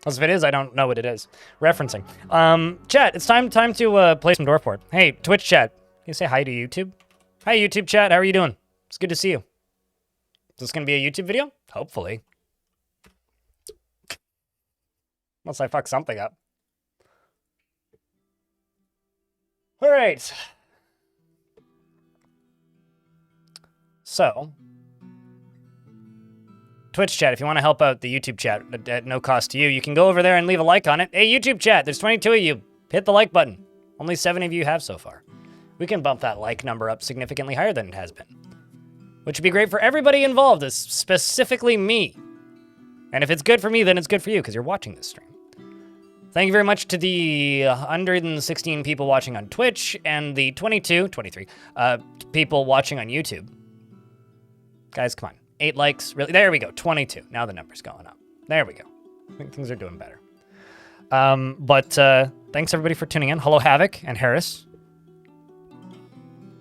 As if it is, I don't know what it is. Referencing. Chat, it's time to play some Dwarf board. Hey, Twitch chat, can you say hi to YouTube? Hi, YouTube chat, how are you doing? It's good to see you. Is this going to be a YouTube video? Hopefully. Unless I fuck something up. All right. So, Twitch chat, if you want to help out the YouTube chat at no cost to you, you can go over there and leave a like on it. Hey, YouTube chat, there's 22 of you. Hit the like button. Only 7 of you have so far. We can bump that like number up significantly higher than it has been, which would be great for everybody involved, specifically me. And if it's good for me, then it's good for you because you're watching this stream. Thank you very much to the 116 people watching on Twitch and the 23 people watching on YouTube. Guys, come on. 8 likes. Really? There we go. 22. Now the number's going up. There we go. I think things are doing better. Thanks everybody for tuning in. Hello, Havoc and Harris.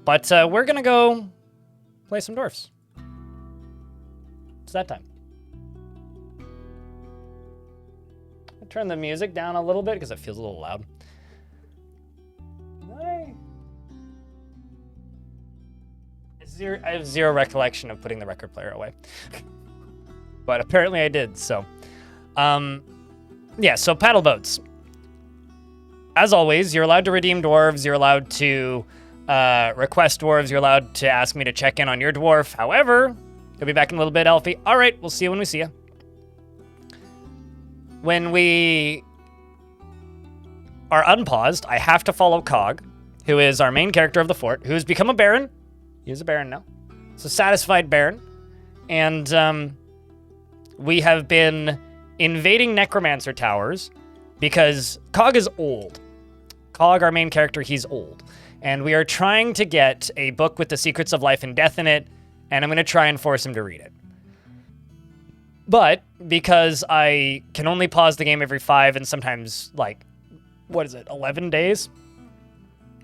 But we're going to go play some dwarfs. It's that time. I'll turn the music down a little bit because it feels a little loud. I have zero recollection of putting the record player away. But apparently I did, so. Yeah, so paddleboats. As always, you're allowed to redeem dwarves, you're allowed to request dwarves, you're allowed to ask me to check in on your dwarf. However, you'll be back in a little bit, Elfie. All right, we'll see you when we see you. When we are unpaused, I have to follow Cog, who is our main character of the fort, who's become a baron. He's a baron now. It's a satisfied baron. And we have been invading necromancer towers because Cog is old. Cog, our main character, he's old. And we are trying to get a book with the secrets of life and death in it, and I'm going to try and force him to read it. But because I can only pause the game every 5 and sometimes, 11 days?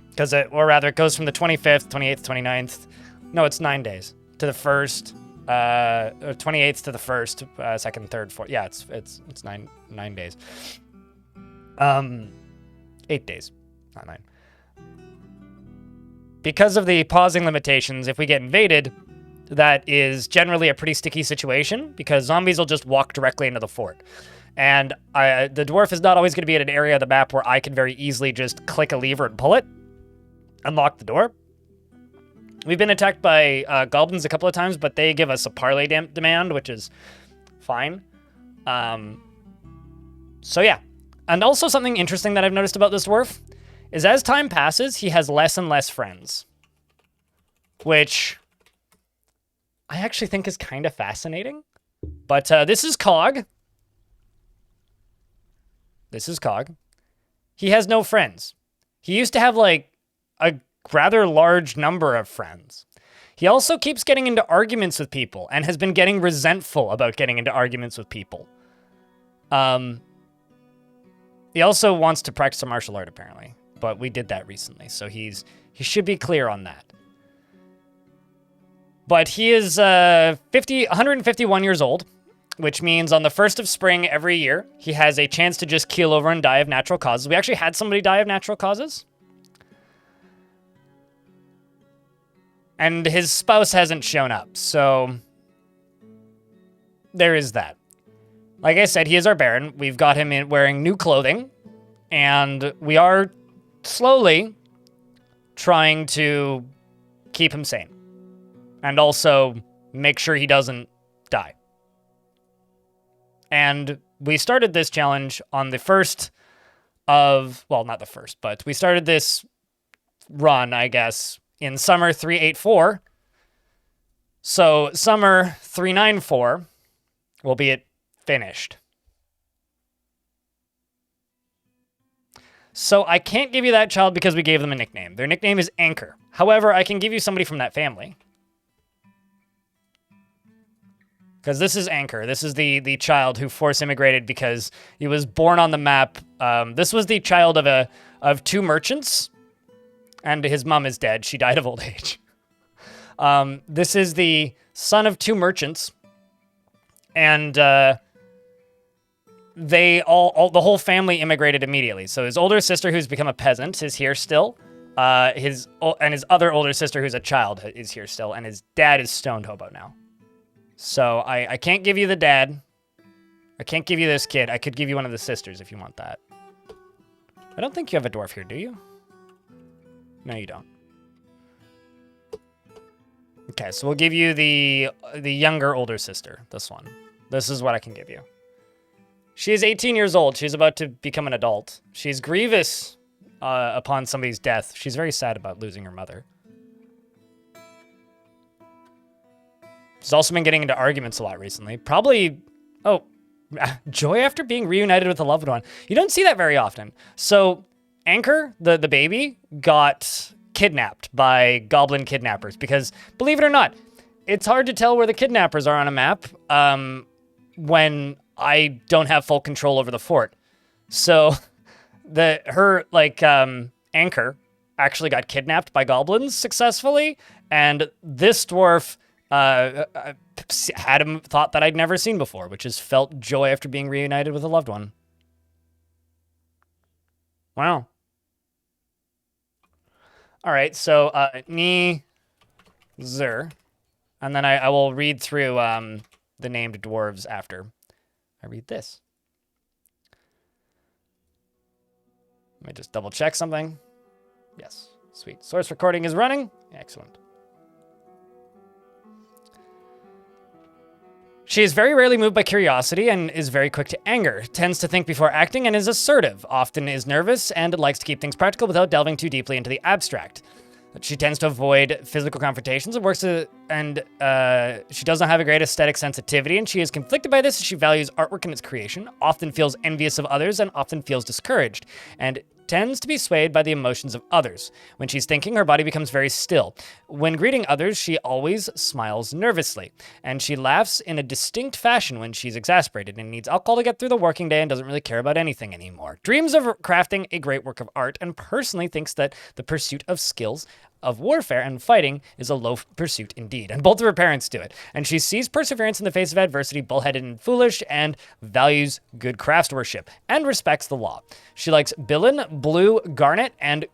Because it goes from the 25th, 28th, 29th. No, it's 9 days to the 1st, 28th to the 1st, 2nd, 3rd, 4th. Yeah, it's 9 days. 8 days, not 9. Because of the pausing limitations, if we get invaded, that is generally a pretty sticky situation because zombies will just walk directly into the fort. And the dwarf is not always going to be at an area of the map where I can very easily just click a lever and pull it. Unlock the door. We've been attacked by goblins a couple of times, but they give us a parley demand, which is fine. So yeah. And also something interesting that I've noticed about this dwarf is as time passes, he has less and less friends. Which I actually think is kind of fascinating. But this is Cog. This is Cog. He has no friends. He used to have, a rather large number of friends. He also keeps getting into arguments with people and has been getting resentful about getting into arguments with people. He also wants to practice a martial art, apparently. But we did that recently, so he should be clear on that. But he is 151 years old, which means on the 1st of spring every year, he has a chance to just keel over and die of natural causes. We actually had somebody die of natural causes. And his spouse hasn't shown up, so there is that. Like I said, he is our baron. We've got him in wearing new clothing, and we are slowly trying to keep him sane. And also make sure he doesn't die. And we started this challenge on the 1st of, well, not the 1st, but we started this run, I guess, in summer 384. So summer 394 will be it finished. So I can't give you that child because we gave them a nickname. Their nickname is Anchor. However, I can give you somebody from that family. Because this is Anchor. This is the child who force immigrated because he was born on the map. This was the child of 2 merchants, and his mom is dead. She died of old age. This is the son of 2 merchants, and the whole family immigrated immediately. So his older sister, who's become a peasant, is here still. His other older sister, who's a child, is here still, and his dad is stoned hobo now. So I can't give you the dad. I can't give you this kid. I could give you one of the sisters if you want that. I don't think you have a dwarf here, do you? No, you don't. Okay, so we'll give you the younger older sister, this one. This is what I can give you. She is 18 years old. She's about to become an adult. She's grievous upon somebody's death. She's very sad about losing her mother. She's also been getting into arguments a lot recently. Probably, joy after being reunited with a loved one. You don't see that very often. So Anchor, the baby, got kidnapped by goblin kidnappers because, believe it or not, it's hard to tell where the kidnappers are on a map when I don't have full control over the fort. So Anchor actually got kidnapped by goblins successfully, and this dwarf had a thought that I'd never seen before, which is felt joy after being reunited with a loved one. Wow. All right, so Ni Zer, and then I will read through the named dwarves after I read this. Let me just double check something. Yes, sweet. Source recording is running. Excellent. She is very rarely moved by curiosity and is very quick to anger, tends to think before acting, and is assertive, often is nervous, and likes to keep things practical without delving too deeply into the abstract. She tends to avoid physical confrontations and she doesn't have a great aesthetic sensitivity, and she is conflicted by this as she values artwork and its creation, often feels envious of others, and often feels discouraged, and tends to be swayed by the emotions of others. When she's thinking, her body becomes very still. When greeting others, she always smiles nervously, and she laughs in a distinct fashion when she's exasperated and needs alcohol to get through the working day and doesn't really care about anything anymore. Dreams of crafting a great work of art, and personally thinks that the pursuit of skills of warfare and fighting is a low pursuit indeed, and both of her parents do it. And she sees perseverance in the face of adversity, bullheaded and foolish, and values good craftsmanship, and respects the law. She likes Billin, blue, garnet, and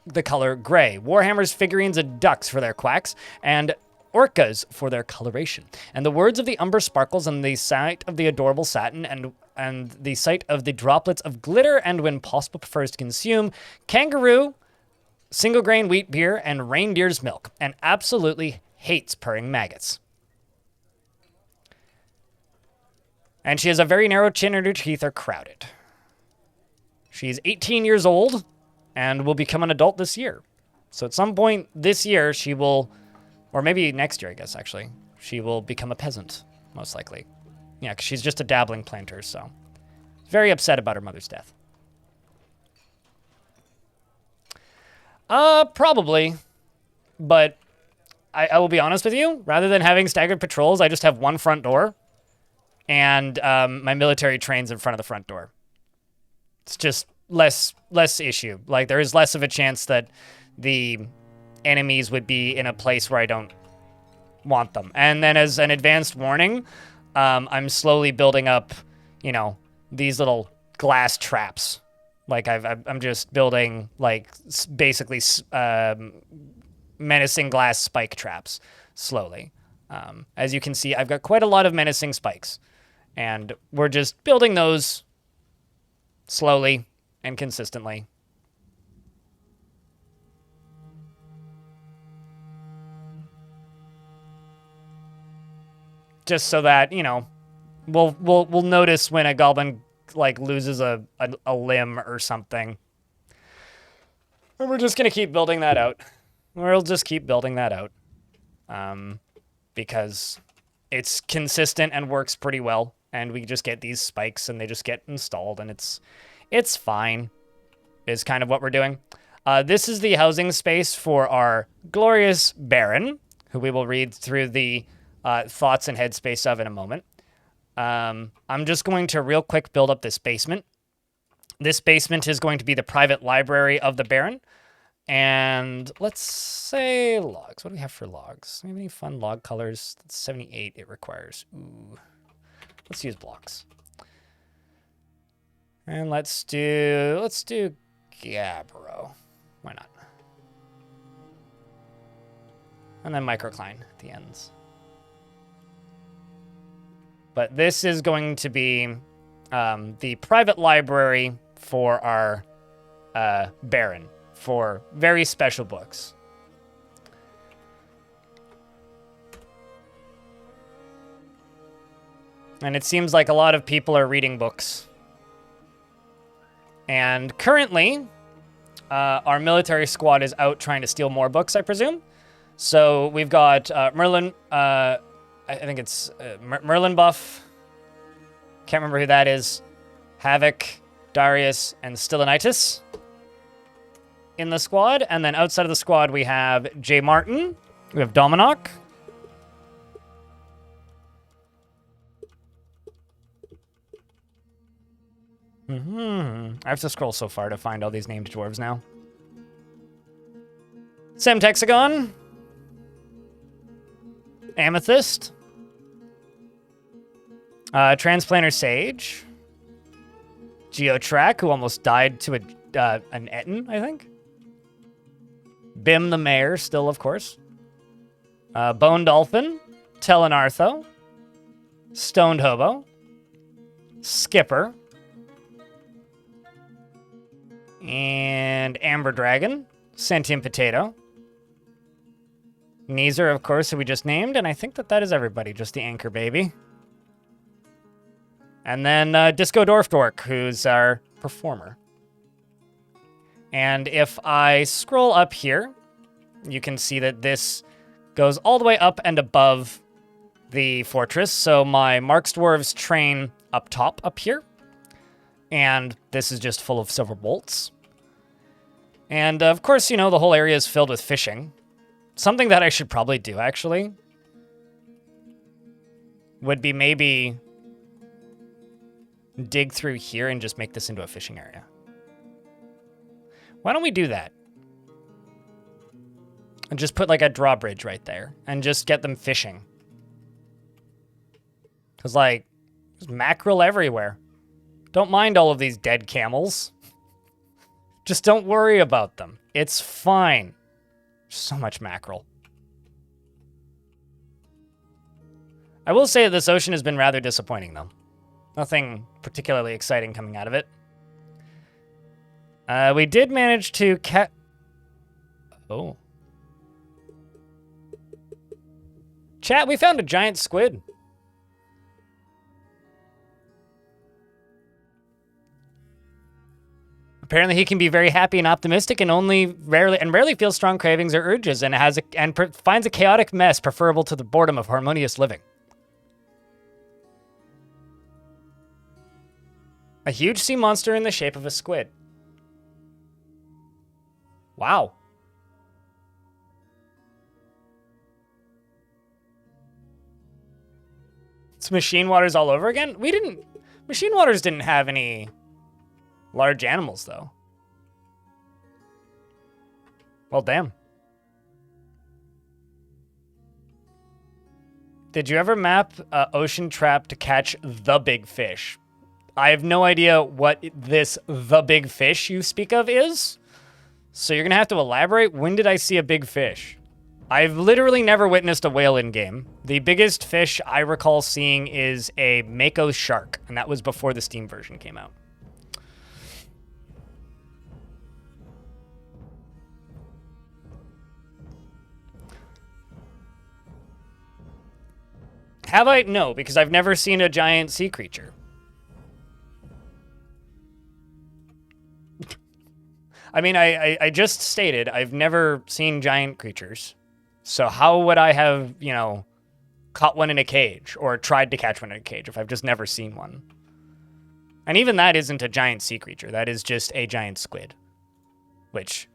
the color gray, warhammers, figurines, and ducks for their quacks, and orcas for their coloration. And the words of the umber sparkles, and the sight of the adorable satin, and the sight of the droplets of glitter, and when possible prefers to consume kangaroo, single grain wheat beer, and reindeer's milk, and absolutely hates purring maggots. And she has a very narrow chin, and her teeth are crowded. She's 18 years old and will become an adult this year. So at some point this year, she will, or maybe next year, I guess, actually, she will become a peasant, most likely. Yeah, because she's just a dabbling planter, so. Very upset about her mother's death. Probably. But I will be honest with you, rather than having staggered patrols, I just have one front door, and my military trains in front of the front door. It's just less issue. Like, there is less of a chance that the enemies would be in a place where I don't want them. And then as an advanced warning, I'm slowly building up, these little glass traps. Like, I'm just building, like, basically menacing glass spike traps slowly. As you can see, I've got quite a lot of menacing spikes. And we're just building those slowly and consistently. Just so that, we'll notice when a goblin loses a limb or something. And we're just gonna keep building that out. We'll just keep building that out. Because it's consistent and works pretty well. And we just get these spikes and they just get installed, and it's fine, is kind of what we're doing. This is the housing space for our glorious Baron, who we will read through the thoughts and headspace of in a moment. I'm just going to real quick build up this basement. This basement is going to be the private library of the Baron. And let's say logs. What do we have for logs? Do we have any fun log colors? That's 78 it requires. Ooh. Let's use blocks. And let's do Gabbro. Why not? And then Microcline at the ends. But this is going to be the private library for our Baron for very special books. And it seems like a lot of people are reading books. And currently, our military squad is out trying to steal more books, I presume. So we've got Merlin, I think it's Merlin buff. Can't remember who that is. Havoc, Darius, and Stylinitis in the squad. And then outside of the squad, we have J. Martin. We have Dominok. I have to scroll so far to find all these named dwarves now. Semtexagon. Amethyst. Transplanter Sage. Geotrack, who almost died to an Etten, I think. Bim the Mayor, still, of course. Bone Dolphin. Telenartho. Stoned Hobo. Skipper. And Amber Dragon. Sentient Potato. Neezer, of course, who we just named. And I think that is everybody, just the anchor baby. And then Disco Dwarf Dork, who's our performer. And if I scroll up here, you can see that this goes all the way up and above the fortress. So my Marks Dwarves train up top up here. And this is just full of silver bolts. And of course, you know, the whole area is filled with fishing. Something that I should probably do, actually, would be maybe dig through here and just make this into a fishing area. Why don't we do that? And just put like a drawbridge right there and just get them fishing. Because, like, there's mackerel everywhere. Don't mind all of these dead camels. Just don't worry about them. It's fine. So much mackerel. I will say that this ocean has been rather disappointing, though. Nothing particularly exciting coming out of it. We did manage to Oh. Chat, we found a giant squid. Apparently, he can be very happy and optimistic, and rarely feels strong cravings or urges, and finds a chaotic mess preferable to the boredom of harmonious living. A huge sea monster in the shape of a squid. Wow. It's Machine Waters all over again? Machine Waters didn't have any large animals, though. Well, damn. Did you ever map Ocean Trap to catch the big fish? I have no idea what this the big fish you speak of is. So you're going to have to elaborate. When did I see a big fish? I've literally never witnessed a whale in game. The biggest fish I recall seeing is a Mako shark, and that was before the Steam version came out. Have I? No, because I've never seen a giant sea creature. I mean, I just stated I've never seen giant creatures. So how would I have, you know, caught one in a cage or tried to catch one in a cage if I've just never seen one? And even that isn't a giant sea creature. That is just a giant squid, which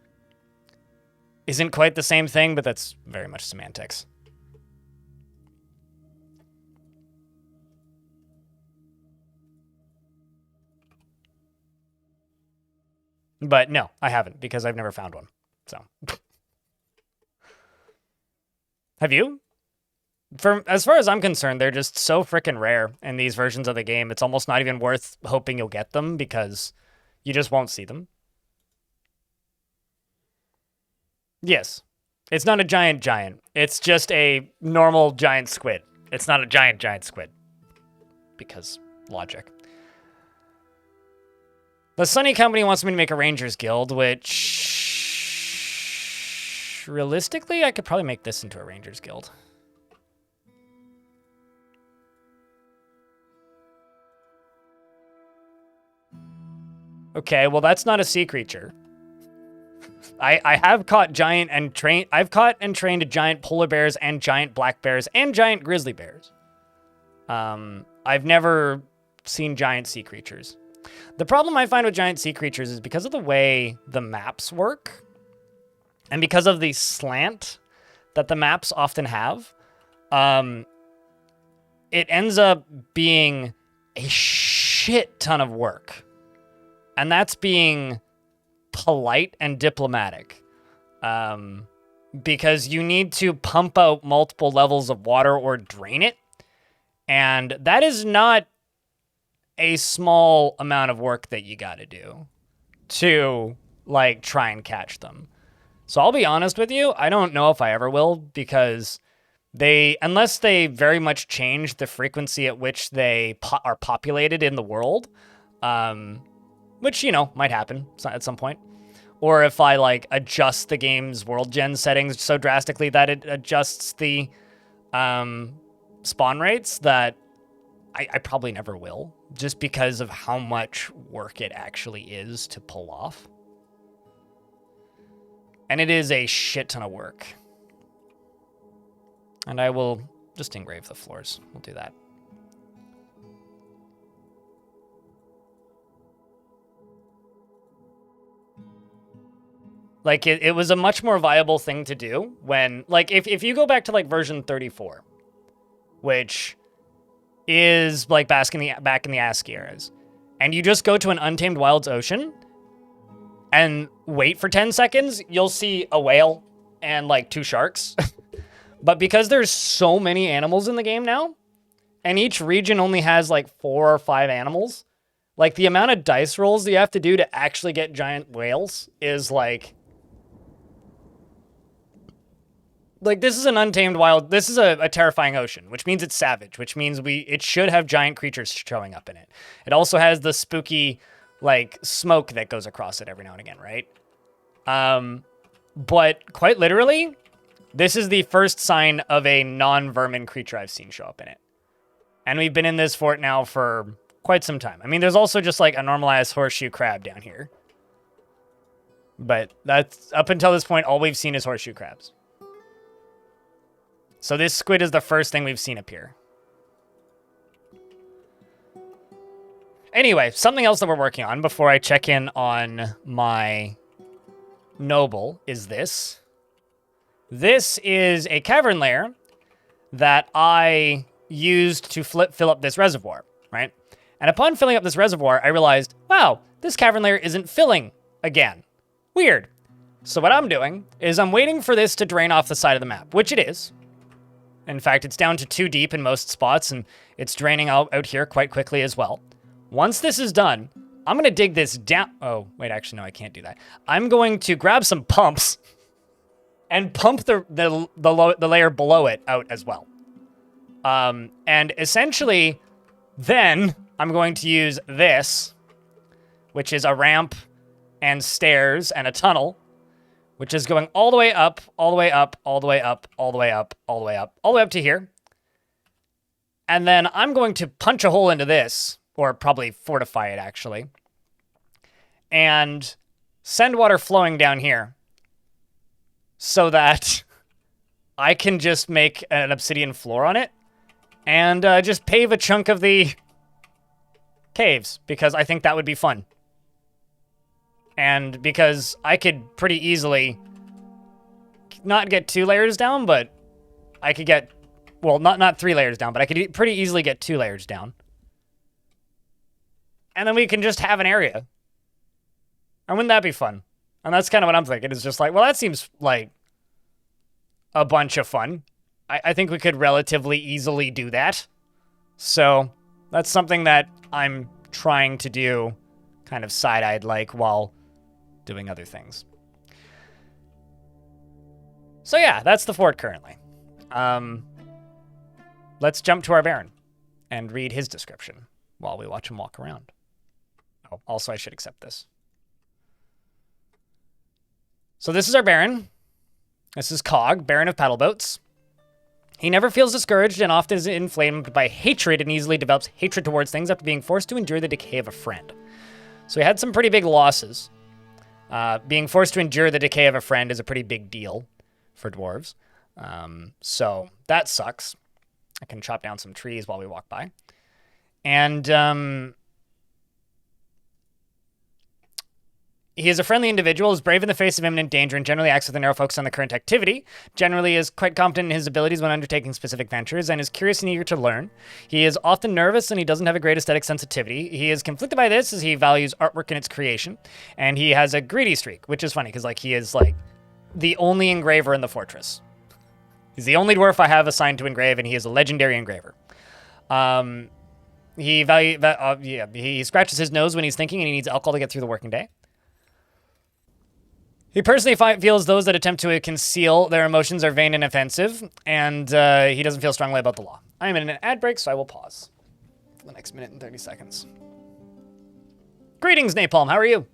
isn't quite the same thing, but that's very much semantics. But no, I haven't, because I've never found one. So. Have you? as far as I'm concerned, they're just so freaking rare in these versions of the game. It's almost not even worth hoping you'll get them because you just won't see them. Yes. It's not a giant giant. It's just a normal giant squid. It's not a giant squid. Because logic. The Sunny Company wants me to make a Rangers Guild, which... realistically, I could probably make this into a Rangers Guild. Okay, well, that's not a sea creature. I have caught giant and trained... I've caught and trained giant polar bears and giant black bears and giant grizzly bears. I've never seen giant sea creatures. The problem I find with giant sea creatures is because of the way the maps work and because of the slant that the maps often have, it ends up being a shit ton of work. And that's being polite and diplomatic. Because you need to pump out multiple levels of water or drain it. And that is not a small amount of work that you got to do to, like, try and catch them. So I'll be honest with you, I don't know if I ever will, because unless they very much change the frequency at which they are populated in the world, which, you know, might happen at some point, or if I, like, adjust the game's world gen settings so drastically that it adjusts the spawn rates, that I probably never will, just because of how much work it actually is to pull off. And it is a shit ton of work. And I will just engrave the floors. We'll do that. Like, it was a much more viable thing to do when, like, if you go back to, like, version 34, which is, like, back in the ASCII eras, and you just go to an Untamed Wilds ocean and wait for 10 seconds, you'll see a whale and, like, 2 sharks. But because there's so many animals in the game now, and each region only has, like, 4 or 5 animals, like, the amount of dice rolls that you have to do to actually get giant whales is, like, this is an untamed wild, this is a terrifying ocean, which means it's savage, which means it should have giant creatures showing up in it. It also has the spooky, like, smoke that goes across it every now and again, right? But quite literally, this is the first sign of a non-vermin creature I've seen show up in it. And we've been in this fort now for quite some time. I mean, there's also just, like, a normalized horseshoe crab down here. But that's, up until this point, all we've seen is horseshoe crabs. So this squid is the first thing we've seen appear. Anyway, something else that we're working on before I check in on my noble is this. This is a cavern lair that I used to fill up this reservoir, right? And upon filling up this reservoir, I realized, wow, this cavern lair isn't filling again. Weird. So what I'm doing is I'm waiting for this to drain off the side of the map, which it is. In fact, it's down to 2 deep in most spots, and it's draining out here quite quickly as well. Once this is done, I'm going to dig this down. Oh, wait, actually, no, I can't do that. I'm going to grab some pumps and pump the layer below it out as well. And essentially, then I'm going to use this, which is a ramp and stairs and a tunnel, which is going all the way up, all the way up, all the way up, all the way up, all the way up, all the way up to here. And then I'm going to punch a hole into this, or probably fortify it, actually, and send water flowing down here so that I can just make an obsidian floor on it and just pave a chunk of the caves, because I think that would be fun. And because I could pretty easily not get 2 layers down, but I could get, well, not 3 layers down, but I could pretty easily get 2 layers down. And then we can just have an area. And wouldn't that be fun? And that's kind of what I'm thinking. It's just like, well, that seems like a bunch of fun. I think we could relatively easily do that. So that's something that I'm trying to do kind of side-eyed like while doing other things. So yeah, that's the fort currently. Let's jump to our Baron and read his description while we watch him walk around. Oh, also I should accept this. So this is our Baron. This is Cog, Baron of Paddleboats. He never feels discouraged and often is inflamed by hatred and easily develops hatred towards things after being forced to endure the decay of a friend. So he had some pretty big losses. Being forced to endure the decay of a friend is a pretty big deal for dwarves. So that sucks. I can chop down some trees while we walk by. And he is a friendly individual, is brave in the face of imminent danger, and generally acts with a narrow focus on the current activity. Generally is quite confident in his abilities when undertaking specific ventures, and is curious and eager to learn. He is often nervous, and he doesn't have a great aesthetic sensitivity. He is conflicted by this, as he values artwork and its creation. And he has a greedy streak, which is funny, because he is the only engraver in the fortress. He's the only dwarf I have assigned to engrave, and he is a legendary engraver. He scratches his nose when he's thinking, and he needs alcohol to get through the working day. He personally feels those that attempt to conceal their emotions are vain and offensive, and he doesn't feel strongly about the law. I am in an ad break, so I will pause for the next minute and 30 seconds. Greetings, Napalm. How are you?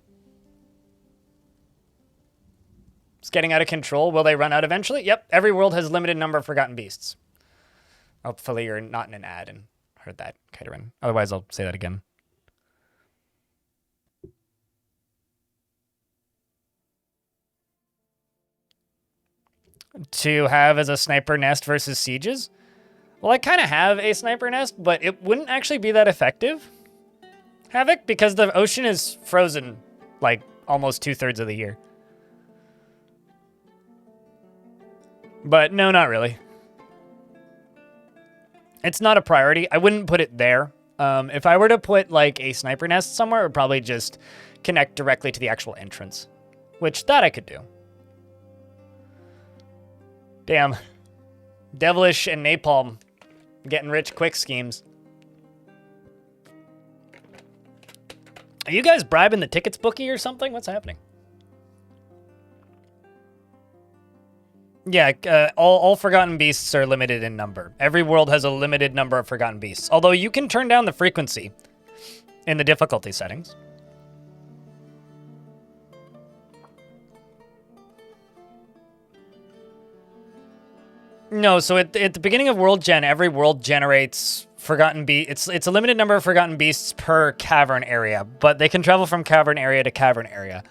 It's getting out of control. Will they run out eventually? Yep. Every world has a limited number of forgotten beasts. Hopefully you're not in an ad and heard that, Kiterin. Otherwise, I'll say that again. To have as a sniper nest versus sieges? Well, I kind of have a sniper nest, but it wouldn't actually be that effective. Havoc, because the ocean is frozen almost 2/3 of the year. But no, not really. It's not a priority. I wouldn't put it there. If I were to put a sniper nest somewhere, it would probably just connect directly to the actual entrance, which that I could do. Damn. Devilish and Napalm getting rich quick schemes. Are you guys bribing the tickets bookie or something? What's happening? Yeah, all Forgotten Beasts are limited in number. Every world has a limited number of Forgotten Beasts. Although you can turn down the frequency in the difficulty settings. No, so at the beginning of World Gen, every world generates Forgotten Beasts. It's a limited number of Forgotten Beasts per cavern area, but they can travel from cavern area to cavern area.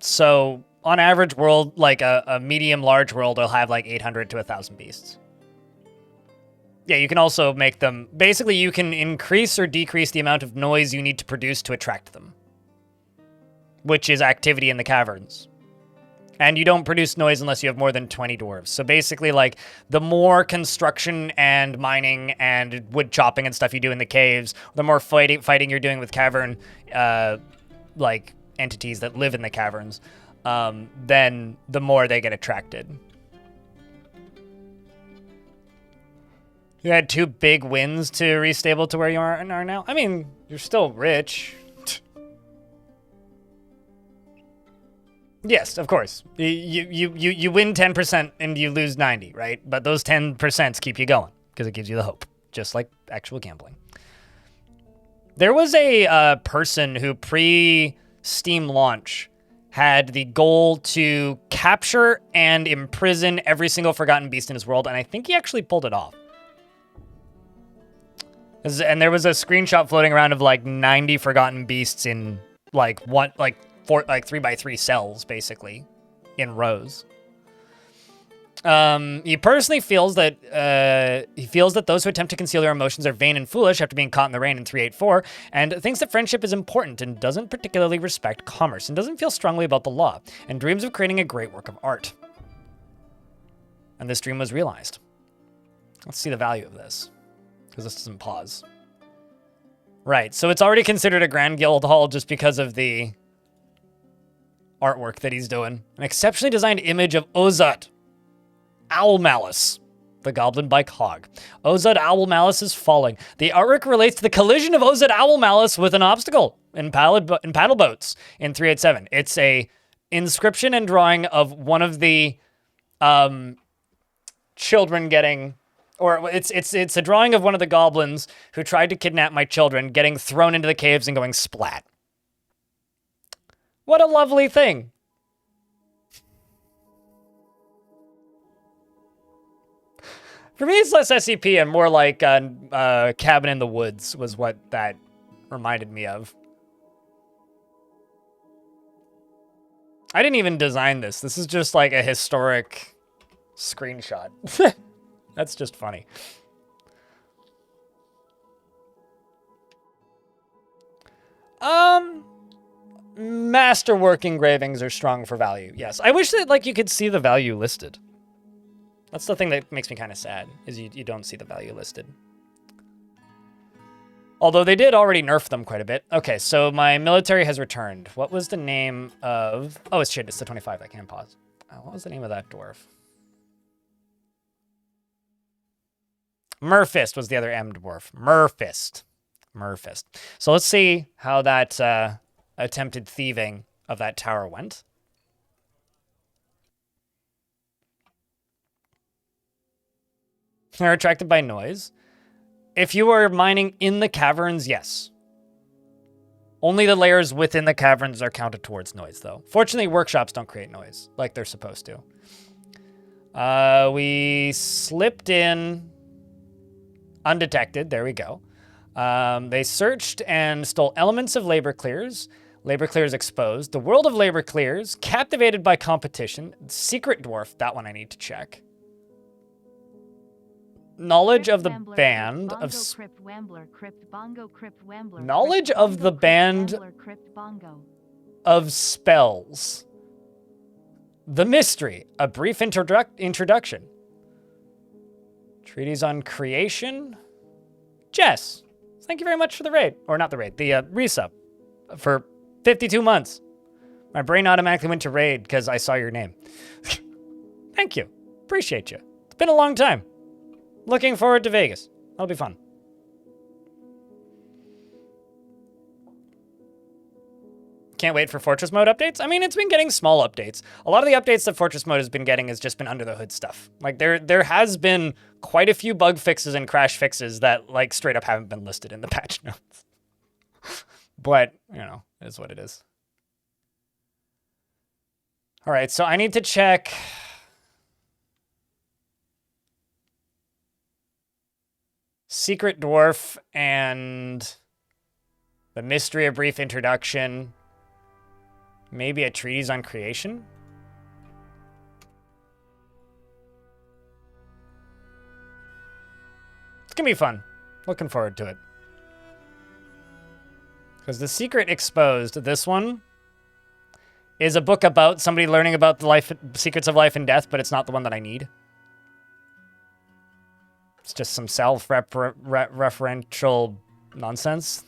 So on average world, a medium large world will have 800 to 1,000 beasts. Yeah, you can also make them, basically you can increase or decrease the amount of noise you need to produce to attract them, which is activity in the caverns. And you don't produce noise unless you have more than 20 dwarves. So basically, the more construction and mining and wood chopping and stuff you do in the caves, the more fighting you're doing with cavern, entities that live in the caverns, then the more they get attracted. You had 2 big wins to restable to where you are now. I mean, you're still rich. Yes, of course. You win 10% and you lose 90, right? But those 10% keep you going because it gives you the hope, just like actual gambling. There was a person who pre-Steam launch had the goal to capture and imprison every single Forgotten Beast in his world, and I think he actually pulled it off. And there was a screenshot floating around of 90 Forgotten Beasts in 3x3 cells, basically, in rows. He personally feels that those who attempt to conceal their emotions are vain and foolish after being caught in the rain in 384, and thinks that friendship is important and doesn't particularly respect commerce and doesn't feel strongly about the law and dreams of creating a great work of art. And this dream was realized. Let's see the value of this, because this doesn't pause. Right, so it's already considered a Grand Guild Hall just because of the artwork that he's doing. An exceptionally designed image of Ozat. Owl Malice. The Goblin by Cog. Ozud Owl Malice is falling. The artwork relates to the collision of Ozud Owl Malice with an obstacle in Paddleboats in 387. It's a inscription and drawing of one of the children getting, or it's a drawing of one of the goblins who tried to kidnap my children, getting thrown into the caves and going splat. What a lovely thing. For me, it's less SCP and more like Cabin in the Woods was what that reminded me of. I didn't even design this. This is just like a historic screenshot. That's just funny. Masterwork engravings are strong for value. Yes, I wish that like you could see the value listed. That's the thing that makes me kind of sad, is you don't see the value listed. Although they did already nerf them quite a bit. Okay, so my military has returned. What was the name of... Oh, it's shit, it's the 25. I can't pause. What was the name of that dwarf? Murfist was the other M dwarf. Murfist. Murfist. So let's see how that attempted thieving of that tower went. They're attracted by noise. If you are mining in the caverns, yes. Only the layers within the caverns are counted towards noise, though. Fortunately, workshops don't create noise like they're supposed to. We slipped in undetected. There we go. They searched and stole elements of labor clears. Labor clears exposed. The world of labor clears. Captivated by competition. Secret dwarf. That one I need to check. Knowledge of the band of knowledge of the band of spells. The mystery, a brief introduction. Treatise on creation. Jess, thank you very much for the raid, or not the raid, the resub for 52 months. My brain automatically went to raid because I saw your name. Thank you, appreciate you. It's been a long time. Looking forward to Vegas. That'll be fun. Can't wait for Fortress Mode updates. I mean, it's been getting small updates. A lot of the updates that Fortress Mode has been getting has just been under the hood stuff. Like there has been quite a few bug fixes and crash fixes that like straight up haven't been listed in the patch notes. But, you know, it is what it is. All right, so I need to check Secret Dwarf and the Mystery, a brief introduction. Maybe a treatise on creation? It's gonna be fun. Looking forward to it. Because The Secret Exposed, this one, is a book about somebody learning about the secrets of life and death, but it's not the one that I need. It's just some self-referential nonsense.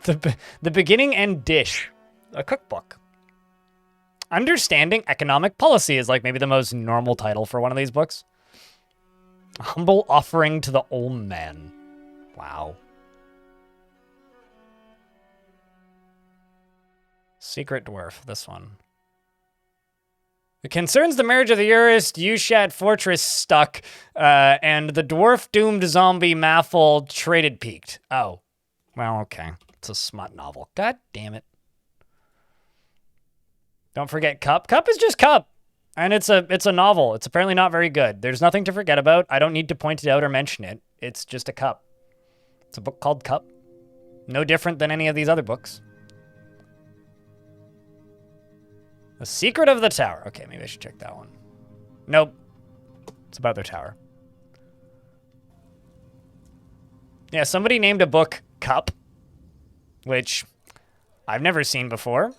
The Beginning and Dish, a cookbook. Understanding Economic Policy is like maybe the most normal title for one of these books. A humble offering to the old man. Wow. Secret Dwarf, this one. It concerns the marriage of the Urist Ushat Fortress stuck, and the dwarf doomed zombie Maffle traded peaked. Oh. Well, okay. It's a smut novel. God damn it. Don't forget Cup. Cup is just Cup. And it's a novel. It's apparently not very good. There's nothing to forget about. I don't need to point it out or mention it. It's just a cup. It's a book called Cup. No different than any of these other books. The Secret of the Tower. Okay, maybe I should check that one. Nope. It's about their tower. Yeah, somebody named a book Cup, which I've never seen before.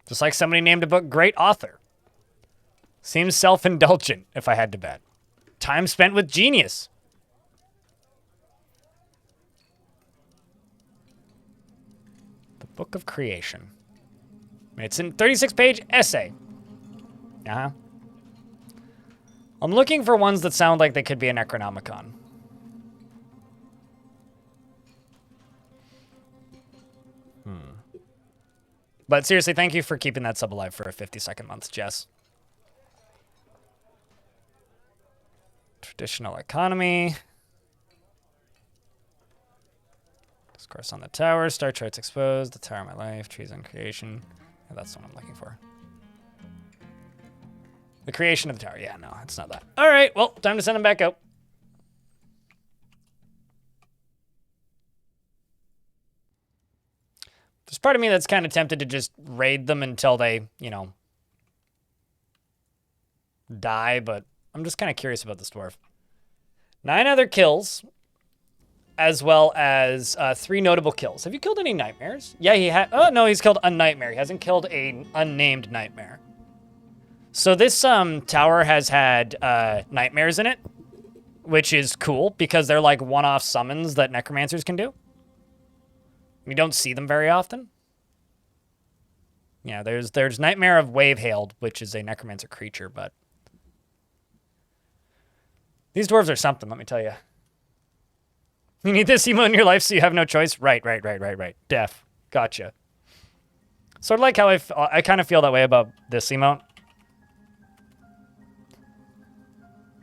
Just like somebody named a book Great Author. Seems self-indulgent, if I had to bet. Time spent with genius. Book of Creation. It's a 36-page essay. Uh-huh. I'm looking for ones that sound like they could be a Necronomicon. But seriously, thank you for keeping that sub alive for a 52nd month, Jess. Traditional economy. Discourse on the tower. Star charts exposed. The tower of my life. Trees on creation. Yeah, that's the one I'm looking for. The creation of the tower. Yeah, no, it's not that. All right, well, time to send them back out. There's part of me that's kind of tempted to just raid them until they, you know, die, but I'm just kind of curious about this dwarf. 9 other kills, as well as 3 notable kills. Have you killed any nightmares? Yeah, he had. Oh, no, he's killed a nightmare. He hasn't killed a unnamed nightmare. So this tower has had nightmares in it, which is cool because they're like one-off summons that necromancers can do. We don't see them very often. Yeah, there's Nightmare of Wavehailed, which is a necromancer creature, but these dwarves are something, let me tell you. You need this emote in your life so you have no choice? Right. Def. Gotcha. Sort of like how I kind of feel that way about this emote.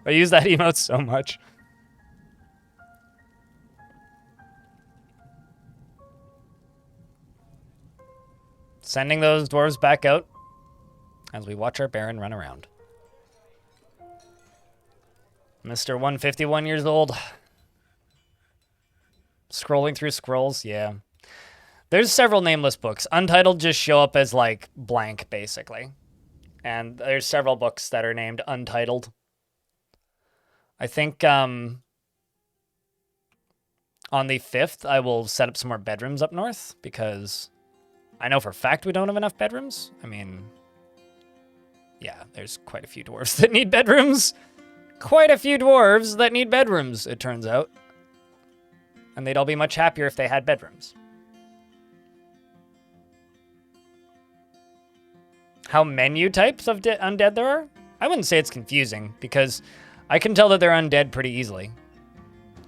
I use that emote so much. Sending those dwarves back out as we watch our Baron run around. Mr. 151 years old. Scrolling through scrolls, yeah. There's several nameless books. Untitled just show up as, like, blank, basically. And there's several books that are named Untitled. I think, on the 5th, I will set up some more bedrooms up north, because I know for a fact we don't have enough bedrooms. I mean, yeah, there's quite a few dwarves that need bedrooms. Quite a few dwarves that need bedrooms, it turns out. And they'd all be much happier if they had bedrooms. How many types of undead there are? I wouldn't say it's confusing, because I can tell that they're undead pretty easily.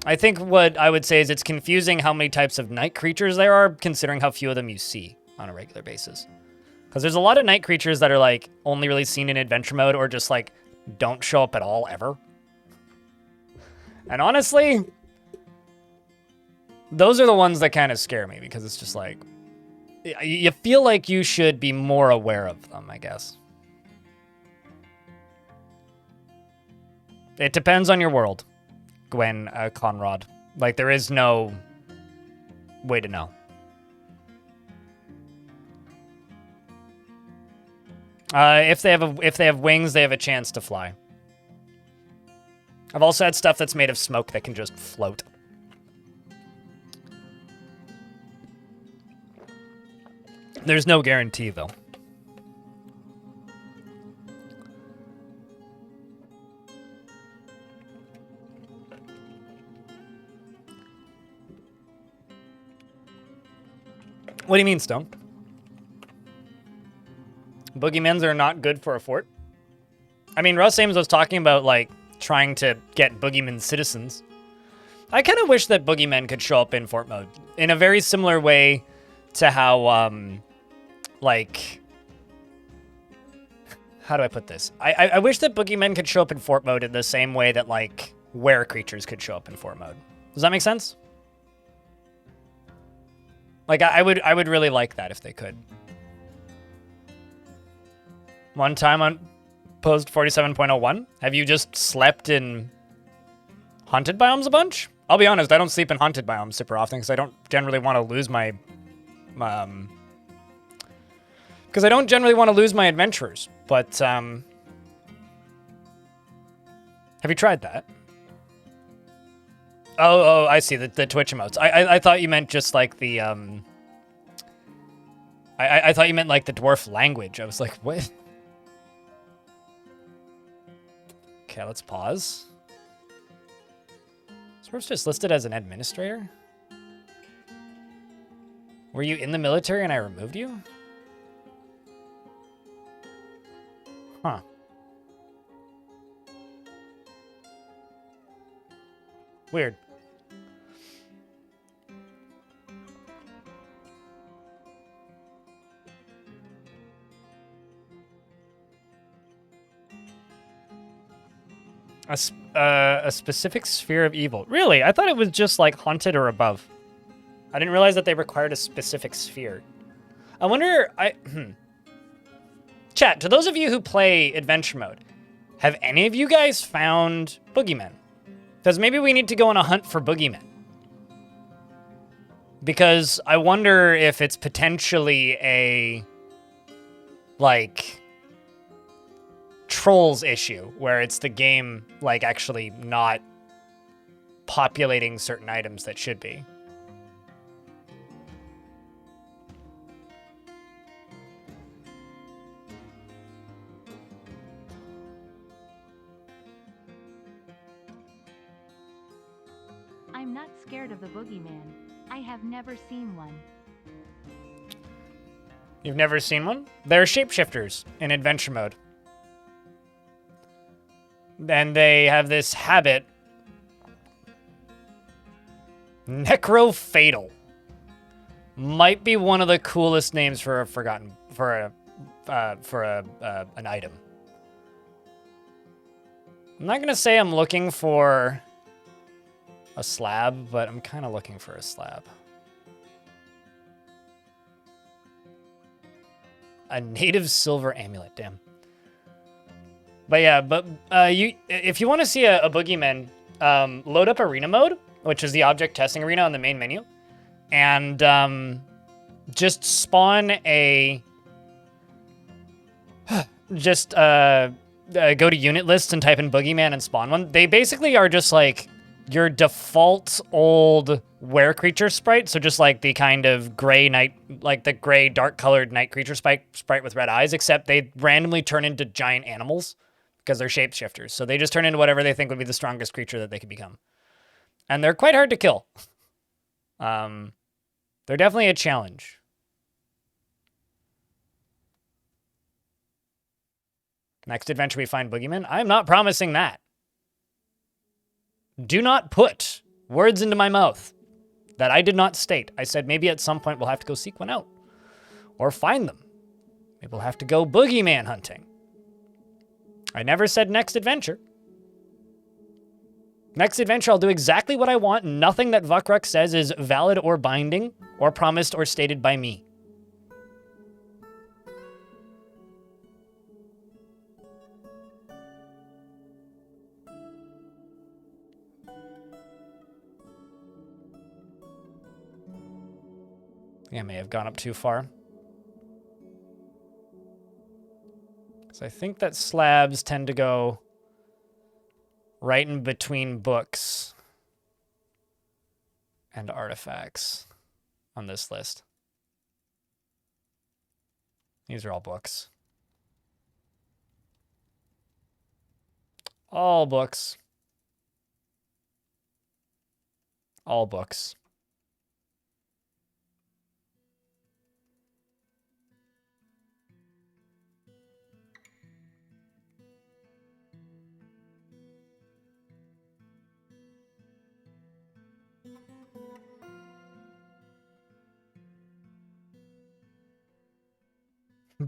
I think what I would say is it's confusing how many types of night creatures there are, considering how few of them you see on a regular basis. Because there's a lot of night creatures that are, like, only really seen in adventure mode, or just, like, don't show up at all, ever. And honestly, those are the ones that kind of scare me, because it's just like, you feel like you should be more aware of them, I guess. It depends on your world, Gwen Conrad. Like, there is no way to know. If they have wings, they have a chance to fly. I've also had stuff that's made of smoke that can just float. There's no guarantee, though. What do you mean, Stone? Boogeymans are not good for a fort? I mean, Russ Ames was talking about, like, trying to get Boogeyman citizens. I kind of wish that Boogeymen could show up in fort mode in a very similar way to how, like, how do I put this? I wish that Boogeymen could show up in fort mode in the same way that, like, were creatures could show up in fort mode. Does that make sense? Like, I would really like that if they could. One time on post 47.01, have you just slept in haunted biomes a bunch? I'll be honest, I don't sleep in haunted biomes super often because I don't generally want to lose my adventurers. But have you tried that? Oh, I see the Twitch emotes. I thought you meant just like the I thought you meant like the dwarf language. I was like, what? Okay, let's pause. Dwarf's just listed as an administrator. Were you in the military and I removed you? Huh. Weird. A specific sphere of evil. Really? I thought it was just like haunted or above. I didn't realize that they required a specific sphere. I wonder, Chat, to those of you who play adventure mode, have any of you guys found Boogeyman? Because maybe we need to go on a hunt for Boogeyman. Because I wonder if it's potentially a, like, trolls issue, where it's the game, like, actually not populating certain items that should be. I'm not scared of the Boogeyman. I have never seen one. You've never seen one? They're shapeshifters in adventure mode. And they have this habit. Necrofatal. Might be one of the coolest names for a forgotten an item. I'm not gonna say I'm looking for a slab, but I'm kind of looking for a slab. A native silver amulet, damn. But yeah, if you want to see a Boogeyman, load up arena mode, which is the object testing arena on the main menu, and just spawn a. Go to unit lists and type in Boogeyman and spawn one. They basically are just like your default old were creature sprite, so just like the kind of gray night, like the gray dark colored night creature sprite with red eyes, except they randomly turn into giant animals because they're shapeshifters. So they just turn into whatever they think would be the strongest creature that they could become. And they're quite hard to kill. They're definitely a challenge. Next adventure we find Boogeyman. I'm not promising that. Do not put words into my mouth that I did not state. I said maybe at some point we'll have to go seek one out. Or find them. Maybe we'll have to go Boogeyman hunting. I never said next adventure. Next adventure, I'll do exactly what I want. Nothing that Vukruk says is valid or binding, or promised or stated by me. I think I may have gone up too far. So I think that slabs tend to go right in between books and artifacts on this list. These are all books. All books. All books.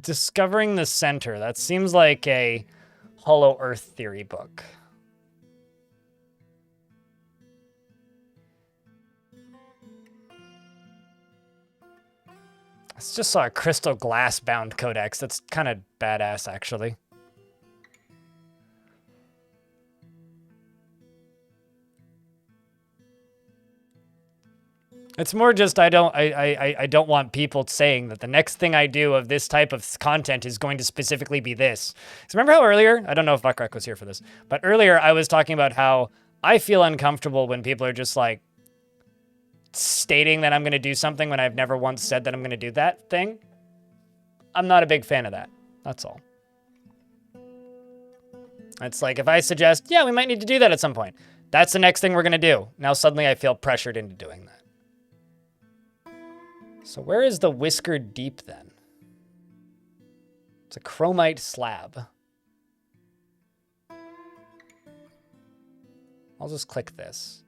Discovering the Center. That seems like a Hollow Earth theory book. I just saw a crystal glass bound codex. That's kind of badass, actually. It's more just I don't want people saying that the next thing I do of this type of content is going to specifically be this. So remember how earlier, I don't know if Vukruk was here for this, but earlier I was talking about how I feel uncomfortable when people are just like stating that I'm going to do something when I've never once said that I'm going to do that thing. I'm not a big fan of that. That's all. It's like if I suggest, yeah, we might need to do that at some point. That's the next thing we're going to do. Now suddenly I feel pressured into doing that. So where is the Whiskered Deep then? It's a chromite slab. I'll just click this.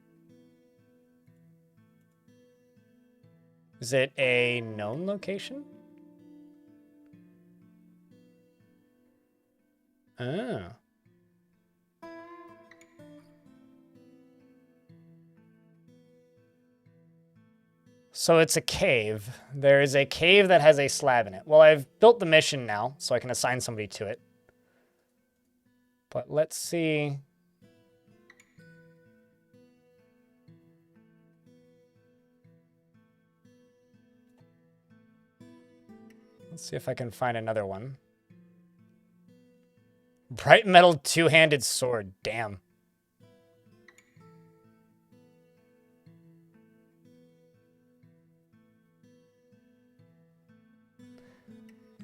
Is it a known location? Oh. So it's a cave. There is a cave that has a slab in it. Well, I've built the mission now, so I can assign somebody to it. But let's see. Let's see if I can find another one. Bright metal two-handed sword. Damn.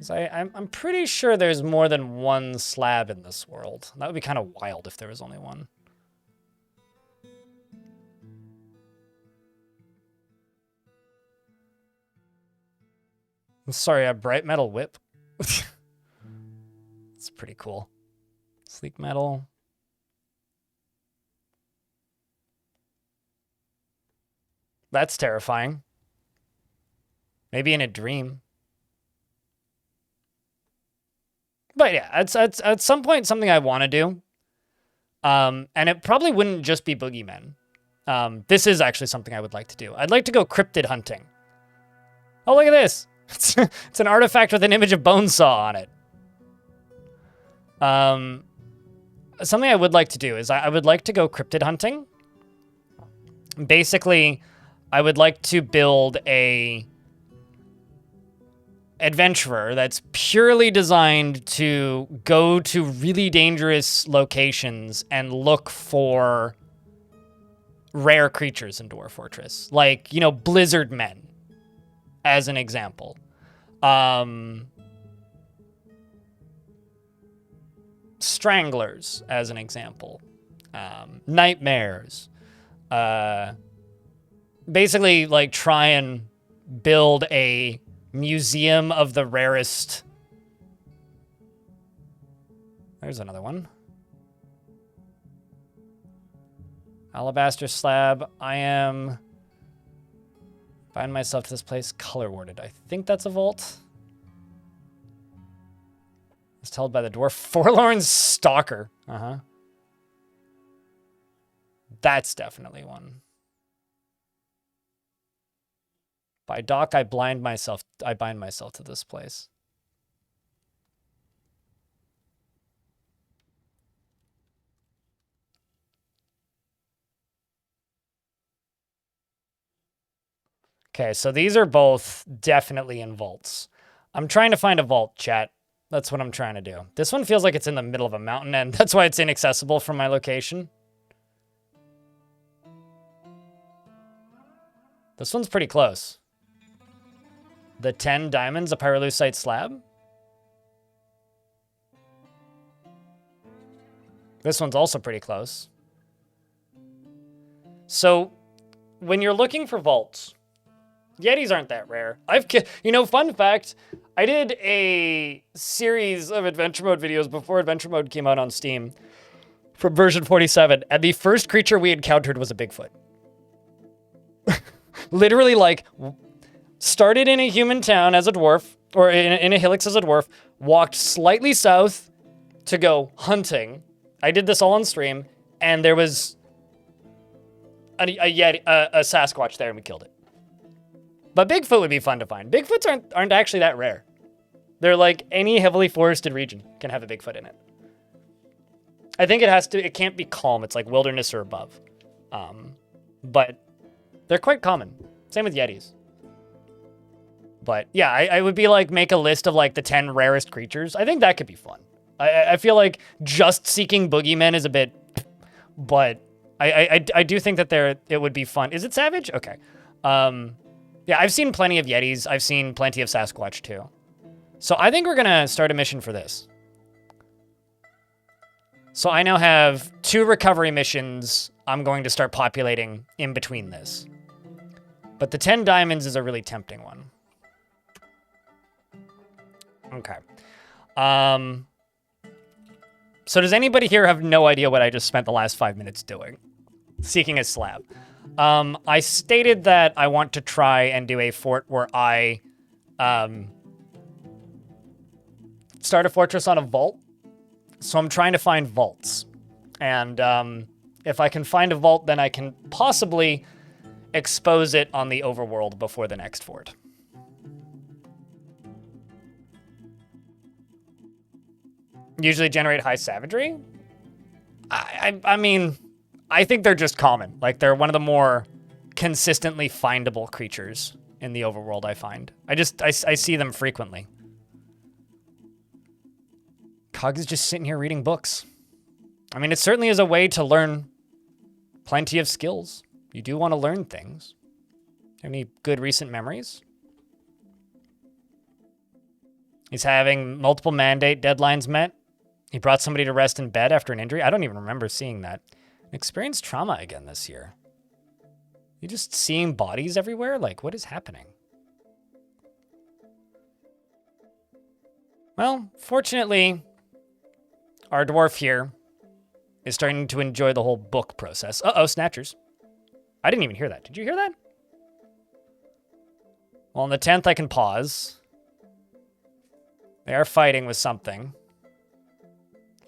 So I'm pretty sure there's more than one slab in this world. That would be kind of wild if there was only one. I'm sorry, a bright metal whip. It's pretty cool. Sleek metal. That's terrifying. Maybe in a dream. But yeah, it's at some point something I want to do. And it probably wouldn't just be Boogeymen. This is actually something I would like to do. I'd like to go cryptid hunting. Oh, look at this. It's an artifact with an image of Bonesaw on it. Something I would like to do is I would like to go cryptid hunting. Basically, I would like to build a adventurer that's purely designed to go to really dangerous locations and look for rare creatures in Dwarf Fortress. Like, you know, blizzard men, as an example. Stranglers, as an example. Nightmares. Basically, like, try and build a museum of the rarest. There's another one. Alabaster slab. I am bind myself to this place. Color warded. I think that's a vault. It's told by the dwarf. Forlorn Stalker. Uh-huh. That's definitely one. By dock, I bind myself to this place. Okay, so these are both definitely in vaults. I'm trying to find a vault, chat. That's what I'm trying to do. This one feels like it's in the middle of a mountain, and that's why it's inaccessible from my location. This one's pretty close. The 10 diamonds, a pyrolusite slab. This one's also pretty close. So, when you're looking for vaults, Yetis aren't that rare. You know, fun fact, I did a series of Adventure Mode videos before Adventure Mode came out on Steam from version 47, and the first creature we encountered was a Bigfoot. Literally, like, started in a human town as a dwarf, or in a helix as a dwarf, walked slightly south to go hunting. I did this all on stream, and there was a Sasquatch there, and we killed it. But Bigfoot would be fun to find. Bigfoots aren't actually that rare. They're like any heavily forested region can have a Bigfoot in it. I think it can't be calm. It's like wilderness or above. But they're quite common. Same with Yetis. But yeah, I would be like, make a list of like the 10 rarest creatures. I think that could be fun. I feel like just seeking Boogeymen is a bit, but I do think that it would be fun. Is it Savage? Okay. Yeah, I've seen plenty of Yetis. I've seen plenty of Sasquatch too. So I think we're gonna start a mission for this. So I now have 2 recovery missions I'm going to start populating in between this. But the 10 diamonds is a really tempting one. Okay. So does anybody here have no idea what I just spent the last 5 minutes doing? Seeking a slab. I stated that I want to try and do a fort where I start a fortress on a vault. So I'm trying to find vaults. And if I can find a vault, then I can possibly expose it on the overworld before the next fort. Usually generate high savagery? I mean, I think they're just common. Like, they're one of the more consistently findable creatures in the overworld, I find. I see them frequently. Cog is just sitting here reading books. I mean, it certainly is a way to learn plenty of skills. You do want to learn things. Any good recent memories? He's having multiple mandate deadlines met. He brought somebody to rest in bed after an injury. I don't even remember seeing that. Experienced trauma again this year. You just seeing bodies everywhere? Like, what is happening? Well, fortunately, our dwarf here is starting to enjoy the whole book process. Uh-oh, snatchers. I didn't even hear that. Did you hear that? Well, on the 10th, I can pause. They are fighting with something.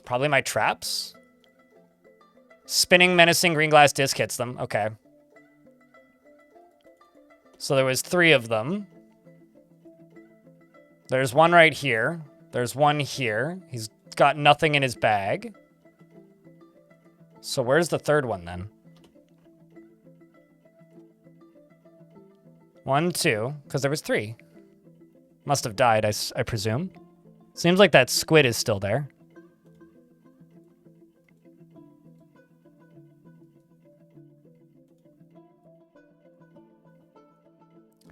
Probably my traps. Spinning, menacing, green glass disc hits them. Okay. So there was 3 of them. There's one right here. There's one here. He's got nothing in his bag. So where's the 3rd one then? 1, 2, because there was 3. Must have died, I presume. Seems like that squid is still there.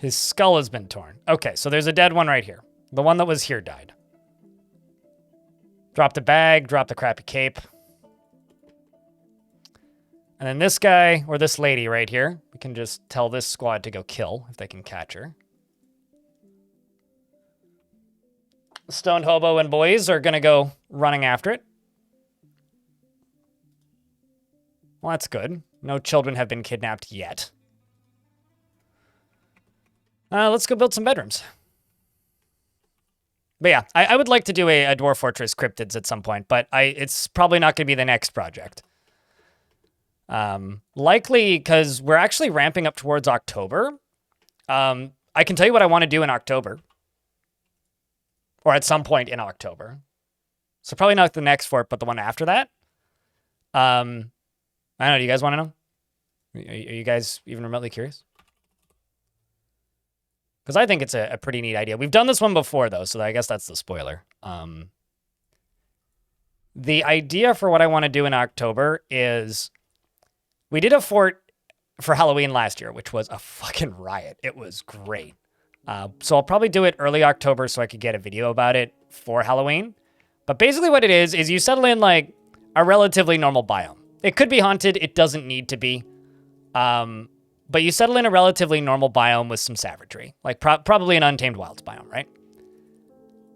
His skull has been torn. Okay, so there's a dead one right here. The one that was here died. Drop the bag, drop the crappy cape. And then this guy, or this lady right here, we can just tell this squad to go kill if they can catch her. Stoned Hobo and boys are going to go running after it. Well, that's good. No children have been kidnapped yet. Let's go build some bedrooms. But yeah, I would like to do a Dwarf Fortress cryptids at some point, but it's probably not going to be the next project. Likely because we're actually ramping up towards October. I can tell you what I want to do in October. Or at some point in October. So probably not the next fort, but the one after that. I don't know, do you guys want to know? Are you guys even remotely curious? Because I think it's a pretty neat idea. We've done this one before, though, so I guess that's the spoiler. The idea for what I want to do in October is... We did a fort for Halloween last year, which was a fucking riot. It was great. So I'll probably do it early October so I could get a video about it for Halloween. But basically what it is you settle in, like, a relatively normal biome. It could be haunted. It doesn't need to be. But you settle in a relatively normal biome with some savagery, like probably an untamed wilds biome, right?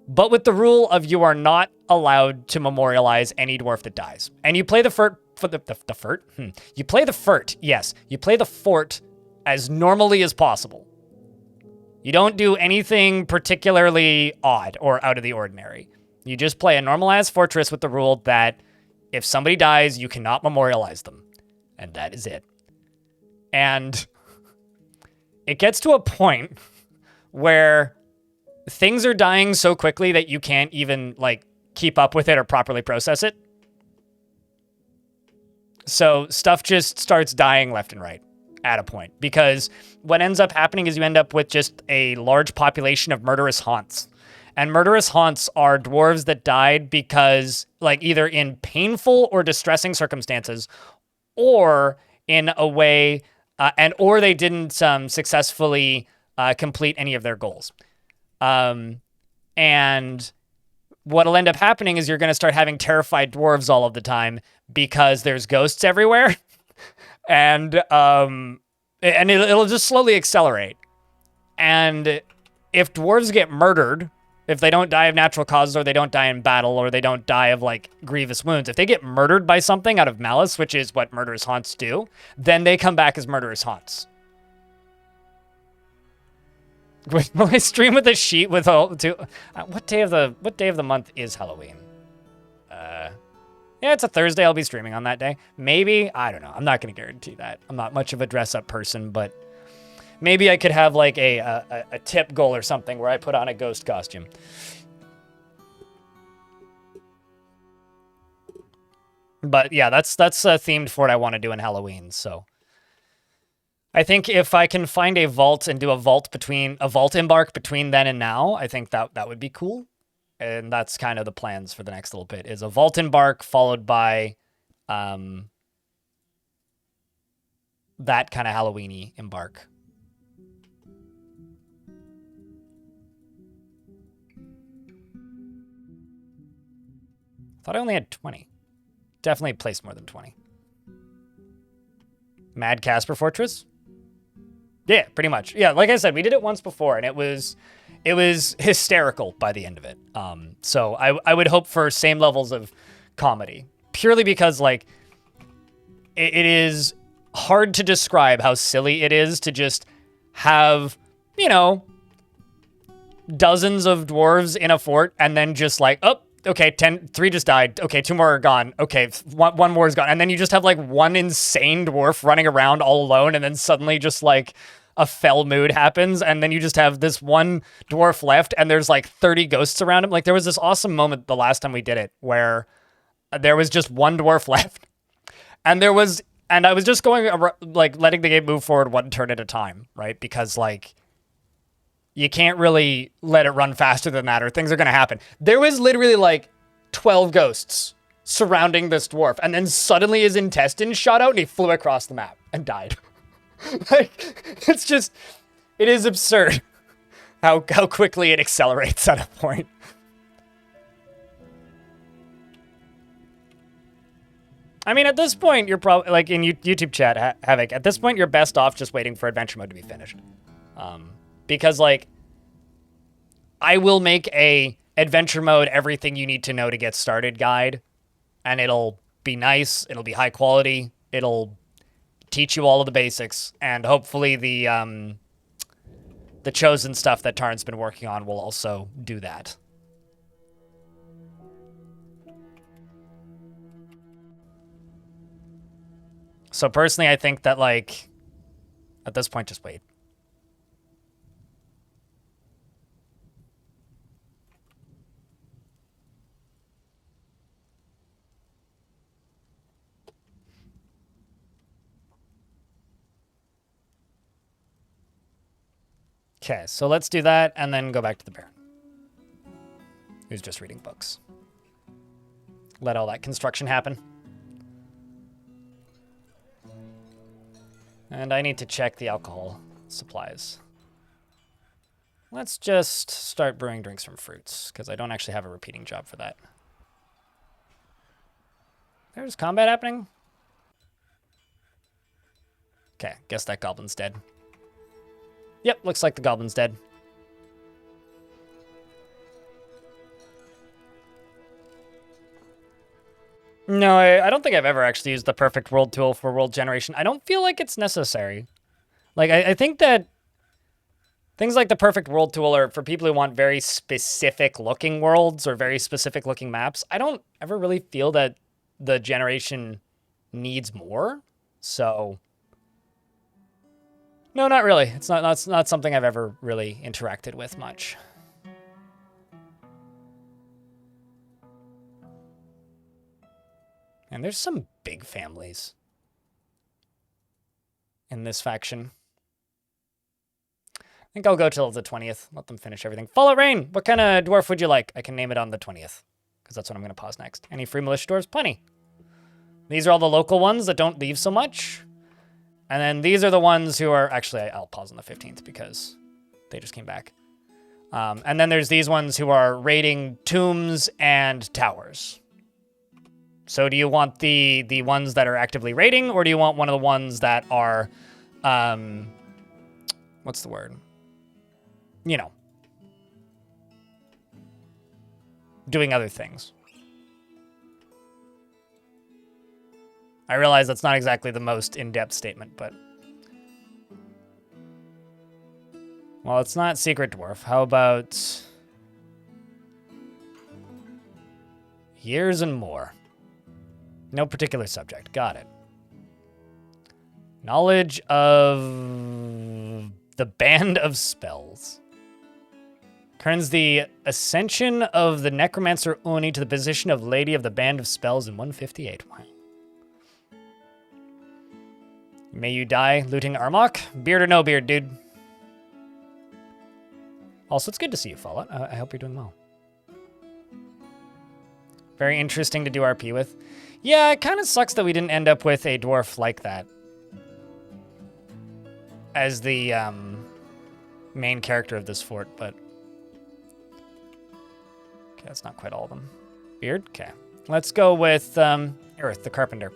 But with the rule of you are not allowed to memorialize any dwarf that dies. And you play the fort for the fort? You play the fort, yes. You play the fort as normally as possible. You don't do anything particularly odd or out of the ordinary. You just play a normal-ass fortress with the rule that if somebody dies, you cannot memorialize them. And that is it. And it gets to a point where things are dying so quickly that you can't even, like, keep up with it or properly process it. So stuff just starts dying left and right at a point. Because what ends up happening is you end up with just a large population of murderous haunts. And murderous haunts are dwarves that died because, like, either in painful or distressing circumstances, or in a way, or they didn't successfully complete any of their goals. And what'll end up happening is you're going to start having terrified dwarves all of the time because there's ghosts everywhere. And it'll just slowly accelerate. And if dwarves get murdered If they don't die of natural causes, or they don't die in battle, or they don't die of, like, grievous wounds, if they get murdered by something out of malice, which is what murderous haunts do, then they come back as murderous haunts. Will I stream with a sheet with all what day of the month is Halloween? Yeah, it's a Thursday. I'll be streaming on that day. Maybe, I don't know. I'm not gonna guarantee that. I'm not much of a dress up person, but maybe I could have like a tip goal or something where I put on a ghost costume. But yeah, that's a themed fort I want to do in Halloween. So I think if I can find a vault and do a vault embark between then and now, I think that would be cool. And that's kind of the plans for the next little bit, is a vault embark followed by that kind of Halloween-y embark. Thought I only had 20. Definitely placed more than 20. Mad Casper Fortress? Yeah, pretty much. Yeah, like I said, we did it once before, and it was hysterical by the end of it. So I would hope for same levels of comedy, purely because, like, it is hard to describe how silly it is to just have, you know, dozens of dwarves in a fort, and then just like, oh, okay, 3 just died. Okay, 2 more are gone. Okay, one more is gone. And then you just have like one insane dwarf running around all alone, and then suddenly just like a fell mood happens, and then you just have this one dwarf left, and there's like 30 ghosts around him. Like, there was this awesome moment the last time we did it where there was just one dwarf left, and I was just going, like, letting the game move forward one turn at a time, right? Because, like, you can't really let it run faster than that, or things are going to happen. There was literally like 12 ghosts surrounding this dwarf, and then suddenly his intestines shot out and he flew across the map and died. Like, it is absurd how quickly it accelerates at a point. I mean, at this point, you're probably, like, in YouTube chat, Havoc, at this point, you're best off just waiting for adventure mode to be finished. Because, like, I will make a adventure mode, everything you need to know to get started guide, and it'll be nice, it'll be high quality, it'll teach you all of the basics, and hopefully the chosen stuff that Tarn's been working on will also do that. So personally, I think that, like, at this point, just wait. Okay, so let's do that and then go back to the Baron, who's just reading books. Let all that construction happen. And I need to check the alcohol supplies. Let's just start brewing drinks from fruits, because I don't actually have a repeating job for that. There's combat happening? Okay, guess that goblin's dead. Yep, looks like the goblin's dead. No, I don't think I've ever actually used the perfect world tool for world generation. I don't feel like it's necessary. Like, I think that things like the perfect world tool are for people who want very specific looking worlds or very specific looking maps. I don't ever really feel that the generation needs more. So no, not really. It's not something I've ever really interacted with much. And there's some big families in this faction. I think I'll go till the 20th. Let them finish everything. Fallout Rain! What kind of dwarf would you like? I can name it on the 20th, because that's when I'm going to pause next. Any free militia dwarves? Plenty. These are all the local ones that don't leave so much. And then these are the ones who are... Actually, I'll pause on the 15th because they just came back. And then there's these ones who are raiding tombs and towers. So do you want the ones that are actively raiding, or do you want one of the ones that are... what's the word? You know. doing other things. I realize that's not exactly the most in-depth statement, but... Well, it's not Secret Dwarf. How about... Years and more. No particular subject. Got it. Knowledge of the Band of Spells. Turns the ascension of the Necromancer Uni to the position of Lady of the Band of Spells in 158. Wow. May you die looting Armok. Beard or no beard, dude. Also, it's good to see you, Fallout. I hope you're doing well. Very interesting to do RP with. Yeah, it kind of sucks that we didn't end up with a dwarf like that as the main character of this fort, but... Okay, that's not quite all of them. Beard? Okay. Let's go with Earth, the Carpenter.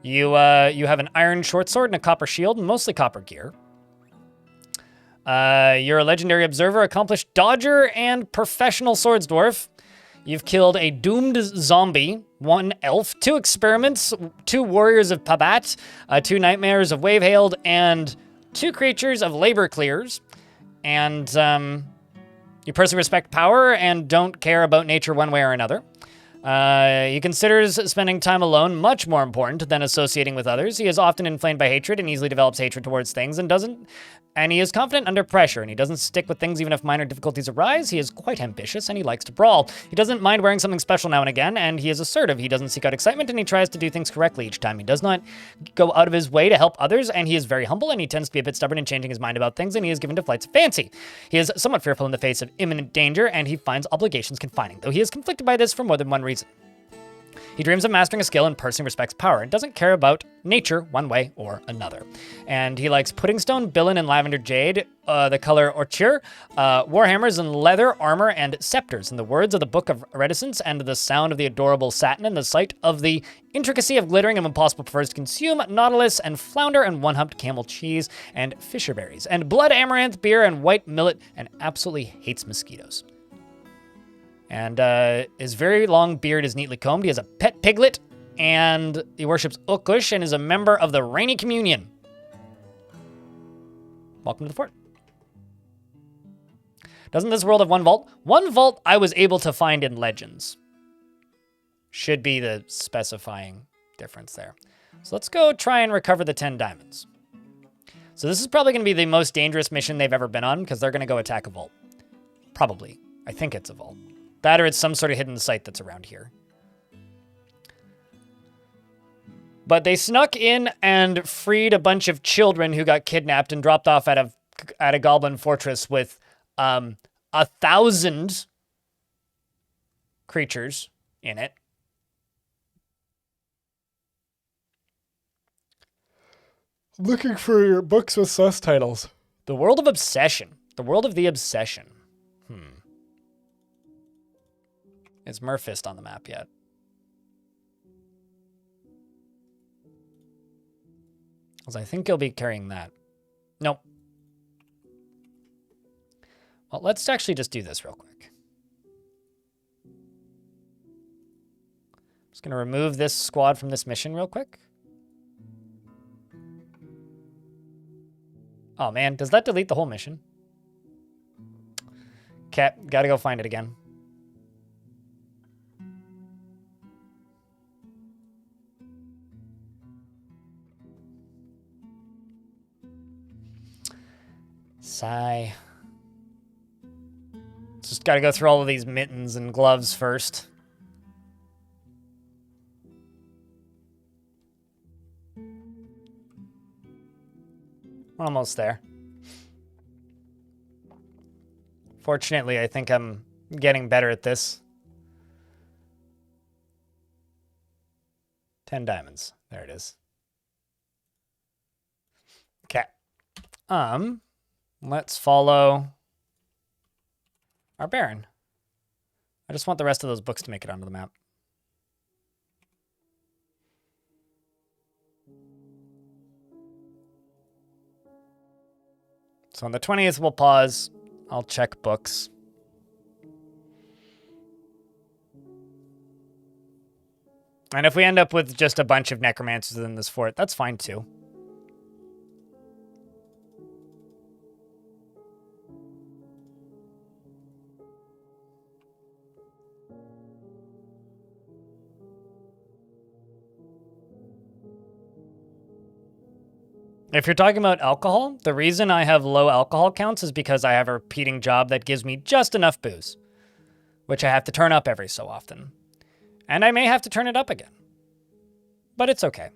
You have an iron short sword and a copper shield, and mostly copper gear. You're a legendary observer, accomplished dodger, and professional swords dwarf. You've killed a doomed zombie, 1 elf, 2 experiments, 2 warriors of Pabat, 2 nightmares of Wavehailed, and 2 creatures of labor clears. And you personally respect power and don't care about nature one way or another. He considers spending time alone much more important than associating with others. He is often inflamed by hatred and easily develops hatred towards things and he is confident under pressure, and he doesn't stick with things even if minor difficulties arise. He is quite ambitious, and he likes to brawl. He doesn't mind wearing something special now and again, and he is assertive. He doesn't seek out excitement, and he tries to do things correctly each time. He does not go out of his way to help others, and he is very humble, and he tends to be a bit stubborn in changing his mind about things, and he is given to flights of fancy. He is somewhat fearful in the face of imminent danger, and he finds obligations confining, though he is conflicted by this for more than one reason. He dreams of mastering a skill and personally respects power and doesn't care about nature one way or another. And he likes pudding stone, billin, and lavender jade, the color orchir, warhammers and leather, armor, and scepters. In the words of the Book of Reticence and the sound of the adorable satin and the sight of the intricacy of glittering and impossible prefers to consume nautilus and flounder and one-humped camel cheese and fisher berries and blood amaranth beer and white millet and absolutely hates mosquitoes. And his very long beard is neatly combed. He has a pet piglet, and he worships Ukush and is a member of the Rainy Communion. Welcome to the fort. Doesn't this world have one vault? One vault I was able to find in Legends. Should be the specifying difference there. So let's go try and recover the 10 diamonds. So this is probably going to be the most dangerous mission they've ever been on, because they're going to go attack a vault. Probably. I think it's a vault. That or it's some sort of hidden site that's around here. But they snuck in and freed a bunch of children who got kidnapped and dropped off at a goblin fortress with 1,000 creatures in it. Looking for your books with sus titles. The World of Obsession. The World of the Obsession. Is Murfist on the map yet? Because I think he'll be carrying that. Nope. Well, let's actually just do this real quick. Just going to remove this squad from this mission real quick. Oh, man. Does that delete the whole mission? Okay. Got to go find it again. Sigh. Just gotta go through all of these mittens and gloves first. We're almost there. Fortunately, I think I'm getting better at this. 10 diamonds. There it is. Okay. Let's follow our Baron. I just want the rest of those books to make it onto the map. So on the 20th, we'll pause. I'll check books. And if we end up with just a bunch of necromancers in this fort, that's fine too. If you're talking about alcohol, the reason I have low alcohol counts is because I have a repeating job that gives me just enough booze, which I have to turn up every so often. And I may have to turn it up again. But it's okay.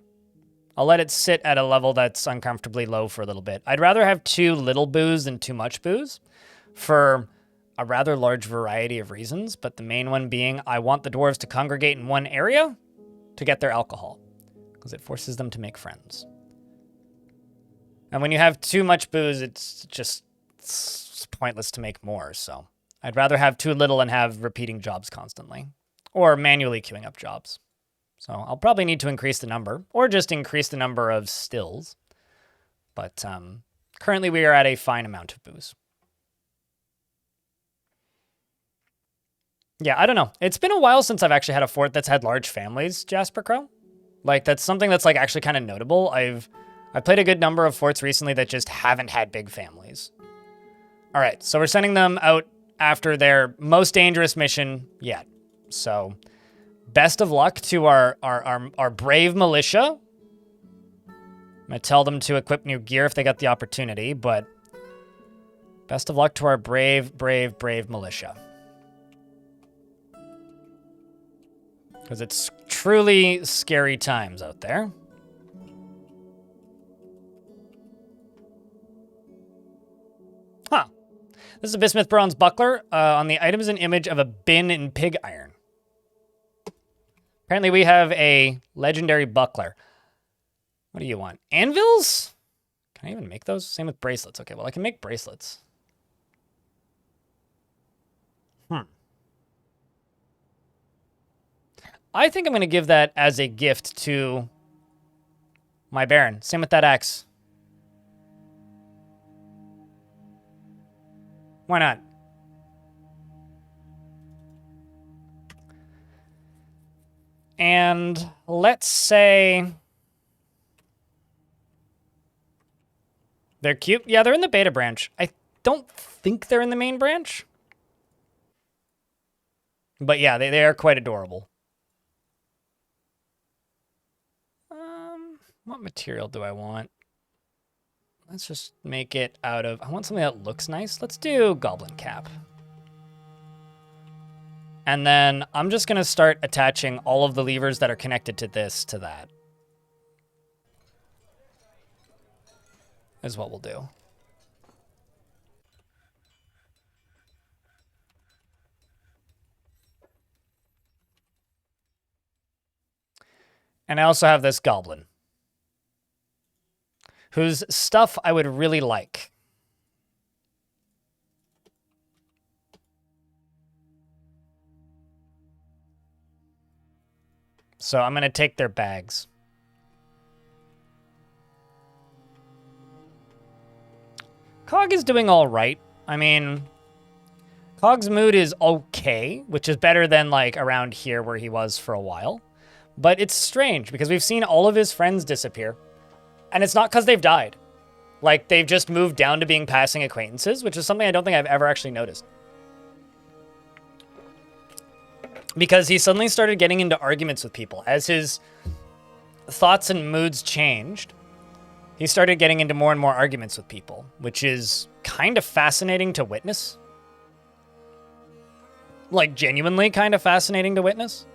I'll let it sit at a level that's uncomfortably low for a little bit. I'd rather have too little booze than too much booze for a rather large variety of reasons, but the main one being I want the dwarves to congregate in one area to get their alcohol, because it forces them to make friends. And when you have too much booze, it's pointless to make more, so I'd rather have too little and have repeating jobs constantly, or manually queuing up jobs. So I'll probably need to increase the number, or just increase the number of stills. But currently we are at a fine amount of booze. Yeah, I don't know. It's been a while since I've actually had a fort that's had large families, Jasper Crow. Like, that's something that's like actually kind of notable. I've played a good number of forts recently that just haven't had big families. All right, so we're sending them out after their most dangerous mission yet. So best of luck to our brave militia. I'm going to tell them to equip new gear if they got the opportunity, but best of luck to our brave militia. Because it's truly scary times out there. Huh. This is a Bismuth bronze buckler. On the item is an image of a bin in pig iron. Apparently we have a legendary buckler. What do you want? Anvils? Can I even make those? Same with bracelets. Okay, well, I can make bracelets. I think I'm going to give that as a gift to my Baron. Same with that axe. Why not? And let's say they're cute. Yeah, they're in the beta branch. I don't think they're in the main branch. But yeah, they are quite adorable. What material do I want? Let's just make it out of... I want something that looks nice. Let's do goblin cap. And then I'm just going to start attaching all of the levers that are connected to this to that. Is what we'll do. And I also have this goblin, whose stuff I would really like. So I'm going to take their bags. Cog is doing all right. I mean, Cog's mood is okay, which is better than like around here where he was for a while. But it's strange because we've seen all of his friends disappear. And it's not because they've died. Like, they've just moved down to being passing acquaintances, which is something I don't think I've ever actually noticed. Because he suddenly started getting into arguments with people. As his thoughts and moods changed, he started getting into more and more arguments with people, which is kind of fascinating to witness. Like, genuinely kind of fascinating to witness.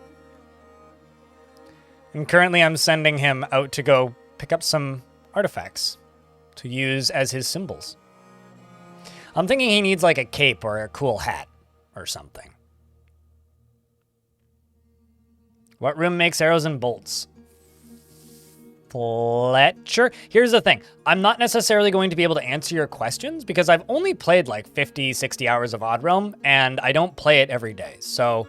And currently I'm sending him out to go pick up some artifacts to use as his symbols. I'm thinking he needs like a cape or a cool hat or something. What room makes arrows and bolts? Fletcher? Here's the thing. I'm not necessarily going to be able to answer your questions because I've only played like 50, 60 hours of Odd Realm and I don't play it every day. So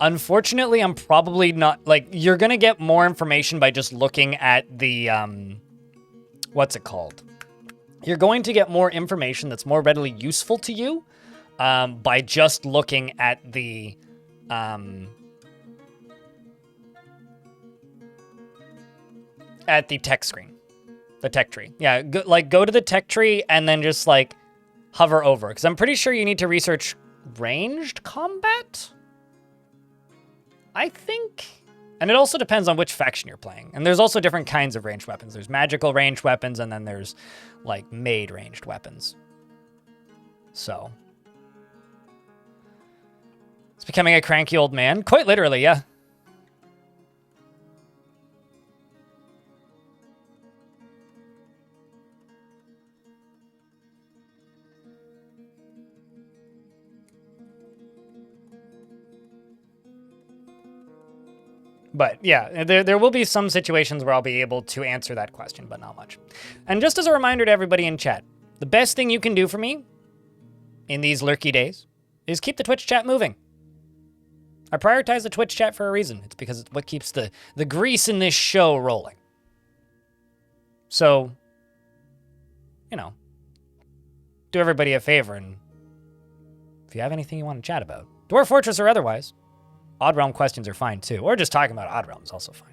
unfortunately, I'm probably not, like, you're going to get more information by just looking at the, what's it called? you're going to get more information that's more readily useful to you by just looking at the tech screen, the tech tree. Yeah, go to the tech tree and then just like hover over, because I'm pretty sure you need to research ranged combat, I think. And it also depends on which faction you're playing. And there's also different kinds of ranged weapons. There's magical ranged weapons, and then there's like made ranged weapons. So it's becoming a cranky old man, quite literally, yeah. But yeah, there will be some situations where I'll be able to answer that question, but not much. And just as a reminder to everybody in chat, the best thing you can do for me in these lurky days is keep the Twitch chat moving. I prioritize the Twitch chat for a reason. It's because it's what keeps the grease in this show rolling. So, you know, do everybody a favor, and if you have anything you want to chat about, Dwarf Fortress or otherwise, Odd Realm questions are fine too, or just talking about Odd Realm is also fine.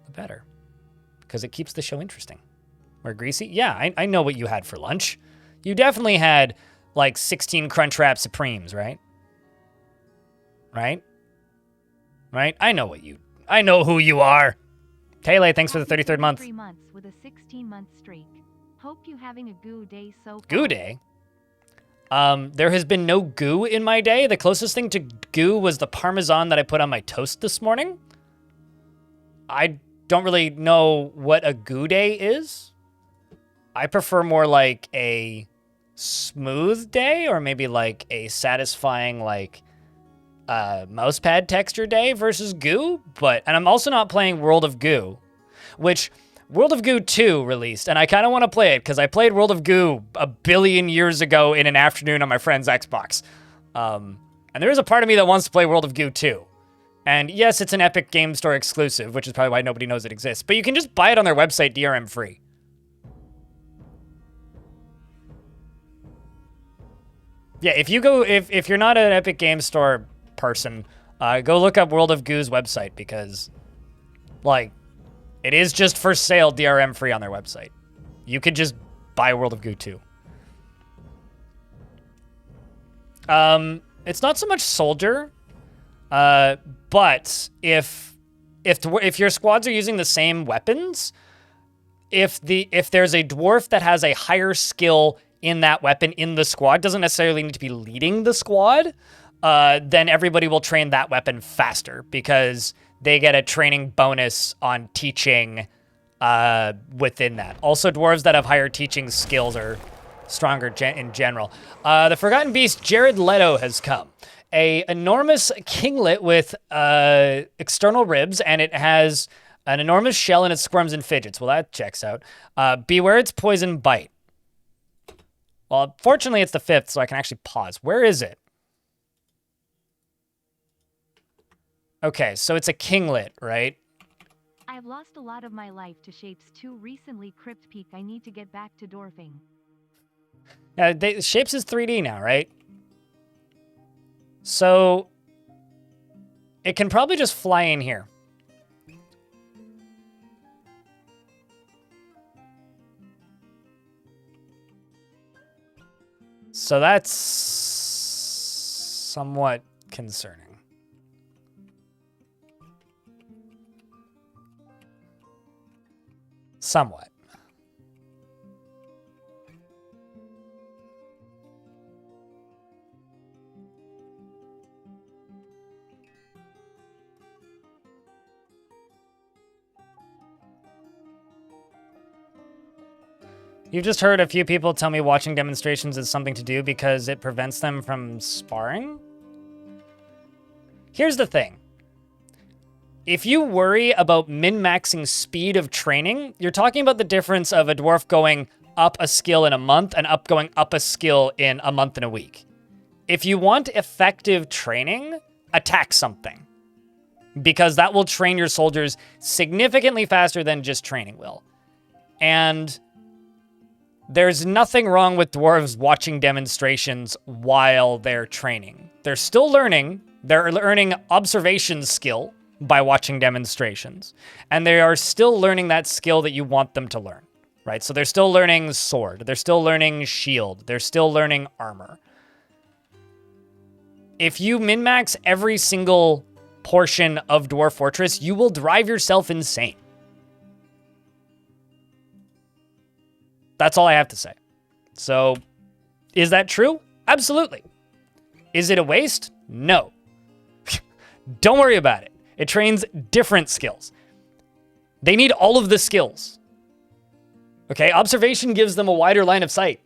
The better, because it keeps the show interesting. Or greasy? Yeah, I know what you had for lunch. You definitely had like 16 Crunchwrap Supremes, right? Right? I know who you are. Taylor, thanks for the 33rd month. 3 months with a 16-month streak. Hope you having a goo day so far. Goo day? There has been no goo in my day. The closest thing to goo was the Parmesan that I put on my toast this morning. I don't really know what a goo day is. I prefer more like a smooth day, or maybe like a satisfying like mousepad texture day versus goo. And I'm also not playing World of Goo, which World of Goo 2 released, and I kind of want to play it because I played World of Goo a billion years ago in an afternoon on my friend's Xbox. And there is a part of me that wants to play World of Goo 2. And yes, it's an Epic Game Store exclusive, which is probably why nobody knows it exists. But you can just buy it on their website, DRM free. Yeah, if you're not an Epic Game Store person, go look up World of Goo's website, because, like, it is just for sale DRM free on their website. You could just buy World of Goo 2. It's not so much soldier, but if your squads are using the same weapons, if there's a dwarf that has a higher skill in that weapon in the squad, doesn't necessarily need to be leading the squad, then everybody will train that weapon faster, because they get a training bonus on teaching within that. Also, dwarves that have higher teaching skills are stronger in general. The Forgotten Beast, Jared Leto, has come. A enormous kinglet with external ribs, and it has an enormous shell, and it squirms and fidgets. Well, that checks out. Beware its poison bite. Well, fortunately, it's the 5th, so I can actually pause. Where is it? Okay, so it's a kinglet, right? I've lost a lot of my life to Shapes 2 recently. Crypt Peak. I need to get back to dwarfing. Yeah, Shapes is 3D now, right? So it can probably just fly in here. So that's somewhat concerning. Somewhat. You've just heard a few people tell me watching demonstrations is something to do because it prevents them from sparring? Here's the thing. If you worry about min-maxing speed of training, you're talking about the difference of a dwarf going up a skill in a month and going up a skill in a month and a week. If you want effective training, attack something, because that will train your soldiers significantly faster than just training will. And there's nothing wrong with dwarves watching demonstrations while they're training. They're still learning. They're learning observation skill by watching demonstrations. And they are still learning that skill that you want them to learn, right? So they're still learning sword. They're still learning shield. They're still learning armor. If you min-max every single portion of Dwarf Fortress, you will drive yourself insane. That's all I have to say. So, is that true? Absolutely. Is it a waste? No. Don't worry about it. It trains different skills. They need all of the skills. Okay, observation gives them a wider line of sight.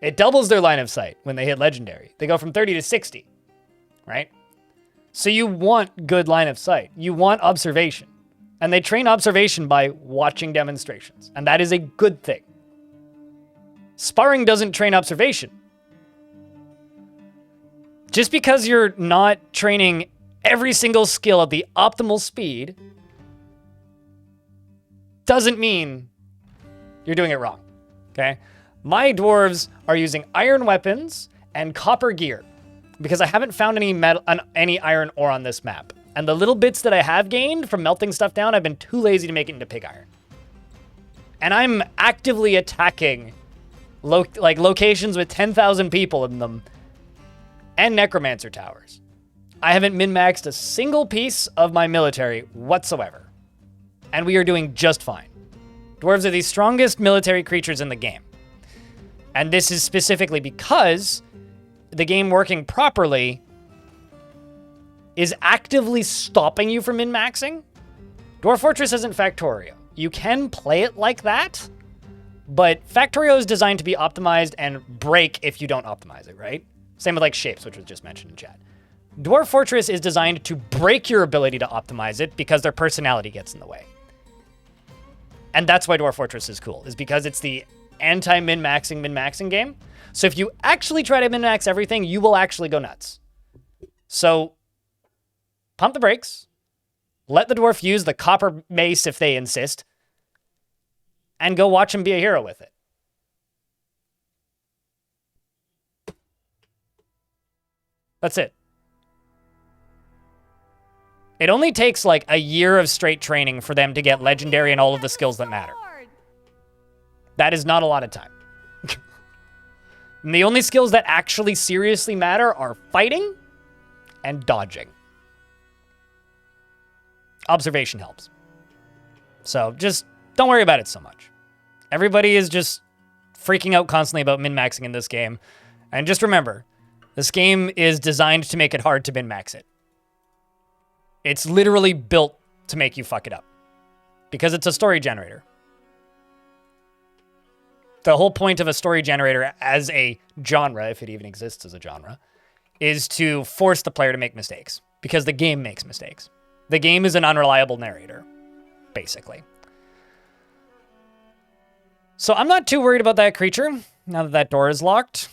It doubles their line of sight when they hit legendary. They go from 30 to 60, right? So you want good line of sight. You want observation. And they train observation by watching demonstrations. And that is a good thing. Sparring doesn't train observation. Just because you're not training every single skill at the optimal speed doesn't mean you're doing it wrong, okay? My dwarves are using iron weapons and copper gear because I haven't found any iron ore on this map. And the little bits that I have gained from melting stuff down, I've been too lazy to make it into pig iron. And I'm actively attacking locations with 10,000 people in them and necromancer towers. I haven't min-maxed a single piece of my military whatsoever. And we are doing just fine. Dwarves are the strongest military creatures in the game. And this is specifically because the game working properly is actively stopping you from min-maxing. Dwarf Fortress isn't Factorio. You can play it like that, but Factorio is designed to be optimized and break if you don't optimize it, right? Same with like shapes, which was just mentioned in chat. Dwarf Fortress is designed to break your ability to optimize it because their personality gets in the way. And that's why Dwarf Fortress is cool, is because it's the anti-min-maxing game. So if you actually try to min-max everything, you will actually go nuts. So pump the brakes, let the dwarf use the copper mace if they insist, and go watch him be a hero with it. That's it. It only takes like a year of straight training for them to get legendary and all of the skills that matter. That is not a lot of time. And the only skills that actually seriously matter are fighting and dodging. Observation helps. So just don't worry about it so much. Everybody is just freaking out constantly about min-maxing in this game. And just remember, this game is designed to make it hard to min-max it. It's literally built to make you fuck it up. Because it's a story generator. The whole point of a story generator as a genre, if it even exists as a genre, is to force the player to make mistakes. Because the game makes mistakes. The game is an unreliable narrator, basically. So I'm not too worried about that creature, now that that door is locked.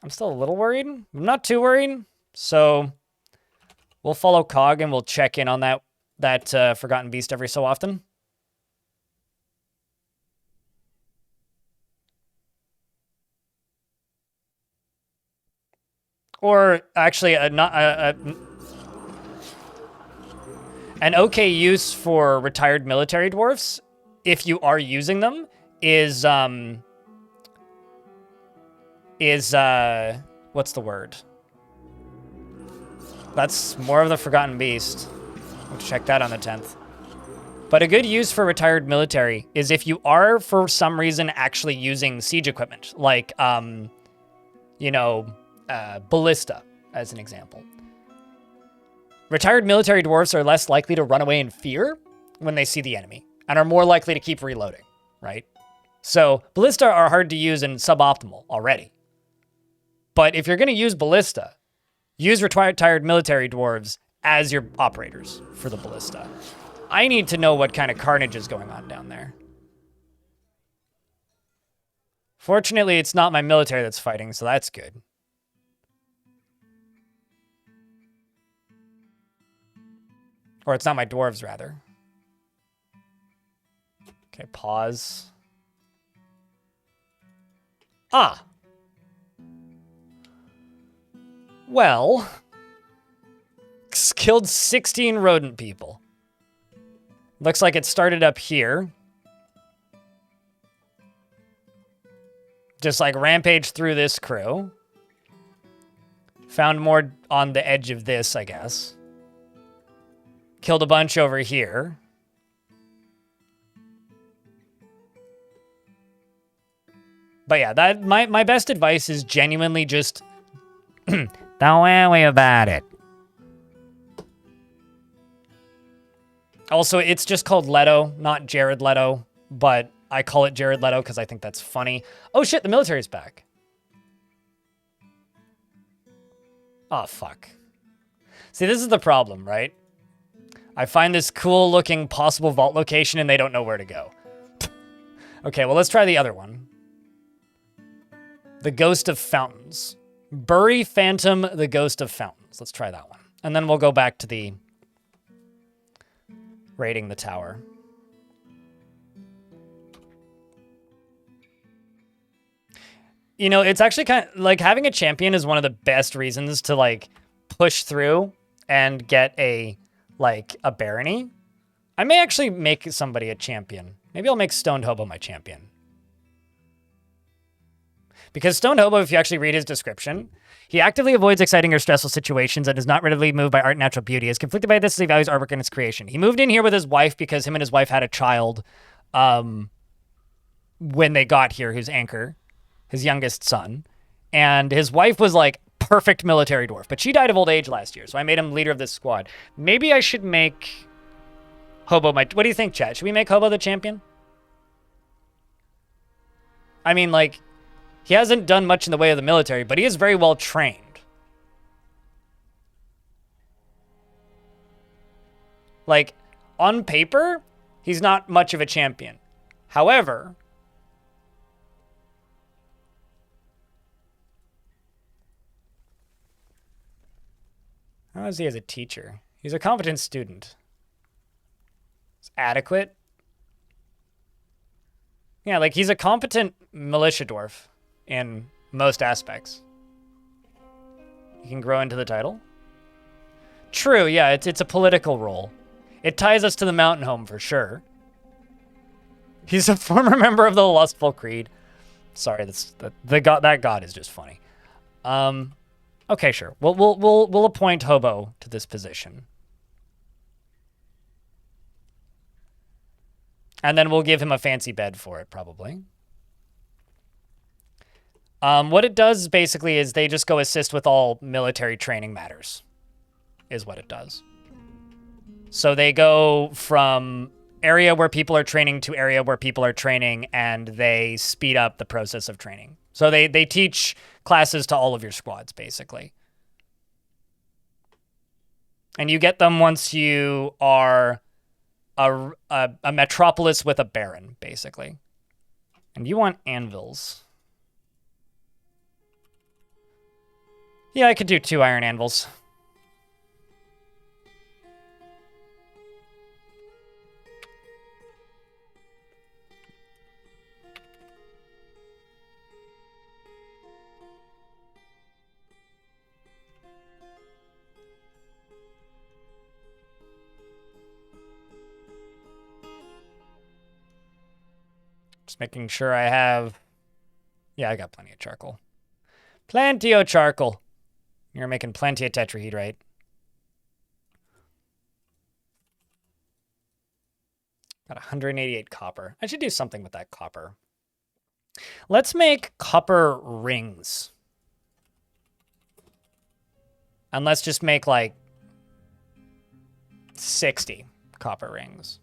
I'm still a little worried. I'm not too worried. So we'll follow Cog and we'll check in on that Forgotten Beast every so often. Or actually, an okay use for retired military dwarfs, if you are using them, is what's the word? That's more of the Forgotten Beast. We'll check that on the 10th. But a good use for retired military is if you are, for some reason, actually using siege equipment, like, ballista, as an example. Retired military dwarfs are less likely to run away in fear when they see the enemy, and are more likely to keep reloading, right? So ballista are hard to use and suboptimal already. But if you're going to use ballista, use retired military dwarves as your operators for the ballista. I need to know what kind of carnage is going on down there. Fortunately, it's not my military that's fighting, so that's good. Or it's not my dwarves, rather. Okay, pause. Ah. Well, killed 16 rodent people. Looks like it started up here. Just like rampage through this crew. Found more on the edge of this, I guess. Killed a bunch over here. But yeah, that my best advice is genuinely just don't worry about it. Also, it's just called Leto, not Jared Leto, but I call it Jared Leto because I think that's funny. Oh shit, the military's back. Oh, fuck. See, this is the problem, right? I find this cool looking possible vault location and they don't know where to go. Okay, well, let's try the other one. The Ghost of Fountains. Bury Phantom, the Ghost of Fountains. Let's try that one. And then we'll go back to the raiding the tower. You know, it's actually kind of like having a champion is one of the best reasons to like push through and get a barony. I may actually make somebody a champion. Maybe I'll make Stoned Hobo my champion. Because Stoned Hobo, if you actually read his description, he actively avoids exciting or stressful situations and is not readily moved by art and natural beauty. Is conflicted by this as he values artwork and its creation. He moved in here with his wife because him and his wife had a child when they got here, who's Anchor, his youngest son. And his wife was like perfect military dwarf, but she died of old age last year, so I made him leader of this squad. Maybe I should make Hobo my... What do you think, chat? Should we make Hobo the champion? I mean, like... He hasn't done much in the way of the military, but he is very well trained. Like, on paper, he's not much of a champion. However, how is he as a teacher? He's a competent student. It's adequate. Yeah, like he's a competent militia dwarf. In most aspects. You can grow into the title. True, yeah, it's a political role. It ties us to the mountain home for sure. He's a former member of the Lustful Creed. Sorry, that god is just funny. Okay, sure. We'll appoint Hobo to this position. And then we'll give him a fancy bed for it, probably. What it does basically is they just go assist with all military training matters, is what it does. So they go from area where people are training to area where people are training, and they speed up the process of training. So they teach classes to all of your squads, basically. And you get them once you are a metropolis with a baron, basically. And you want anvils. Yeah, I could do 2 iron anvils. Just making sure I have... Yeah, I got plenty of charcoal. Plenty of charcoal. You're making plenty of tetrahedrite. Got 188 copper. I should do something with that copper. Let's make copper rings. And let's just make like 60 copper rings.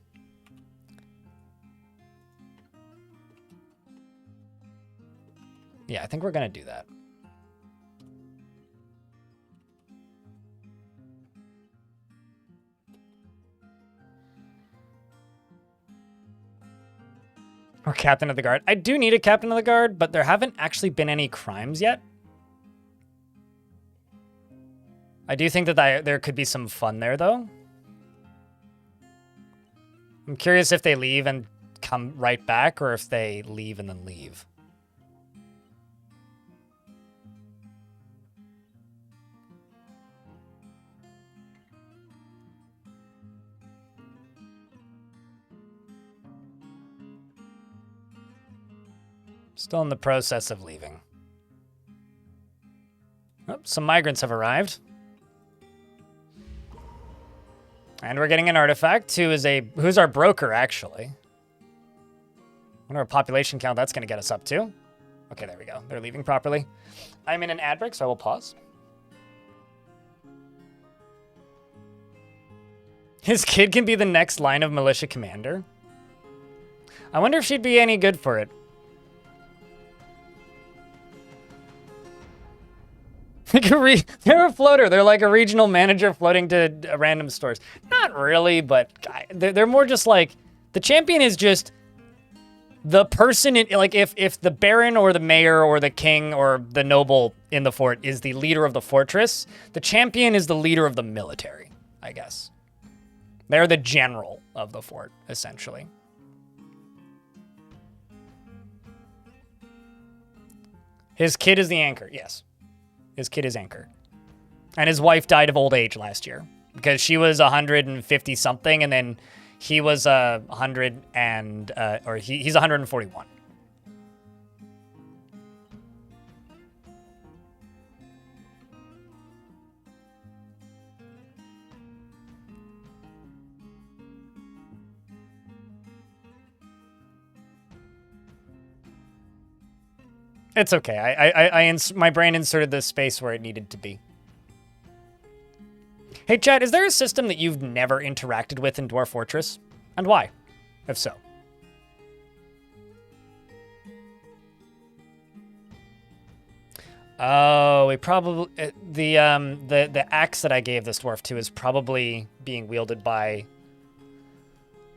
Yeah, I think we're going to do that. Or captain of the guard. I do need a captain of the guard, but there haven't actually been any crimes yet. I do think that there could be some fun there, though. I'm curious if they leave and come right back, or if they leave and then leave. Still in the process of leaving. Oh, some migrants have arrived. And we're getting an artifact who's our broker, actually. I wonder what population count that's going to get us up to. Okay, there we go. They're leaving properly. I'm in an ad break, so I will pause. His kid can be the next line of militia commander. I wonder if she'd be any good for it. They're a floater. They're like a regional manager floating to random stores. Not really, but they're more just like, the champion is just the person, like if the baron or the mayor or the king or the noble in the fort is the leader of the fortress, the champion is the leader of the military, I guess. They're the general of the fort, essentially. His kid is the anchor, yes. His kid is anchor. And his wife died of old age last year because she was 150 something and then he was 100 and, or he's 141. It's okay. My brain inserted the space where it needed to be. Hey, Chad, is there a system that you've never interacted with in Dwarf Fortress? And why, if so? Oh, we probably... The axe that I gave this dwarf to is probably being wielded by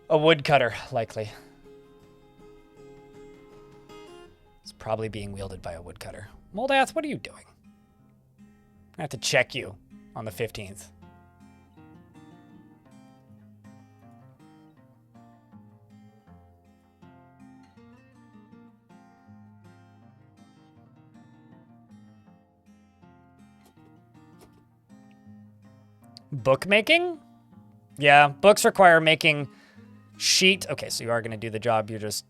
a woodcutter, likely. It's probably being wielded by a woodcutter. Moldath, what are you doing? I have to check you on the 15th. Bookmaking? Yeah, books require making sheet. Okay, so you are going to do the job. You're just...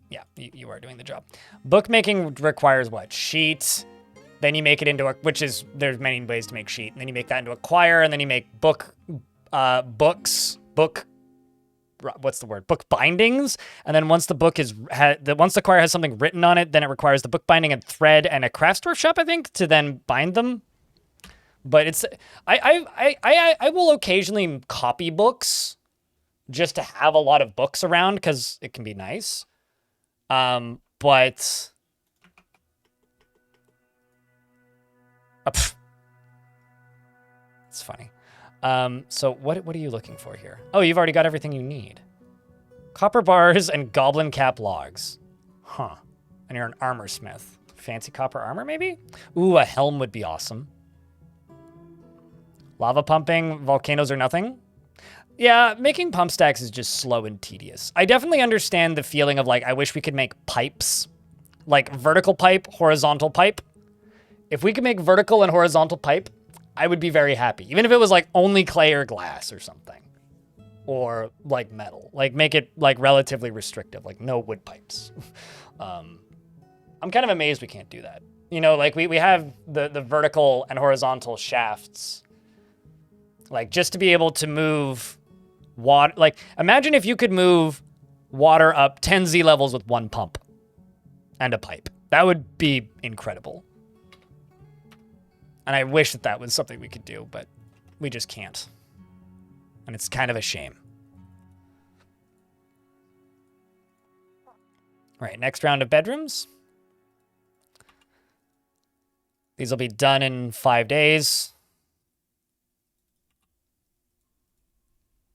Yeah, you are doing the job. Bookmaking requires what? Sheet. Then you make it into a... Which is... There's many ways to make sheet. And then you make that into a quire. And then you make books. What's the word? Book bindings. And then once the book is... Once the quire has something written on it, then it requires the book binding and thread and a craft workshop, I think, to then bind them. But it's... I will occasionally copy books just to have a lot of books around because it can be nice. But... It's funny. So what are you looking for here? Oh, you've already got everything you need. Copper bars and goblin cap logs. Huh. And you're an armor smith. Fancy copper armor, maybe? Ooh, a helm would be awesome. Lava pumping, volcanoes or nothing? Yeah, making pump stacks is just slow and tedious. I definitely understand the feeling of like, I wish we could make pipes. Like vertical pipe, horizontal pipe. If we could make vertical and horizontal pipe, I would be very happy. Even if it was like only clay or glass or something. Or like metal. Like make it like relatively restrictive, like no wood pipes. I'm kind of amazed we can't do that. You know, like we have the vertical and horizontal shafts. Like just to be able to move water, like imagine if you could move water up 10 Z levels with one pump and a pipe. That would be incredible. And I wish that that was something we could do, but we just can't. And it's kind of a shame. All right, next round of bedrooms. These will be done in 5 days.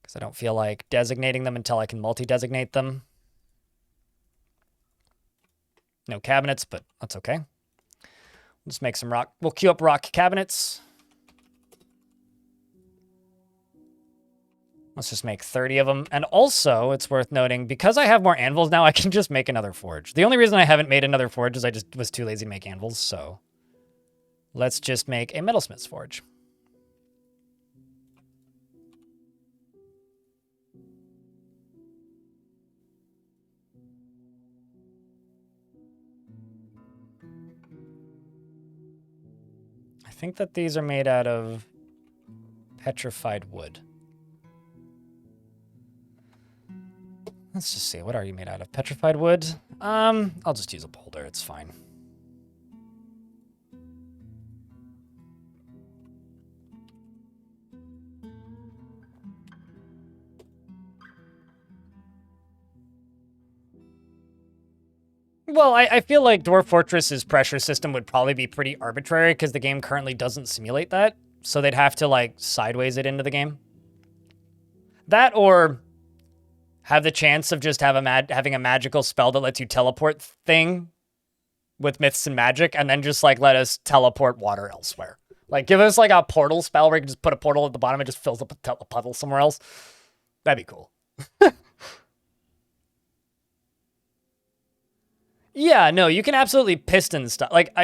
Because I don't feel like designating them until I can multi-designate them. No cabinets, but that's okay. Let's make some rock. We'll queue up rock cabinets. Let's just make 30 of them. And also, it's worth noting, because I have more anvils now, I can just make another forge. The only reason I haven't made another forge is I just was too lazy to make anvils, so let's just make a metalsmith's forge. think that these are made out of petrified wood. Let's just see. What are you made out of? Petrified wood? I'll just use a boulder. It's fine. Well, I feel like Dwarf Fortress's pressure system would probably be pretty arbitrary because the game currently doesn't simulate that. So they'd have to, like, sideways it into the game. That or have the chance of just having a magical spell that lets you teleport thing with myths and magic and then just, like, let us teleport water elsewhere. Like, give us, like, a portal spell where you can just put a portal at the bottom and just fills up a puddle somewhere else. That'd be cool. Yeah, no, you can absolutely piston stuff. Like,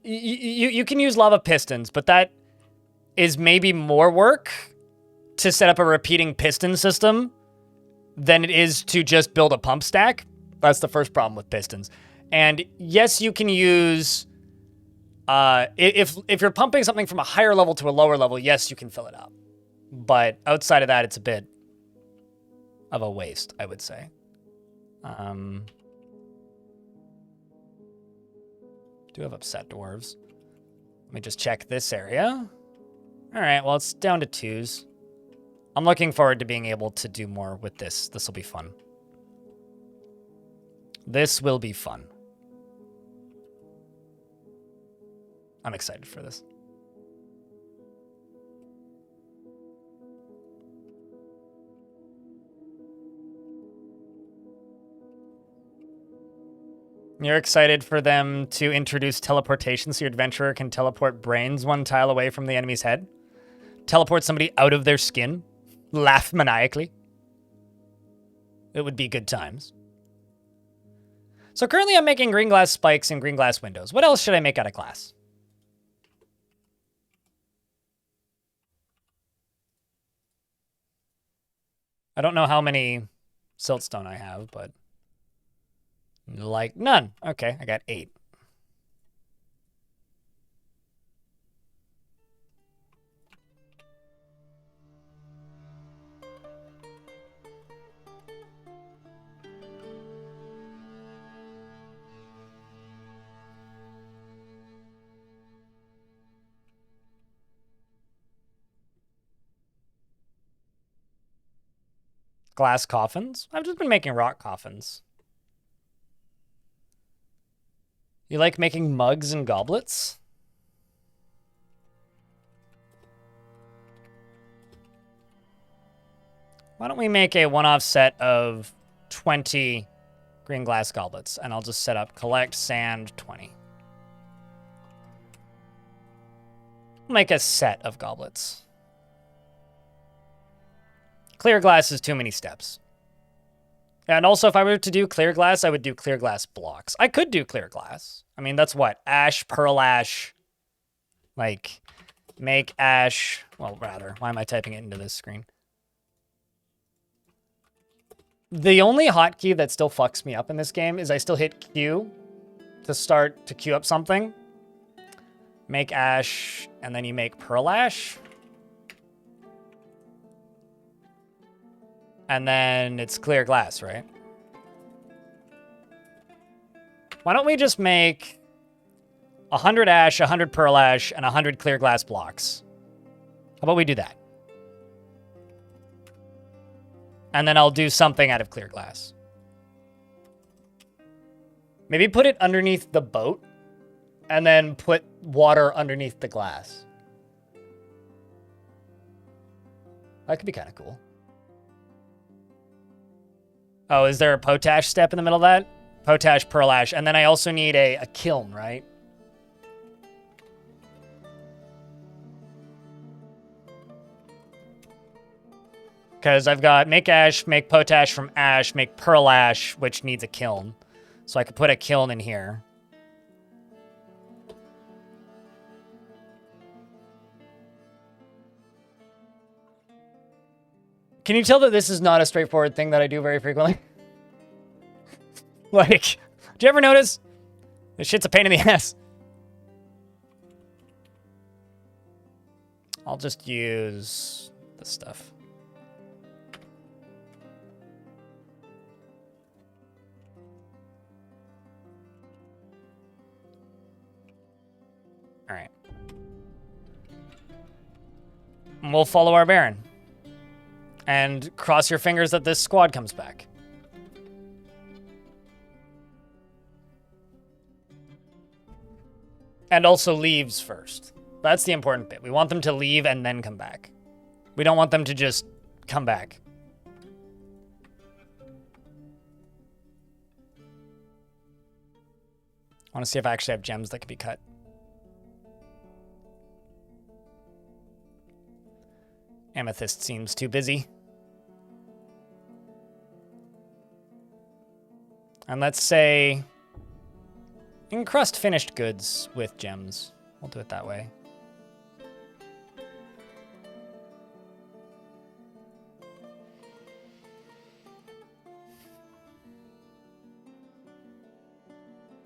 you can use lava pistons, but that is maybe more work to set up a repeating piston system than it is to just build a pump stack. That's the first problem with pistons. And yes, you can use, if you're pumping something from a higher level to a lower level, yes, you can fill it up. But outside of that, it's a bit of a waste, I would say. Do have upset dwarves. Let me just check this area. All right, well, it's down to 2s. I'm looking forward to being able to do more with this. This will be fun. This will be fun. I'm excited for this. You're excited for them to introduce teleportation so your adventurer can teleport brains 1 tile away from the enemy's head? Teleport somebody out of their skin? Laugh maniacally? It would be good times. So currently I'm making green glass spikes and green glass windows. What else should I make out of glass? I don't know how many siltstone I have, but... like, none. Okay, I got 8. Glass coffins? I've just been making rock coffins. You like making mugs and goblets? Why don't we make a one-off set of 20 green glass goblets, and I'll just set up collect sand 20. Make a set of goblets. Clear glass is too many steps. And also, if I were to do clear glass, I would do clear glass blocks. I could do clear glass. I mean, that's what? Ash, pearl ash. Like, make ash. Well, rather, why am I typing it into this screen? The only hotkey that still fucks me up in this game is I still hit Q to start to queue up something. Make ash, and then you make pearl ash. And then it's clear glass, right? Why don't we just make 100 ash, 100 pearl ash, and 100 clear glass blocks? How about we do that? And then I'll do something out of clear glass. Maybe put it underneath the boat, and then put water underneath the glass. That could be kind of cool. Oh, is there a potash step in the middle of that? Potash, pearl ash. And then I also need a kiln, right? Because I've got make ash, make potash from ash, make pearl ash, which needs a kiln. So I could put a kiln in here. Can you tell that this is not a straightforward thing that I do very frequently? Like, do you ever notice? This shit's a pain in the ass. I'll just use this stuff. All right. And we'll follow our Baron. And cross your fingers that this squad comes back. And also leaves first. That's the important bit. We want them to leave and then come back. We don't want them to just come back. I want to see if I actually have gems that can be cut. Amethyst seems too busy. And let's say encrust finished goods with gems. We'll do it that way.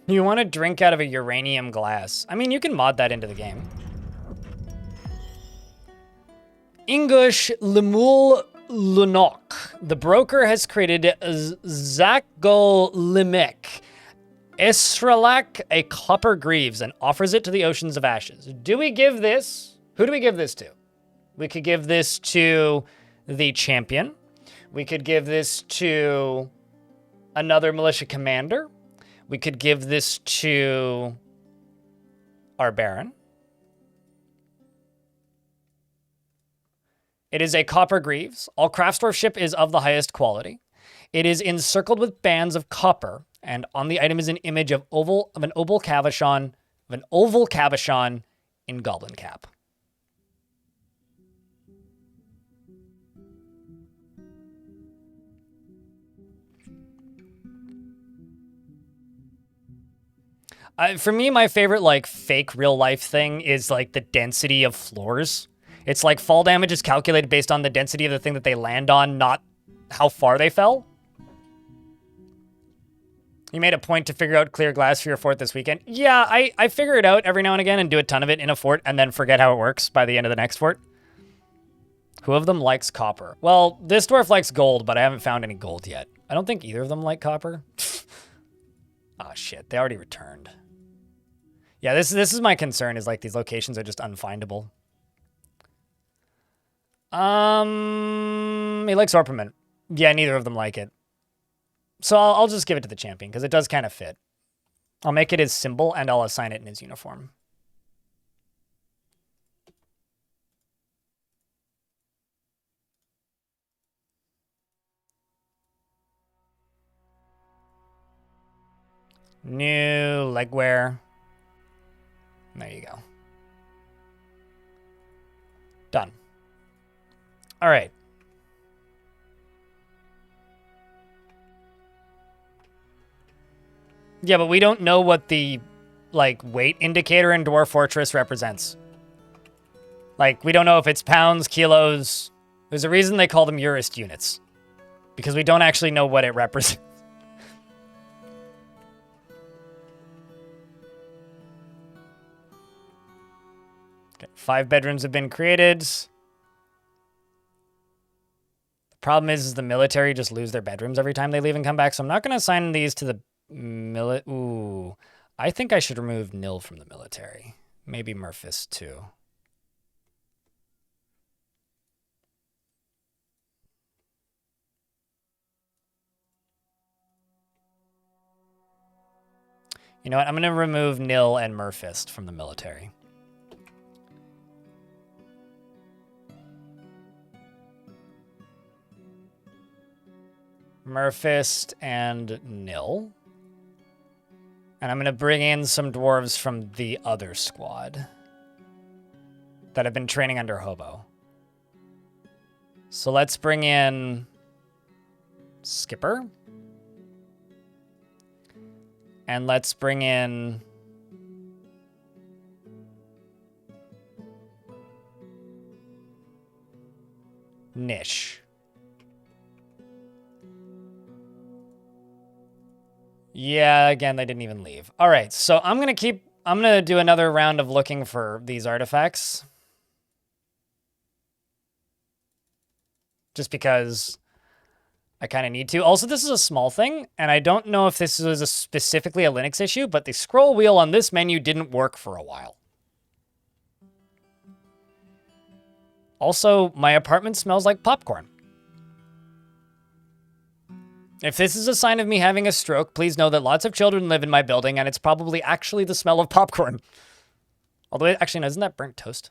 You want to drink out of a uranium glass. I mean, you can mod that into the game. English Lemul Lunok. The broker has created Zakgolimek Esralak, a copper greaves, and offers it to the oceans of ashes. Do we give this? Who do we give this to? We could give this to the champion. We could give this to another militia commander. We could give this to our Baron. It is a copper greaves. All Craftsdwarf ship is of the highest quality. It is encircled with bands of copper, and on the item is an image of an oval cabochon in goblin cap. For me, my favorite like fake real life thing is like the density of floors. It's like fall damage is calculated based on the density of the thing that they land on, not how far they fell. You made a point to figure out clear glass for your fort this weekend. Yeah, I figure it out every now and again and do a ton of it in a fort and then forget how it works by the end of the next fort. Who of them likes copper? Well, this dwarf likes gold, but I haven't found any gold yet. I don't think either of them like copper. Oh shit, they already returned. Yeah, this is my concern, is like these locations are just unfindable. He likes orpiment. Yeah, neither of them like it. So I'll just give it to the champion, because it does kind of fit. I'll make it his symbol, and I'll assign it in his uniform. New legwear. There you go. Done. All right. Yeah, but we don't know what the, like, weight indicator in Dwarf Fortress represents. Like, we don't know if it's pounds, kilos. There's a reason they call them Eurist units. Because we don't actually know what it represents. Okay, 5 bedrooms have been created. The problem is the military just lose their bedrooms every time they leave and come back, so I'm not going to assign these to the Ooh, I think I should remove Nil from the military. Maybe Murphys too. You know what? I'm going to remove Nil and Murphist from the military. Murphist and Nil. And I'm going to bring in some dwarves from the other squad that have been training under Hobo. So let's bring in Skipper. And let's bring in Nish. Yeah, again, they didn't even leave. All right, so I'm going to do another round of looking for these artifacts. just because I kind of need to. Also, this is a small thing, and I don't know if this is specifically a Linux issue, but the scroll wheel on this menu didn't work for a while. Also, my apartment smells like popcorn. If this is a sign of me having a stroke, please know that lots of children live in my building, and it's probably actually the smell of popcorn. Although, actually, no, isn't that burnt toast?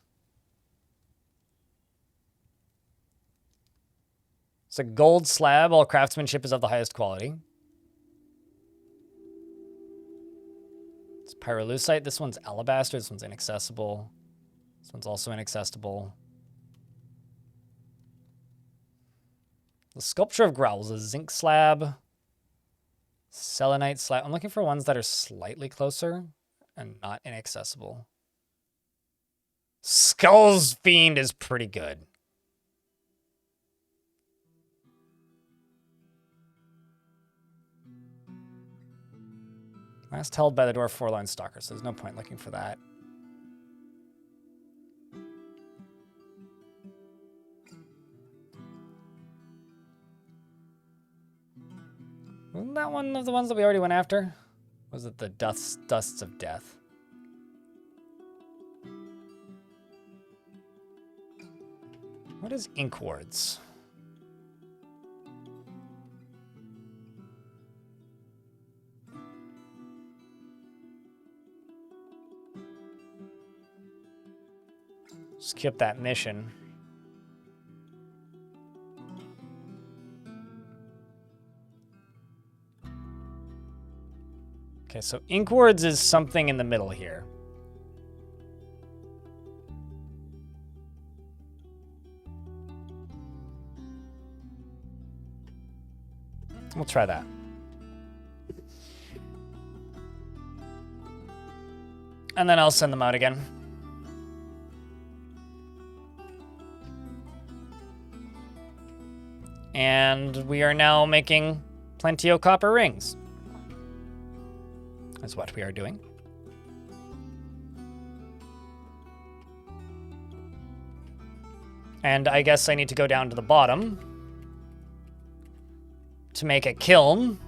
It's a gold slab. All craftsmanship is of the highest quality. It's pyrolusite. This one's alabaster. This one's inaccessible. This one's also inaccessible. The sculpture of growls, a zinc slab, selenite slab. I'm looking for ones that are slightly closer and not inaccessible. Skull's Fiend is pretty good. Last held by the Dwarf 4-line stalker, so there's no point looking for that. Wasn't that one of the ones that we already went after? Was it the Dusts of Death? What is ink wards? Skip that mission. Okay, so ink wards is something in the middle here. We'll try that. And then I'll send them out again. And we are now making plenty of copper rings. That's what we are doing. And I guess I need to go down to the bottom to make a kiln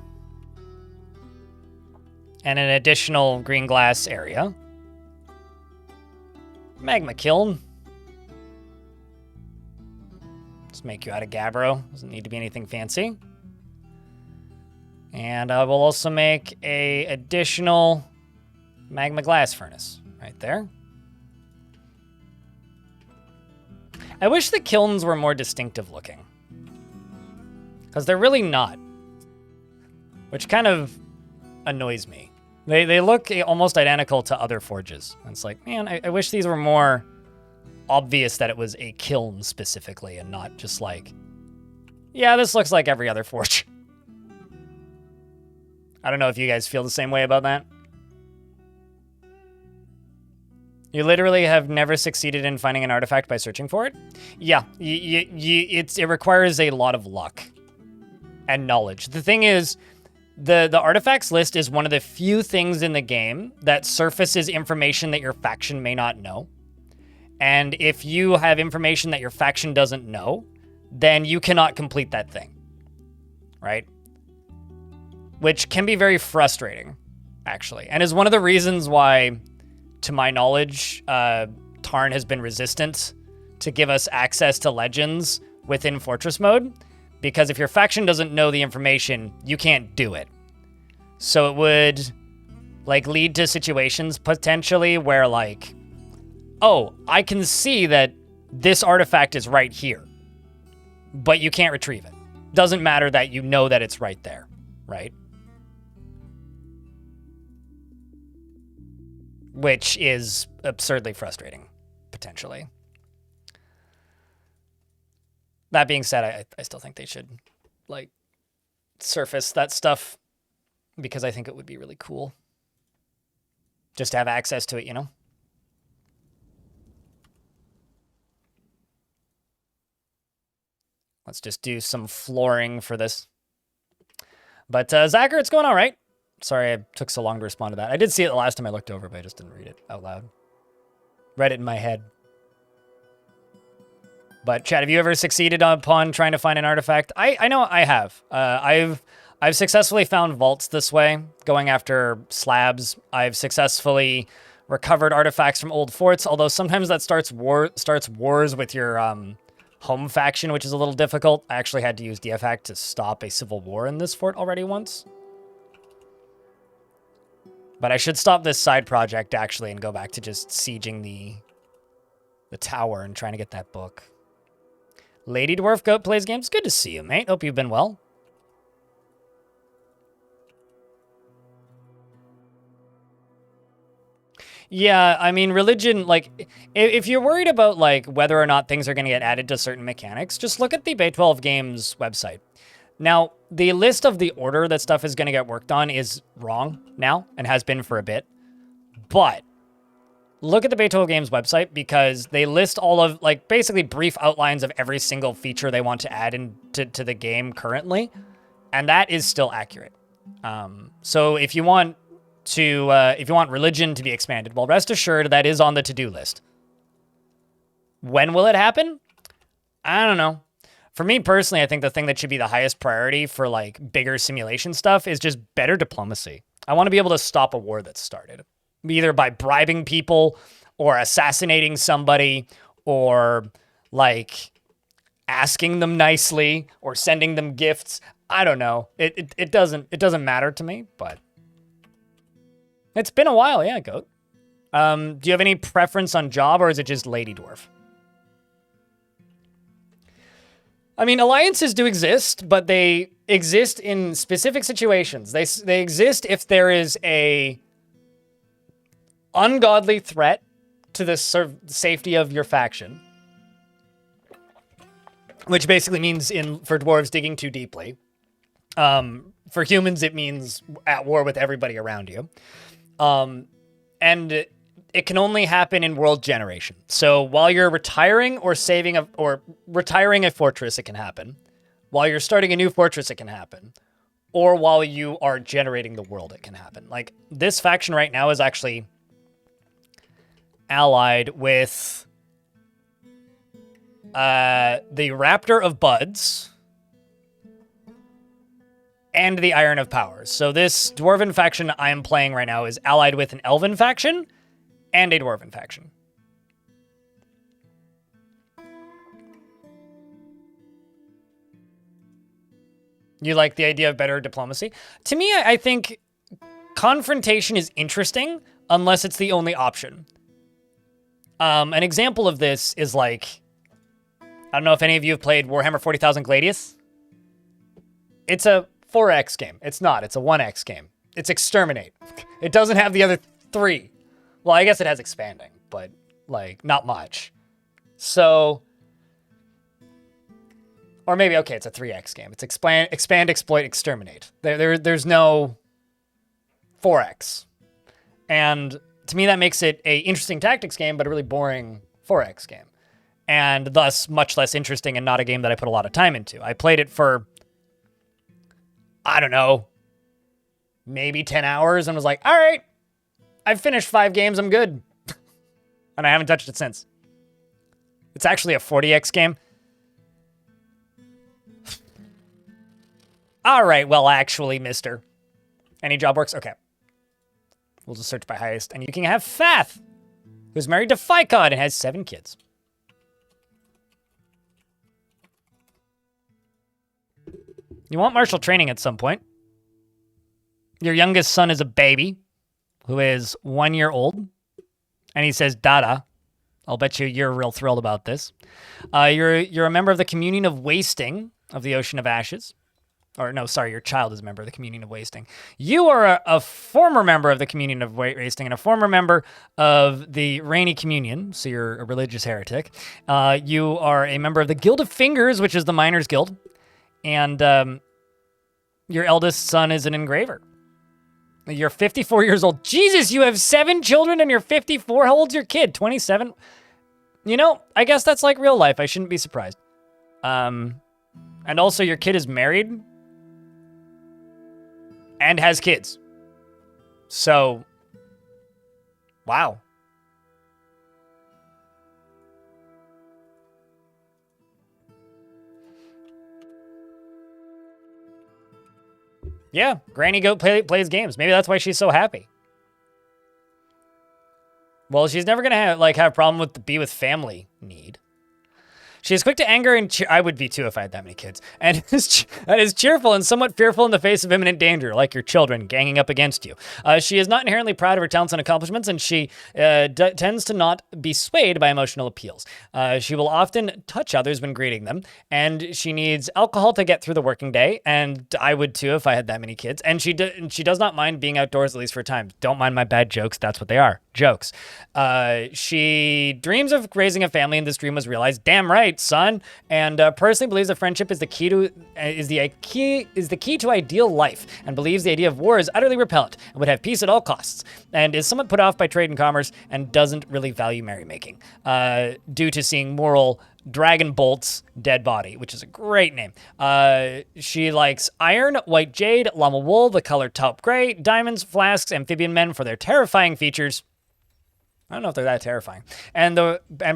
and an additional green glass area. Magma kiln. Just make you out of gabbro. Doesn't need to be anything fancy. And I will also make a additional magma glass furnace right there. I wish the kilns were more distinctive looking, because they're really not, which kind of annoys me. They look almost identical to other forges. And it's like, man, I wish these were more obvious that it was a kiln specifically and not just like, yeah, this looks like every other forge. I don't know if you guys feel the same way about that. You literally have never succeeded in finding an artifact by searching for it? Yeah, it requires a lot of luck and knowledge. The thing is, the artifacts list is one of the few things in the game that surfaces information that your faction may not know. And if you have information that your faction doesn't know, then you cannot complete that thing, right? Which can be very frustrating, actually, and is one of the reasons why, to my knowledge, Tarn has been resistant to give us access to legends within Fortress mode, because if your faction doesn't know the information, you can't do it. So it would, like, lead to situations potentially where, like, oh, I can see that this artifact is right here, but you can't retrieve it. Doesn't matter that you know that it's right there, right? Which is absurdly frustrating, potentially. That being said, I still think they should, like, surface that stuff, because I think it would be really cool just to have access to it, you know? Let's just do some flooring for this. But, Zachar, it's going all right. Sorry I took so long to respond to that. I did see it the last time I looked over, but I just didn't read it out loud. Read it in my head. But Chad, have you ever succeeded upon trying to find an artifact? I know I have. I've successfully found vaults this way, going after slabs. I've successfully recovered artifacts from old forts, although sometimes that starts wars with your home faction, which is a little difficult. I actually had to use DFAC to stop a civil war in this fort already once. But I should stop this side project, actually, and go back to just sieging the tower and trying to get that book. Lady Dwarf Goat plays games. Good to see you, mate. Hope you've been well. Yeah, I mean, religion, like, if you're worried about, like, whether or not things are going to get added to certain mechanics, just look at the Bay 12 Games website. Now, the list of the order that stuff is going to get worked on is wrong now, and has been for a bit. But look at the Bay 12 Games website, because they list all of, like, basically brief outlines of every single feature they want to add into the game currently, and that is still accurate. So if you want religion to be expanded, well, rest assured that is on the to-do list. When will it happen? I don't know. For me personally, I think the thing that should be the highest priority for like bigger simulation stuff is just better diplomacy. I want to be able to stop a war that's started, either by bribing people or assassinating somebody or like asking them nicely or sending them gifts. I don't know. It doesn't matter to me, but it's been a while. Yeah, Goat. Do you have any preference on job, or is it just Lady Dwarf? I mean, alliances do exist, but they exist in specific situations. They exist if there is a ungodly threat to the safety of your faction, which basically means for dwarves digging too deeply. For humans, it means at war with everybody around you. And it can only happen in world generation. So while you're retiring or retiring a fortress, it can happen. While you're starting a new fortress, it can happen. Or while you are generating the world, it can happen. Like, this faction right now is actually allied with the Raptor of Buds and the Iron of Powers. So this Dwarven faction I am playing right now is allied with an Elven faction and a Dwarven faction. You like the idea of better diplomacy? To me, I think confrontation is interesting unless it's the only option. An example of this is like, I don't know if any of you have played Warhammer 40,000 Gladius. It's a 4X game. It's not. It's a 1X game. It's Exterminate. It doesn't have the other 3. Well, I guess it has Expanding, but, like, not much. So, or maybe, okay, it's a 3X game. It's Expand, Exploit, Exterminate. There's no 4X. And to me, that makes it a interesting tactics game, but a really boring 4X game. And thus, much less interesting and not a game that I put a lot of time into. I played it for, I don't know, maybe 10 hours and was like, all right, I've finished 5 games, I'm good. And I haven't touched it since. It's actually a 40X game. All right, well, actually, mister. Any job works? Okay. We'll just search by highest. And you can have Fath, who's married to Ficod and has 7 kids. You want martial training at some point. Your youngest son is a baby who is 1 year old, and he says Dada. I'll bet you're real thrilled about this. You're a member of the Communion of Wasting of the Ocean of Ashes. Or no, sorry, your child is a member of the Communion of Wasting. You are a former member of the Communion of Wasting and a former member of the Rainy Communion, so you're a religious heretic. You are a member of the Guild of Fingers, which is the Miners Guild. And your eldest son is an engraver. You're 54 years old. Jesus, you have 7 children and you're 54? How old's your kid? 27? You know, I guess that's like real life. I shouldn't be surprised. And also your kid is married and has kids. So, wow. Yeah, Granny Goat plays games. Maybe that's why she's so happy. Well, she's never gonna have a problem with the be with family need. She is quick to anger and I would be too if I had that many kids. And is cheerful and somewhat fearful in the face of imminent danger, like your children ganging up against you. She is not inherently proud of her talents and accomplishments, and she tends to not be swayed by emotional appeals. She will often touch others when greeting them, and she needs alcohol to get through the working day, and I would too if I had that many kids. And she does not mind being outdoors, at least for a time. Don't mind my bad jokes. That's what they are. Jokes. She dreams of raising a family, and this dream was realized. Damn right, son. And personally believes that friendship is the key to ideal life, and believes the idea of war is utterly repellent and would have peace at all costs, and is somewhat put off by trade and commerce, and doesn't really value merrymaking due to seeing moral Dragon Bolt's dead body, which is a great name. She likes iron, white jade, llama wool, the color taupe gray, diamonds, flasks, amphibian men for their terrifying features. I don't know if they're that terrifying. And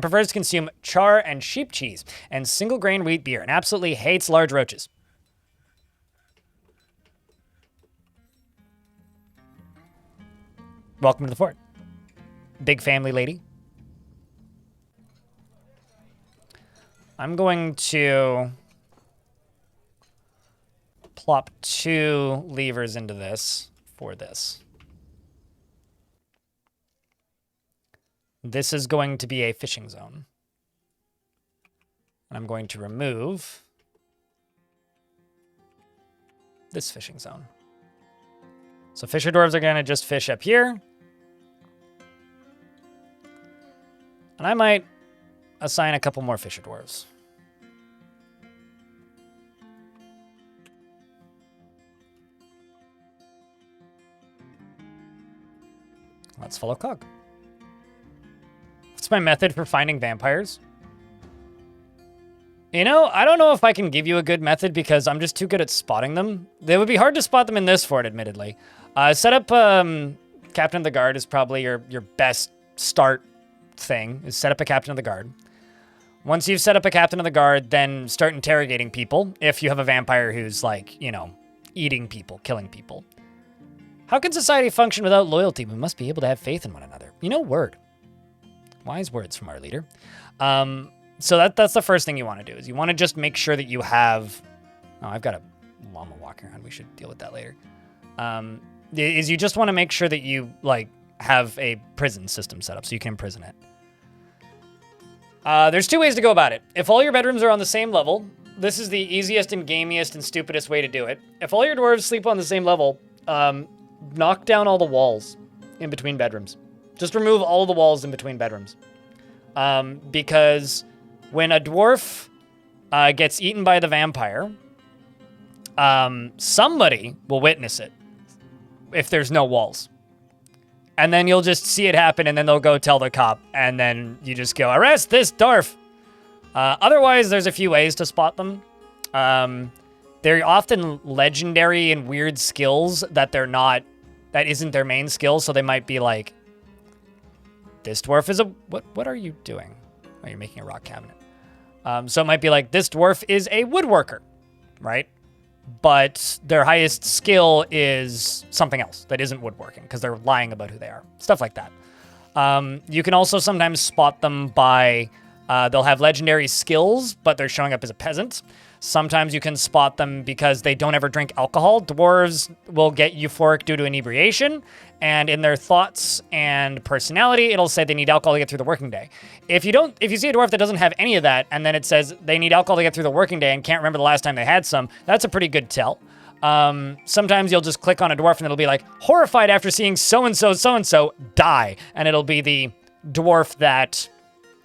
prefers to consume char and sheep cheese and single grain wheat beer, and absolutely hates large roaches. Welcome to the fort. Big family lady. I'm going to plop 2 levers into this for this. This is going to be a fishing zone. And I'm going to remove this fishing zone. So fisher dwarves are going to just fish up here. And I might assign a couple more fisher dwarves. Let's follow Cog. What's my method for finding vampires? You know, I don't know if I can give you a good method because I'm just too good at spotting them. It would be hard to spot them in this fort, admittedly. Set up Captain of the Guard is probably your best start thing, is set up a Captain of the Guard. Once you've set up a Captain of the Guard, then start interrogating people if you have a vampire who's eating people, killing people. How can society function without loyalty? We must be able to have faith in one another. Word. Wise words from our leader. So that's the first thing you want to do, is you want to just make sure that you have... Oh, I've got a llama walking around. We should deal with that later. Is you just want to make sure that you, have a prison system set up so you can imprison it. There's 2 ways to go about it. If all your bedrooms are on the same level, this is the easiest and gamiest and stupidest way to do it. If all your dwarves sleep on the same level, knock down all the walls in between bedrooms. Just remove all of the walls in between bedrooms. Because when a dwarf gets eaten by the vampire, somebody will witness it if there's no walls. And then you'll just see it happen, and then they'll go tell the cop, and then you just go, arrest this dwarf! Otherwise, there's a few ways to spot them. They're often legendary and weird skills that that isn't their main skill, so they might be like, this dwarf is what are you doing? Oh, you're making a rock cabinet. So it might be like, this dwarf is a woodworker, right? But their highest skill is something else that isn't woodworking because they're lying about who they are. Stuff like that. You can also sometimes spot them by, they'll have legendary skills, but they're showing up as a peasant. Sometimes you can spot them because they don't ever drink alcohol. Dwarves will get euphoric due to inebriation, and in their thoughts and personality, it'll say they need alcohol to get through the working day. If you see a dwarf that doesn't have any of that, and then it says they need alcohol to get through the working day and can't remember the last time they had some, that's a pretty good tell. Sometimes you'll just click on a dwarf and it'll be like, horrified after seeing so-and-so die, and it'll be the dwarf that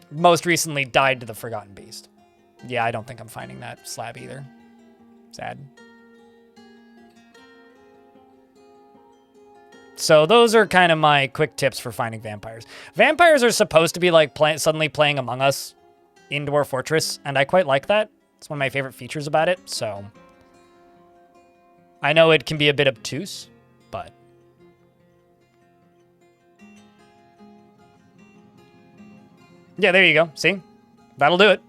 most recently died to the Forgotten Beast. Yeah, I don't think I'm finding that slab either. Sad. So those are kind of my quick tips for finding vampires. Vampires are supposed to be like suddenly playing Among Us in Dwarf Fortress, and I quite like that. It's one of my favorite features about it, so... I know it can be a bit obtuse, but... Yeah, there you go. See? That'll do it.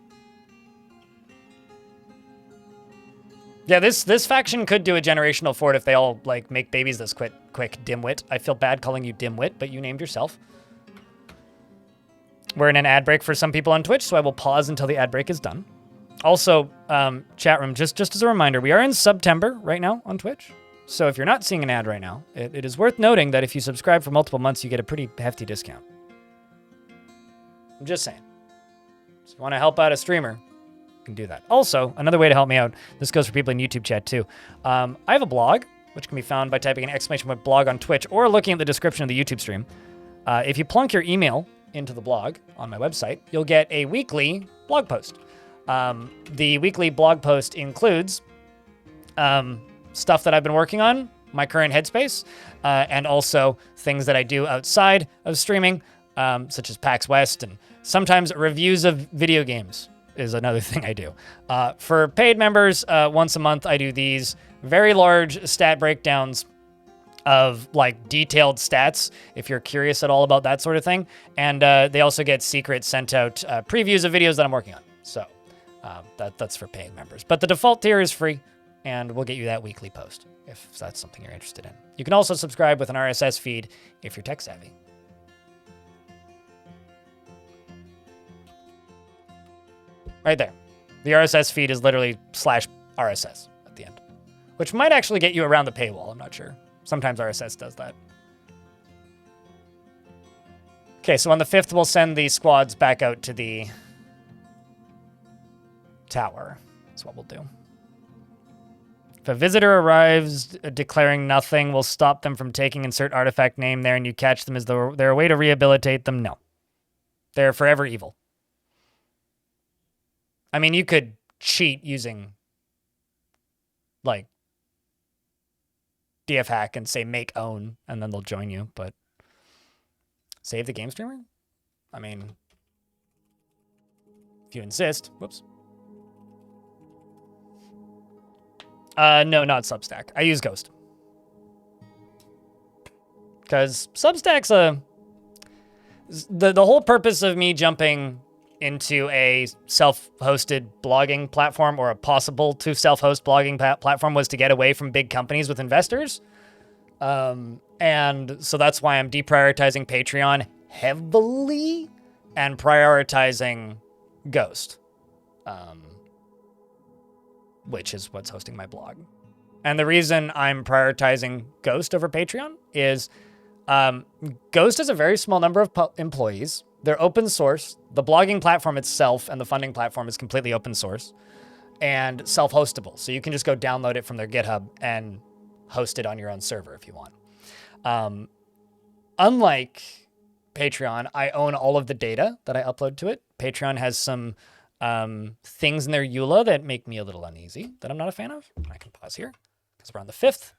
Yeah, this faction could do a generational fort if they all like make babies this quick, dimwit. I feel bad calling you dimwit, but you named yourself. We're in an ad break for some people on Twitch, so I will pause until the ad break is done. Also, chat room, just as a reminder, we are in September right now on Twitch. So if you're not seeing an ad right now, it is worth noting that if you subscribe for multiple months, you get a pretty hefty discount. I'm just saying. So if you want to help out a streamer, you can do that. Also, another way to help me out, this goes for people in YouTube chat too. I have a blog, which can be found by typing an ! blog on Twitch or looking at the description of the YouTube stream. If you plunk your email into the blog on my website, you'll get a weekly blog post. The weekly blog post includes stuff that I've been working on, my current headspace, and also things that I do outside of streaming, such as PAX West, and sometimes reviews of video games is another thing I do. For paid members, once a month, I do these very large stat breakdowns of like detailed stats, if you're curious at all about that sort of thing. And they also get secret sent out previews of videos that I'm working on. So that's for paying members. But the default tier is free, and we'll get you that weekly post if that's something you're interested in. You can also subscribe with an RSS feed if you're tech savvy. Right there. The RSS feed is literally /RSS at the end, which might actually get you around the paywall. I'm not sure. Sometimes RSS does that. Okay, so on the 5th, we'll send the squads back out to the tower. That's what we'll do. If a visitor arrives declaring nothing, we'll stop them from taking insert artifact name there, and you catch them. Is there a way to rehabilitate them? No. They're forever evil. I mean, you could cheat using, like, DF hack and say make own, and then they'll join you, but save the game streamer? I mean, if you insist. Whoops. No, not Substack. I use Ghost. Because Substack's the whole purpose of me jumping into a self-hosted blogging platform, or a possible to self-host blogging platform, was to get away from big companies with investors. And so that's why I'm deprioritizing Patreon heavily and prioritizing Ghost, which is what's hosting my blog. And the reason I'm prioritizing Ghost over Patreon is Ghost has a very small number of employees. They're open source. The blogging platform itself and the funding platform is completely open source and self-hostable. So you can just go download it from their GitHub and host it on your own server if you want. Unlike Patreon, I own all of the data that I upload to it. Patreon has some things in their EULA that make me a little uneasy, that I'm not a fan of. I can pause here because we're on the 5th.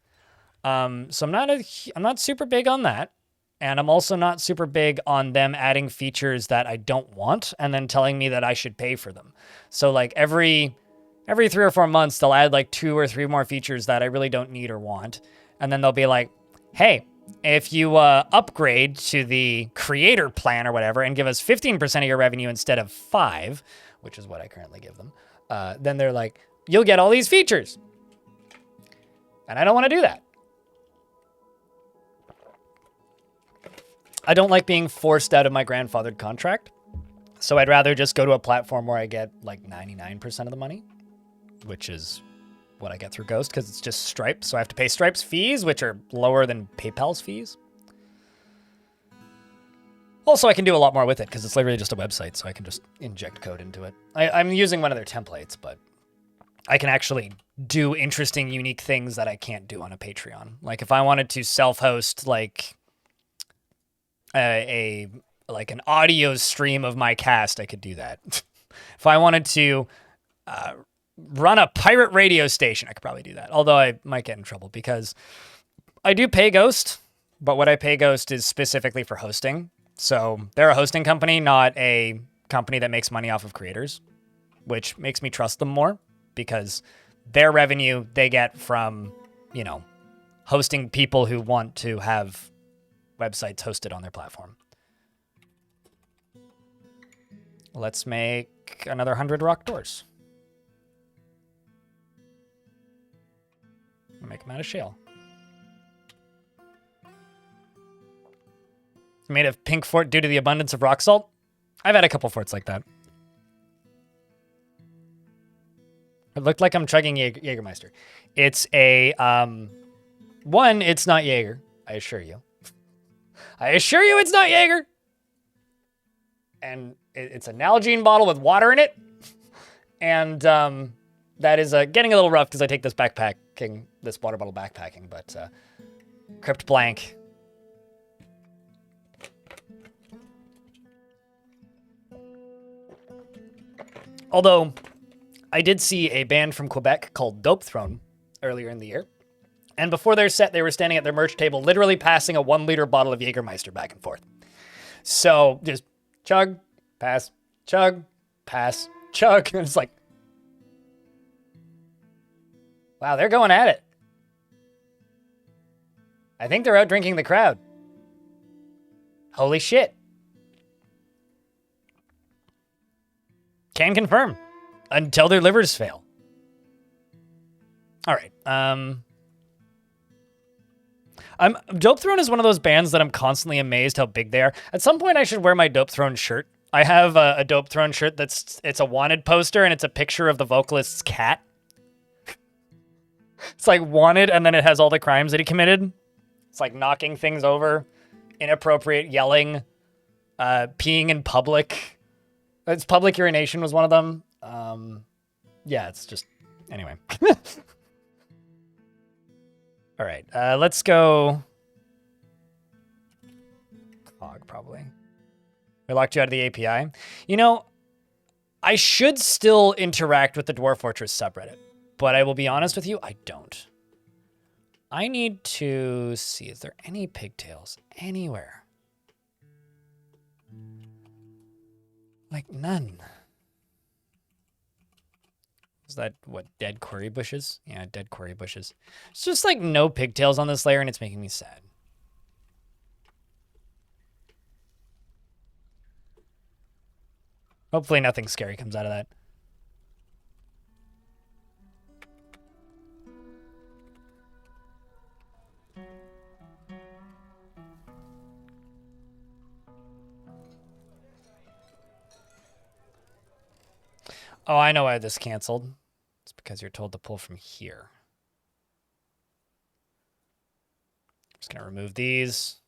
So I'm not super big on that. And I'm also not super big on them adding features that I don't want and then telling me that I should pay for them. So like every 3 or 4 months, they'll add like 2 or 3 more features that I really don't need or want. And then they'll be like, hey, if you upgrade to the creator plan or whatever and give us 15% of your revenue instead of 5, which is what I currently give them, then they're like, you'll get all these features. And I don't want to do that. I don't like being forced out of my grandfathered contract. So I'd rather just go to a platform where I get like 99% of the money, which is what I get through Ghost, because it's just Stripe. So I have to pay Stripe's fees, which are lower than PayPal's fees. Also, I can do a lot more with it because it's literally just a website, so I can just inject code into it. I'm using one of their templates, but I can actually do interesting, unique things that I can't do on a Patreon. Like if I wanted to self-host like an audio stream of my cast, I could do that. If I wanted to run a pirate radio station, I could probably do that. Although I might get in trouble because I do pay Ghost, but what I pay Ghost is specifically for hosting. So they're a hosting company, not a company that makes money off of creators, which makes me trust them more because their revenue they get from, hosting people who want to have websites hosted on their platform. Let's make another 100 rock doors. Make them out of shale. It's made of pink fort due to the abundance of rock salt. I've had a couple forts like that. It looked like I'm chugging Jägermeister. It's a, one, it's not Jaeger, I assure you. I assure you it's not Jaeger. And it's a Nalgene bottle with water in it. And that is getting a little rough because I take this water bottle backpacking, but crypt blank. Although, I did see a band from Quebec called Dope Throne earlier in the year. And before their set, they were standing at their merch table, literally passing a 1-liter bottle of Jägermeister back and forth. So, just chug, pass, chug, pass, chug. And it's like, wow, they're going at it. I think they're out drinking the crowd. Holy shit. Can confirm. Until their livers fail. All right. Dope Throne is one of those bands that I'm constantly amazed how big they are. At some point, I should wear my Dope Throne shirt. I have a Dope Throne shirt it's a wanted poster, and it's a picture of the vocalist's cat. It's like wanted, and then it has all the crimes that he committed. It's like knocking things over, inappropriate yelling, peeing in public. It's public urination was one of them. Yeah, it's just, anyway. All right, let's go. Cog, probably. We locked you out of the API. You know, I should still interact with the Dwarf Fortress subreddit, but I will be honest with you, I don't. I need to see, is there any pigtails anywhere? Like, none. Is that, what, dead quarry bushes? Yeah, dead quarry bushes. It's just like no pigtails on this layer, and it's making me sad. Hopefully nothing scary comes out of that. Oh, I know why this canceled. It's because you're told to pull from here. I'm just going to remove these.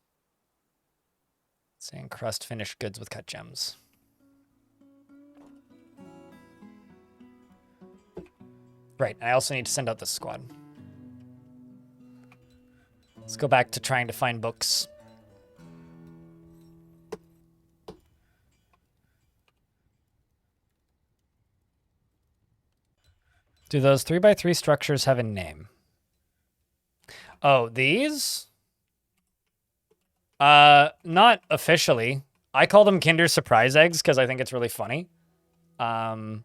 Saying crust finished goods with cut gems. Right, I also need to send out this squad. Let's go back to trying to find books. Do those 3x3 structures have a name? Oh, these? Not officially. I call them Kinder Surprise Eggs because I think it's really funny. But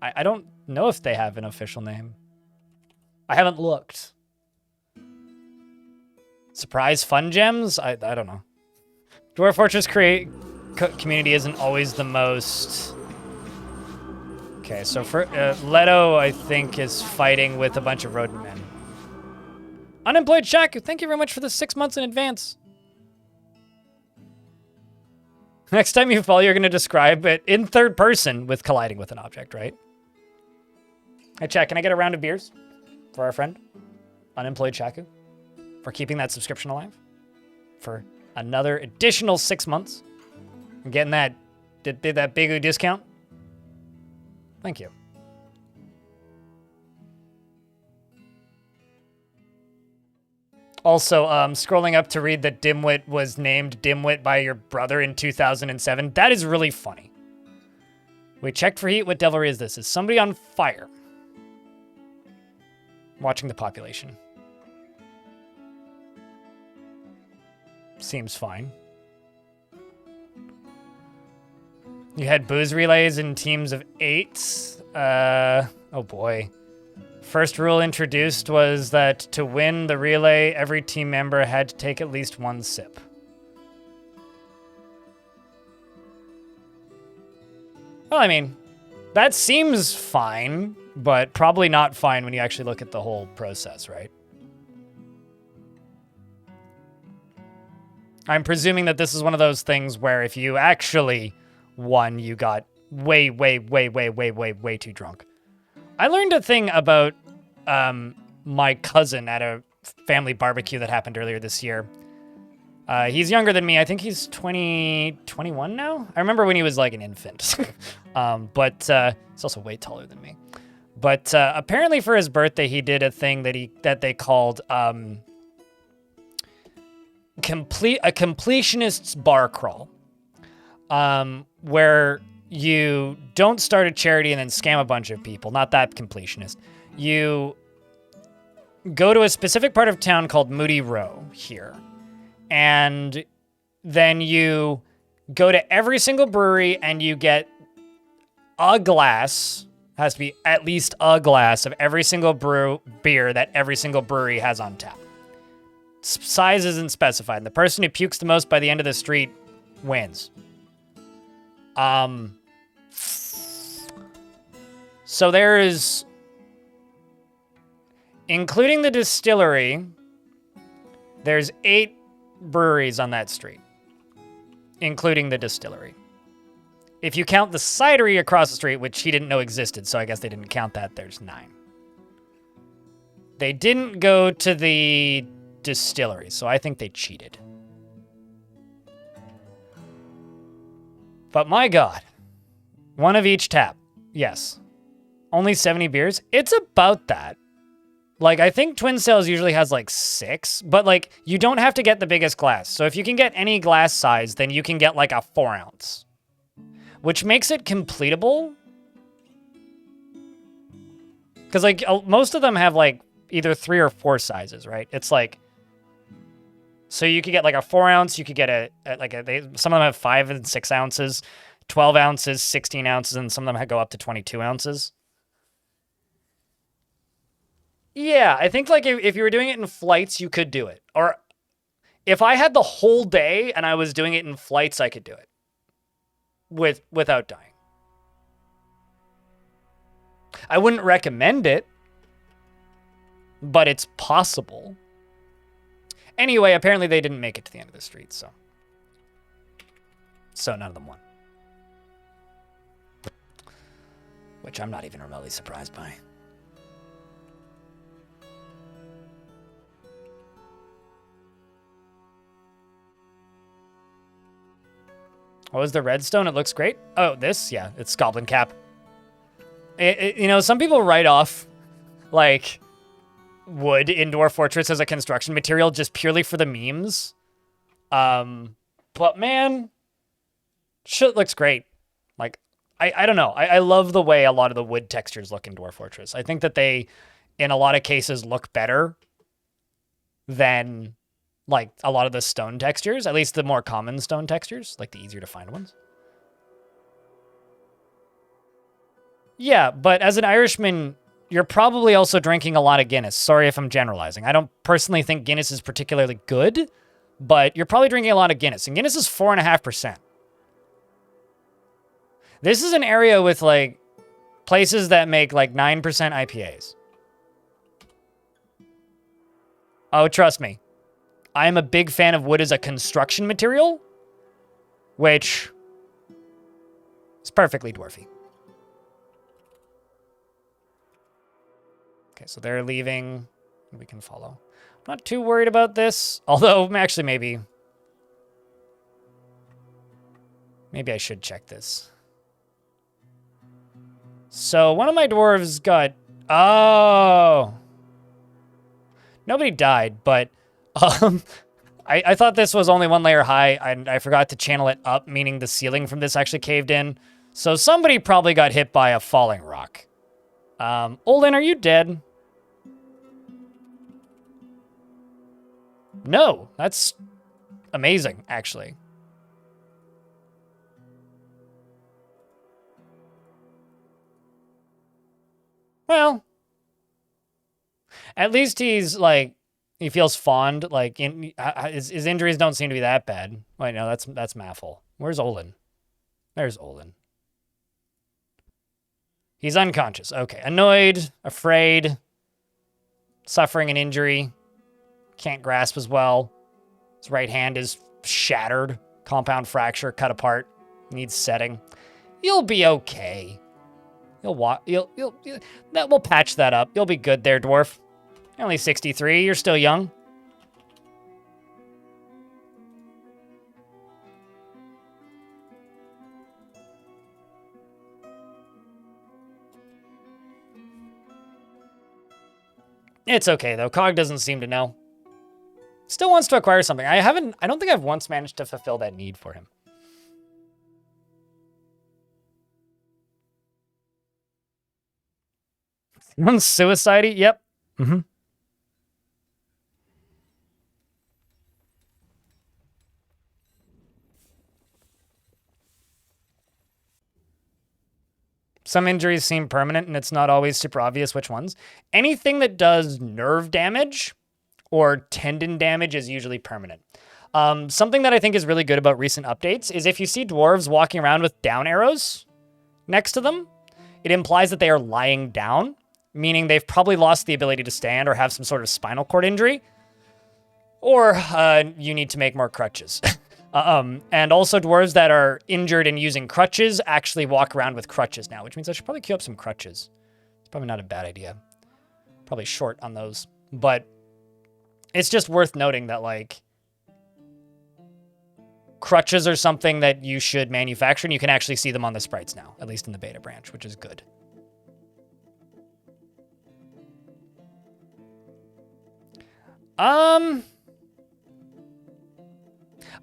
I don't know if they have an official name. I haven't looked. Surprise Fun Gems? I don't know. Dwarf Fortress community isn't always the most... Okay, so for Leto, I think, is fighting with a bunch of rodent men. Unemployed Shaku, thank you very much for the 6 months in advance. Next time you fall, you're going to describe it in third person with colliding with an object, right? Hey, chat, can I get a round of beers for our friend, Unemployed Shaku, for keeping that subscription alive for another additional 6 months? And getting that, did that big discount? Thank you. Also, scrolling up to read that Dimwit was named Dimwit by your brother in 2007. That is really funny. We checked for heat. What devilry is this? Is somebody on fire? Watching the population. Seems fine. You had booze relays in teams of 8. Oh boy. First rule introduced was that to win the relay, every team member had to take at least 1 sip. Well, I mean, that seems fine. but probably not fine when you actually look at the whole process, right? I'm presuming that this is one of those things where if you actually won, you got way too drunk. I learned a thing about my cousin at a family barbecue that happened earlier this year. He's younger than me. I think he's 21 now. I remember when he was like an infant. But he's also way taller than me. But apparently for his birthday, he did a thing that they called a completionist's bar crawl, where you don't start a charity and then scam a bunch of people. Not that completionist. You go to a specific part of town called Moody Row here, and then you go to every single brewery and you get a glass. Has to be at least a glass of every single beer that every single brewery has on tap. Size isn't specified. The person who pukes the most by the end of the street wins. So there is, including the distillery, there's 8 breweries on that street, including the distillery. If you count the cidery across the street, which he didn't know existed, so I guess they didn't count that, there's 9. They didn't go to the distillery, so I think they cheated. But my God, one of each tap. Yes. Only 70 beers? It's about that. Like, I think Twin Sails usually has like 6, but like, you don't have to get the biggest glass. So if you can get any glass size, then you can get like a 4 ounce. Which makes it completable. Because, like, most of them have, like, either 3 or 4 sizes, right? It's, like... So you could get, like, a 4 ounce. You could get some of them have 5 and 6 ounces, 12 ounces, 16 ounces, and some of them go up to 22 ounces. Yeah, I think, like, if you were doing it in flights, you could do it. Or if I had the whole day and I was doing it in flights, I could do it. Without dying. I wouldn't recommend it, but it's possible. Anyway, apparently they didn't make it to the end of the street, so none of them won. Which I'm not even remotely surprised by. What was the redstone? It looks great. Oh, this? Yeah, it's Goblin Cap. You know, some people write off, like, wood in Dwarf Fortress as a construction material just purely for the memes. But, man, shit looks great. Like, I don't know. I love the way a lot of the wood textures look in Dwarf Fortress. I think that they, in a lot of cases, look better than... like a lot of the stone textures, at least the more common stone textures, like the easier to find ones. Yeah, but as an Irishman, you're probably also drinking a lot of Guinness. Sorry if I'm generalizing. I don't personally think Guinness is particularly good, but you're probably drinking a lot of Guinness, and Guinness is 4.5%. This is an area with like places that make like 9% IPAs. Oh, trust me. I am a big fan of wood as a construction material, which is perfectly dwarfy. Okay, so they're leaving. We can follow. I'm not too worried about this, although actually maybe I should check this. So one of my dwarves got... Oh! Nobody died, but... I thought this was only 1 layer high, and I forgot to channel it up, meaning the ceiling from this actually caved in. So somebody probably got hit by a falling rock. Olin, are you dead? No, that's amazing, actually. Well, at least he's, like... He feels fond, like, his injuries don't seem to be that bad. Wait, no, that's Maffle. Where's Olin? There's Olin. He's unconscious. Okay. Annoyed, afraid, suffering an injury, can't grasp as well. His right hand is shattered, compound fracture, cut apart, needs setting. You'll be okay. You'll walk. That will patch that up. You'll be good there, Dwarf. You're only 63. You're still young. It's okay, though. Cog doesn't seem to know. Still wants to acquire something. I don't think I've once managed to fulfill that need for him. Suicide? Yep. Mm-hmm. Some injuries seem permanent, and it's not always super obvious which ones. Anything that does nerve damage or tendon damage is usually permanent. Something that I think is really good about recent updates is if you see dwarves walking around with down arrows next to them, it implies that they are lying down, meaning they've probably lost the ability to stand or have some sort of spinal cord injury, or you need to make more crutches. And also dwarves that are injured and using crutches actually walk around with crutches now, which means I should probably queue up some crutches. It's probably not a bad idea. Probably short on those, but it's just worth noting that, like, crutches are something that you should manufacture, and you can actually see them on the sprites now, at least in the beta branch, which is good.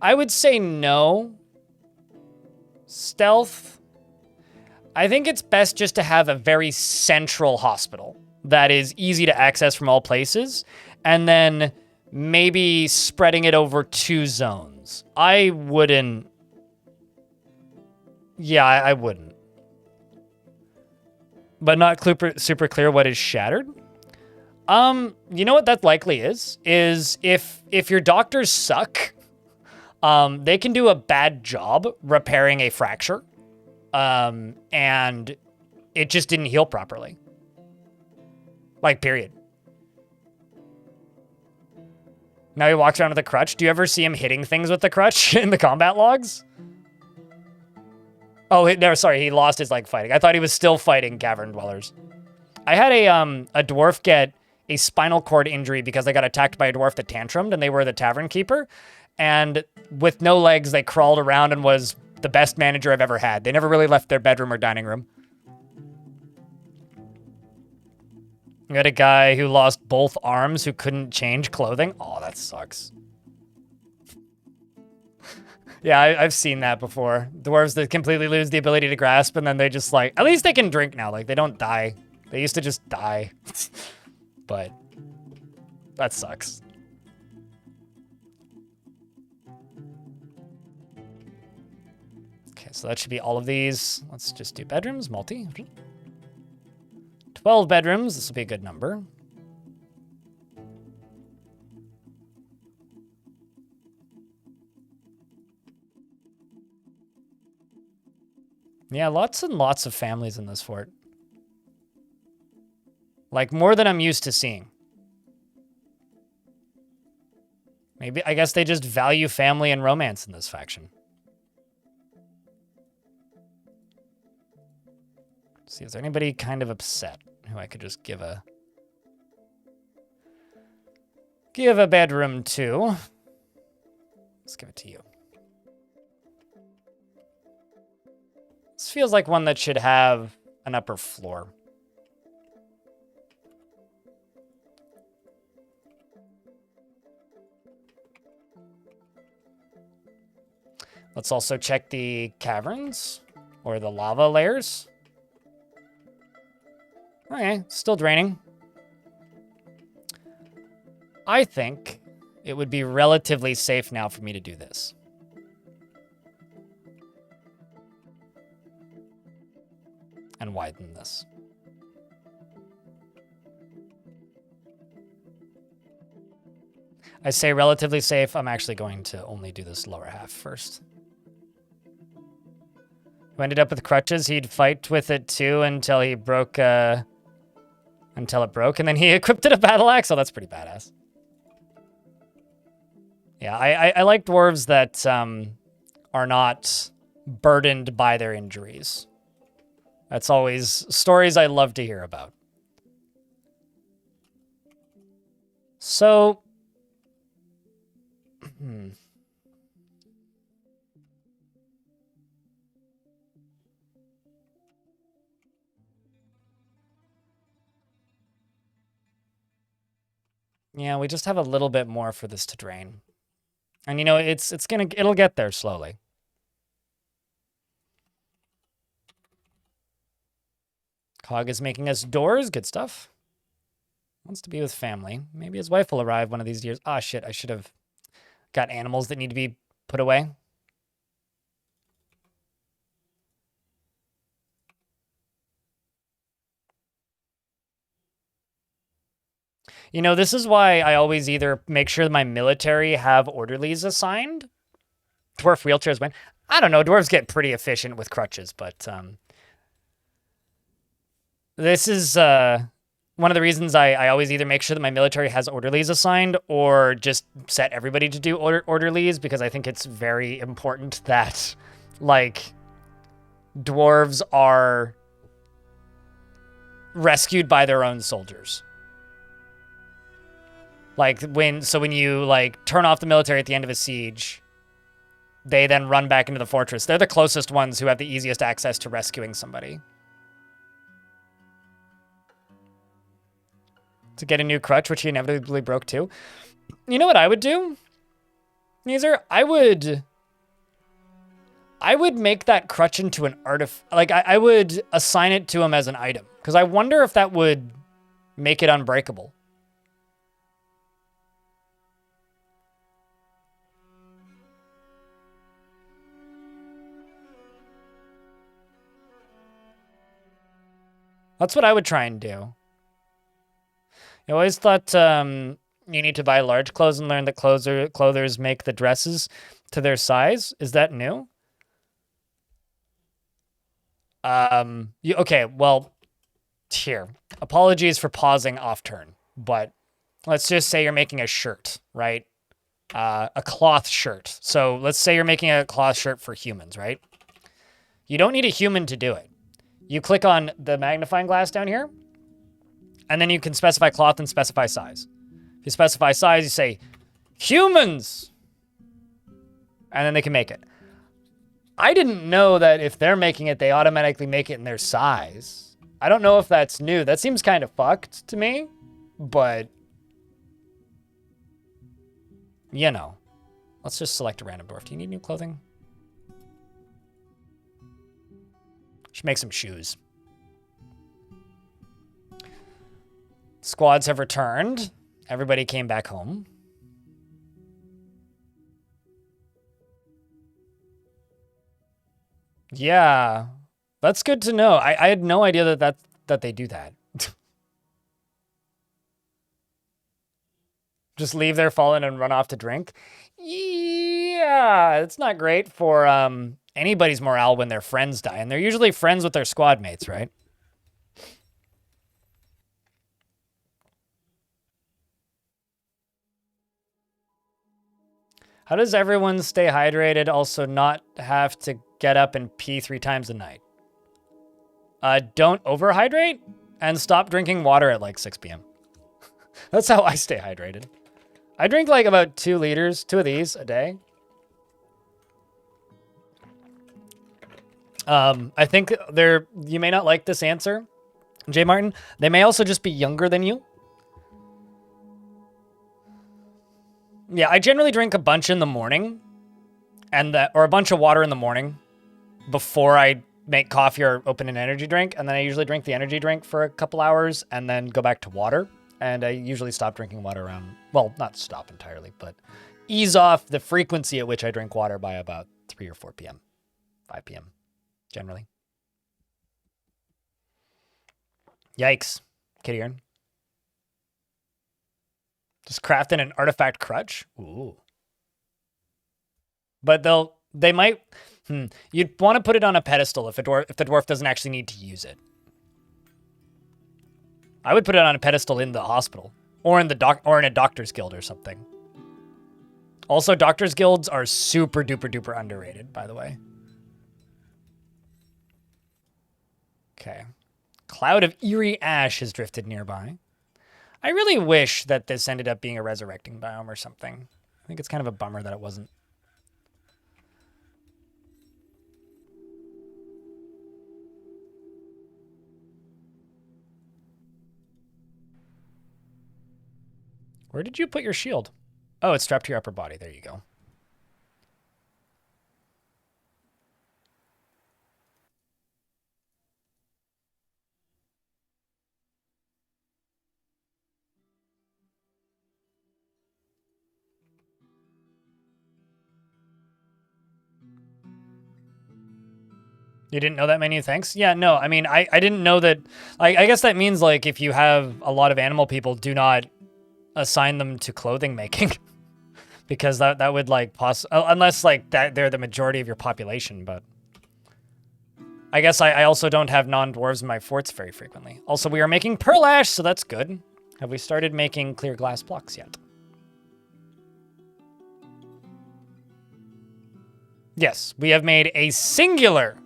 I would say no. Stealth. I think it's best just to have a very central hospital that is easy to access from all places, and then maybe spreading it over 2 zones. I wouldn't. Yeah, I wouldn't. But not super clear what is shattered. You know what that likely is if your doctors suck, they can do a bad job repairing a fracture, and it just didn't heal properly. Like, period. Now he walks around with a crutch. Do you ever see him hitting things with the crutch in the combat logs? Oh, no, sorry, he lost his leg fighting. I thought he was still fighting cavern dwellers. I had a dwarf get a spinal cord injury because they got attacked by a dwarf that tantrumed, and they were the tavern keeper. And with no legs, they crawled around and was the best manager I've ever had. They never really left their bedroom or dining room. We had a guy who lost both arms who couldn't change clothing. Oh, that sucks. Yeah, I've seen that before. Dwarves that completely lose the ability to grasp, and then they just, like, at least they can drink now. Like, they don't die. They used to just die. But that sucks. Okay, so that should be all of these. Let's just do bedrooms, multi. 12 bedrooms. This will be a good number. Yeah, lots and lots of families in this fort. Like, more than I'm used to seeing. Maybe, I guess they just value family and romance in this faction. Let's see, is there anybody kind of upset who I could just give a bedroom to? Let's give it to you. This feels like one that should have an upper floor. Let's also check the caverns or the lava layers. Okay, still draining. I think it would be relatively safe now for me to do this. And widen this. I say relatively safe. I'm actually going to only do this lower half first. who ended up with crutches, he'd fight with it too until he broke, until it broke, and then he equipped it a battle axe. Oh, that's pretty badass. Yeah, I like dwarves that are not burdened by their injuries. That's always stories I love to hear about. So, yeah, we just have a little bit more for this to drain. And you know, it'll get there slowly. Cog is making us doors, good stuff. Wants to be with family. Maybe his wife will arrive one of these years. Ah, shit, I should have got animals that need to be put away. You know, this is why I always either make sure that my military have orderlies assigned. Dwarf wheelchairs win. I don't know, dwarves get pretty efficient with crutches, but this is one of the reasons I always either make sure that my military has orderlies assigned or just set everybody to do orderlies, because I think it's very important that, like, dwarves are rescued by their own soldiers. Like, when you, like, turn off the military at the end of a siege, they then run back into the fortress. They're the closest ones who have the easiest access to rescuing somebody. To get a new crutch, which he inevitably broke too. You know what I would do, Neezer? I would make that crutch into an artifact. Like, I would assign it to him as an item, because I wonder if that would make it unbreakable. That's what I would try and do. I always thought you need to buy large clothes and learn that clothers make the dresses to their size. Is that new? Okay, well, here. Apologies for pausing off turn, but let's just say you're making a shirt, right? A cloth shirt. So let's say you're making a cloth shirt for humans, right? You don't need a human to do it. You click on the magnifying glass down here, and then you can specify cloth and specify size. If you specify size, you say, humans! And then they can make it. I didn't know that if they're making it, they automatically make it in their size. I don't know if that's new. That seems kind of fucked to me, but, you know. Let's just select a random dwarf. Do you need new clothing? Should make some shoes. Squads have returned. Everybody came back home. Yeah, that's good to know. I had no idea that they do that. Just leave their fallen and run off to drink. Yeah, it's not great for anybody's morale when their friends die, and they're usually friends with their squad mates, right? How does everyone stay hydrated, also not have to get up and pee 3 times a night? Don't overhydrate and stop drinking water at like 6 p.m. That's how I stay hydrated. I drink like about 2 liters, 2 of these a day. I think you may not like this answer, J. Martin. They may also just be younger than you. Yeah, I generally drink a bunch in the morning, or a bunch of water in the morning before I make coffee or open an energy drink, and then I usually drink the energy drink for a couple hours and then go back to water. And I usually stop drinking water around, well, not stop entirely, but ease off the frequency at which I drink water by about 3 or 4 p.m., 5 p.m. generally. Yikes, Kitty Earn. Just crafting an artifact crutch? Ooh. But they might... You'd want to put it on a pedestal if the dwarf doesn't actually need to use it. I would put it on a pedestal in the hospital or in a doctor's guild or something. Also, doctor's guilds are super duper duper underrated, by the way. Okay. Cloud of eerie ash has drifted nearby. I really wish that this ended up being a resurrecting biome or something. I think it's kind of a bummer that it wasn't. Where did you put your shield? Oh, it's strapped to your upper body. There you go. You didn't know that menu? Thanks. Yeah, no, I mean, I didn't know that. I guess that means, like, if you have a lot of animal people, do not assign them to clothing making. Because that would, like, unless, like, that they're the majority of your population, but... I guess I also don't have non-dwarves in my forts very frequently. Also, we are making pearl ash, so that's good. Have we started making clear glass blocks yet? Yes, we have made a singular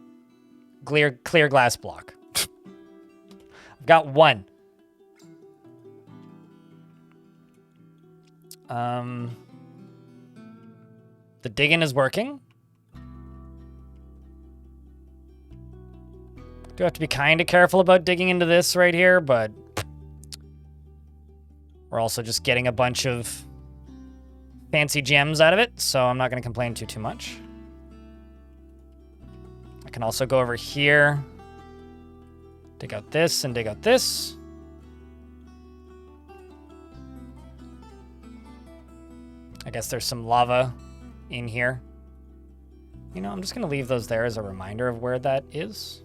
clear glass block. I've got one. The digging is working. Do have to be kind of careful about digging into this right here, but we're also just getting a bunch of fancy gems out of it, so I'm not going to complain too much. I can also go over here, dig out this and dig out this. I guess there's some lava in here. You know, I'm just going to leave those there as a reminder of where that is.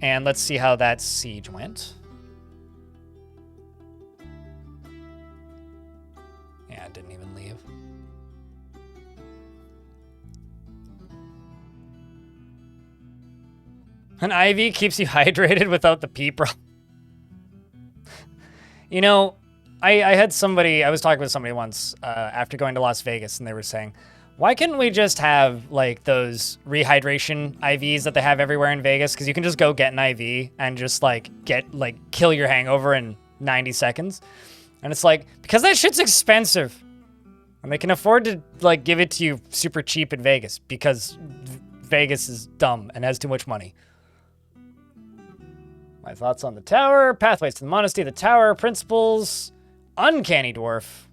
And let's see how that siege went. Yeah, it didn't even leave. An IV keeps you hydrated without the pee problem. You know, I had somebody, I was talking with somebody once after going to Las Vegas, and they were saying, why couldn't we just have, like, those rehydration IVs that they have everywhere in Vegas? Because you can just go get an IV and just, like, kill your hangover in 90 seconds. And it's like, because that shit's expensive. And they can afford to, like, give it to you super cheap in Vegas because Vegas is dumb and has too much money. My thoughts on the tower, pathways to the monastery, the tower, principles, uncanny dwarf,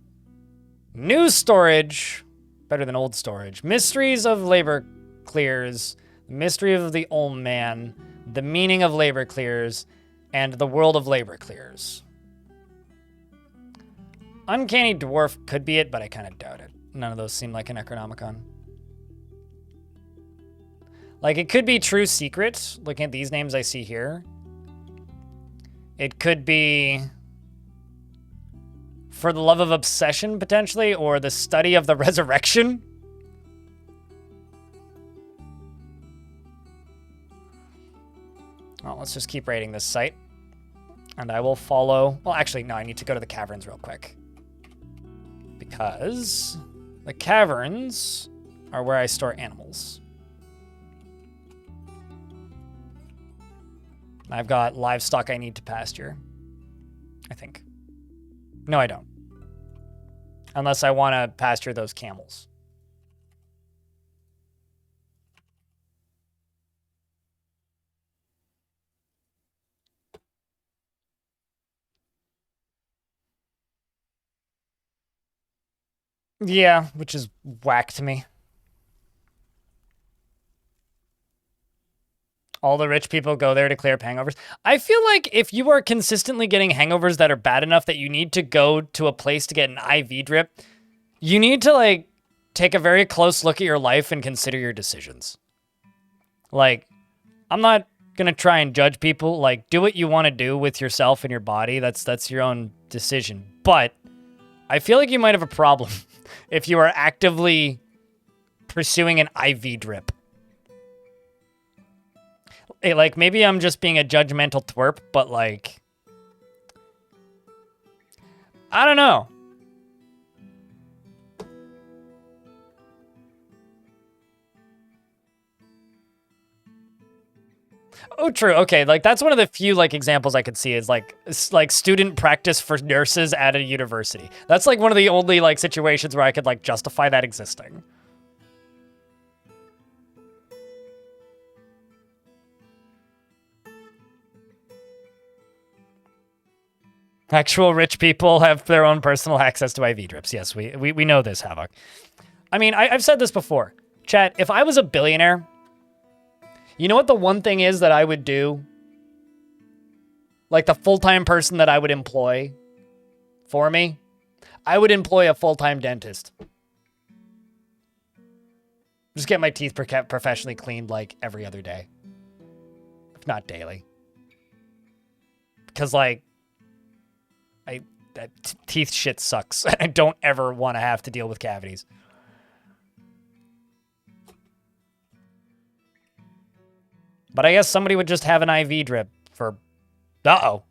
new storage, better than old storage, mysteries of labor clears, mystery of the old man, the meaning of labor clears, and the world of labor clears. Uncanny dwarf could be it, but I kind of doubt it. None of those seem like an Necronomicon. Like, it could be true secret, looking at these names I see here. It could be for the love of obsession, potentially, or the study of the resurrection. Well, let's just keep raiding this site. And I will follow... Well, actually, no, I need to go to the caverns real quick. Because the caverns are where I store animals. I've got livestock I need to pasture. I think. No, I don't. Unless I want to pasture those camels. Yeah, which is whack to me. All the rich people go there to clear up hangovers. I feel like if you are consistently getting hangovers that are bad enough that you need to go to a place to get an IV drip, you need to, like, take a very close look at your life and consider your decisions. Like, I'm not gonna try and judge people. Like, do what you want to do with yourself and your body. That's your own decision. But I feel like you might have a problem if you are actively pursuing an IV drip. Like, maybe I'm just being a judgmental twerp, but like, I don't know. Oh, true. Okay, like that's one of the few like examples I could see is like student practice for nurses at a university. That's like one of the only like situations where I could like justify that existing. Actual rich people have their own personal access to IV drips. Yes, we know this, Havoc. I mean, I've said this before. Chat, if I was a billionaire, you know what the one thing is that I would do? Like the full-time person that I would employ for me? I would employ a full-time dentist. Just get my teeth professionally cleaned like every other day. If not daily. Because like, teeth shit sucks. I don't ever want to have to deal with cavities. But I guess somebody would just have an IV drip for... Uh-oh.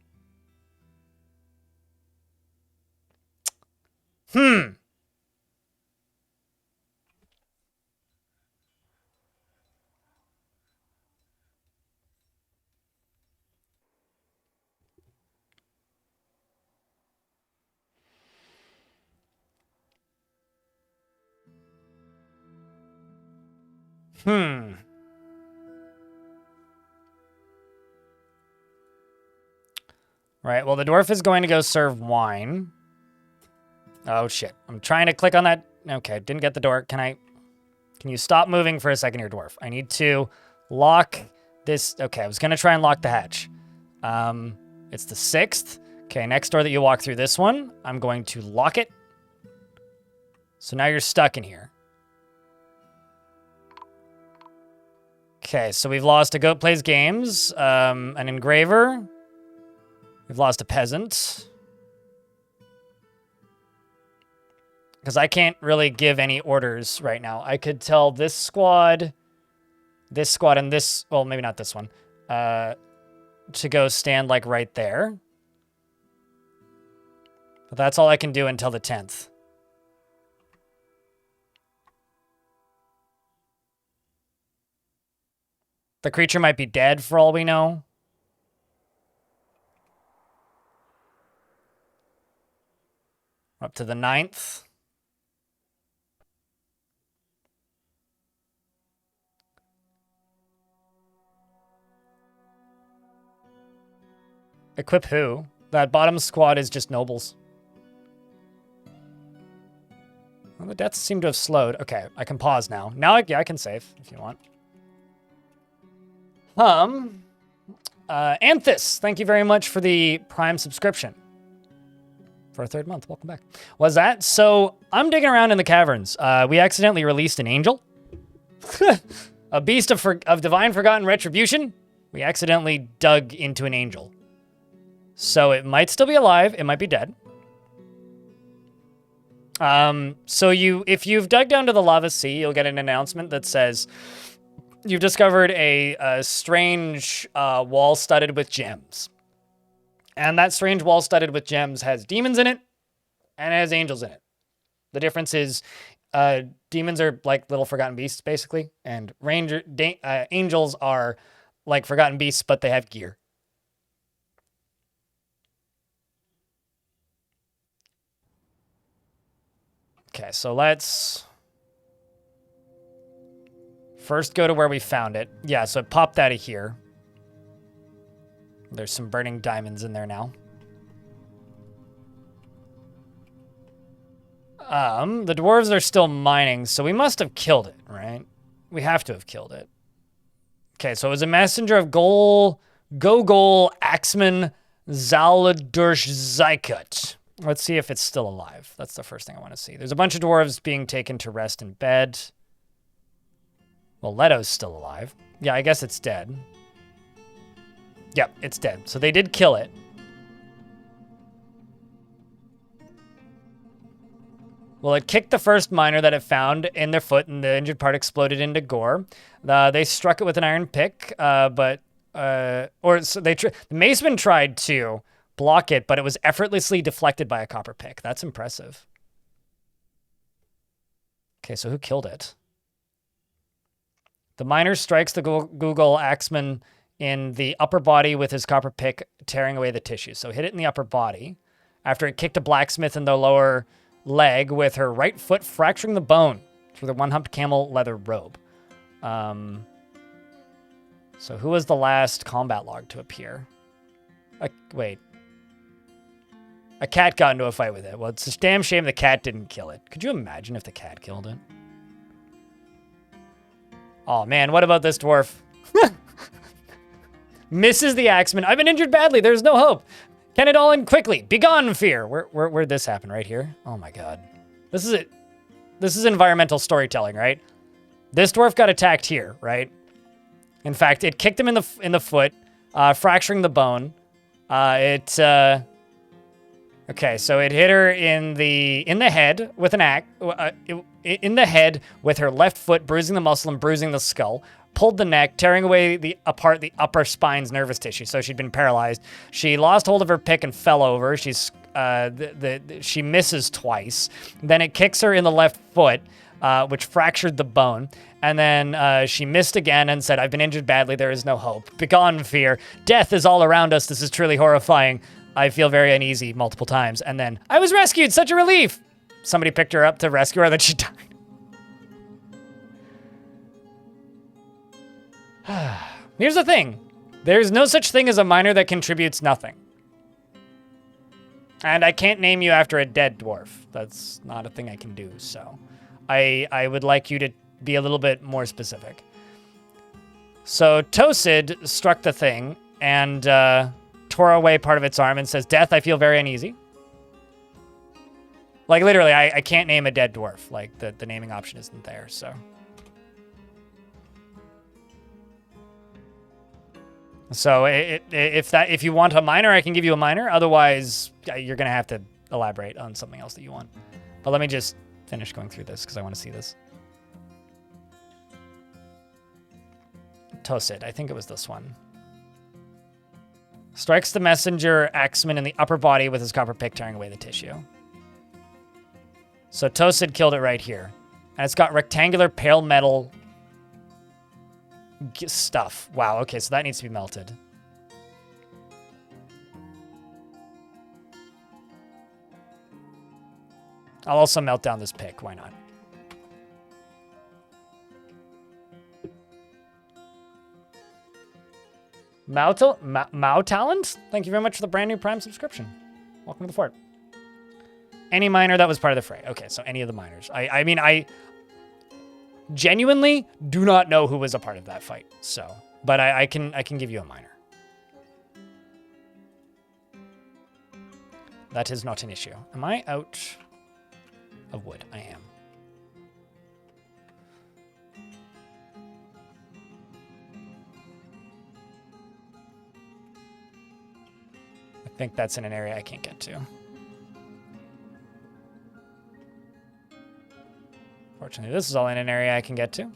Right, well, the dwarf is going to go serve wine. Oh, shit. I'm trying to click on that. Okay, didn't get the door. Can you stop moving for a second here, dwarf? I need to lock this. Okay, I was going to try and lock the hatch. It's the 6th. Okay, next door that you walk through this one, I'm going to lock it. So now you're stuck in here. Okay, so we've lost a goat plays games, an engraver. We've lost a peasant. Because I can't really give any orders right now. I could tell this squad, and this, well, maybe not this one, to go stand like right there. But that's all I can do until the 10th. The creature might be dead for all we know. Up to the 9th. Equip who? That bottom squad is just nobles. Well, the deaths seem to have slowed. Okay, I can pause now. Now, yeah, I can save if you want. Anthus, thank you very much for the Prime subscription. For a 3rd month, welcome back. Was that? So, I'm digging around in the caverns. We accidentally released an angel. A beast of divine forgotten retribution. We accidentally dug into an angel. So it might still be alive. It might be dead. So if you've dug down to the lava sea, you'll get an announcement that says you've discovered a strange wall studded with gems. And that strange wall studded with gems has demons in it and it has angels in it. The difference is demons are like little forgotten beasts, basically. And angels are like forgotten beasts, but they have gear. Okay, so let's first go to where we found it. Yeah, so it popped out of here. There's some burning diamonds in there now. The dwarves are still mining, so we must have killed it, right? We have to have killed it. Okay, so it was a messenger of Gogol Axman Zaladursh Zykut. Let's see if it's still alive. That's the first thing I want to see. There's a bunch of dwarves being taken to rest in bed. Well, Leto's still alive. Yeah, I guess it's dead. Yep, it's dead. So they did kill it. Well, it kicked the first miner that it found in their foot, and the injured part exploded into gore. They struck it with an iron pick, the maceman tried to block it, but it was effortlessly deflected by a copper pick. That's impressive. Okay, so who killed it? The miner strikes the Google axeman in the upper body with his copper pick, tearing away the tissue. So hit it in the upper body after it kicked a blacksmith in the lower leg with her right foot, fracturing the bone through the one-humped camel leather robe. So who was the last combat log to appear? Wait. A cat got into a fight with it. Well, it's a damn shame the cat didn't kill it. Could you imagine if the cat killed it? Oh, man, what about this dwarf? Misses the axeman. I've been injured badly. There's no hope. Can it all end quickly? Begone, fear. Where'd this happen? Right here? Oh, my God. This is it. This is environmental storytelling, right? This dwarf got attacked here, right? In fact, it kicked him in the foot, fracturing the bone. Okay, so it hit her in the head with an axe, in the head with her left foot, bruising the muscle and bruising the skull. Pulled the neck, tearing away apart the upper spine's nervous tissue. So she'd been paralyzed. She lost hold of her pick and fell over. She misses twice. Then it kicks her in the left foot, which fractured the bone. And then she missed again and said, "I've been injured badly. There is no hope. Begone, fear. Death is all around us. This is truly horrifying. I feel very uneasy," multiple times. And then, "I was rescued. Such a relief." Somebody picked her up to rescue her, then she died. Here's the thing. There's no such thing as a miner that contributes nothing. And I can't name you after a dead dwarf. That's not a thing I can do, so I would like you to be a little bit more specific. So Tosid struck the thing and tore away part of its arm and says, "Death, I feel very uneasy." Like, literally, I can't name a dead dwarf. Like, the naming option isn't there, so. So if you want a miner, I can give you a miner. Otherwise, you're going to have to elaborate on something else that you want. But let me just finish going through this because I want to see this. Tosid, I think it was this one. Strikes the messenger axeman in the upper body with his copper pick, tearing away the tissue. So Tosid killed it right here. And it's got rectangular pale metal stuff. Wow, okay, so that needs to be melted. I'll also melt down this pick, why not? Mao Talent? Thank you very much for the brand new Prime subscription. Welcome to the fort. Any miner that was part of the fray. Okay, so any of the miners. I mean, I genuinely do not know who was a part of that fight. So, but I can give you a miner. That is not an issue. Am I out of wood? I am. I think that's in an area I can't get to. Fortunately, this is all in an area I can get to.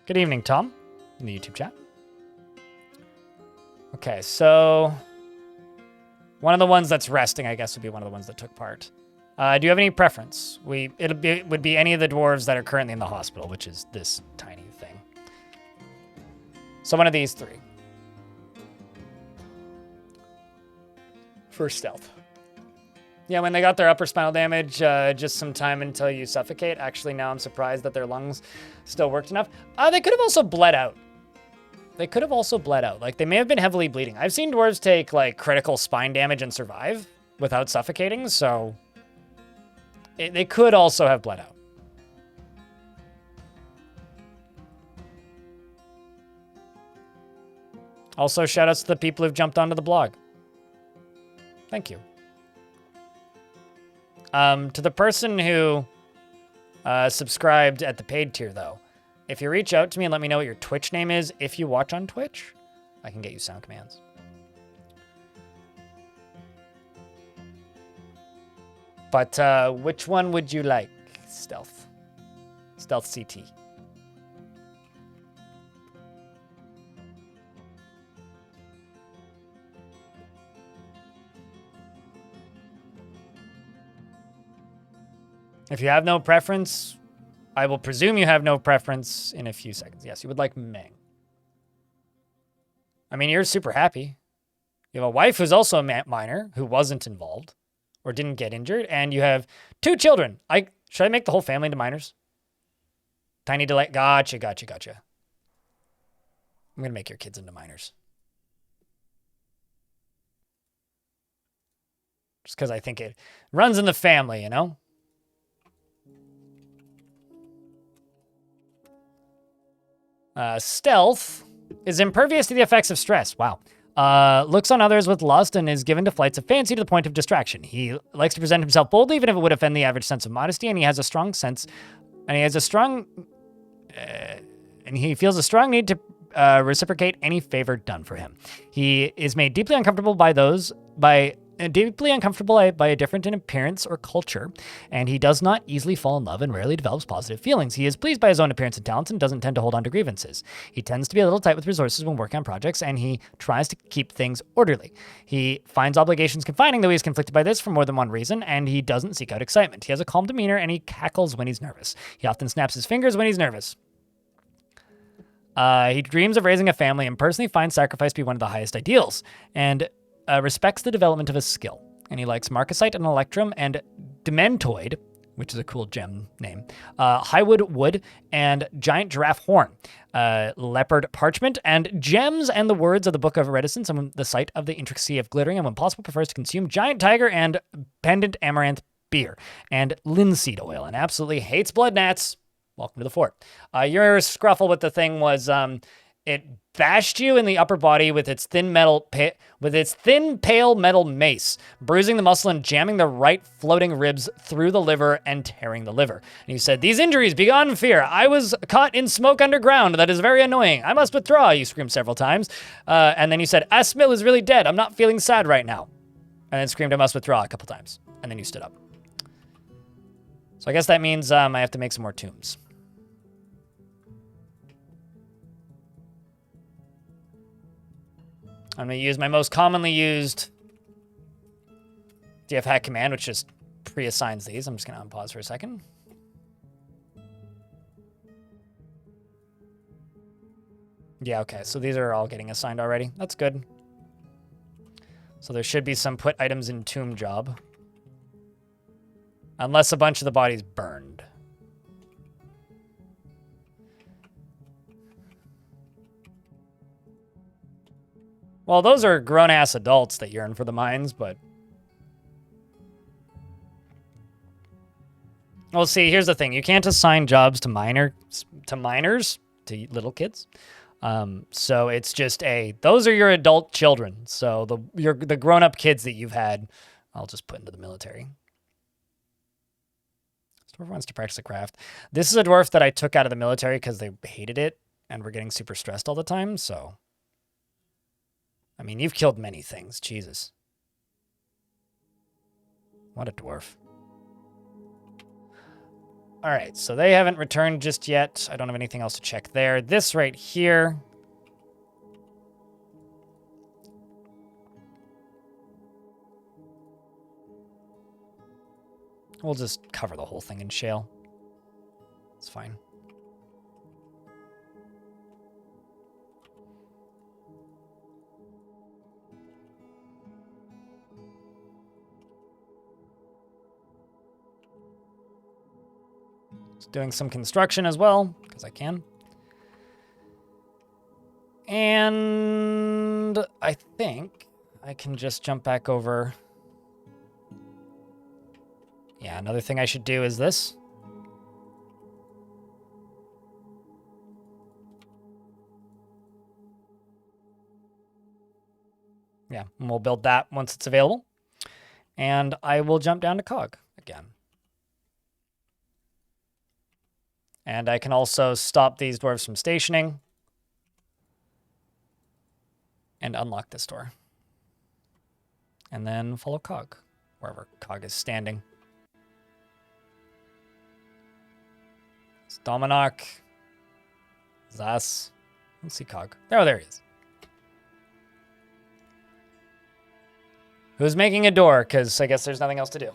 Good evening, Tom, in the YouTube chat. Okay, so one of the ones that's resting, I guess, would be one of the ones that took part. Do you have any preference? It would be any of the dwarves that are currently in the hospital, which is this tiny thing. So one of these three. For stealth. Yeah, when they got their upper spinal damage, just some time until you suffocate. Actually, now I'm surprised that their lungs still worked enough. They could have also bled out. Like, they may have been heavily bleeding. I've seen dwarves take, like, critical spine damage and survive without suffocating, so they could also have bled out. Also, shout-outs to the people who've jumped onto the blog. Thank you. To the person who subscribed at the paid tier, though, if you reach out to me and let me know what your Twitch name is, if you watch on Twitch, I can get you sound commands. But which one would you like? Stealth. Stealth CT. If you have no preference, I will presume you have no preference in a few seconds. Yes, you would like Meng. I mean, you're super happy. You have a wife who's also a minor who wasn't involved or didn't get injured, and you have 2 children. Should I make the whole family into minors? Tiny Delight. Gotcha. I'm going to make your kids into minors. Just because I think it runs in the family, you know? Stealth is impervious to the effects of stress. Wow. Looks on others with lust and is given to flights of fancy to the point of distraction. He likes to present himself boldly, even if it would offend the average sense of modesty, and he has a strong sense, and he feels a strong need to reciprocate any favor done for him. He is made deeply uncomfortable by a different in appearance or culture, and he does not easily fall in love and rarely develops positive feelings. He is pleased by his own appearance and talents and doesn't tend to hold on to grievances. He tends to be a little tight with resources when working on projects, and he tries to keep things orderly. He finds obligations confining, though he is conflicted by this for more than one reason, and he doesn't seek out excitement. He has a calm demeanor, and he cackles when he's nervous. He often snaps his fingers when he's nervous. He dreams of raising a family and personally finds sacrifice to be one of the highest ideals, and respects the development of his skill. And he likes Marcasite and Electrum and Dementoid, which is a cool gem name, Highwood Wood, and Giant Giraffe Horn, Leopard Parchment, and Gems and the Words of the Book of Reticence, and the Sight of the Intricacy of Glittering, and when possible prefers to consume Giant Tiger and Pendant Amaranth Beer, and Linseed Oil, and absolutely hates blood gnats. Welcome to the fort. Your scruffle with the thing was it bashed you in the upper body with its thin pale metal mace, bruising the muscle and jamming the right floating ribs through the liver and tearing the liver. And you said, "These injuries beyond fear. I was caught in smoke underground. That is very annoying. I must withdraw," you screamed several miles. And then you said, "Asmil is really dead. I'm not feeling sad right now." And then screamed, "I must withdraw," a couple times. And then you stood up. So I guess that means I have to make some more tombs. I'm going to use my most commonly used DF hack command, which just pre-assigns these. I'm just going to unpause for a second. Yeah, okay. So these are all getting assigned already. That's good. So there should be some put items in tomb job. Unless a bunch of the bodies burned. Well, those are grown-ass adults that yearn for the mines, but... Well, see, here's the thing. You can't assign jobs to minors, to little kids. So it's just those are your adult children. So the grown-up kids that you've had, I'll just put into the military. Dwarf wants to practice a craft. This is a dwarf that I took out of the military because they hated it and were getting super stressed all the time, so... I mean, you've killed many things. Jesus. What a dwarf. All right, so they haven't returned just yet. I don't have anything else to check there. This right here. We'll just cover the whole thing in shale. It's fine. Doing some construction as well, because I can. And I think I can just jump back over. Yeah, another thing I should do is this. Yeah, and we'll build that once it's available. And I will jump down to Cog. again. And I can also stop these dwarves from stationing and unlock this door. And then follow Cog, wherever Cog is standing. It's Dominok. Zas. Let's see Cog. Oh, there he is. Who's making a door? Because I guess there's nothing else to do.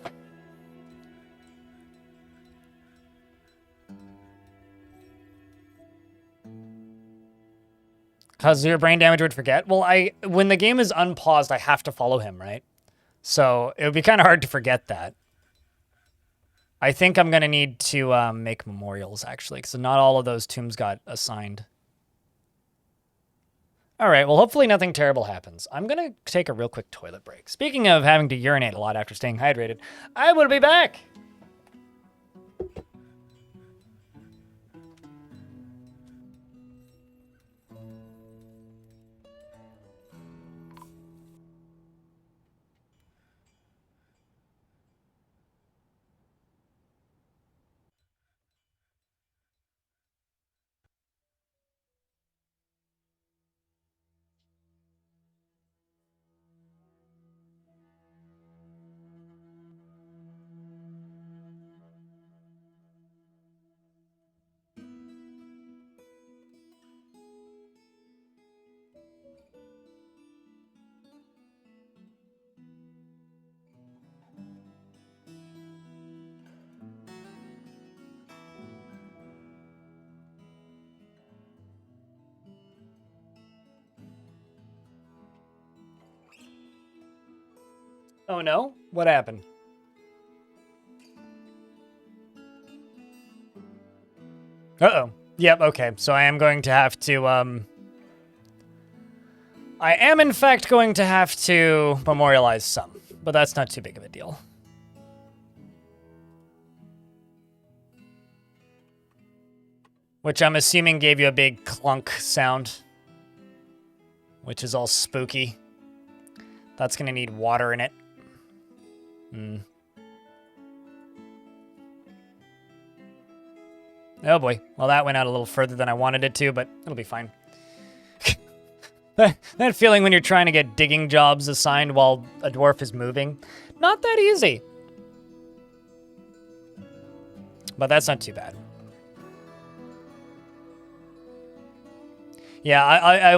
Cause your brain damage would forget. Well, when the game is unpaused, I have to follow him, right? So it would be kind of hard to forget that. I think I'm gonna need to make memorials actually, because not all of those tombs got assigned. All right, well, hopefully nothing terrible happens. I'm gonna take a real quick toilet break. Speaking of having to urinate a lot after staying hydrated, I will be back. Oh no? What happened? Uh-oh. Yep, okay. So I am going to have to, I am, in fact, going to have to memorialize some, but that's not too big of a deal. Which I'm assuming gave you a big clunk sound, which is all spooky. That's going to need water in it. Oh boy. Well, that went out a little further than I wanted it to, but it'll be fine. That feeling when you're trying to get digging jobs assigned while a dwarf is moving. Not that easy. But that's not too bad. Yeah,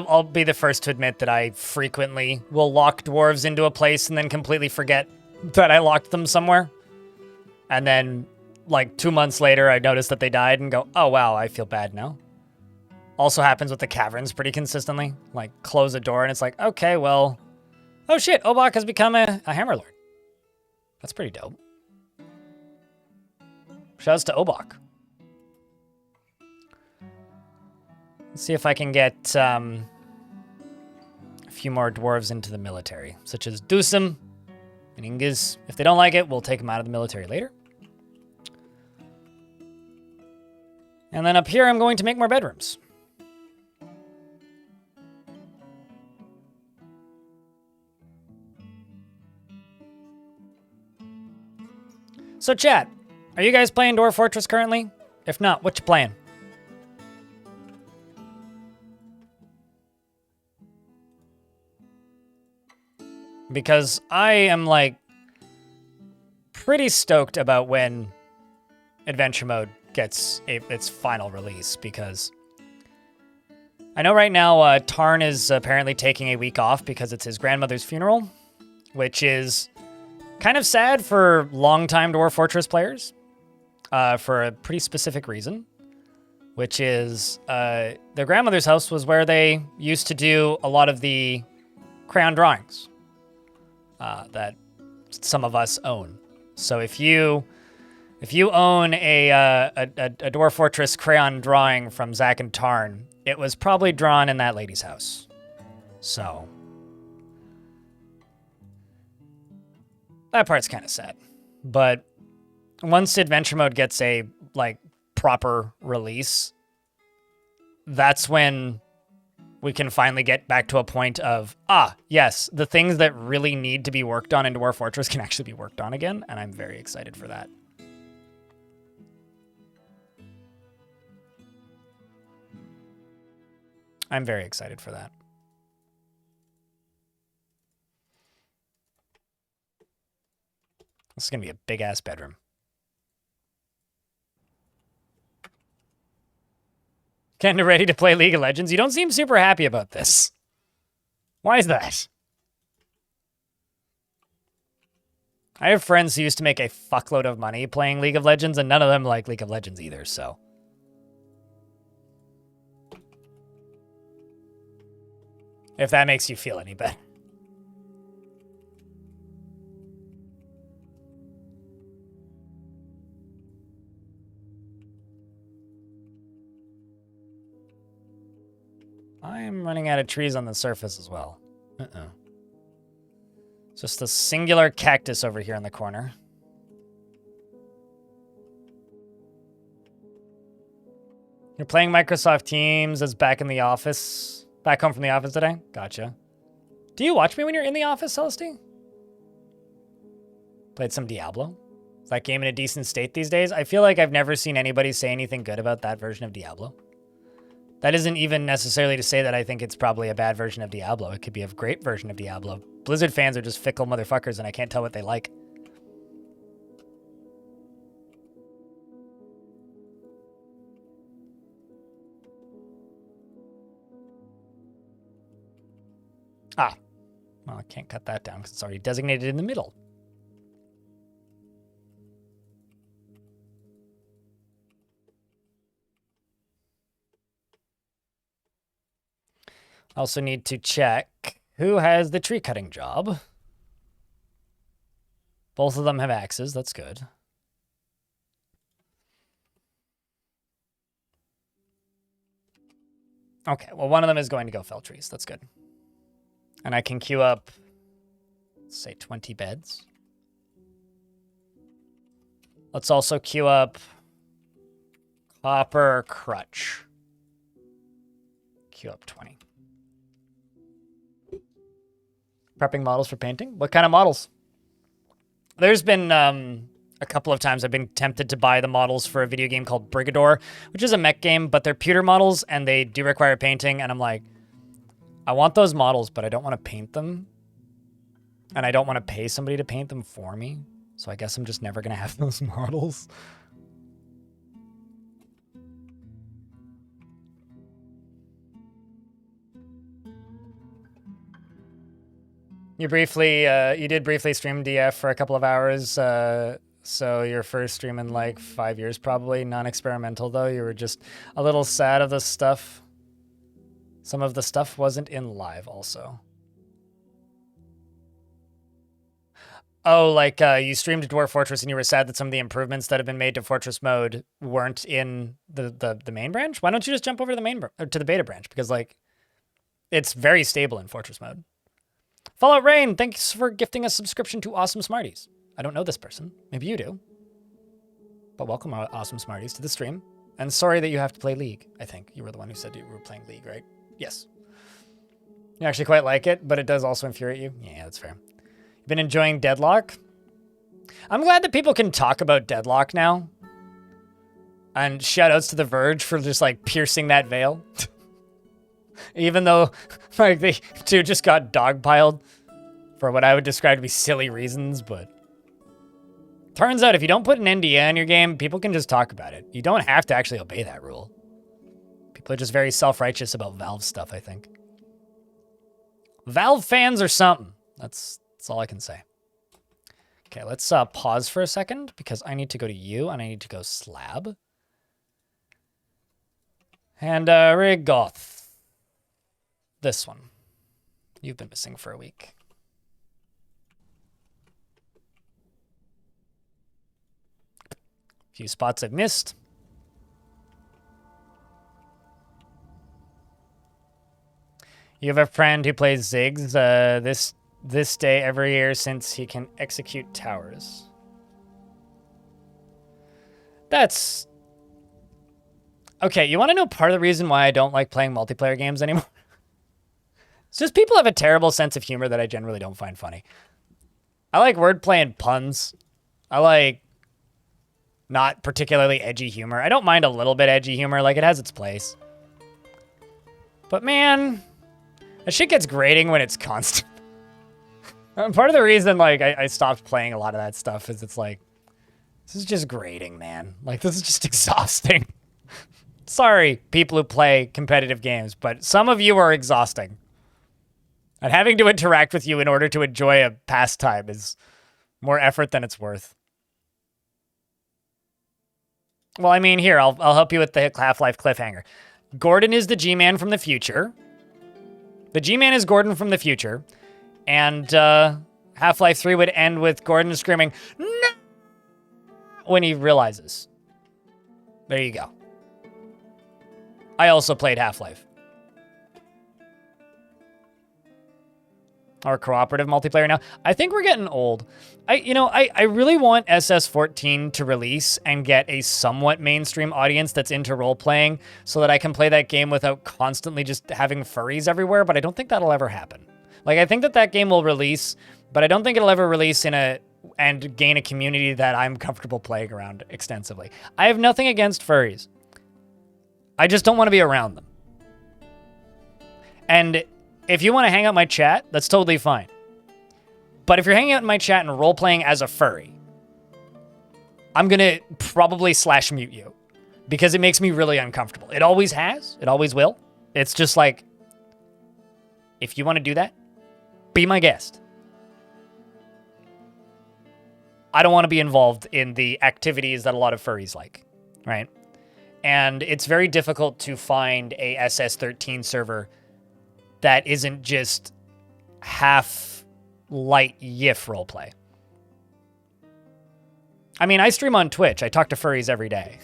I'll be the first to admit that I frequently will lock dwarves into a place and then completely forget that I locked them somewhere. And then, like, 2 months later, I notice that they died and go, oh, wow, I feel bad now. Also happens with the caverns pretty consistently. Like, close a door and it's like, okay, well... Oh shit, Obok has become a Hammerlord. That's pretty dope. Shouts to Obok. Let's see if I can get a few more dwarves into the military, such as Dusum and Ingiz. If they don't like it, we'll take them out of the military later. And then up here, I'm going to make more bedrooms. So chat, are you guys playing Dwarf Fortress currently? If not, what you playing? Because I am, like, pretty stoked about when Adventure Mode gets its final release, because I know right now Tarn is apparently taking a week off because it's his grandmother's funeral, which is kind of sad for longtime Dwarf Fortress players, for a pretty specific reason, which is their grandmother's house was where they used to do a lot of the crayon drawings that some of us own. So if you own a Dwarf Fortress crayon drawing from Zack and Tarn, it was probably drawn in that lady's house. So that part's kind of sad. But once Adventure Mode gets a, like, proper release, that's when we can finally get back to a point of, yes, the things that really need to be worked on in Dwarf Fortress can actually be worked on again, and I'm very excited for that. I'm very excited for that. This is going to be a big-ass bedroom. Kinda ready to play League of Legends? You don't seem super happy about this. Why is that? I have friends who used to make a fuckload of money playing League of Legends, and none of them like League of Legends either, so. If that makes you feel any better. I'm running out of trees on the surface as well. Just a singular cactus over here in the corner. You're playing Microsoft Teams as back in the office. Back home from the office today? Gotcha. Do you watch me when you're in the office, Celesty? Played some Diablo? Is that game in a decent state these days? I feel like I've never seen anybody say anything good about that version of Diablo. That isn't even necessarily to say that I think it's probably a bad version of Diablo. It could be a great version of Diablo. Blizzard fans are just fickle motherfuckers, and I can't tell what they like. Well, I can't cut that down because it's already designated in the middle. Also need to check who has the tree cutting job. Both of them have axes. That's good. Okay, well, one of them is going to go fell trees. That's good. And I can queue up, let's say, 20 beds. Let's also queue up copper crutch. Queue up 20. Prepping models for painting? What kind of models? There's been a couple of times I've been tempted to buy the models for a video game called Brigador, which is a mech game, but they're pewter models and they do require painting. And I'm like, I want those models, but I don't want to paint them. And I don't want to pay somebody to paint them for me. So I guess I'm just never going to have those models. You did briefly stream DF for a couple of hours. So your first stream in like 5 years, probably. Non-experimental, though. You were just a little sad of the stuff. Some of the stuff wasn't in live, also. Oh, like you streamed Dwarf Fortress and you were sad that some of the improvements that have been made to Fortress mode weren't in the main branch? Why don't you just jump over to the to the beta branch? Because, like, it's very stable in Fortress mode. Fallout Rain, thanks for gifting a subscription to Awesome Smarties. I don't know this person. Maybe you do. But welcome, Awesome Smarties, to the stream. And sorry that you have to play League, I think. You were the one who said you were playing League, right? Yes. You actually quite like it, but it does also infuriate you? Yeah, that's fair. You've been enjoying Deadlock? I'm glad that people can talk about Deadlock now. And shoutouts to The Verge for just, like, piercing that veil. Even though, like, they two just got dogpiled for what I would describe to be silly reasons, but turns out if you don't put an NDA in your game, people can just talk about it. You don't have to actually obey that rule. People are just very self-righteous about Valve stuff, I think. Valve fans are something. That's all I can say. Okay, let's pause for a second because I need to go to you and I need to go slab. And Rigoth. This one. You've been missing for a week. Few spots I've missed. You have a friend who plays Ziggs this day every year since he can execute towers. That's... Okay, you want to know part of the reason why I don't like playing multiplayer games anymore? It's just people have a terrible sense of humor that I generally don't find funny. I like wordplay and puns. I like not particularly edgy humor. I don't mind a little bit edgy humor. Like, it has its place. But man, that shit gets grating when it's constant. Part of the reason, like, I stopped playing a lot of that stuff is it's like, this is just grating, man. Like, this is just exhausting. Sorry, people who play competitive games, but some of you are exhausting. And having to interact with you in order to enjoy a pastime is more effort than it's worth. Well, I mean, here, I'll help you with the Half-Life cliffhanger. Gordon is the G-Man from the future. The G-Man is Gordon from the future. And Half-Life 3 would end with Gordon screaming, "No!" when he realizes. There you go. I also played Half-Life. Or cooperative multiplayer now. I think we're getting old. I really want SS14 to release and get a somewhat mainstream audience that's into role-playing so that I can play that game without constantly just having furries everywhere, but I don't think that'll ever happen. Like, I think that game will release, but I don't think it'll ever release and gain a community that I'm comfortable playing around extensively. I have nothing against furries. I just don't want to be around them. And if you want to hang out in my chat, that's totally fine. But if you're hanging out in my chat and role-playing as a furry, I'm going to probably /mute you because it makes me really uncomfortable. It always has. It always will. It's just like, if you want to do that, be my guest. I don't want to be involved in the activities that a lot of furries like, right? And it's very difficult to find a SS13 server that isn't just half light YIF roleplay. I mean, I stream on Twitch. I talk to furries every day.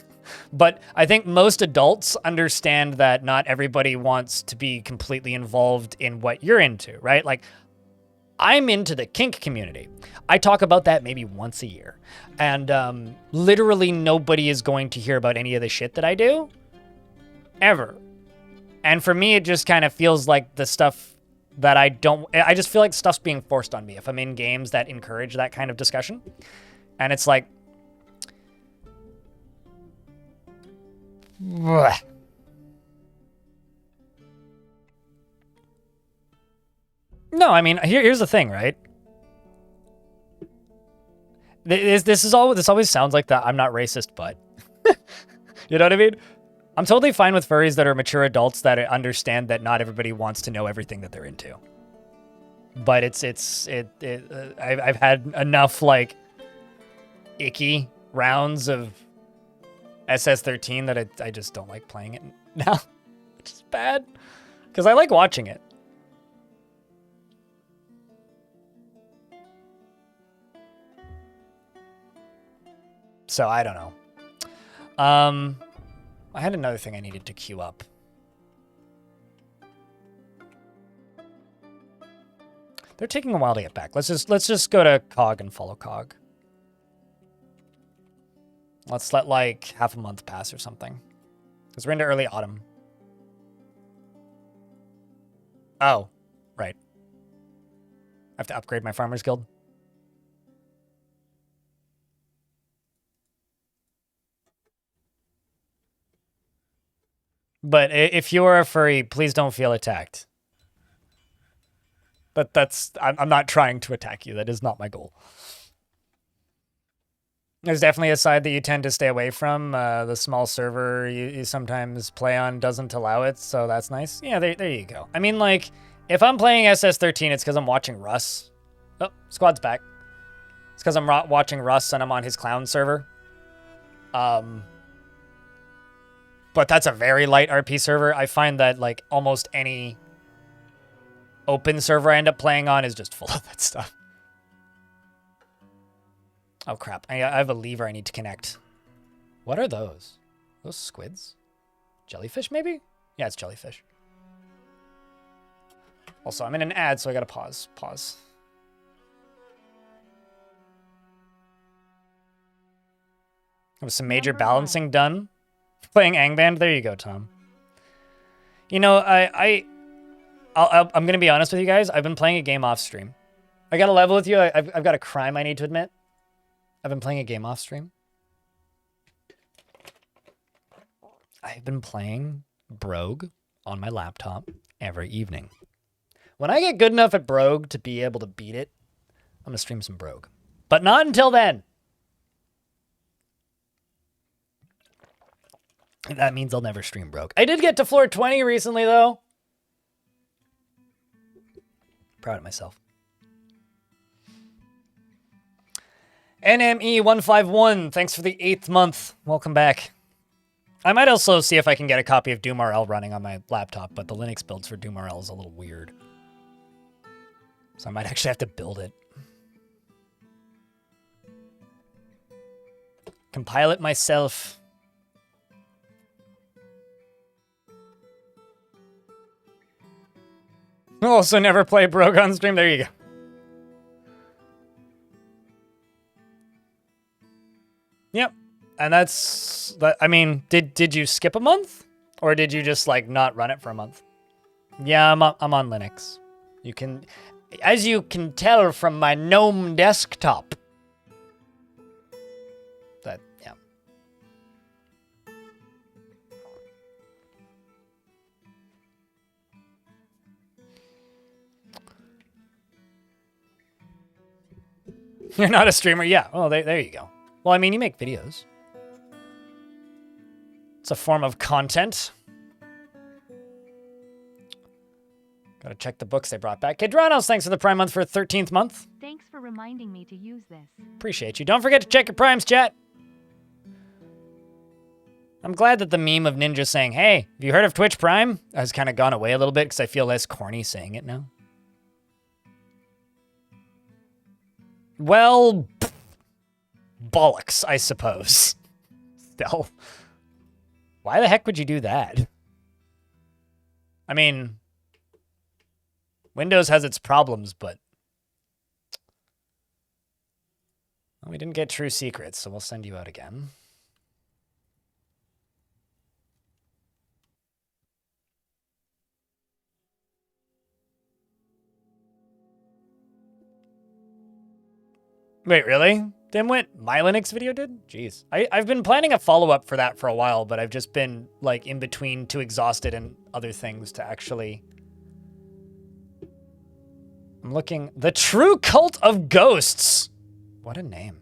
But I think most adults understand that not everybody wants to be completely involved in what you're into, right? Like, I'm into the kink community. I talk about that maybe once a year. And literally nobody is going to hear about any of the shit that I do. Ever. And for me, it just kind of feels like the stuff that I just feel like stuff's being forced on me if I'm in games that encourage that kind of discussion. And it's like, bleh. No, I mean, here's the thing, right? This always sounds like that I'm not racist, but you know what I mean? I'm totally fine with furries that are mature adults that understand that not everybody wants to know everything that they're into. But I've had enough like icky rounds of SS13 that I just don't like playing it now, which is bad because I like watching it. So I don't know. I had another thing I needed to queue up. They're taking a while to get back. Let's just go to Cog and follow Cog. Let's let like half a month pass or something. Because we're into early autumn. Oh, right. I have to upgrade my Farmer's Guild. But if you're a furry, please don't feel attacked. But I'm not trying to attack you. That is not my goal. There's definitely a side that you tend to stay away from. The small server you sometimes play on doesn't allow it, so that's nice. Yeah, there you go. I mean, like, if I'm playing SS13, it's because I'm watching Russ. Oh, squad's back. It's because I'm watching Russ and I'm on his clown server. But that's a very light RP server. I find that, like, almost any open server I end up playing on is just full of that stuff. Oh, crap. I have a lever I need to connect. What are those? Those squids? Jellyfish, maybe? Yeah, it's jellyfish. Also, I'm in an ad, so I gotta pause. Pause. There was some major balancing done. Playing Angband? There you go, Tom. You know, I'm gonna be honest with you guys. I've been playing a game off stream. I got a level with you. I've got a crime I need to admit. I've been playing a game off stream. I've been playing Brogue on my laptop every evening. When I get good enough at Brogue to be able to beat it, I'm gonna stream some Brogue. But not until then. That means I'll never stream Brogue. I did get to floor 20 recently, though. Proud of myself. NME151, thanks for the 8th month. Welcome back. I might also see if I can get a copy of Doom RL running on my laptop, but the Linux builds for Doom RL is a little weird. So I might actually have to build it. Compile it myself. Also never play Brogue on stream. There you go. Yep. And that's that. I mean, did you skip a month? Or did you just like not run it for a month? Yeah, I'm on Linux. You can, as you can tell from my GNOME desktop. That, yeah. You're not a streamer? Yeah. Oh, there you go. Well, I mean, you make videos. It's a form of content. Gotta check the books they brought back. Kedranos, thanks for the Prime month for a 13th month. Thanks for reminding me to use this. Appreciate you. Don't forget to check your Primes, chat. I'm glad that the meme of Ninja saying, hey, have you heard of Twitch Prime? Has kind of gone away a little bit because I feel less corny saying it now. Well, bollocks, I suppose. Still. Why the heck would you do that? I mean, Windows has its problems, but well, we didn't get true secrets, so we'll send you out again. Wait, really? Dimwit? My Linux video did? Jeez. I've been planning a follow-up for that for a while, but I've just been, like, in between too exhausted and other things to actually... I'm looking... The True Cult of Ghosts! What a name.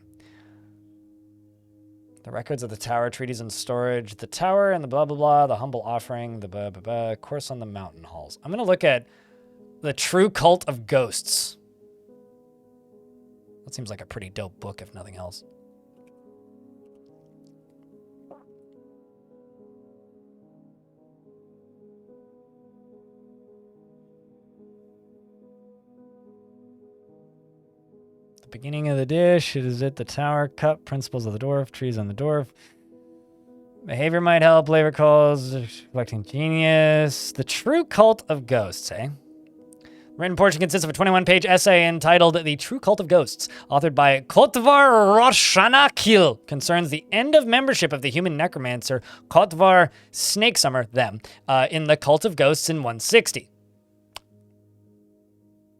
The records of the tower, treaties and storage, the tower and the blah, blah, blah, the humble offering, the blah, blah, blah, course on the mountain halls. I'm gonna look at The True Cult of Ghosts. That seems like a pretty dope book, if nothing else. The beginning of the dish, it is at the tower, cup, principles of the dwarf, trees on the dwarf. Behavior might help, labor calls, reflecting genius. The True Cult of Ghosts, eh? Written portion consists of a 21-page essay entitled The True Cult of Ghosts, authored by Kotvar Roshanakil, concerns the end of membership of the human necromancer Kotvar Snakesummer, them, in the Cult of Ghosts in 160.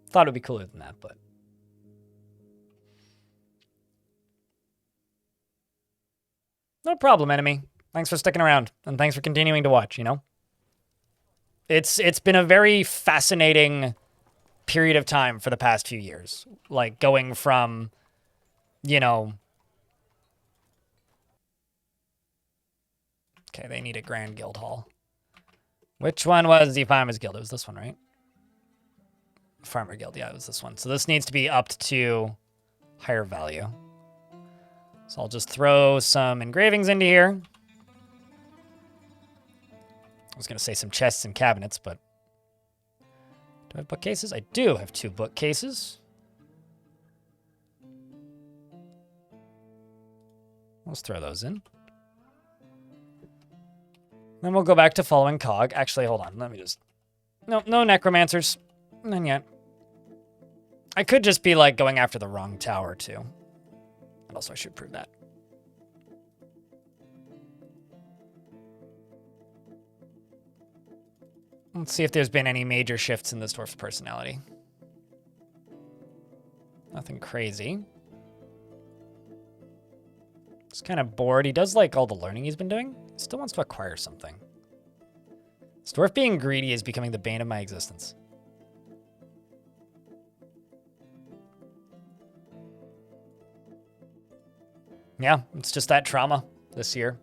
Thought it would be cooler than that, but... No problem, enemy. Thanks for sticking around, and thanks for continuing to watch, you know? It's been a very fascinating period of time for the past few years. Like, going from, you know... Okay, they need a Grand Guild Hall. Which one was the Farmer's Guild? It was this one, right? Farmer Guild, yeah, it was this one. So this needs to be upped to higher value. So I'll just throw some engravings into here. I was going to say some chests and cabinets, but... Do I have bookcases? I do have 2 bookcases. Let's throw those in. Then we'll go back to following Cog. Actually, hold on. Let me just... No necromancers. None yet. I could just be, like, going after the wrong tower, too. And also, I should prove that. Let's see if there's been any major shifts in this dwarf's personality. Nothing crazy. He's kind of bored. He does like all the learning he's been doing. He still wants to acquire something. This dwarf being greedy is becoming the bane of my existence. Yeah, it's just that trauma this year.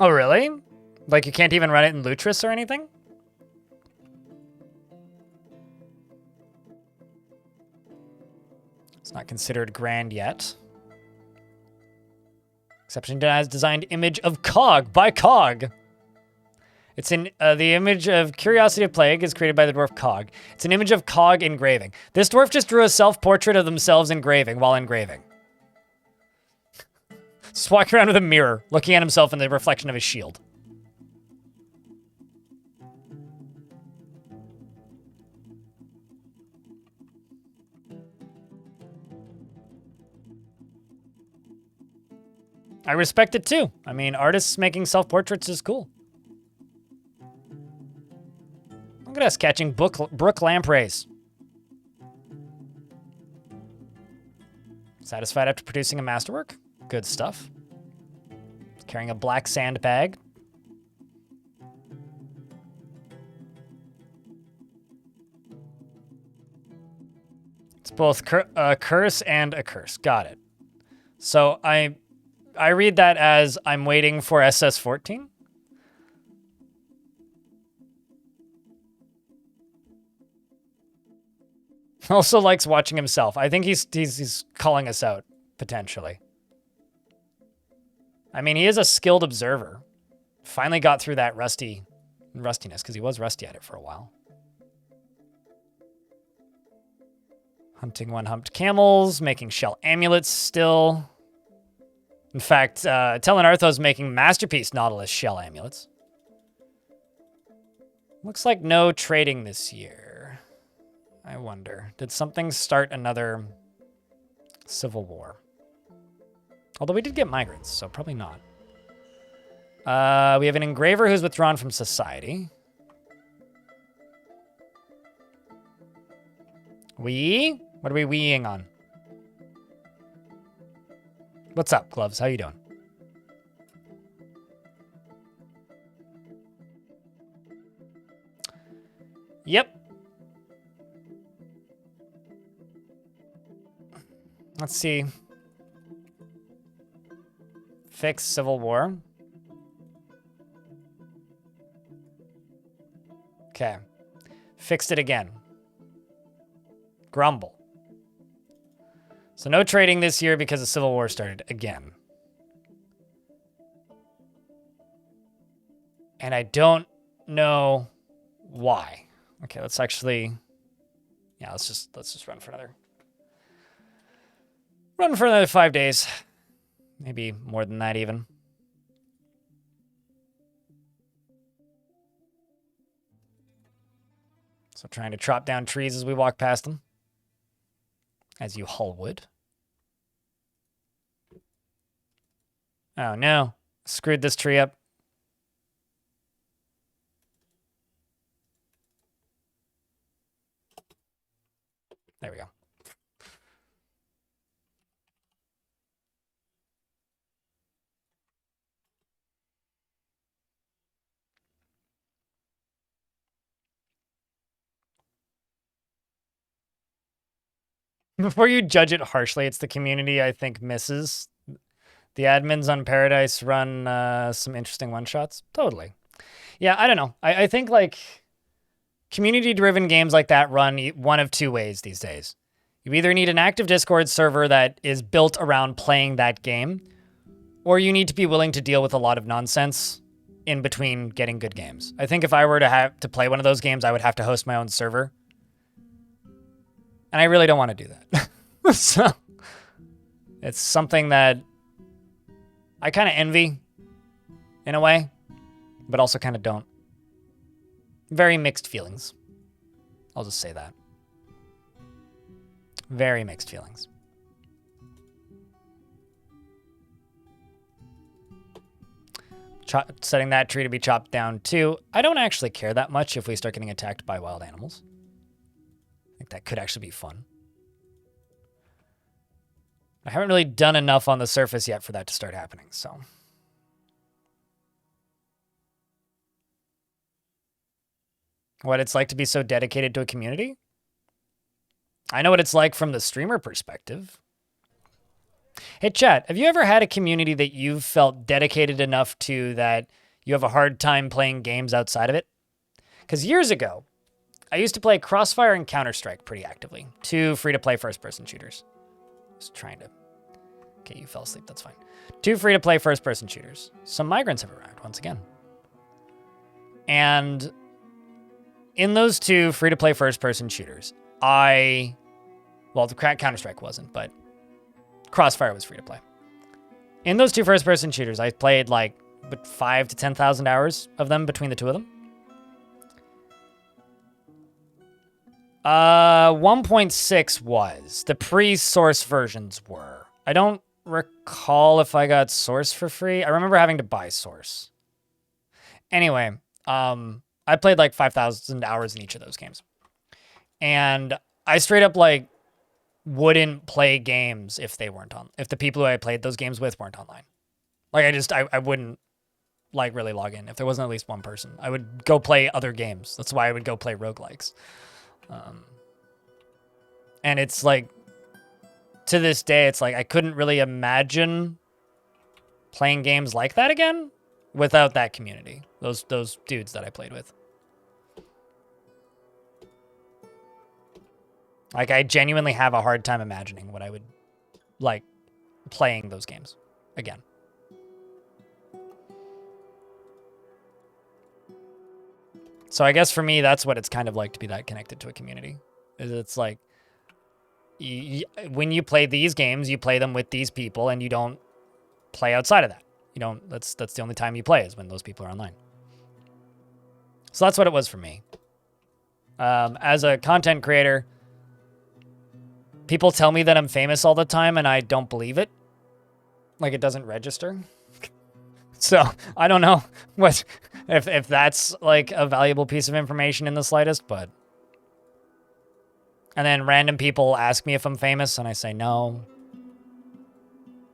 Oh, really? Like you can't even run it in Lutris or anything? It's not considered grand yet. Exception has designed image of Cog by Cog. It's in the image of Curiosity of Plague is created by the dwarf Cog. It's an image of Cog engraving. This dwarf just drew a self-portrait of themselves engraving while engraving. Just walking around with a mirror, looking at himself in the reflection of his shield. I respect it too. I mean, artists making self-portraits is cool. Look at us catching brook lampreys. Satisfied after producing a masterwork? Good stuff. Carrying a black sandbag. It's both a curse and a curse. Got it. So I read that as I'm waiting for SS14. Also likes watching himself. I think he's calling us out, potentially. I mean, he is a skilled observer. Finally got through that rustiness, because he was rusty at it for a while. Hunting one-humped camels, making shell amulets still. In fact, Telenartho's making masterpiece Nautilus shell amulets. Looks like no trading this year. I wonder, did something start another civil war? Although we did get migrants, so probably not. We have an engraver who's withdrawn from society. What are we weeing on? What's up, Gloves? How you doing? Yep. Let's see. Fix Civil War. Okay. Fixed it again. Grumble. So no trading this year because the Civil War started again. And I don't know why. Okay, let's actually... Yeah, let's just run for another 5 days. Maybe more than that even. So trying to chop down trees as we walk past them. As you hull wood. Oh no. Screwed this tree up. There we go. Before you judge it harshly, it's the community I think misses. The admins on Paradise run some interesting one-shots. Totally. Yeah, I don't know. I think like community-driven games like that run one of two ways these days. You either need an active Discord server that is built around playing that game, or you need to be willing to deal with a lot of nonsense in between getting good games. I think if I were to have to play one of those games, I would have to host my own server. And I really don't want to do that. So it's something that I kind of envy in a way, but also kind of don't. Very mixed feelings. I'll just say that. Very mixed feelings. Setting that tree to be chopped down too. I don't actually care that much if we start getting attacked by wild animals. I think that could actually be fun. I haven't really done enough on the surface yet for that to start happening, so. What it's like to be so dedicated to a community? I know what it's like from the streamer perspective. Hey, chat, have you ever had a community that you've felt dedicated enough to that you have a hard time playing games outside of it? Because years ago, I used to play Crossfire and Counter-Strike pretty actively. 2 free-to-play first-person shooters. Just trying to... Okay, you fell asleep, that's fine. 2 free-to-play first-person shooters. Some migrants have arrived, once again. And in those 2 free-to-play first-person shooters, well, the Counter-Strike wasn't, but Crossfire was free to play. In those 2 first-person shooters, I played like 5,000 to 10,000 hours of them between the 2 of them. 1.6 was. The pre-source versions were. I don't recall if I got source for free. I remember having to buy source. Anyway, I played like 5,000 hours in each of those games. And I straight up like wouldn't play games if they weren't on, if the people who I played those games with weren't online. Like I wouldn't like really log in if there wasn't at least one person. I would go play other games. That's why I would go play roguelikes. And it's like, to this day, it's like I couldn't really imagine playing games like that again without that community. Those dudes that I played with. Like, I genuinely have a hard time imagining what I would like playing those games again. So I guess for me, that's what it's kind of like to be that connected to a community. It's like, when you play these games, you play them with these people, and you don't play outside of that. You don't. That's the only time you play is when those people are online. So that's what it was for me. As a content creator, people tell me that I'm famous all the time, and I don't believe it. Like, it doesn't register. So I don't know what if that's like a valuable piece of information in the slightest, but. And then random people ask me if I'm famous, and I say no.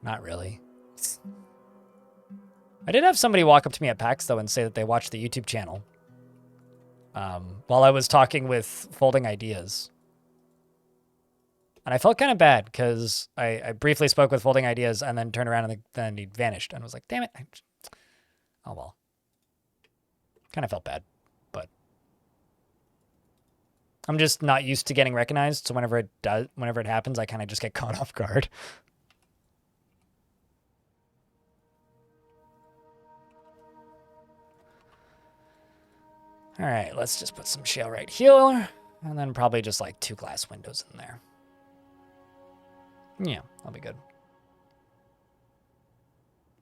Not really. I did have somebody walk up to me at PAX, though, and say that they watched the YouTube channel while I was talking with Folding Ideas. And I felt kind of bad, because I briefly spoke with Folding Ideas and then turned around and then he vanished. And I was like, damn it. Oh, well. Kind of felt bad. I'm just not used to getting recognized, so whenever it happens, I kind of just get caught off guard. All right, let's just put some shale right here, and then probably just like 2 glass windows in there. Yeah, that'll be good.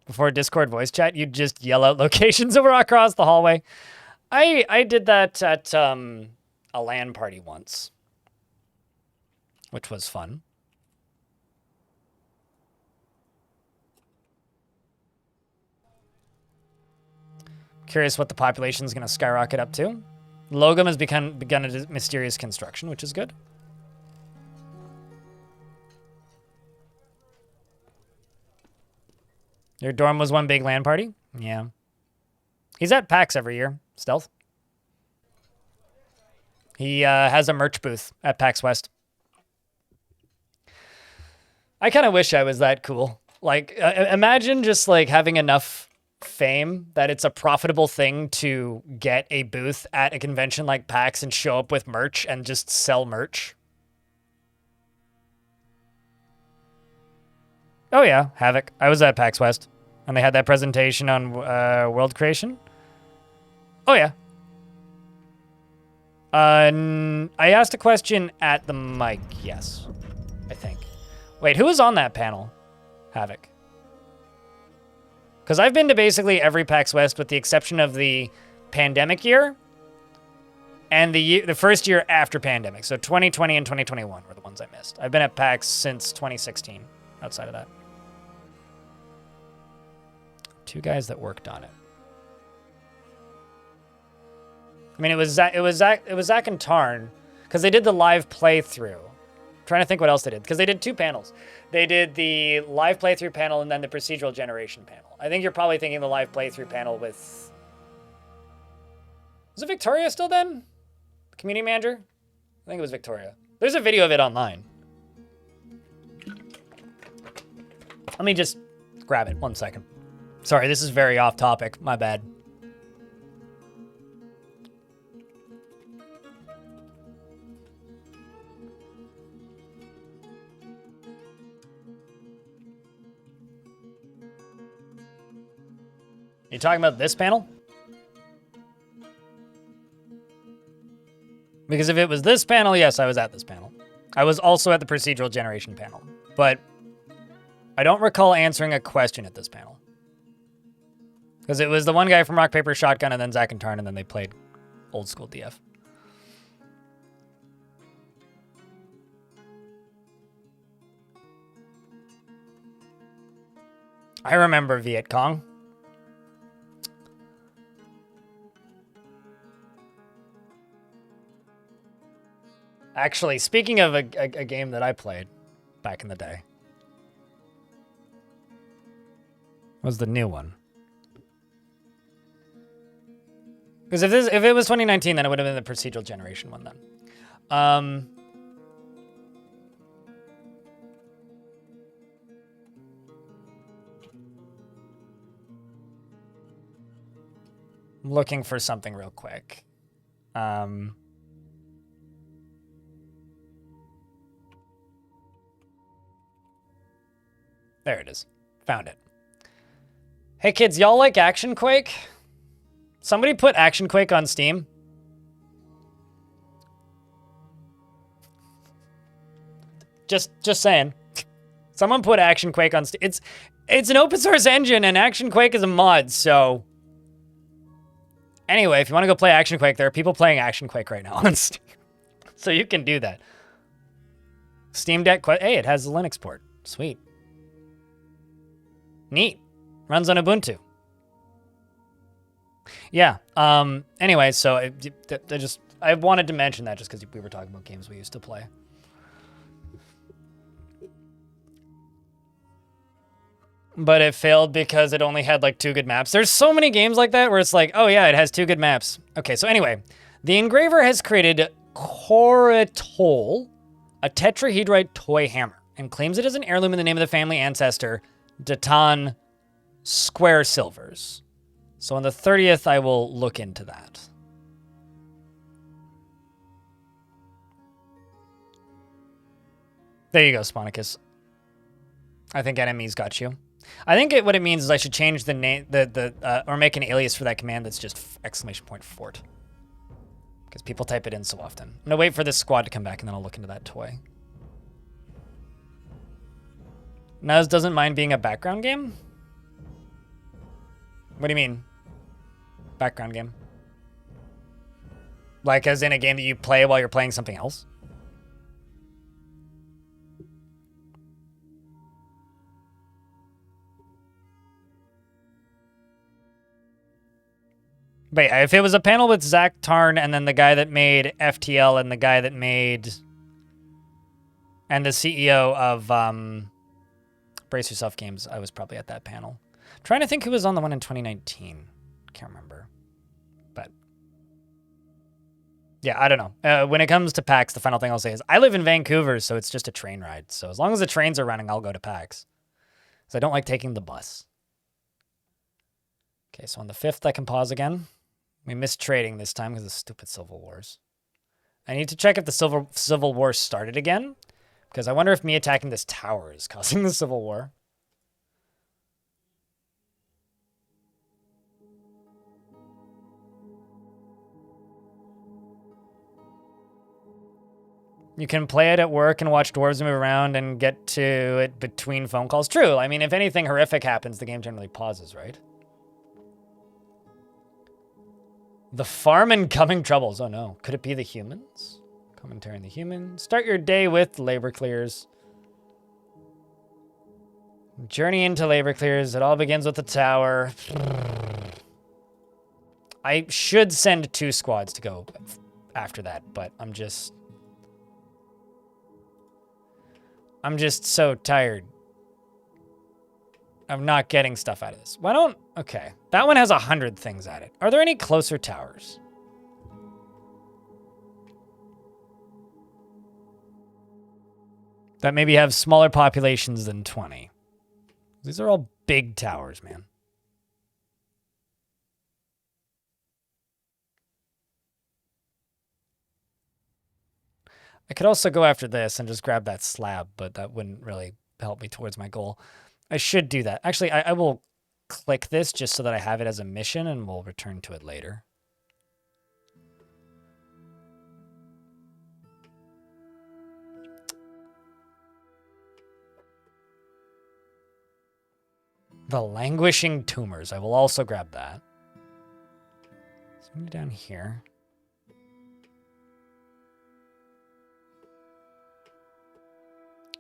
Before Discord voice chat, you'd just yell out locations over across the hallway. I did that at a LAN party once, which was fun. Curious what the population is going to skyrocket up to. Logum has begun a mysterious construction, which is good. Your dorm was one big LAN party? Yeah. He's at PAX every year. Stealth. He has a merch booth at PAX West. I kind of wish I was that cool. Like, imagine just like having enough fame that it's a profitable thing to get a booth at a convention like PAX and show up with merch and just sell merch. Oh yeah, Havoc. I was at PAX West, and they had that presentation on world creation. Oh yeah. I asked a question at the mic, yes, I think. Wait, who was on that panel? Havoc. Because I've been to basically every PAX West with the exception of the pandemic year and the first year after pandemic. So 2020 and 2021 were the ones I missed. I've been at PAX since 2016, outside of that. 2 guys that worked on it. I mean, it was Zach and Tarn, because they did the live playthrough. I'm trying to think what else they did, because they did 2 panels. They did the live playthrough panel and then the procedural generation panel. I think you're probably thinking the live playthrough panel with... Was it Victoria still then? The community manager? I think it was Victoria. There's a video of it online. Let me just grab it 1 second. Sorry, this is very off topic. My bad. You talking about this panel? Because if it was this panel, yes, I was at this panel. I was also at the procedural generation panel, but I don't recall answering a question at this panel. Because it was the one guy from Rock, Paper, Shotgun, and then Zach and Tarn, and then they played old school DF. I remember Viet Cong. Actually, speaking of a game that I played back in the day, was the new one. Because if it was 2019, then it would have been the procedural generation one then. I'm looking for something real quick. There it is. Found it. Hey kids, y'all like Action Quake? Somebody put Action Quake on Steam. Just saying. Someone put Action Quake on Steam. It's an open source engine and Action Quake is a mod, so anyway, if you want to go play Action Quake, there are people playing Action Quake right now on Steam. So you can do that. Steam Deck, hey, it has a Linux port. Sweet. Neat. Runs on Ubuntu. Yeah. Anyway, so I wanted to mention that just because we were talking about games we used to play. But it failed because it only had like 2 good maps. There's so many games like that where it's like, oh yeah, it has 2 good maps. Okay, so anyway, the engraver has created Coritol, a tetrahedrite toy hammer, and claims it as an heirloom in the name of the family ancestor, Datan Square Silvers. So on the 30th, I will look into that. There you go, Sponicus. I think enemies got you. I think what it means is I should change the name, or make an alias for that command that's just !fort. Because people type it in so often. I'm gonna wait for this squad to come back and then I'll look into that toy. Nuz doesn't mind being a background game? What do you mean? Background game? Like as in a game that you play while you're playing something else? Wait, if it was a panel with Zach Tarn and then the guy that made FTL and the guy that made... and the CEO of Brace Yourself Games, I was probably at that panel. I'm trying to think who was on the one in 2019. Can't remember. But yeah, I don't know. When it comes to PAX, the final thing I'll say is I live in Vancouver, so it's just a train ride. So as long as the trains are running, I'll go to PAX. Because I don't like taking the bus. Okay, so on the 5th, I can pause again. We missed trading this time because of the stupid Civil Wars. I need to check if the Civil War started again. Because I wonder if me attacking this tower is causing the Civil War. You can play it at work and watch dwarves move around and get to it between phone calls. True. I mean, if anything horrific happens, the game generally pauses, right? The farm incoming troubles. Oh no. Could it be the humans? Commentary on the humans. Start your day with labor clears. Journey into labor clears. It all begins with the tower. I should send 2 squads to go after that, but I'm just so tired of not getting stuff out of this. Why don't... Okay. That one has 100 things at it. Are there any closer towers? That maybe have smaller populations than 20. These are all big towers, man. I could also go after this and just grab that slab, but that wouldn't really help me towards my goal. I should do that. Actually, I will click this just so that I have it as a mission, and we'll return to it later. The languishing tumors. I will also grab that. Somebody down here.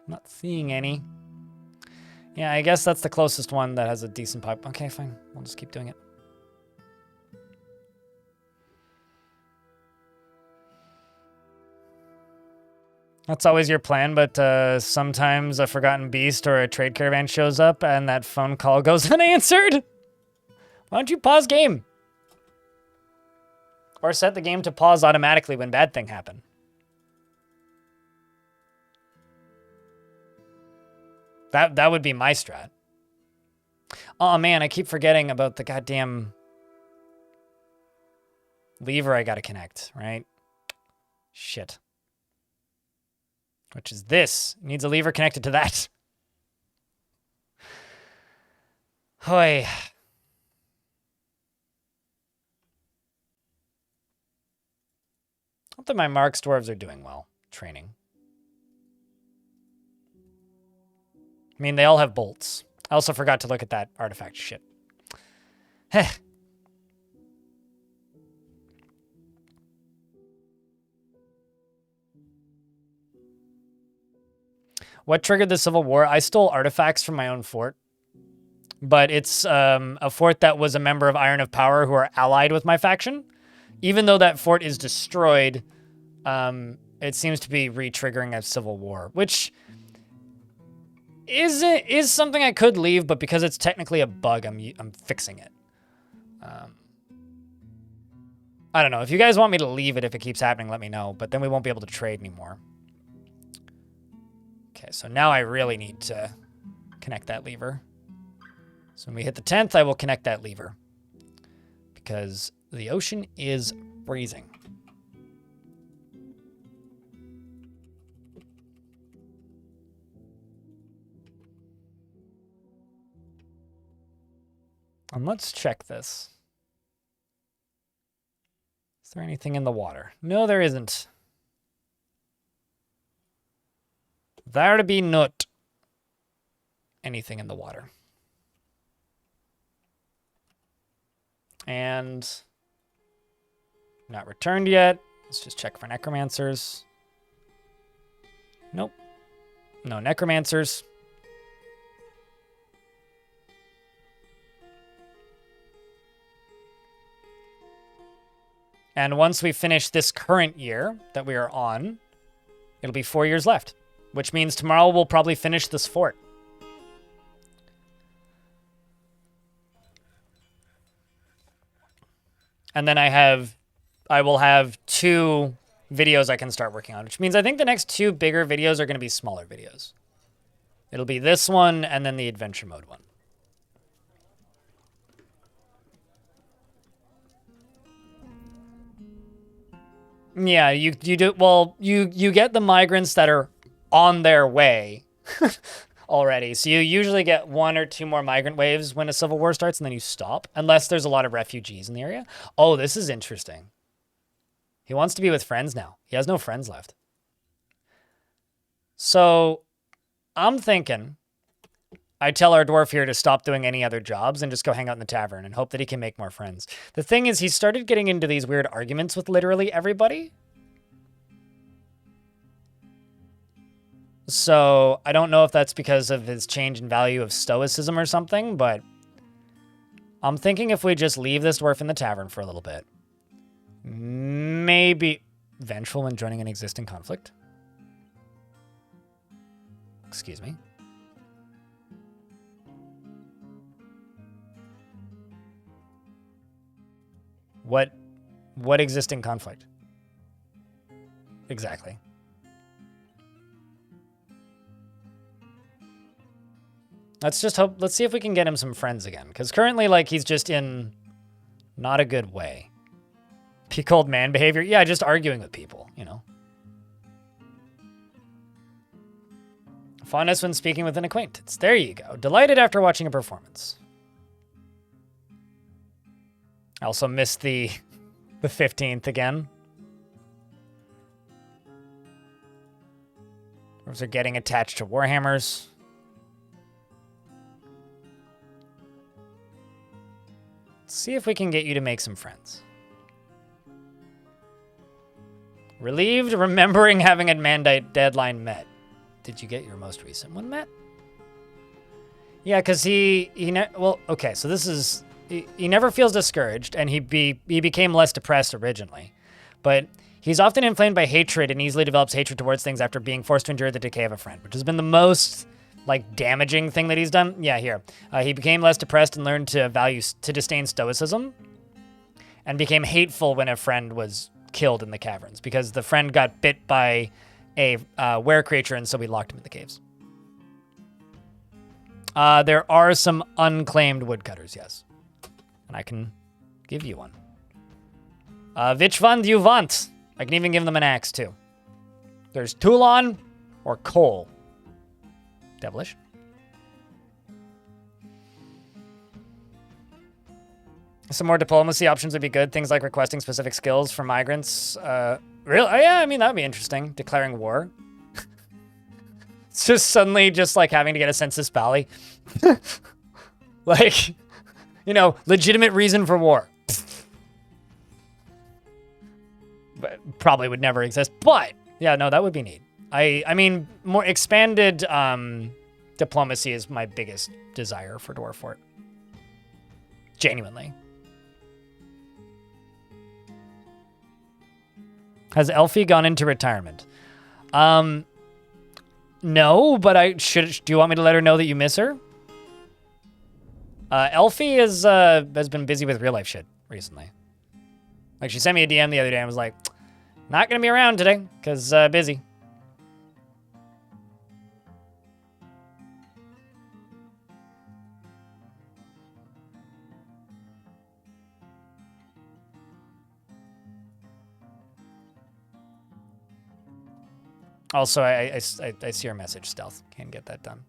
I'm not seeing any. Yeah, I guess that's the closest one that has a decent pipe. Okay, fine. We'll just keep doing it. That's always your plan, but sometimes a forgotten beast or a trade caravan shows up and that phone call goes unanswered. Why don't you pause game? Or set the game to pause automatically when bad things happen. That would be my strat. Oh man, I keep forgetting about the goddamn lever I gotta connect, right? Shit. Which is this. Needs a lever connected to that. Hoy. Not that my Marks dwarves are doing well. Training. I mean, they all have bolts. I also forgot to look at that artifact shit. Heh. What triggered the Civil War? I stole artifacts from my own fort. But it's a fort that was a member of Iron of Power who are allied with my faction. Even though that fort is destroyed, it seems to be re-triggering a Civil War, which is something I could leave, but because it's technically a bug, I'm fixing it. I don't know. If you guys want me to leave it if it keeps happening, let me know, but then we won't be able to trade anymore. Okay, so now I really need to connect that lever. So when we hit the 10th, I will connect that lever. Because the ocean is freezing. And let's check this. Is there anything in the water? No, there isn't. There to be not anything in the water. And not returned yet. Let's just check for necromancers. Nope. No necromancers. And once we finish this current year that we are on, it'll be 4 years left, which means tomorrow we'll probably finish this fort. And then I will have 2 videos I can start working on, which means I think the next 2 bigger videos are going to be smaller videos. It'll be this one and then the adventure mode one. Yeah, you do. Well, you get the migrants that are on their way already. So you usually get 1 or 2 more migrant waves when a civil war starts, and then you stop, unless there's a lot of refugees in the area. Oh, this is interesting. He wants to be with friends now. He has no friends left. So I'm thinking I tell our dwarf here to stop doing any other jobs and just go hang out in the tavern and hope that he can make more friends. The thing is, he started getting into these weird arguments with literally everybody. So I don't know if that's because of his change in value of stoicism or something, but I'm thinking if we just leave this dwarf in the tavern for a little bit, maybe vengeful when joining an existing conflict. Excuse me. What existing conflict? Exactly. Let's just hope, let's see if we can get him some friends again. Because currently, like, he's just in not a good way. Be called man behavior? Yeah, just arguing with people, you know. Fondness when speaking with an acquaintance. There you go. Delighted after watching a performance. I also missed the 15th again. Dwarves are getting attached to warhammers. Let's see if we can get you to make some friends. Relieved, remembering having a mandate deadline met. Did you get your most recent one met? Yeah, because well, okay, so this is, he never feels discouraged, and he became less depressed originally. But he's often inflamed by hatred and easily develops hatred towards things after being forced to endure the decay of a friend, which has been the most, like, damaging thing that he's done. Yeah, here. He became less depressed and learned to disdain stoicism, and became hateful when a friend was killed in the caverns, because the friend got bit by a were creature, and so we locked him in the caves. There are some unclaimed woodcutters, yes. And I can give you one. Which one do you want? I can even give them an axe, too. There's Toulon or coal. Devilish. Some more diplomacy options would be good. Things like requesting specific skills from migrants. Really? Oh, yeah, I mean, that would be interesting. Declaring war. It's just suddenly just like having to get a census bally. Like, you know, legitimate reason for war. But probably would never exist. But, yeah, no, that would be neat. I mean, more expanded diplomacy is my biggest desire for Dwarf Fort. Genuinely. Has Elfie gone into retirement? No, but do you want me to let her know that you miss her? Elfie has been busy with real life shit recently. Like, she sent me a DM the other day and was like, not gonna be around today, because busy. Also, I see your message, Stealth. Can't get that done.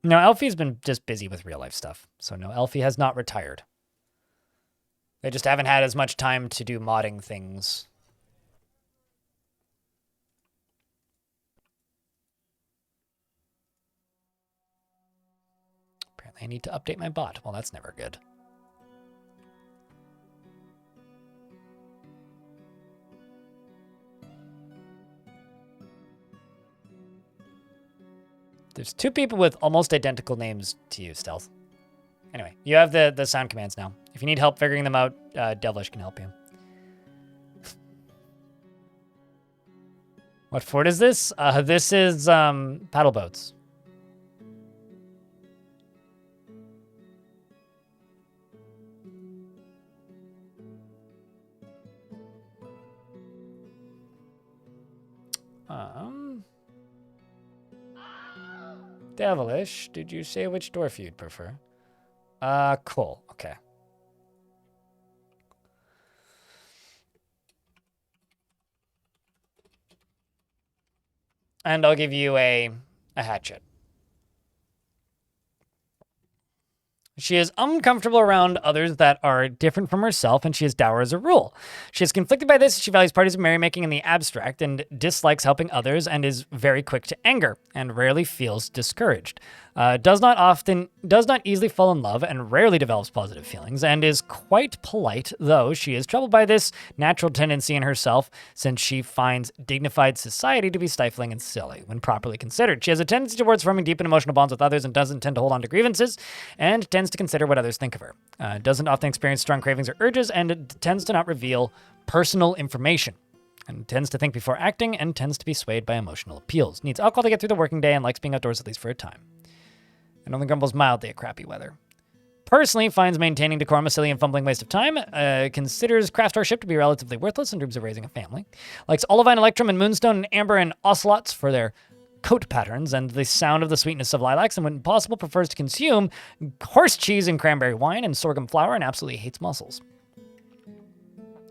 No, Elfie's been just busy with real life stuff. So no, Elfie has not retired. They just haven't had as much time to do modding things. Apparently I need to update my bot. Well, that's never good. There's two people with almost identical names to you, Stealth. Anyway, you have the sound commands now. If you need help figuring them out, Devilish can help you. What fort is this? This is Paddleboats. Devilish, did you say which dwarf you'd prefer? Cool. Okay. And I'll give you a hatchet. She is uncomfortable around others that are different from herself, and she is dour as a rule. She is conflicted by this. She values parties of merrymaking in the abstract and dislikes helping others and is very quick to anger and rarely feels discouraged. Does not easily fall in love and rarely develops positive feelings, and is quite polite, though she is troubled by this natural tendency in herself, since she finds dignified society to be stifling and silly when properly considered. She has a tendency towards forming deep and emotional bonds with others and doesn't tend to hold on to grievances, and tends to consider what others think of her. Doesn't often experience strong cravings or urges, and tends to not reveal personal information, and tends to think before acting, and tends to be swayed by emotional appeals. Needs alcohol to get through the working day and likes being outdoors at least for a time. And only grumbles mildly at crappy weather. Personally finds maintaining decorum a silly and fumbling waste of time. Considers craftsmanship to be relatively worthless in terms of raising a family. Likes olivine, electrum, and moonstone, and amber, and ocelots for their coat patterns and the sound of the sweetness of lilacs, and when possible prefers to consume horse cheese and cranberry wine and sorghum flour, and absolutely hates mussels.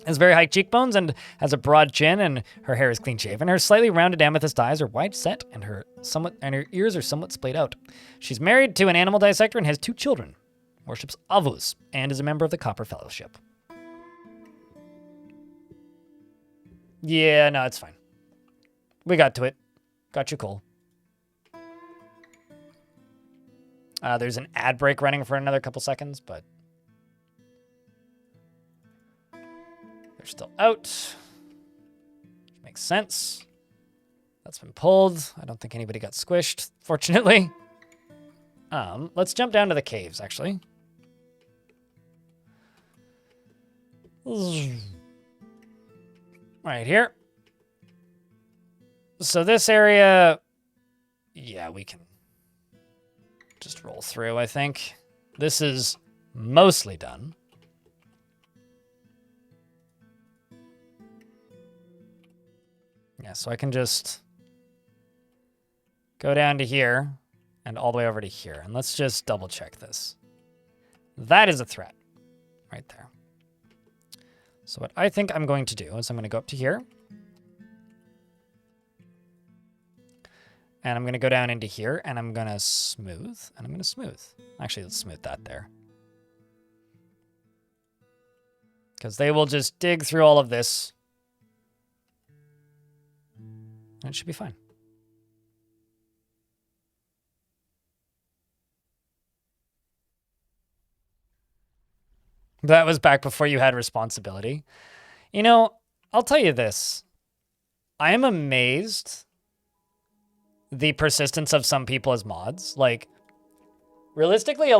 Has very high cheekbones and has a broad chin, and her hair is clean shaven. Her slightly rounded amethyst eyes are wide set, and her ears are somewhat splayed out. She's married to an animal dissector and has 2 children. Worships avus and is a member of the Copper Fellowship. Yeah, no, it's fine. We got to it. Got you, Cole. There's an ad break running for another couple seconds, but they're still out. Which makes sense. That's been pulled. I don't think anybody got squished, fortunately. Let's jump down to the caves, actually. Right here. So this area, yeah, we can just roll through, I think. This is mostly done. Yeah, so I can just go down to here and all the way over to here. And let's just double check this. That is a threat right there. So what I think I'm going to do is I'm going to go up to here. And I'm going to go down into here, and I'm going to smooth, and I'm going to smooth. Actually, let's smooth that there. Because they will just dig through all of this. And it should be fine. That was back before you had responsibility. You know, I'll tell you this. I am amazed the persistence of some people as mods. Like, realistically,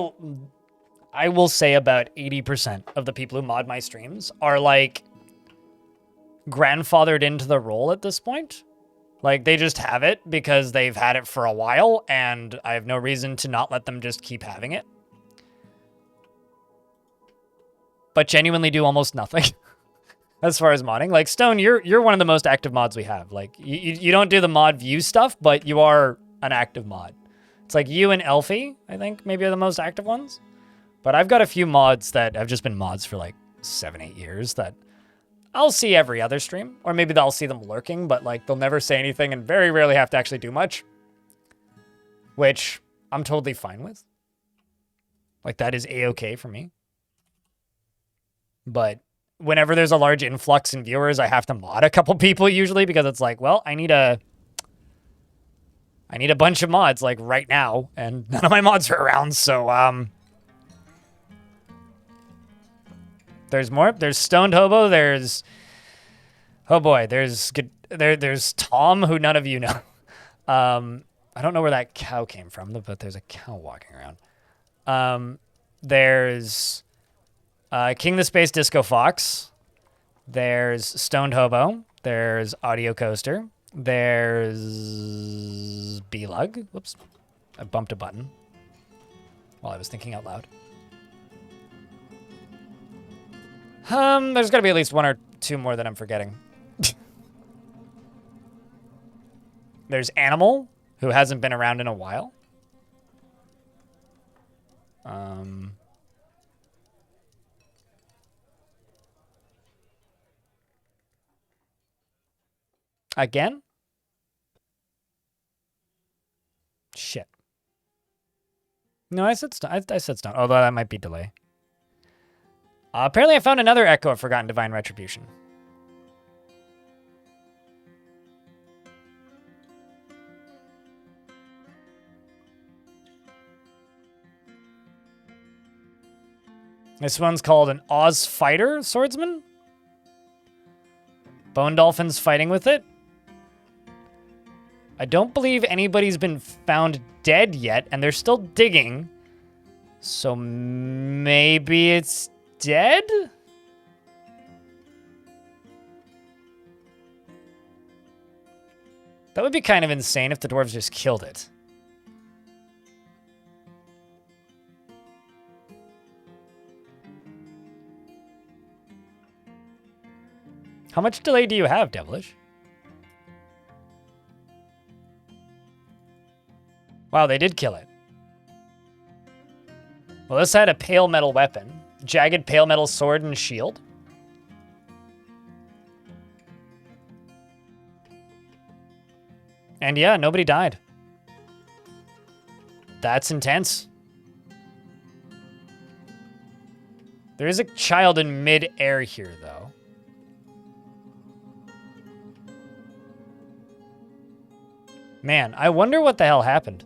I will say about 80% of the people who mod my streams are, like, grandfathered into the role at this point. Like, they just have it because they've had it for a while, and I have no reason to not let them just keep having it. But genuinely do almost nothing as far as modding. Like, Stone, you're one of the most active mods we have. Like, you don't do the mod view stuff, but you are an active mod. It's like you and Elfie, I think, maybe are the most active ones. But I've got a few mods that have just been mods for like 7-8 years that I'll see every other stream. Or maybe they'll see them lurking, but like they'll never say anything and very rarely have to actually do much. Which I'm totally fine with. Like, that is A-okay for me. But whenever there's a large influx in viewers, I have to mod a couple people usually because it's like, well, I need a bunch of mods like right now, and none of my mods are around, so there's more. There's Stoned Hobo, there's oh boy, there's Tom, who none of you know. I don't know where that cow came from, but there's a cow walking around. There's King the Space Disco Fox. There's Stoned Hobo. There's Audio Coaster. There's B-Lug. Whoops. I bumped a button while I was thinking out loud. There's got to be at least 1 or 2 more that I'm forgetting. There's Animal, who hasn't been around in a while. Again? Shit. No, I said stone. I said stone, although that might be delay. Apparently I found another Echo of Forgotten Divine Retribution. This one's called an Oz Fighter Swordsman. Bone dolphins fighting with it. I don't believe anybody's been found dead yet, and they're still digging. So maybe it's dead? That would be kind of insane if the dwarves just killed it. How much delay do you have, Devilish? Wow, they did kill it. Well, this had a pale metal weapon. Jagged pale metal sword and shield. And yeah, nobody died. That's intense. There is a child in mid-air here, though. Man, I wonder what the hell happened.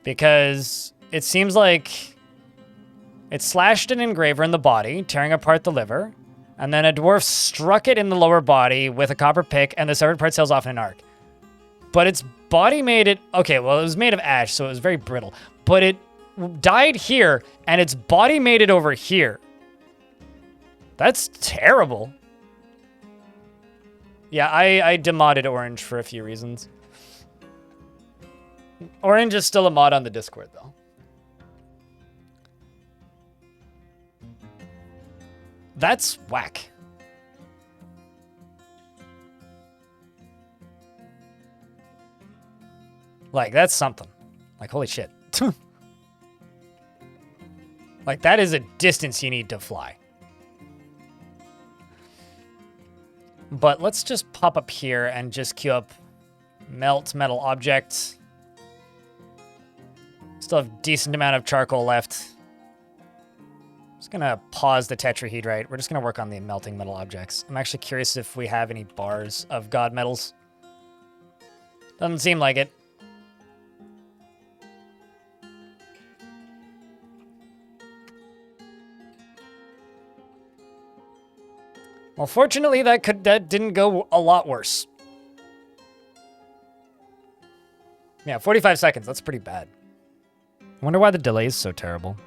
Because it seems like it slashed an engraver in the body, tearing apart the liver, and then a dwarf struck it in the lower body with a copper pick, and the severed part sails off in an arc. But its body made it... Okay, well, it was made of ash, so it was very brittle. But it died here, and its body made it over here. That's terrible. Yeah, I demodded Orange for a few reasons. Orange is still a mod on the Discord, though. That's whack. Like, that's something. Like, holy shit. Like, that is a distance you need to fly. But let's just pop up here and just queue up melt metal object. Still have a decent amount of charcoal left. Just gonna pause the tetrahedrite. We're just gonna work on the melting metal objects. I'm actually curious if we have any bars of god metals. Doesn't seem like it. Well, fortunately, that didn't go a lot worse. Yeah, 45 seconds. That's pretty bad. I wonder why the delay is so terrible.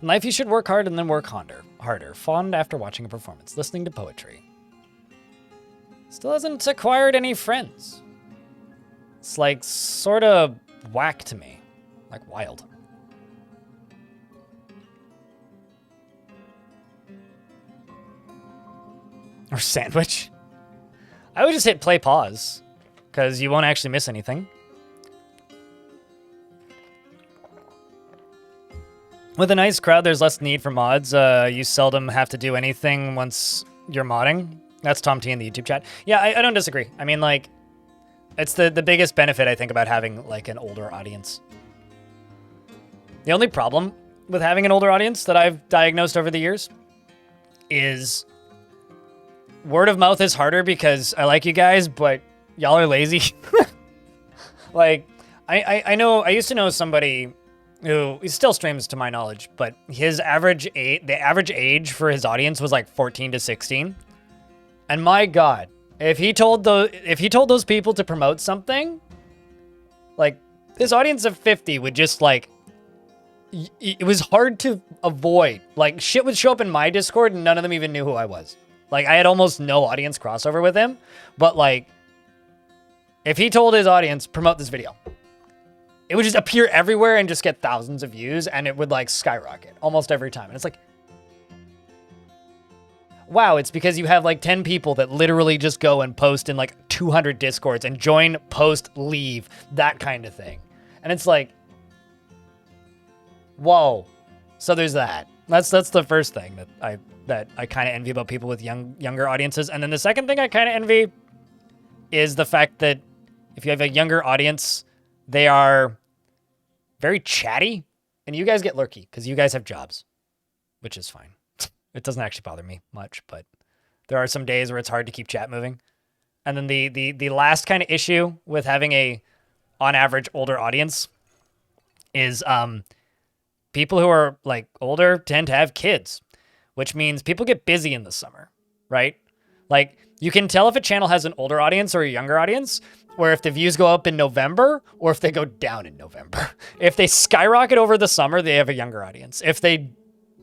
In life, you should work hard and then work harder. Fond after watching a performance, listening to poetry. Still hasn't acquired any friends. It's like sort of whack to me. Like wild. Or sandwich. I would just hit play pause, because you won't actually miss anything. With a nice crowd, there's less need for mods. You seldom have to do anything once you're modding. That's Tom T in the YouTube chat. Yeah, I don't disagree. I mean, like, it's the biggest benefit, I think, about having, like, an older audience. The only problem with having an older audience that I've diagnosed over the years is word of mouth is harder because I like you guys, but y'all are lazy. Like, I know, I used to know somebody who he still streams to my knowledge, but his average the average age for his audience was like 14 to 16. And my God, if he told those people to promote something, like his audience of 50 would just like, it was hard to avoid. Like, shit would show up in my Discord and none of them even knew who I was. Like, I had almost no audience crossover with him. But, like, if he told his audience, promote this video, it would just appear everywhere and just get thousands of views, and it would, like, skyrocket almost every time. And it's like, wow, it's because you have, like, 10 people that literally just go and post in, like, 200 Discords and join, post, leave, that kind of thing. And it's like, whoa. So there's that. That's the first thing that I kind of envy about people with younger audiences. And then the second thing I kind of envy is the fact that if you have a younger audience, they are very chatty, and you guys get lurky because you guys have jobs, which is fine. It doesn't actually bother me much, but there are some days where it's hard to keep chat moving. And then the last kind of issue with having a, on average, older audience is people who are like older tend to have kids, which means people get busy in the summer, right? Like you can tell if a channel has an older audience or a younger audience, where if the views go up in November or if they go down in November. If they skyrocket over the summer, they have a younger audience. If they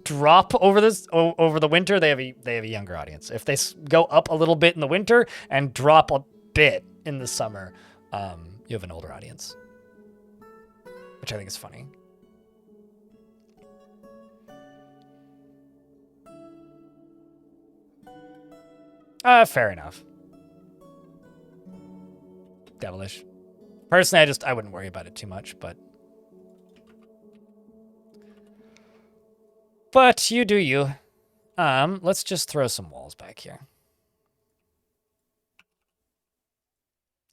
drop over the winter, they have a younger audience. If they go up a little bit in the winter and drop a bit in the summer, you have an older audience, which I think is funny. Fair enough. Devilish. Personally, I wouldn't worry about it too much, but you do you. Let's just throw some walls back here.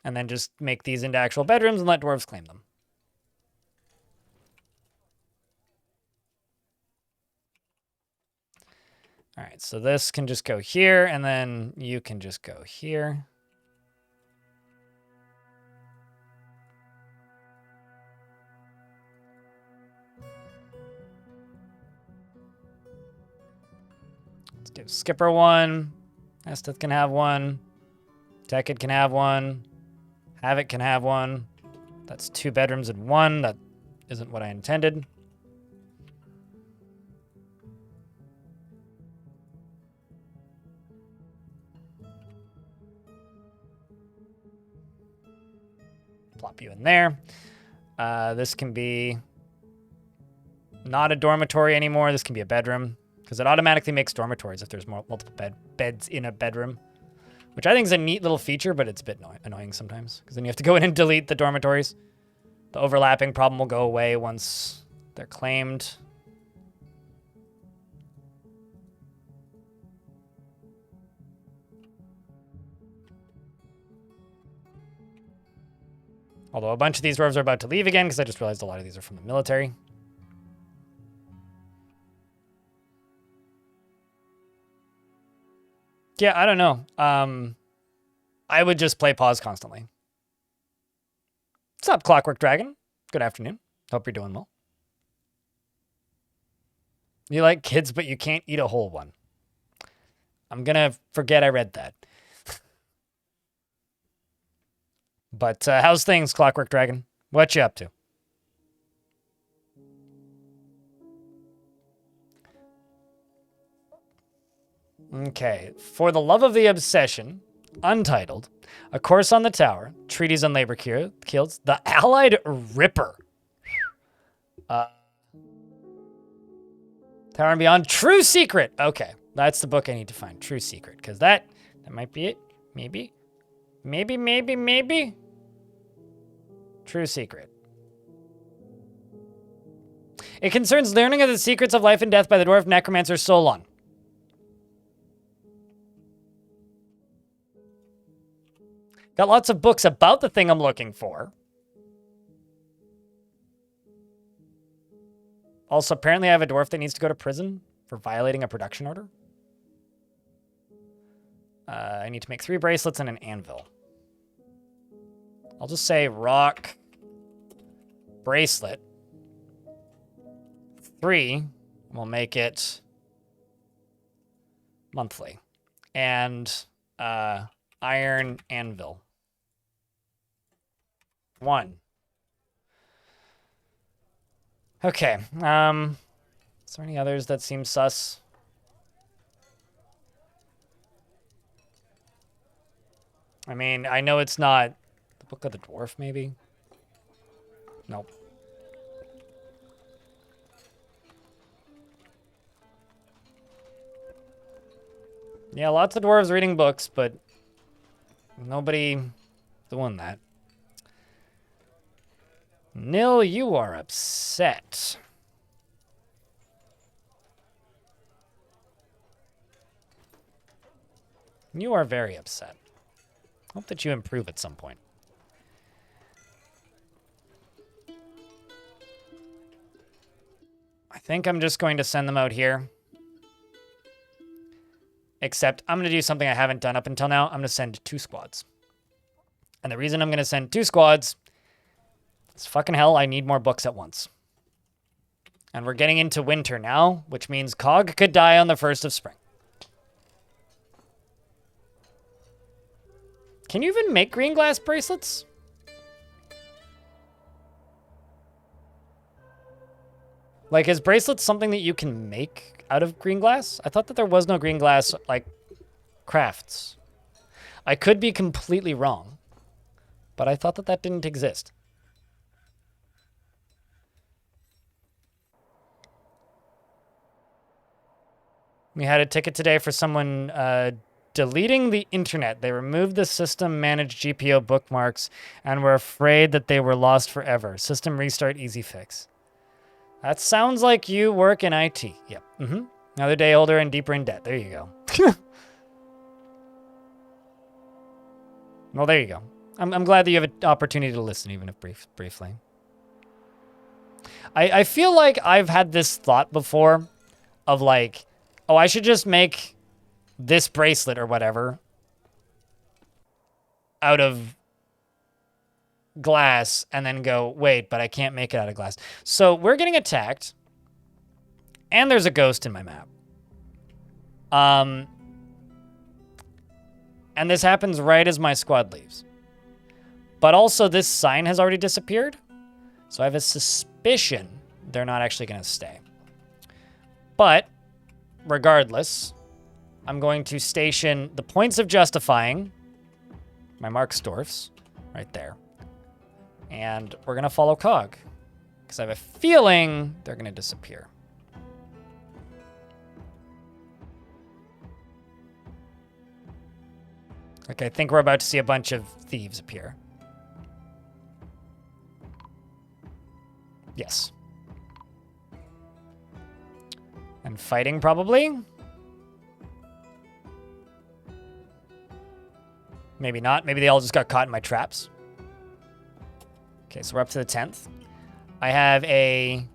And then just make these into actual bedrooms and let dwarves claim them. All right, so this can just go here, and then you can just go here. Let's give Skipper one. Esteth can have one. Tekid can have one. Havoc can have one. That's 2 bedrooms in one. That isn't what I intended. Plop you in there. This can be not a dormitory anymore. This can be a bedroom because it automatically makes dormitories if there's multiple beds in a bedroom, which I think is a neat little feature, but it's a bit annoying sometimes because then you have to go in and delete the dormitories. The overlapping problem will go away once they're claimed. Although a bunch of these dwarves are about to leave again because I just realized a lot of these are from the military. Yeah, I don't know. I would just play pause constantly. What's up, Clockwork Dragon? Good afternoon. Hope you're doing well. You like kids, but you can't eat a whole one. I'm gonna forget I read that. But how's things, Clockwork Dragon? What you up to? Okay. For the Love of the Obsession, Untitled, A Course on the Tower, Treaties on Labor Guilds, The Allied Ripper. Tower and Beyond, True Secret. Okay. That's the book I need to find. True Secret. Because that might be it. Maybe. Maybe. True Secret. It concerns learning of the secrets of life and death by the dwarf necromancer Solon. Got lots of books about the thing I'm looking for. Also, apparently I have a dwarf that needs to go to prison for violating a production order. I need to make 3 bracelets and an anvil. I'll just say rock, bracelet, 3. We'll make it monthly. And iron anvil. 1. Okay. Is there any others that seem sus? I mean, I know it's not the Book of the Dwarf, maybe? Nope. Yeah, lots of dwarves reading books, but nobody doing that. Nil, you are upset. You are very upset. Hope that you improve at some point. I think I'm just going to send them out here. Except I'm going to do something I haven't done up until now. I'm going to send 2 squads. And the reason I'm going to send 2 squads is fucking hell, I need more books at once. And we're getting into winter now, which means Cog could die on the 1st of spring. Can you even make green glass bracelets? Like, is bracelets something that you can make out of green glass? I thought that there was no green glass, like, crafts. I could be completely wrong, but I thought that that didn't exist. We had a ticket today for someone deleting the internet. They removed the system-managed GPO bookmarks and were afraid that they were lost forever. System restart, easy fix. That sounds like you work in IT. Yep. Another day older and deeper in debt. There you go. Well, there you go. I'm glad that you have an opportunity to listen, even if briefly. I feel like I've had this thought before of like, oh, I should just make this bracelet or whatever out of glass and then go, wait, but I can't make it out of glass. So we're getting attacked and there's a ghost in my map. And this happens right as my squad leaves. But also this sign has already disappeared. So I have a suspicion they're not actually going to stay. But regardless, I'm going to station the points of justifying, my marked dwarfs, right there. And we're going to follow Cog, because I have a feeling they're going to disappear. Like, I think we're about to see a bunch of thieves appear. Yes. And fighting, probably? Maybe not. Maybe they all just got caught in my traps. Okay, so we're up to the 10th. I have a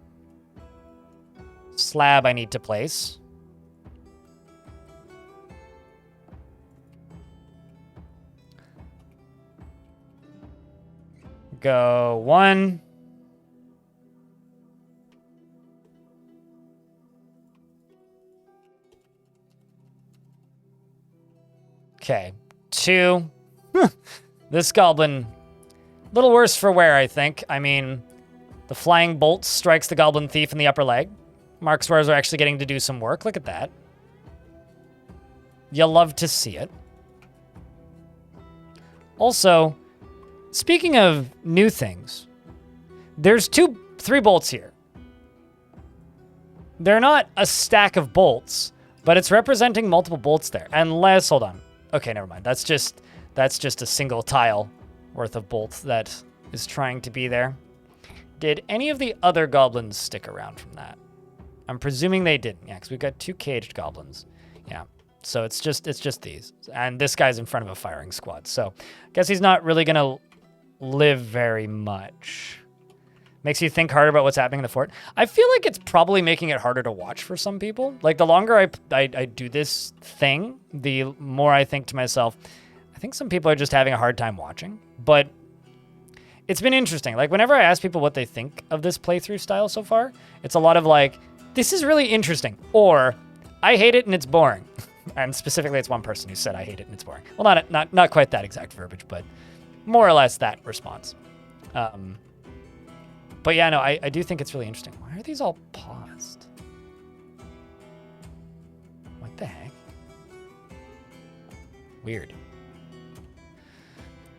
slab I need to place. Go 1. Okay, 2. This goblin, a little worse for wear, I think. I mean, the flying bolt strikes the goblin thief in the upper leg. Mark swears are actually getting to do some work. Look at that. You'll love to see it. Also, speaking of new things, there's 3 bolts here. They're not a stack of bolts, but it's representing multiple bolts there. Unless, hold on. Okay, never mind. That's just a single tile worth of bolts that is trying to be there. Did any of the other goblins stick around from that? I'm presuming they didn't. Yeah, because we've got 2 caged goblins. Yeah. So it's just these. And this guy's in front of a firing squad. So I guess he's not really going to live very much. Makes you think harder about what's happening in the fort. I feel like it's probably making it harder to watch for some people. Like, the longer I do this thing, the more I think to myself, I think some people are just having a hard time watching. But it's been interesting. Like, whenever I ask people what they think of this playthrough style so far, it's a lot of like, this is really interesting, or I hate it and it's boring. And specifically, it's one person who said I hate it and it's boring. Well, not quite that exact verbiage, but more or less that response. But yeah, no, I do think it's really interesting. Why are these all paused? What the heck? Weird.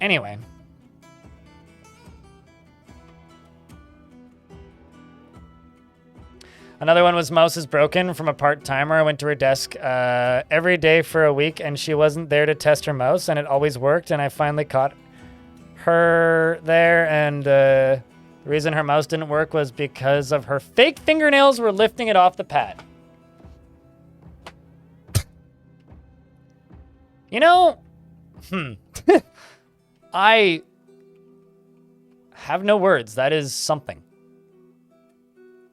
Anyway. Another one was mouse is broken from a part-timer. I went to her desk every day for a week, and she wasn't there to test her mouse, and it always worked, and I finally caught her there, and the reason her mouse didn't work was because of her fake fingernails were lifting it off the pad. You know, I have no words. That is something.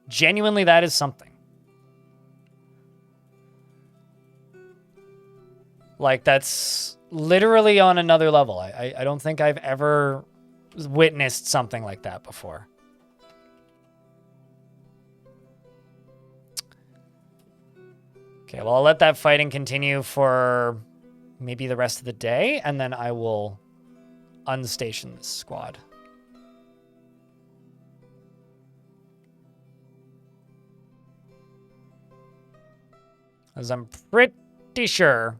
Genuinely, that is something. Like, that's literally on another level. I don't think I've ever witnessed something like that before. Okay, well, I'll let that fighting continue for maybe the rest of the day, and then I will unstation this squad. As I'm pretty sure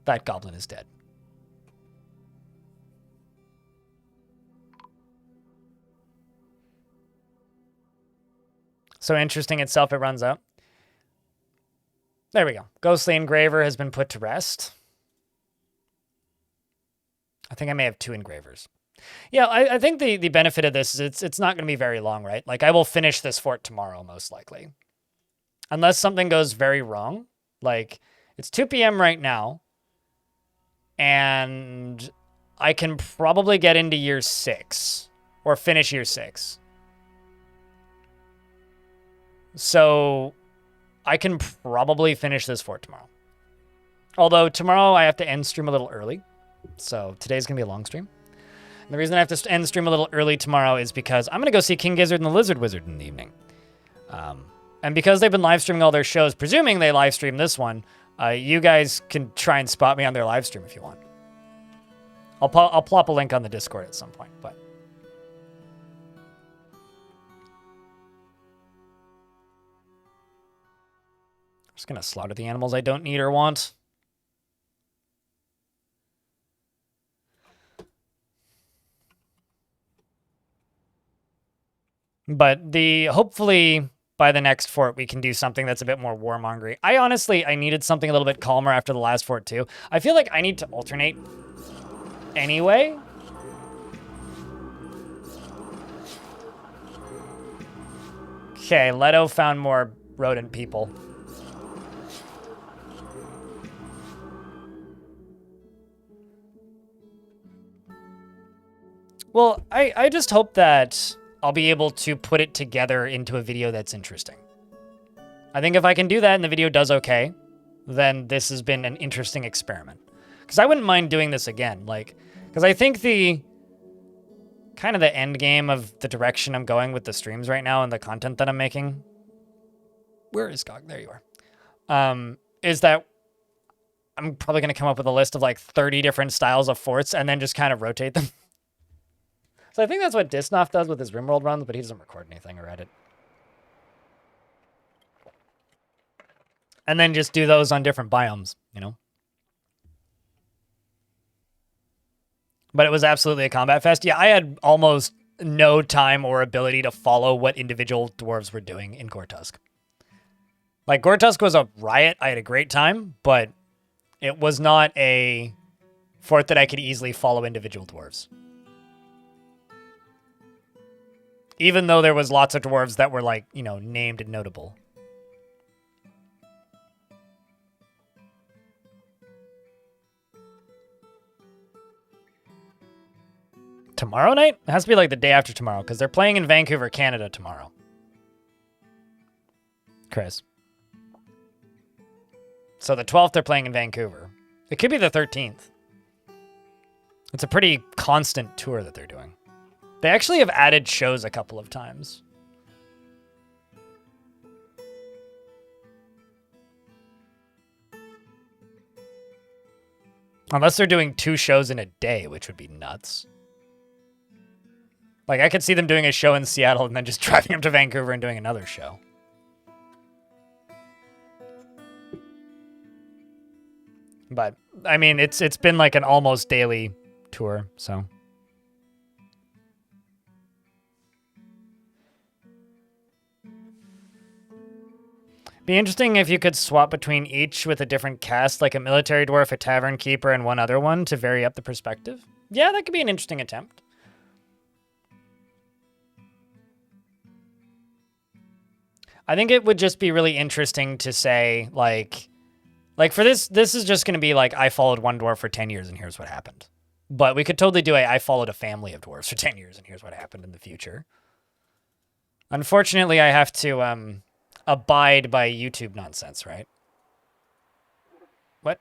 that goblin is dead. So interesting itself, it runs out. There we go. Ghostly Engraver has been put to rest. I think I may have 2 engravers. Yeah, I think the benefit of this is it's not going to be very long, right? Like, I will finish this fort tomorrow, most likely. Unless something goes very wrong. Like, it's 2 p.m. right now. And I can probably get into year 6. Or finish year 6. So, I can probably finish this fort tomorrow. Although, tomorrow I have to end stream a little early. So, today's going to be a long stream. And the reason I have to end the stream a little early tomorrow is because I'm going to go see King Gizzard and the Lizard Wizard in the evening. And because they've been live streaming all their shows, presuming they live stream this one, you guys can try and spot me on their live stream if you want. I'll plop a link on the Discord at some point, but... I'm just going to slaughter the animals I don't need or want. But hopefully by the next fort, we can do something that's a bit more warmongery. I needed something a little bit calmer after the last fort too. I feel like I need to alternate anyway. Okay, Leto found more rodent people. Well, I just hope that I'll be able to put it together into a video that's interesting. I think if I can do that and the video does okay, then this has been an interesting experiment. Because I wouldn't mind doing this again. Because I think the end game of the direction I'm going with the streams right now and the content that I'm making... Where is Gog? There you are. Is that I'm probably going to come up with a list of like 30 different styles of forts and then just kind of rotate them. So I think that's what Disnoff does with his RimWorld runs, but he doesn't record anything or edit. And then just do those on different biomes, you know? But it was absolutely a combat fest. Yeah, I had almost no time or ability to follow what individual dwarves were doing in Gortusk. Like, Gortusk was a riot. I had a great time, but it was not a fort that I could easily follow individual dwarves. Even though there was lots of dwarves that were, like, you know, named and notable. Tomorrow night? It has to be, like, the day after tomorrow, because they're playing in Vancouver, Canada tomorrow. Chris. So the 12th, they're playing in Vancouver. It could be the 13th. It's a pretty constant tour that they're doing. They actually have added shows a couple of times. Unless they're doing 2 shows in a day, which would be nuts. Like, I could see them doing a show in Seattle and then just driving up to Vancouver and doing another show. But, I mean, it's been like an almost daily tour, so... Be interesting if you could swap between each with a different cast, like a military dwarf, a tavern keeper, and one other one to vary up the perspective. Yeah, that could be an interesting attempt. I think it would just be really interesting to say, like for this is just going to be like, I followed one dwarf for 10 years and here's what happened. But we could totally do I followed a family of dwarves for 10 years and here's what happened in the future. Unfortunately, I have to abide by YouTube nonsense, right? What?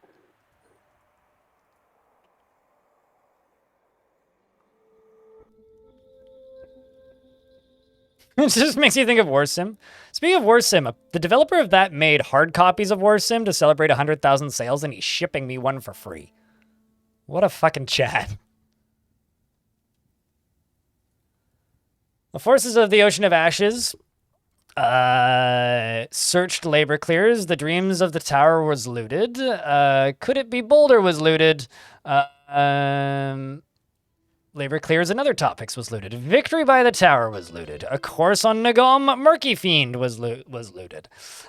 It just makes you think of War Sim. Speaking of War Sim, the developer of that made hard copies of War Sim to celebrate 100,000 sales, and he's shipping me one for free. What a fucking Chad. The forces of the Ocean of Ashes searched labor clears. The dreams of the tower was looted. Could it be Boulder was looted? Labor clears and other topics was looted. Victory by the Tower was looted. A course on Nagom Murky Fiend was looted.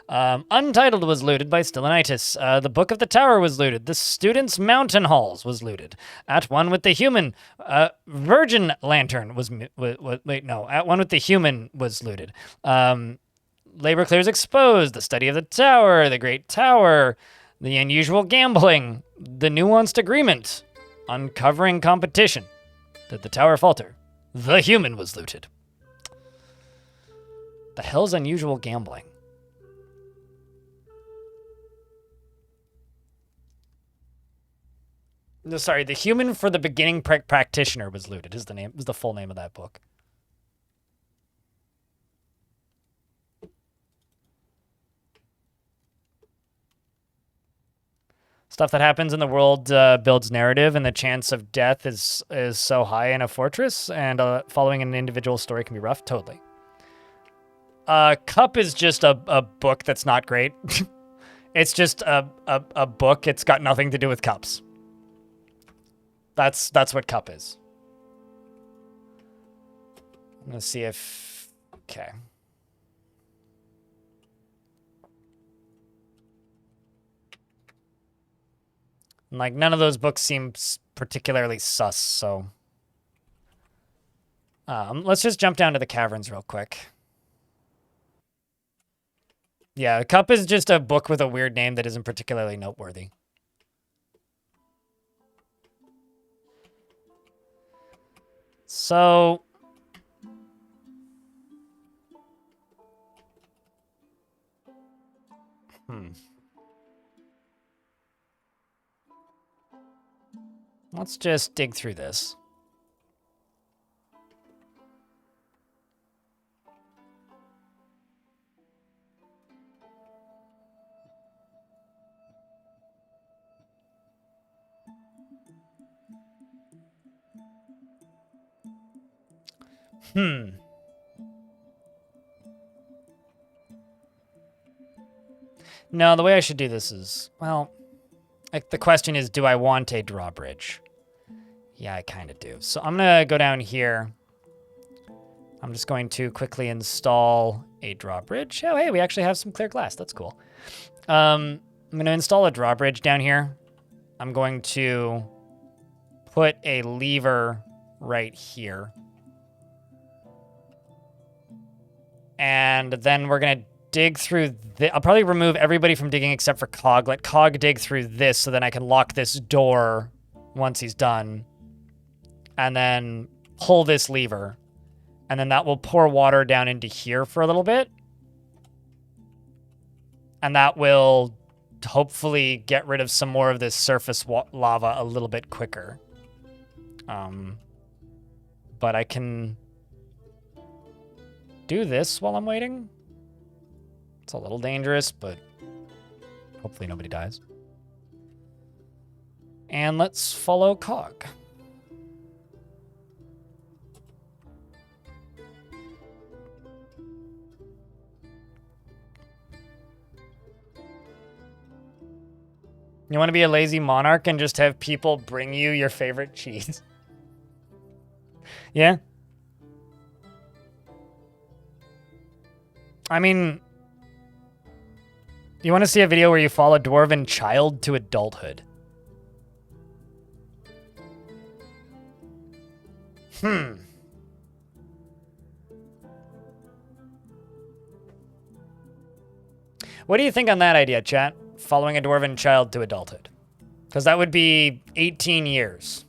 Untitled was looted by Stillanitis. The Book of the Tower was looted. The Students' Mountain Halls was looted. At One with the Human, Virgin Lantern was At One with the Human was looted. Labor clears exposed. The Study of the Tower. The Great Tower. The Unusual Gambling. The Nuanced Agreement. Uncovering Competition. Did the tower falter? The Human was looted. The hell's Unusual Gambling? No, sorry, The Human for the Beginning Practitioner was looted. Is the full name of that book. Stuff that happens in the world builds narrative, and the chance of death is so high in a fortress, and following an individual story can be rough. Totally. Cup is just a book that's not great. It's just a book. It's got nothing to do with cups. That's what Cup is. Let's see if... Okay. Like, none of those books seem particularly sus, so... let's just jump down to the caverns real quick. Yeah, Cup is just a book with a weird name that isn't particularly noteworthy. So... Let's just dig through this. No, the way I should do this is, well, like the question is, do I want a drawbridge? Yeah, I kind of do. So I'm going to go down here. I'm just going to quickly install a drawbridge. Oh, hey, we actually have some clear glass. That's cool. I'm going to install a drawbridge down here. I'm going to put a lever right here. And then we're going to dig through I'll probably remove everybody from digging except for Cog. Let Cog dig through this so then I can lock this door once he's done. And then pull this lever. And then that will pour water down into here for a little bit. And that will hopefully get rid of some more of this surface lava a little bit quicker. But I can do this while I'm waiting. It's a little dangerous, but hopefully nobody dies. And let's follow Cog. You want to be a lazy monarch and just have people bring you your favorite cheese? Yeah? I mean, you want to see a video where you follow a dwarven child to adulthood? What do you think on that idea, chat? Following a dwarven child to adulthood. Because that would be 18 years.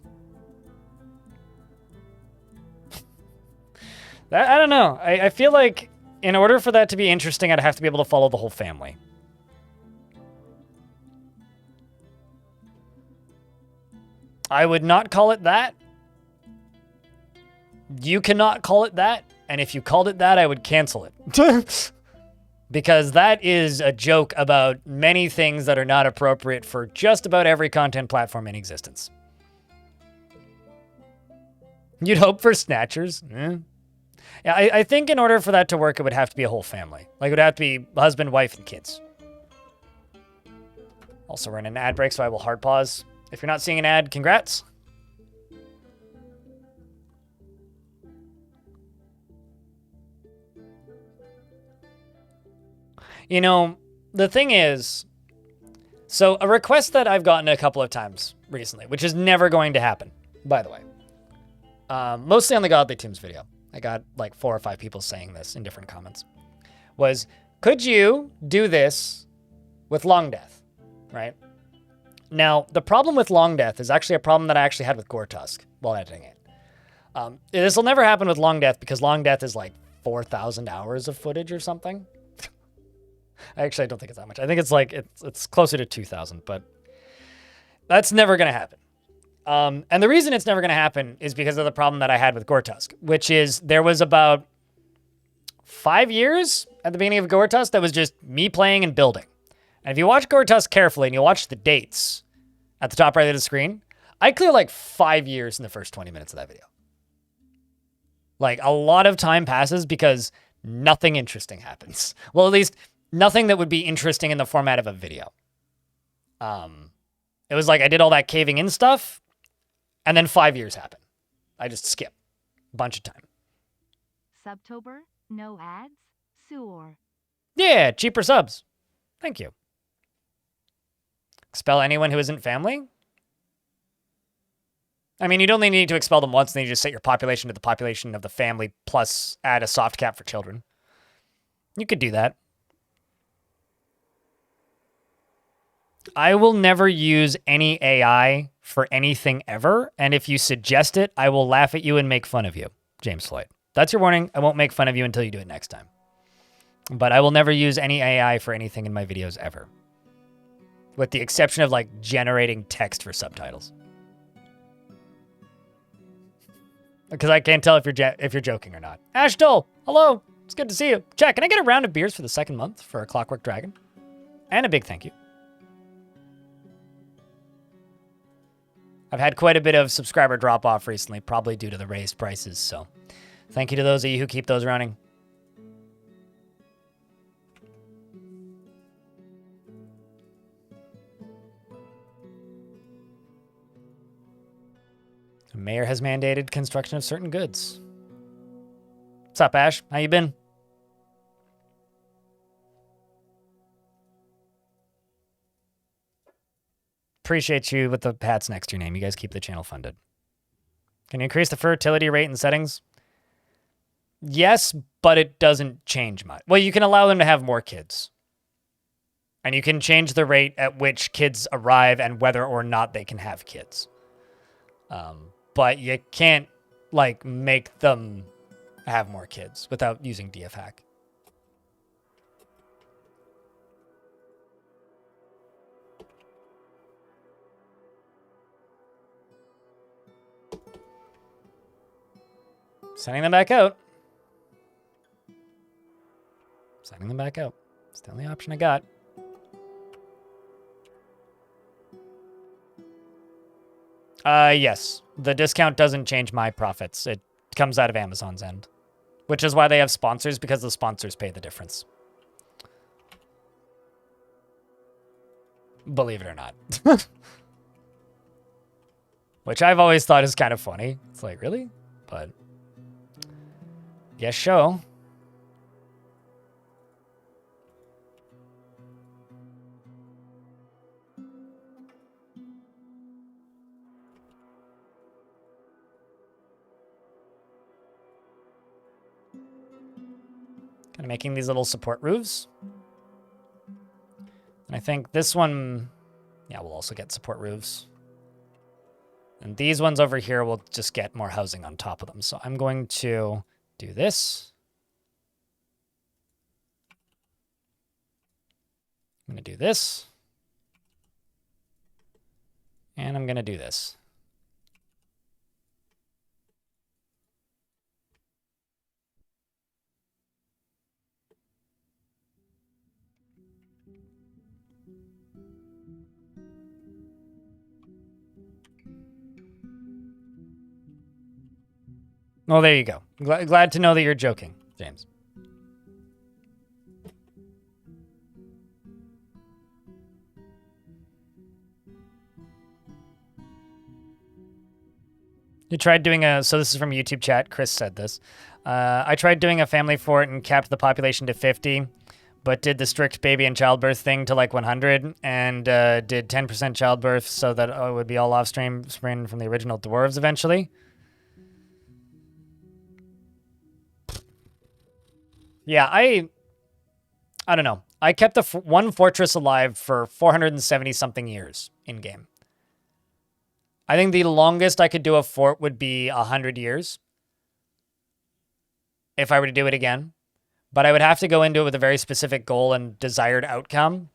I don't know. I feel like in order for that to be interesting, I'd have to be able to follow the whole family. I would not call it that. You cannot call it that. And if you called it that, I would cancel it. Because that is a joke about many things that are not appropriate for just about every content platform in existence. You'd hope for snatchers. Yeah, I think in order for that to work, it would have to be a whole family. Like, it would have to be husband, wife, and kids. Also, we're in an ad break, so I will hard pause. If you're not seeing an ad, congrats. You know, the thing is, so a request that I've gotten a couple of times recently, which is never going to happen, by the way. Mostly on the Godly Tombs video. I got like 4 or 5 people saying this in different comments. Was, could you do this with Long Death, right? Now, the problem with Long Death is actually a problem that I actually had with Gore Tusk while editing it. This will never happen with Long Death because Long Death is like 4,000 hours of footage or something. Actually, I don't think it's that much. I think it's like, it's closer to 2,000, but that's never going to happen. And the reason it's never going to happen is because of the problem that I had with Gore Tusk, which is there was about 5 years at the beginning of Gore Tusk that was just me playing and building. And if you watch Gore Tusk carefully and you watch the dates at the top right of the screen, I clear like 5 years in the first 20 minutes of that video. Like, a lot of time passes because nothing interesting happens. Well, at least nothing that would be interesting in the format of a video. It was like I did all that caving in stuff, and then 5 years happen. I just skip a bunch of time. Subtober, no ads, sewer. Yeah, cheaper subs. Thank you. Expel anyone who isn't family? I mean, you'd only need to expel them once, and then you just set your population to the population of the family, plus add a soft cap for children. You could do that. I will never use any AI for anything ever, and if you suggest it, I will laugh at you and make fun of you, James Floyd. That's your warning. I won't make fun of you until you do it next time. But I will never use any AI for anything in my videos ever. With the exception of, like, generating text for subtitles. Because I can't tell if you're joking or not. Ash Dole, hello. It's good to see you. Chat, can I get a round of beers for the second month for a Clockwork Dragon? And a big thank you. I've had quite a bit of subscriber drop-off recently, probably due to the raised prices, so thank you to those of you who keep those running. The mayor has mandated construction of certain goods. What's up, Ash? How you been? Appreciate you with the hats next to your name. You guys keep the channel funded. Can you increase the fertility rate in settings? Yes, but it doesn't change much. Well, you can allow them to have more kids. And you can change the rate at which kids arrive and whether or not they can have kids. But you can't, like, make them have more kids without using DFHack. Sending them back out. Sending them back out. It's the only option I got. Yes. The discount doesn't change my profits. It comes out of Amazon's end. Which is why they have sponsors, because the sponsors pay the difference. Believe it or not. Which I've always thought is kind of funny. It's like, really? But yes, show. Kind of making these little support roofs. And I think this one, yeah, we'll also get support roofs. And these ones over here will just get more housing on top of them. So I'm going to do this. I'm going to do this. And I'm going to do this. Oh, there you go. Glad to know that you're joking, James. You tried doing so this is from YouTube chat, Chris said this. I tried doing a family fort and capped the population to 50, but did the strict baby and childbirth thing to like 100, and did 10% childbirth so that it would be all offspring from the original dwarves eventually. Yeah, I don't know. I kept the one fortress alive for 470 something years in game. I think the longest I could do a fort would be 100 years if I were to do it again. But I would have to go into it with a very specific goal and desired outcome.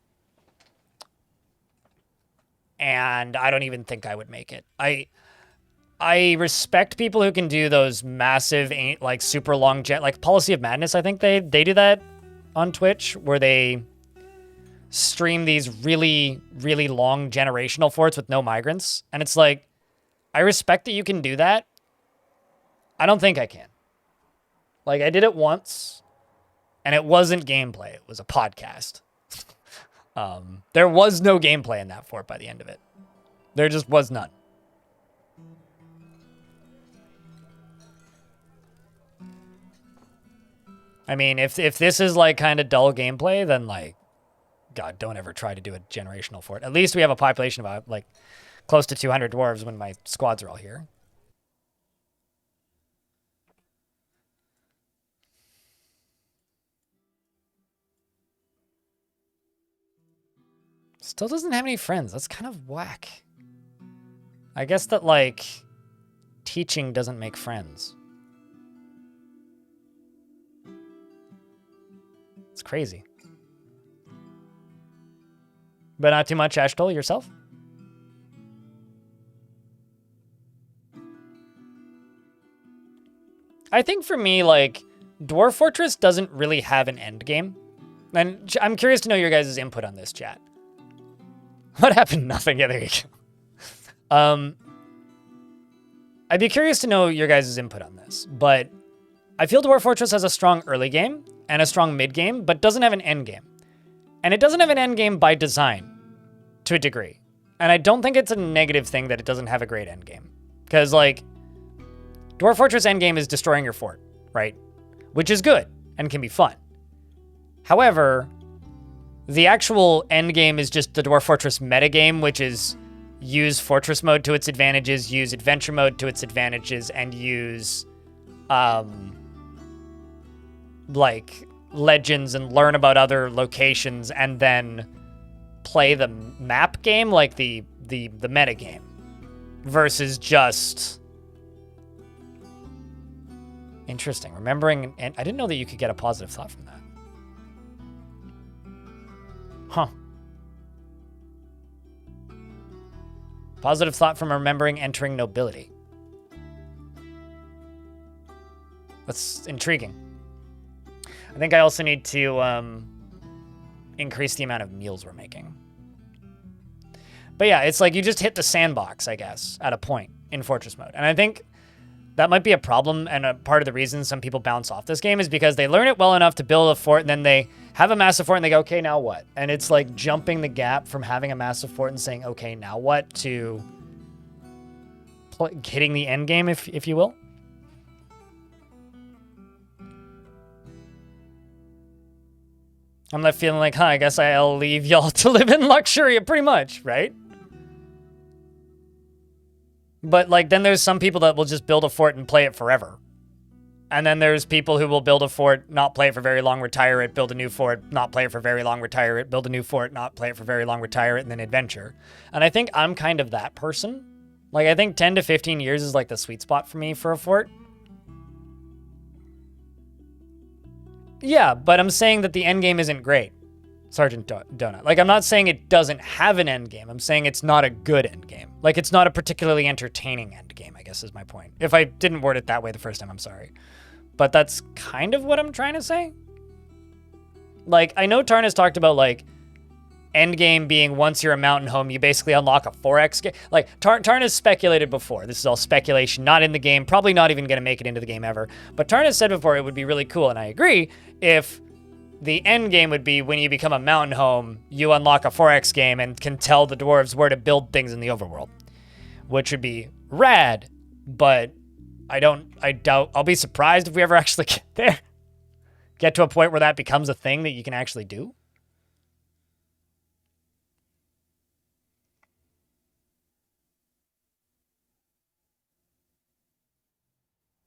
And I don't even think I would make it. I respect people who can do those massive, like super long like Policy of Madness. I think they do that on Twitch, where they stream these really, really long generational forts with no migrants. And it's like, I respect that you can do that. I don't think I can. Like, I did it once, and it wasn't gameplay. It was a podcast. There was no gameplay in that fort by the end of it. There just was none. I mean, if this is like kind of dull gameplay, then like, God, don't ever try to do a generational fort. At least we have a population of like close to 200 dwarves when my squads are all here. Still doesn't have any friends. That's kind of whack. I guess that like teaching doesn't make friends. It's crazy. But not too much, Ashtol, yourself? I think for me, like, Dwarf Fortress doesn't really have an end game. And I'm curious to know your guys' input on this, chat. What happened? Nothing. Yeah, there you go. I'd be curious to know your guys' input on this, but I feel Dwarf Fortress has a strong early game and a strong mid game, but doesn't have an end game. And it doesn't have an end game by design, to a degree. And I don't think it's a negative thing that it doesn't have a great end game. Because, like, Dwarf Fortress end game is destroying your fort, right? Which is good and can be fun. However, the actual end game is just the Dwarf Fortress metagame, which is use Fortress mode to its advantages, use Adventure mode to its advantages, and use, like, legends and learn about other locations, and then play the map game, like the meta game, versus just... Interesting. Remembering, and I didn't know that you could get a positive thought from that. Huh. Positive thought from remembering entering nobility. That's intriguing. I think I also need to increase the amount of meals we're making. But yeah, it's like you just hit the sandbox, I guess, at a point in Fortress mode. And I think that might be a problem, and a part of the reason some people bounce off this game is because they learn it well enough to build a fort, and then they have a massive fort, and they go, okay, now what? And it's like jumping the gap from having a massive fort and saying, okay, now what, to hitting the end game, if you will. I'm left feeling like, I guess I'll leave y'all to live in luxury, pretty much, right? But, like, then there's some people that will just build a fort and play it forever. And then there's people who will build a fort, not play it for very long, retire it, build a new fort, not play it for very long, retire it, build a new fort, not play it for very long, retire it, and then adventure. And I think I'm kind of that person. Like, I think 10 to 15 years is, like, the sweet spot for me for a fort. Yeah, but I'm saying that the end game isn't great. Sergeant Donut. Like, I'm not saying it doesn't have an end game. I'm saying it's not a good end game. Like, it's not a particularly entertaining end game, I guess is my point. If I didn't word it that way the first time, I'm sorry. But that's kind of what I'm trying to say. Like, I know Tarn has talked about, like, end game being once you're a mountain home, you basically unlock a 4x game. Like, Tarn has speculated before. This is all speculation, not in the game, probably not even going to make it into the game ever. But Tarn has said before it would be really cool, and I agree, if the end game would be when you become a mountain home, you unlock a 4x game and can tell the dwarves where to build things in the overworld, which would be rad, but I doubt, I'll be surprised if we ever actually get there. Get to a point where that becomes a thing that you can actually do.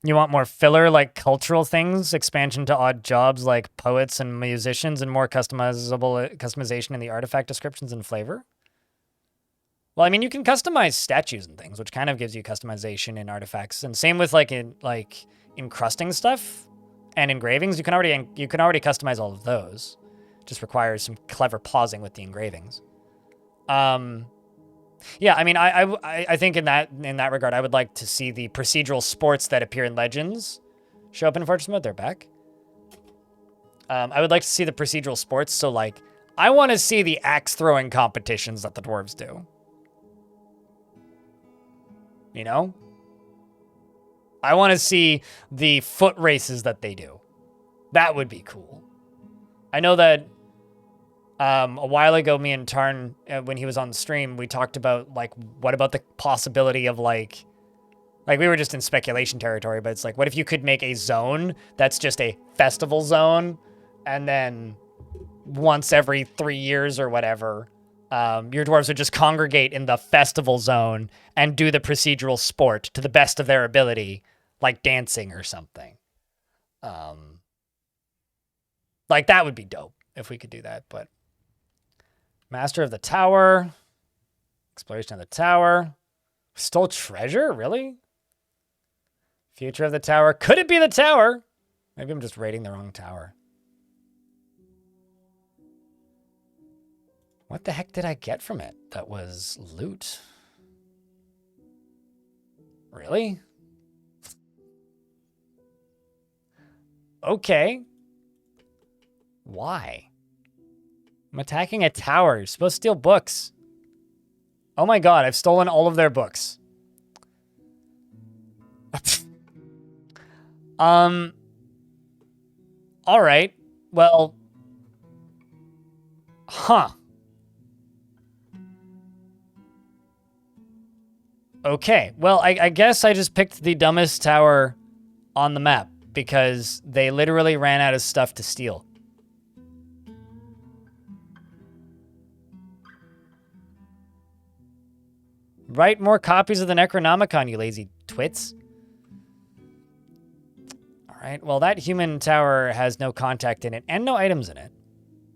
You want more filler, like cultural things, expansion to odd jobs like poets and musicians, and more customization in the artifact descriptions and flavor? Well, I mean, you can customize statues and things, which kind of gives you customization in artifacts. And same with like encrusting stuff and engravings. You can already customize all of those. It just requires some clever pausing with the engravings. Yeah, I mean, I think in that regard, I would like to see the procedural sports that appear in Legends show up in Fortress mode. They're back. I would like to see the procedural sports. So, like, I want to see the axe throwing competitions that the dwarves do. You know? I want to see the foot races that they do. That would be cool. I know that a while ago, me and Tarn, when he was on the stream, we talked about, like, what about the possibility of, like, we were just in speculation territory, but it's like, what if you could make a zone that's just a festival zone, and then once every 3 years or whatever, your dwarves would just congregate in the festival zone and do the procedural sport to the best of their ability, like dancing or something. Like, that would be dope if we could do that, but... Master of the Tower. Exploration of the Tower. Stole treasure? Really? Future of the Tower. Could it be the Tower? Maybe I'm just rating the wrong tower. What the heck did I get from it? That was loot. Really? Okay. Why? I'm attacking a tower. You're supposed to steal books. Oh my god, I've stolen all of their books. Alright. Well. Huh. Okay. Well, I guess I just picked the dumbest tower on the map because they literally ran out of stuff to steal. Write more copies of the Necronomicon, you lazy twits. All right, well, that human tower has no contact in it and no items in it,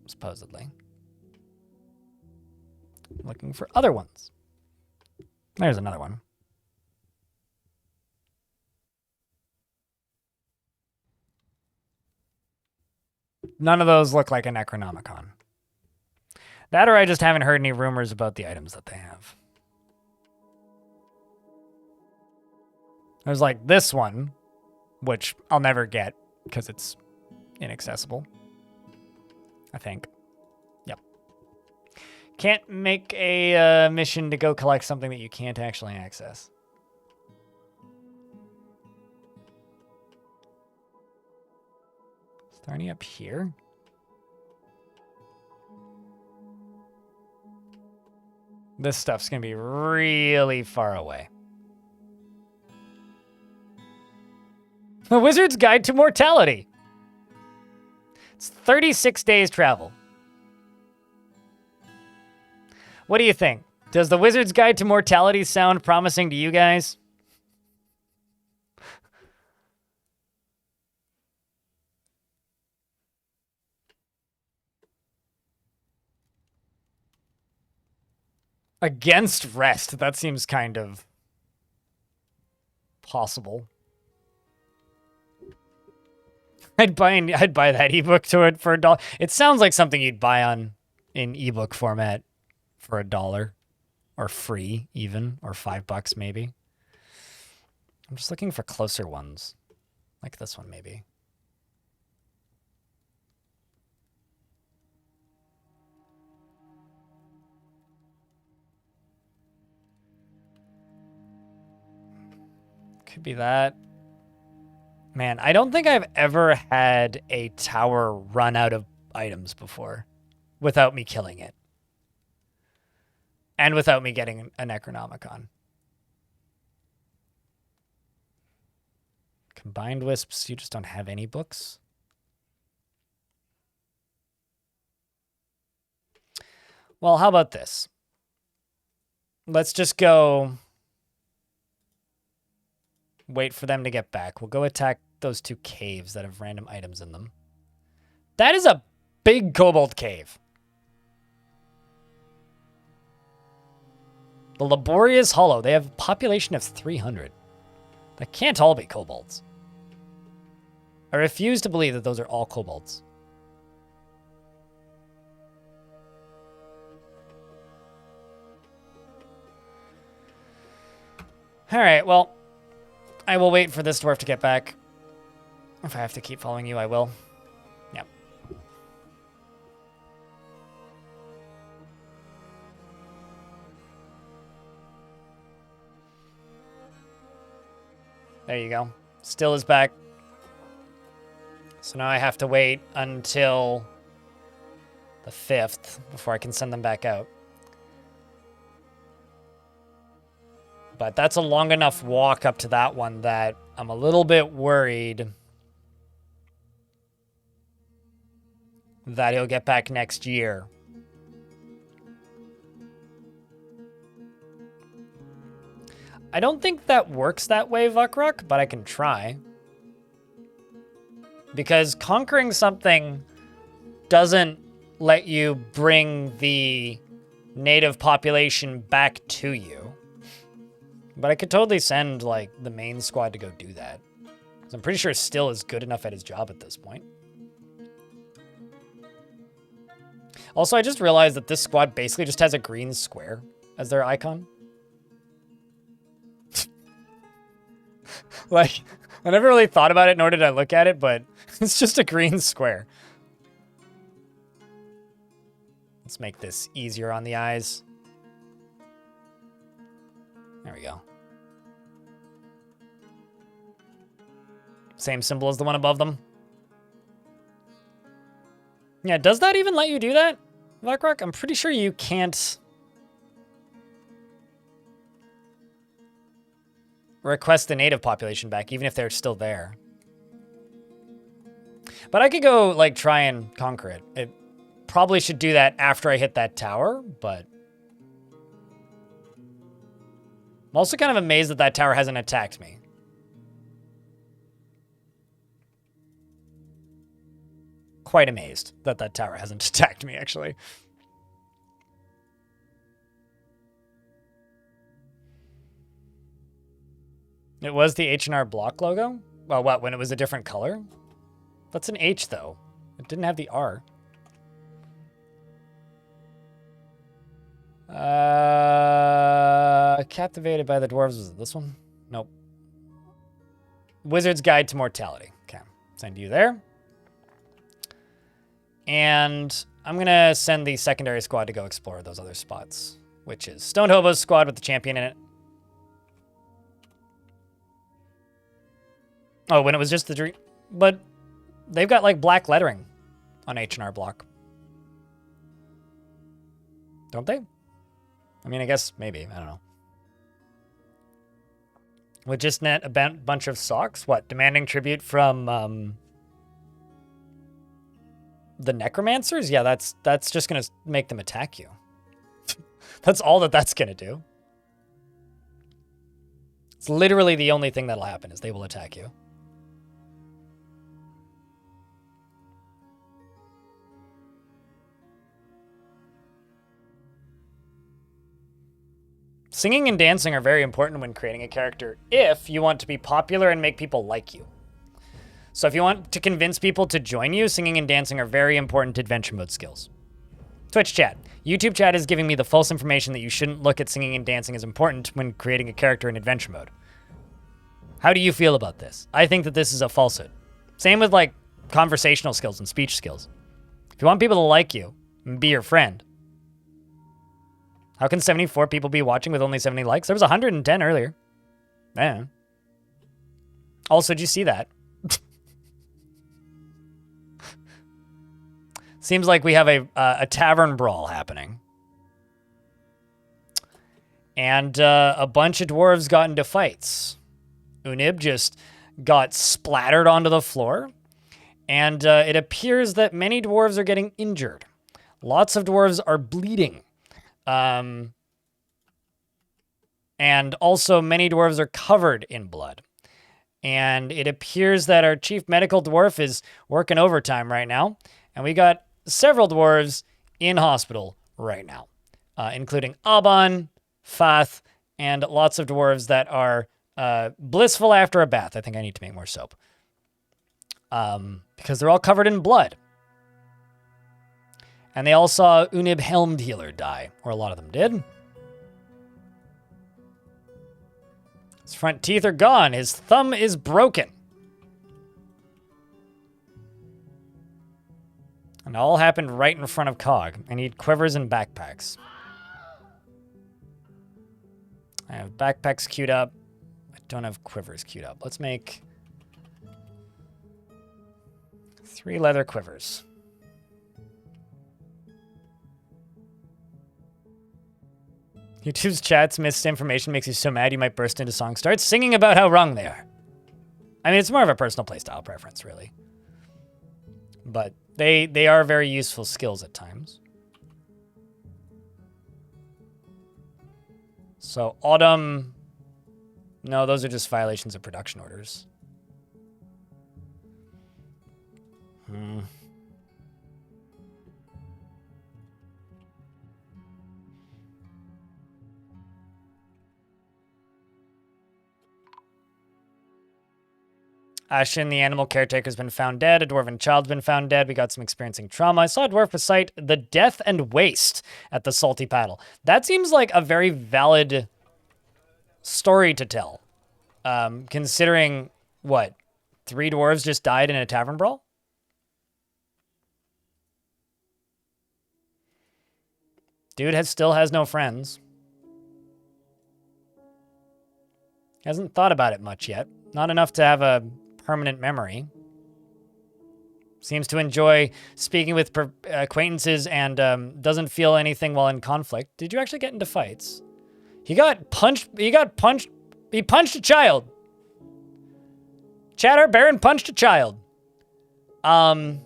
supposedly. Looking for other ones. There's another one. None of those look like a Necronomicon. That or I just haven't heard any rumors about the items that they have. There's like this one, which I'll never get because it's inaccessible. I think. Yep. Can't make a mission to go collect something that you can't actually access. Is there any up here? This stuff's gonna be really far away. The Wizard's Guide to Mortality. It's 36 days travel. What do you think? Does the Wizard's Guide to Mortality sound promising to you guys? Against rest. That seems kind of possible. I'd buy that ebook to it for $1. It sounds like something you'd buy on in ebook format for $1 or free even, or $5 maybe. I'm just looking for closer ones, like this one maybe. Could be that. Man, I don't think I've ever had a tower run out of items before without me killing it. And without me getting a Necronomicon. Combined Wisps, you just don't have any books? Well, how about this? Let's just go... wait for them to get back. We'll go attack those 2 caves that have random items in them. That is a big kobold cave. The Laborious Hollow. They have a population of 300. That can't all be kobolds. I refuse to believe that those are all kobolds. All right, well... I will wait for this dwarf to get back. If I have to keep following you, I will. Yep. There you go. Still is back. So now I have to wait until the 5th before I can send them back out. But that's a long enough walk up to that one that I'm a little bit worried that he'll get back next year. I don't think that works that way, Vukruk, but I can try. Because conquering something doesn't let you bring the native population back to you. But I could totally send, like, the main squad to go do that. Because I'm pretty sure Still is good enough at his job at this point. Also, I just realized that this squad basically just has a green square as their icon. Like, I never really thought about it, nor did I look at it, but it's just a green square. Let's make this easier on the eyes. There we go. Same symbol as the one above them. Yeah, does that even let you do that, Vukruk? I'm pretty sure you can't request the native population back, even if they're still there. But I could go, like, try and conquer it. It probably should do that after I hit that tower, but... I'm also kind of amazed that that tower hasn't attacked me. Quite amazed that that tower hasn't attacked me, actually. It was the H&R Block logo? Well, what, when it was a different color? That's an H, though. It didn't have the R. Captivated by the dwarves. Was it this one? Nope. Wizard's Guide to Mortality. Okay. Send you there. And I'm going to send the secondary squad to go explore those other spots, which is Stone Hobo's squad with the champion in it. Oh, when it was just the dream. But they've got, like, black lettering on H&R Block. Don't they? I mean, I guess maybe. I don't know. Would just net a bunch of socks? What? Demanding tribute from the necromancers? Yeah, that's just going to make them attack you. That's all that's going to do. It's literally the only thing that'll happen is they will attack you. Singing and dancing are very important when creating a character if you want to be popular and make people like you. So if you want to convince people to join you, singing and dancing are very important adventure mode skills. Twitch chat. YouTube chat is giving me the false information that you shouldn't look at singing and dancing as important when creating a character in adventure mode. How do you feel about this? I think that this is a falsehood. Same with like conversational skills and speech skills. If you want people to like you and be your friend, how can 74 people be watching with only 70 likes? There was 110 earlier. Man. Also, did you see that? Seems like we have a tavern brawl happening. And a bunch of dwarves got into fights. Unib just got splattered onto the floor. And it appears that many dwarves are getting injured. Lots of dwarves are bleeding. And also many dwarves are covered in blood. And it appears that our chief medical dwarf is working overtime right now. And we got several dwarves in hospital right now, including Aban, Fath, and lots of dwarves that are blissful after a bath. I think I need to make more soap. Because they're all covered in blood. And they all saw Unib Helmed Healer die, or a lot of them did. His front teeth are gone. His thumb is broken. And it all happened right in front of Cog. I need quivers and backpacks. I have backpacks queued up. I don't have quivers queued up. Let's make 3 leather quivers. YouTube's chat's misinformation makes you so mad you might burst into song. Start singing about how wrong they are. I mean, it's more of a personal playstyle preference, really. But they are very useful skills at times. So, Autumn... No, those are just violations of production orders. Ashen, the animal caretaker, has been found dead. A dwarven child's been found dead. We got some experiencing trauma. I saw a dwarf recite the death and waste at the salty paddle. That seems like a very valid story to tell. Considering, what, 3 dwarves just died in a tavern brawl? Dude still has no friends. Hasn't thought about it much yet. Not enough to have a permanent memory. Seems to enjoy speaking with acquaintances and doesn't feel anything while in conflict. Did you actually get into fights? He punched a child. Chatter, Baron punched a child. And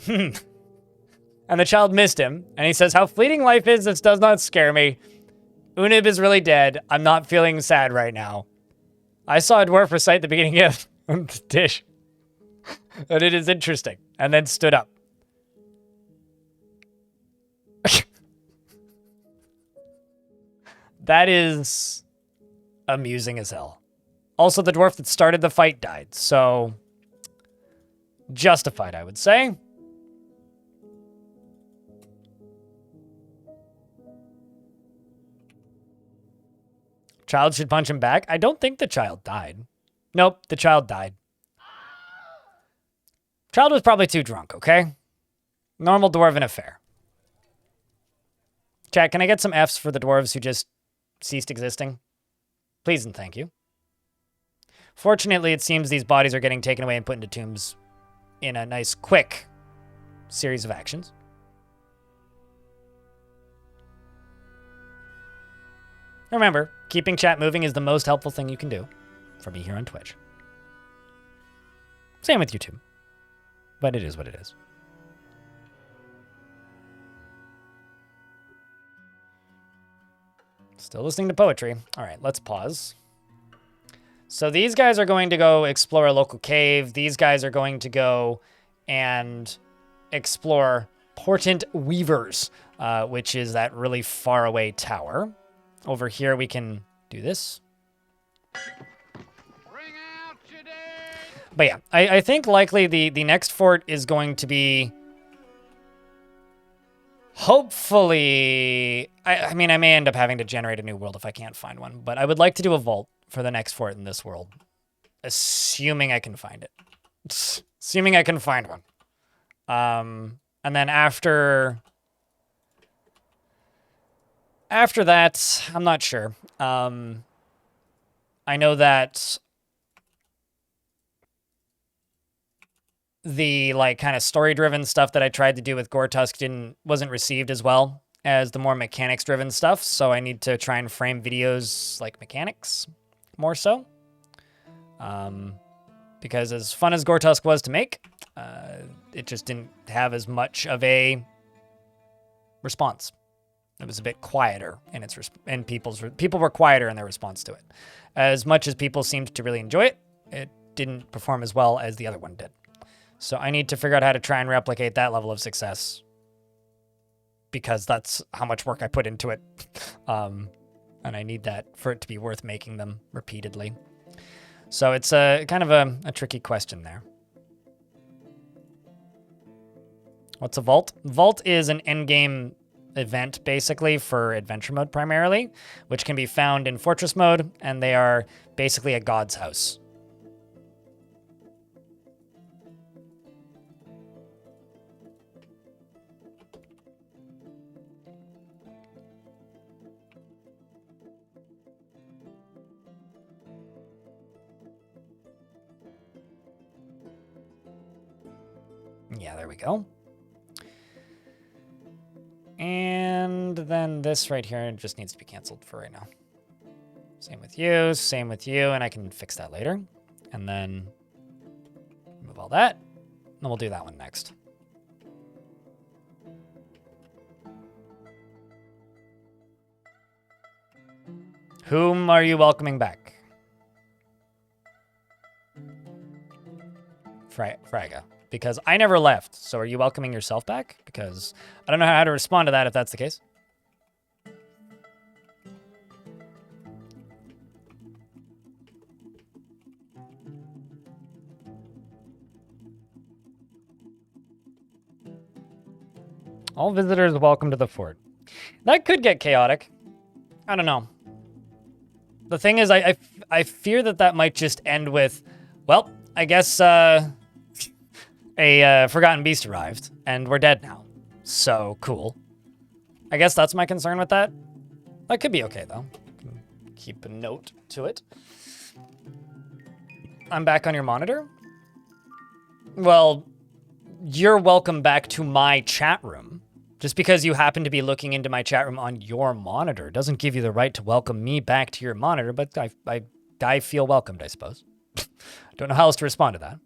the child missed him. And he says, how fleeting life is, this does not scare me. Unib is really dead. I'm not feeling sad right now. I saw a dwarf recite the beginning of the dish. But it is interesting. And then stood up. That is amusing as hell. Also, the dwarf that started the fight died. So, justified, I would say. Child should punch him back. I don't think the child died. Nope, the child died. Child was probably too drunk, okay? Normal dwarven affair. Chat, can I get some Fs for the dwarves who just ceased existing? Please and thank you. Fortunately, it seems these bodies are getting taken away and put into tombs in a nice, quick series of actions. Remember, keeping chat moving is the most helpful thing you can do for me here on Twitch. Same with YouTube. But it is what it is. Still listening to poetry. All right, let's pause. So these guys are going to go explore a local cave. These guys are going to go and explore Portent Weavers, which is that really far away tower. Over here, we can do this. But yeah, I think likely the next fort is going to be Hopefully, I mean, I may end up having to generate a new world if I can't find one, but I would like to do a vault for the next fort in this world, assuming I can find it. Assuming I can find one. And then after that, I'm not sure. I know that the like kind of story-driven stuff that I tried to do with Gore-Tusk wasn't received as well as the more mechanics-driven stuff, so I need to try and frame videos like mechanics more so. Because as fun as Gore-Tusk was to make, it just didn't have as much of a response. It was a bit quieter in its people were quieter in their response to it. As much as people seemed to really enjoy it, it didn't perform as well as the other one did. So I need to figure out how to try and replicate that level of success, because that's how much work I put into it. And I need that for it to be worth making them repeatedly. So it's a kind of a tricky question there. What's a vault? Vault is an endgame event, basically, for adventure mode primarily, which can be found in fortress mode, and they are basically a god's house. Yeah, there we go. And then this right here just needs to be canceled for right now. Same with you, and I can fix that later. And then remove all that, and we'll do that one next. Whom are you welcoming back? Fraga. Because I never left, so are you welcoming yourself back? Because I don't know how to respond to that if that's the case. All visitors welcome to the fort. That could get chaotic. I don't know. The thing is, I fear that might just end with, well, I guess, a forgotten beast arrived, and we're dead now. So, cool. I guess that's my concern with that. That could be okay, though. Keep a note to it. I'm back on your monitor? Well, you're welcome back to my chat room. Just because you happen to be looking into my chat room on your monitor doesn't give you the right to welcome me back to your monitor, but I feel welcomed, I suppose. Don't know how else to respond to that.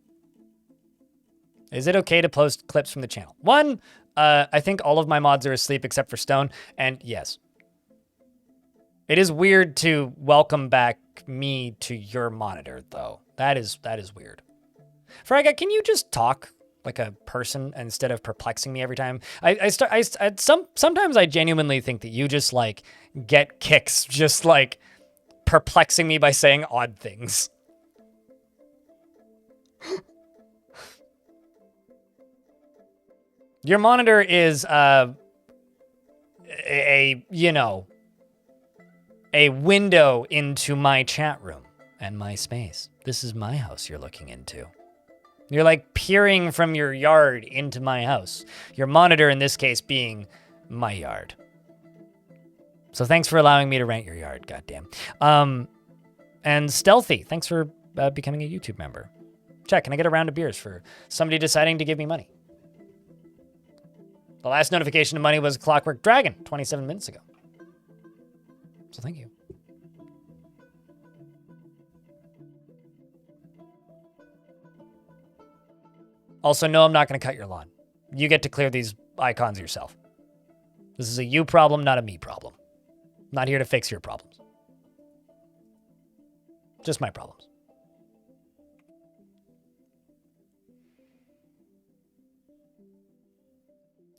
Is it okay to post clips from the channel? One, I think all of my mods are asleep except for Stone, and yes. It is weird to welcome back me to your monitor, though. That is weird. Fraga, can you just talk like a person instead of perplexing me every time? Sometimes I genuinely think that you just like get kicks just like perplexing me by saying odd things. Your monitor is a window into my chat room and my space. This is my house you're looking into. You're like peering from your yard into my house. Your monitor in this case being my yard. So thanks for allowing me to rent your yard, goddamn. And Stealthy, thanks for becoming a YouTube member. Check, can I get a round of beers for somebody deciding to give me money? The last notification of money was Clockwork Dragon 27 minutes ago. So thank you. Also, no, I'm not going to cut your lawn. You get to clear these icons yourself. This is a you problem, not a me problem. I'm not here to fix your problems. Just my problems.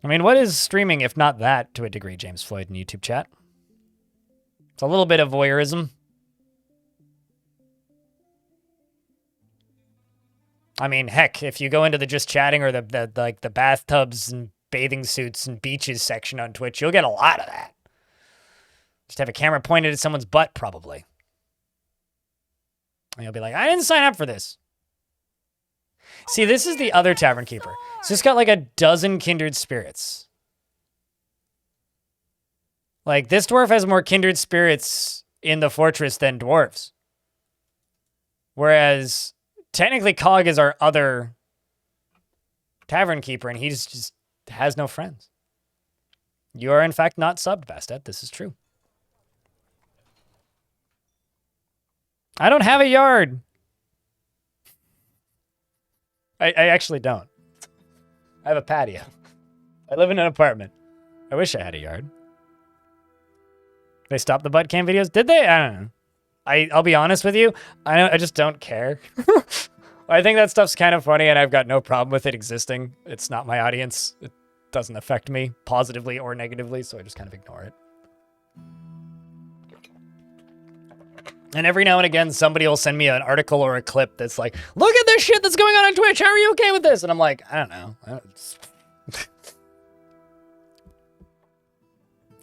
I mean, what is streaming if not that to a degree, James Floyd in YouTube chat? It's a little bit of voyeurism. I mean, heck, if you go into the just chatting or the bathtubs and bathing suits and beaches section on Twitch, you'll get a lot of that. Just have a camera pointed at someone's butt, probably. And you'll be like, I didn't sign up for this. See, this is the other tavern keeper. It's just got like a dozen kindred spirits. Like, this dwarf has more kindred spirits in the fortress than dwarves. Whereas, technically, Cog is our other tavern keeper, and he just has no friends. You are, in fact, not subbed, Bastet. This is true. I don't have a yard. I actually don't. I have a patio. I live in an apartment. I wish I had a yard. They stopped the butt cam videos? Did they? I don't know. I'll be honest with you. I just don't care. I think that stuff's kind of funny, and I've got no problem with it existing. It's not my audience. It doesn't affect me positively or negatively, so I just kind of ignore it. And every now and again, somebody will send me an article or a clip that's like, look at this shit that's going on Twitch. How are you okay with this? And I'm like, I don't know.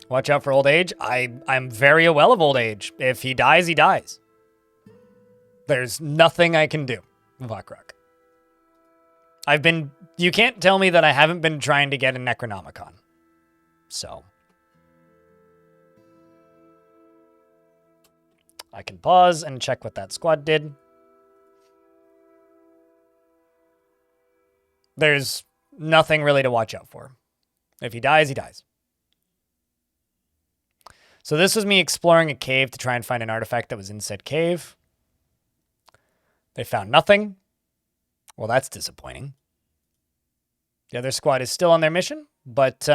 Watch out for old age. I'm very well of old age. If he dies, he dies. There's nothing I can do, Vakrak. You can't tell me that I haven't been trying to get a Necronomicon. So. I can pause and check what that squad did. There's nothing really to watch out for. If he dies, he dies. So this was me exploring a cave to try and find an artifact that was in said cave. They found nothing. Well, that's disappointing. The other squad is still on their mission, but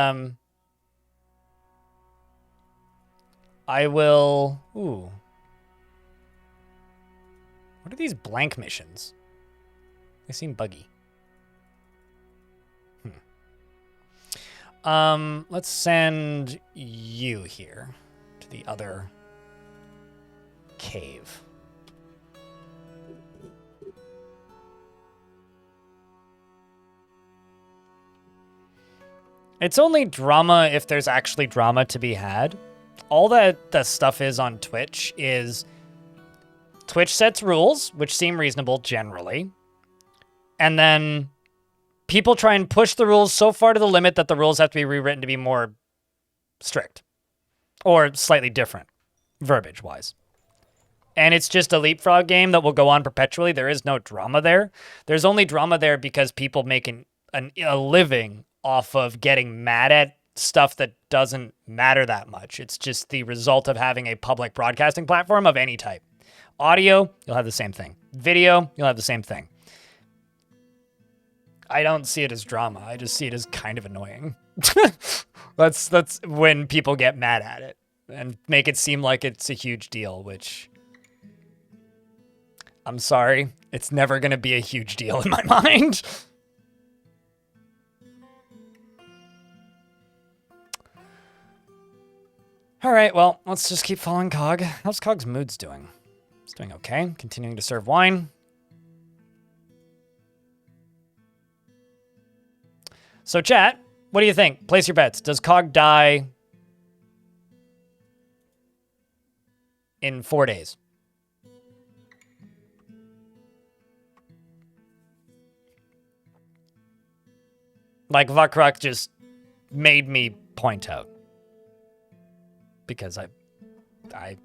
I will... Ooh. What are these blank missions? They seem buggy. Let's send you here to the other cave. It's only drama if there's actually drama to be had. All that the stuff is on Twitch is Twitch sets rules, which seem reasonable generally. And then people try and push the rules so far to the limit that the rules have to be rewritten to be more strict. Or slightly different, verbiage-wise. And it's just a leapfrog game that will go on perpetually. There is no drama there. There's only drama there because people make a living off of getting mad at stuff that doesn't matter that much. It's just the result of having a public broadcasting platform of any type. Audio, you'll have the same thing. Video, you'll have the same thing. I don't see it as drama. I just see it as kind of annoying. That's when people get mad at it and make it seem like it's a huge deal, which I'm sorry, it's never going to be a huge deal in my mind. All right, well, let's just keep following Cog. How's Cog's moods doing? It's doing okay. Continuing to serve wine. So chat, what do you think? Place your bets. Does Cog die in 4 days? Like Vakrak just made me point out. Because I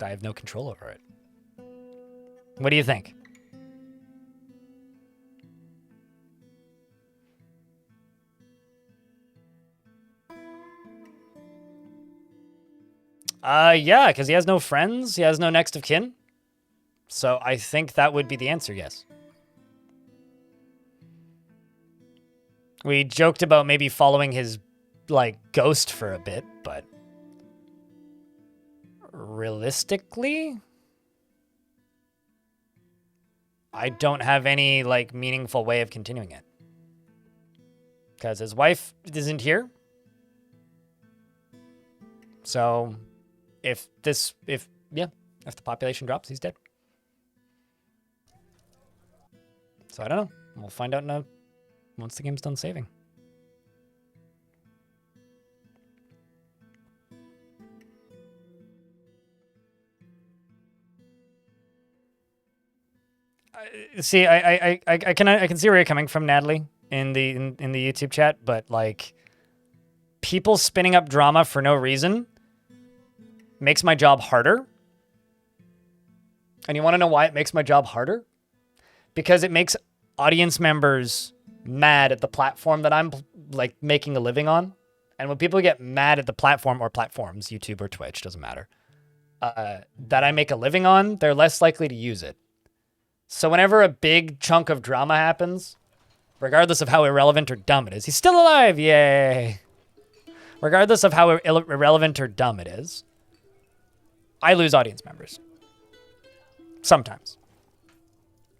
have no control over it. What do you think? Yeah, because he has no friends. He has no next of kin. So I think that would be the answer, yes. We joked about maybe following his, ghost for a bit, but... realistically... I don't have any, meaningful way of continuing it. Because his wife isn't here. So... If the population drops, he's dead. So I don't know. We'll find out once the game's done saving. See, I can see where you're coming from, Natalie, in the YouTube chat, but like, people spinning up drama for no reason makes my job harder. And you want to know why it makes my job harder? Because it makes audience members mad at the platform that I'm like making a living on. And when people get mad at the platform or platforms, YouTube or Twitch, doesn't matter, that I make a living on, they're less likely to use it. So whenever a big chunk of drama happens, regardless of how irrelevant or dumb it is, he's still alive, yay! Regardless of how irrelevant or dumb it is, I lose audience members. Sometimes.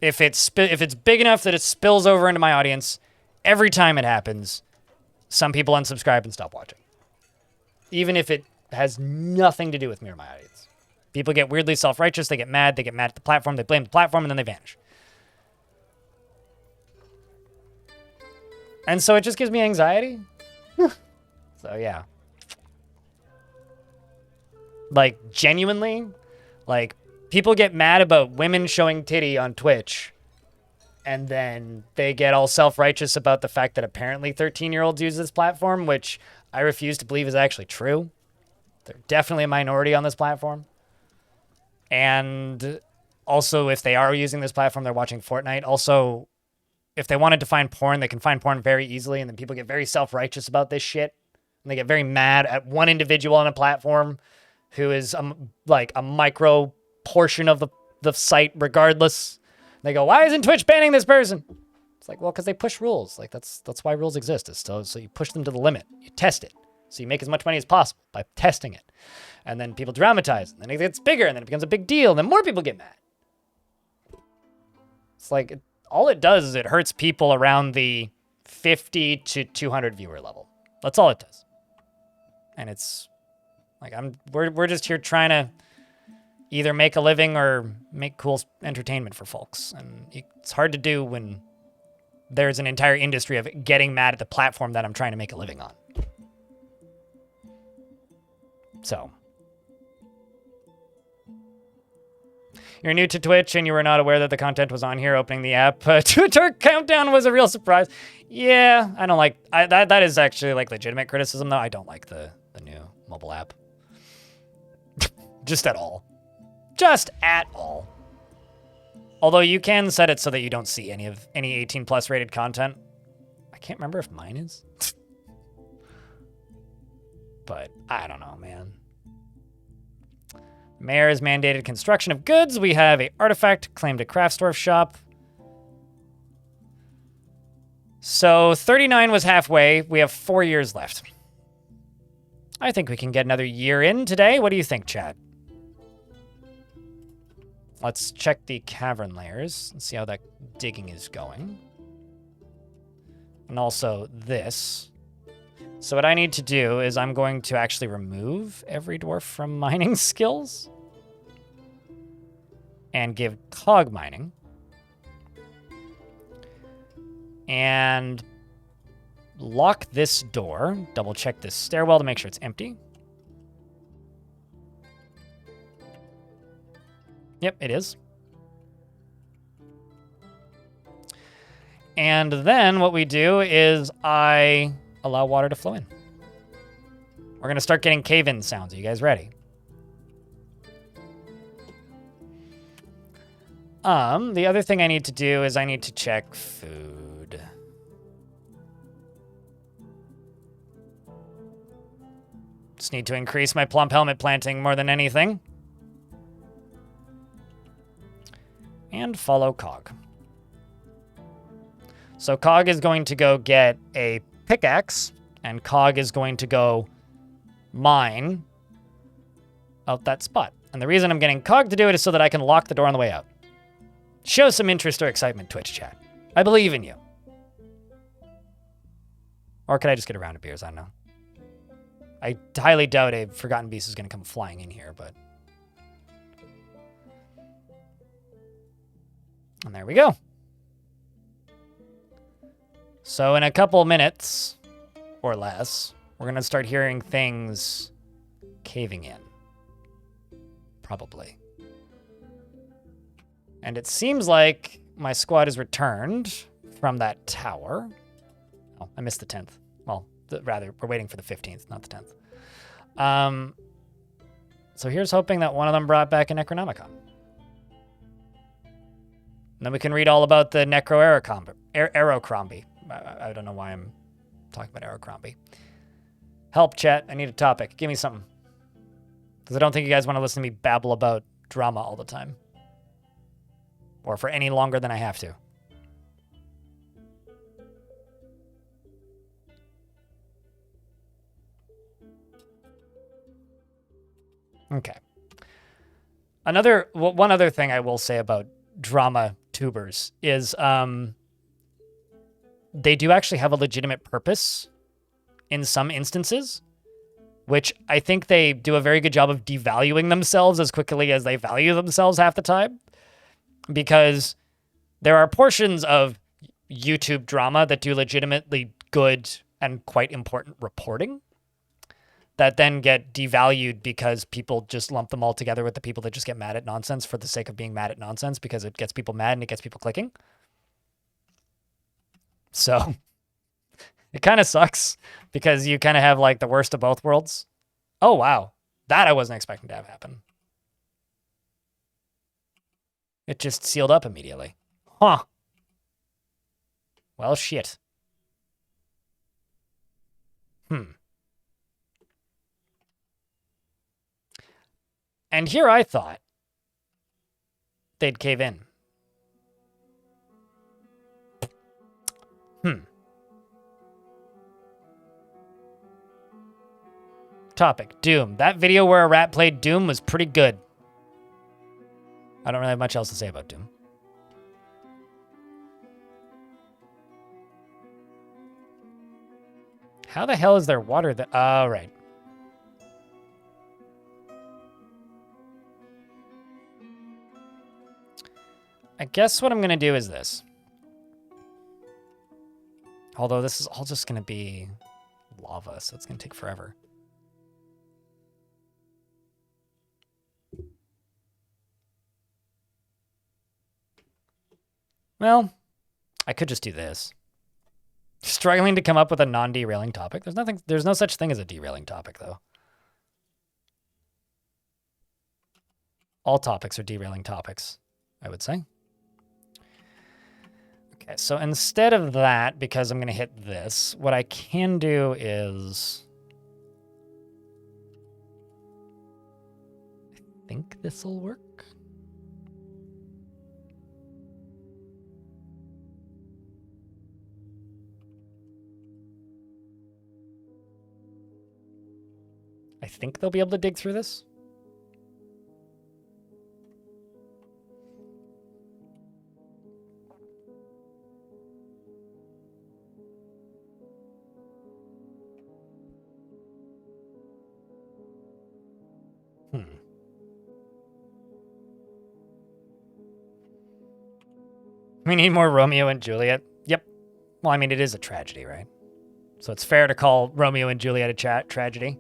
If it's big enough that it spills over into my audience, every time it happens, some people unsubscribe and stop watching. Even if it has nothing to do with me or my audience. People get weirdly self-righteous, they get mad at the platform, they blame the platform, and then they vanish. And so it just gives me anxiety. So yeah. Like, genuinely, like, people get mad about women showing titty on Twitch, and then they get all self-righteous about the fact that apparently 13-year-olds use this platform, which I refuse to believe is actually true. They're definitely a minority on this platform. And also, if they are using this platform, they're watching Fortnite. Also, if they wanted to find porn, they can find porn very easily, and then people get very self-righteous about this shit. And they get very mad at one individual on a platform who is like a micro portion of the site regardless. They go, why isn't Twitch banning this person? It's like, well, because they push rules. Like, that's why rules exist. Is so you push them to the limit. You test it. So you make as much money as possible by testing it. And then people dramatize. And then it gets bigger. And then it becomes a big deal. And then more people get mad. It's like, all it does is it hurts people around the 50 to 200 viewer level. That's all it does. And it's like, we're just here trying to either make a living or make cool entertainment for folks. And it's hard to do when there's an entire industry of getting mad at the platform that I'm trying to make a living on. So. You're new to Twitch and you were not aware that the content was on here opening the app. Twitter countdown was a real surprise. Yeah, I don't like... that is actually like legitimate criticism, though. I don't like the new mobile app. Just at all. Just at all. Although you can set it so that you don't see any 18 plus rated content. I can't remember if mine is. But I don't know, man. Mayor has mandated construction of goods. We have a artifact claimed at Craftsdorf shop. So 39 was halfway. We have 4 years left. I think we can get another year in today. What do you think, chat? Let's check the cavern layers and see how that digging is going. And also this. So what I need to do is I'm going to actually remove every dwarf from mining skills and give cog mining. And lock this door. Double check this stairwell to make sure it's empty. Yep, it is. And then what we do is I allow water to flow in. We're going to start getting cave-in sounds. Are you guys ready? The other thing I need to do is I need to check food. Just need to increase my plump helmet planting more than anything. And follow Cog. So Cog is going to go get a pickaxe, and Cog is going to go mine out that spot. And the reason I'm getting Cog to do it is so that I can lock the door on the way out. Show some interest or excitement, Twitch chat. I believe in you. Or could I just get a round of beers? I don't know. I highly doubt a Forgotten Beast is going to come flying in here, but... And there we go. So in a couple minutes, or less, we're going to start hearing things caving in. Probably. And it seems like my squad is returned from that tower. Oh, I missed the 10th. Well, rather, we're waiting for the 15th, not the 10th. So here's hoping that one of them brought back a Necronomicon. And then we can read all about the Aerocrombie. I don't know why I'm talking about Aerocrombie. Help, chat. I need a topic. Give me something. Because I don't think you guys want to listen to me babble about drama all the time. Or for any longer than I have to. Okay. One other thing I will say about drama tubers is they do actually have a legitimate purpose in some instances, which I think they do a very good job of devaluing themselves as quickly as they value themselves half the time. Because there are portions of YouTube drama that do legitimately good and quite important reporting that then get devalued because people just lump them all together with the people that just get mad at nonsense for the sake of being mad at nonsense because it gets people mad and it gets people clicking. So it kind of sucks because you kind of have like the worst of both worlds. Oh, wow. That I wasn't expecting to have happen. It just sealed up immediately. Huh. Well, shit. And here I thought they'd cave in. Topic, Doom. That video where a rat played Doom was pretty good. I don't really have much else to say about Doom. How the hell is there water that... Oh, right. I guess what I'm going to do is this. Although this is all just going to be lava, so it's going to take forever. Well, I could just do this. Struggling to come up with a non-derailing topic. There's no such thing as a derailing topic, though. All topics are derailing topics, I would say. Okay, so instead of that, because I'm going to hit this, what I can do is... I think this will work. I think they'll be able to dig through this. We need more Romeo and Juliet. Yep. Well, I mean, it is a tragedy, right? So it's fair to call Romeo and Juliet a tragedy.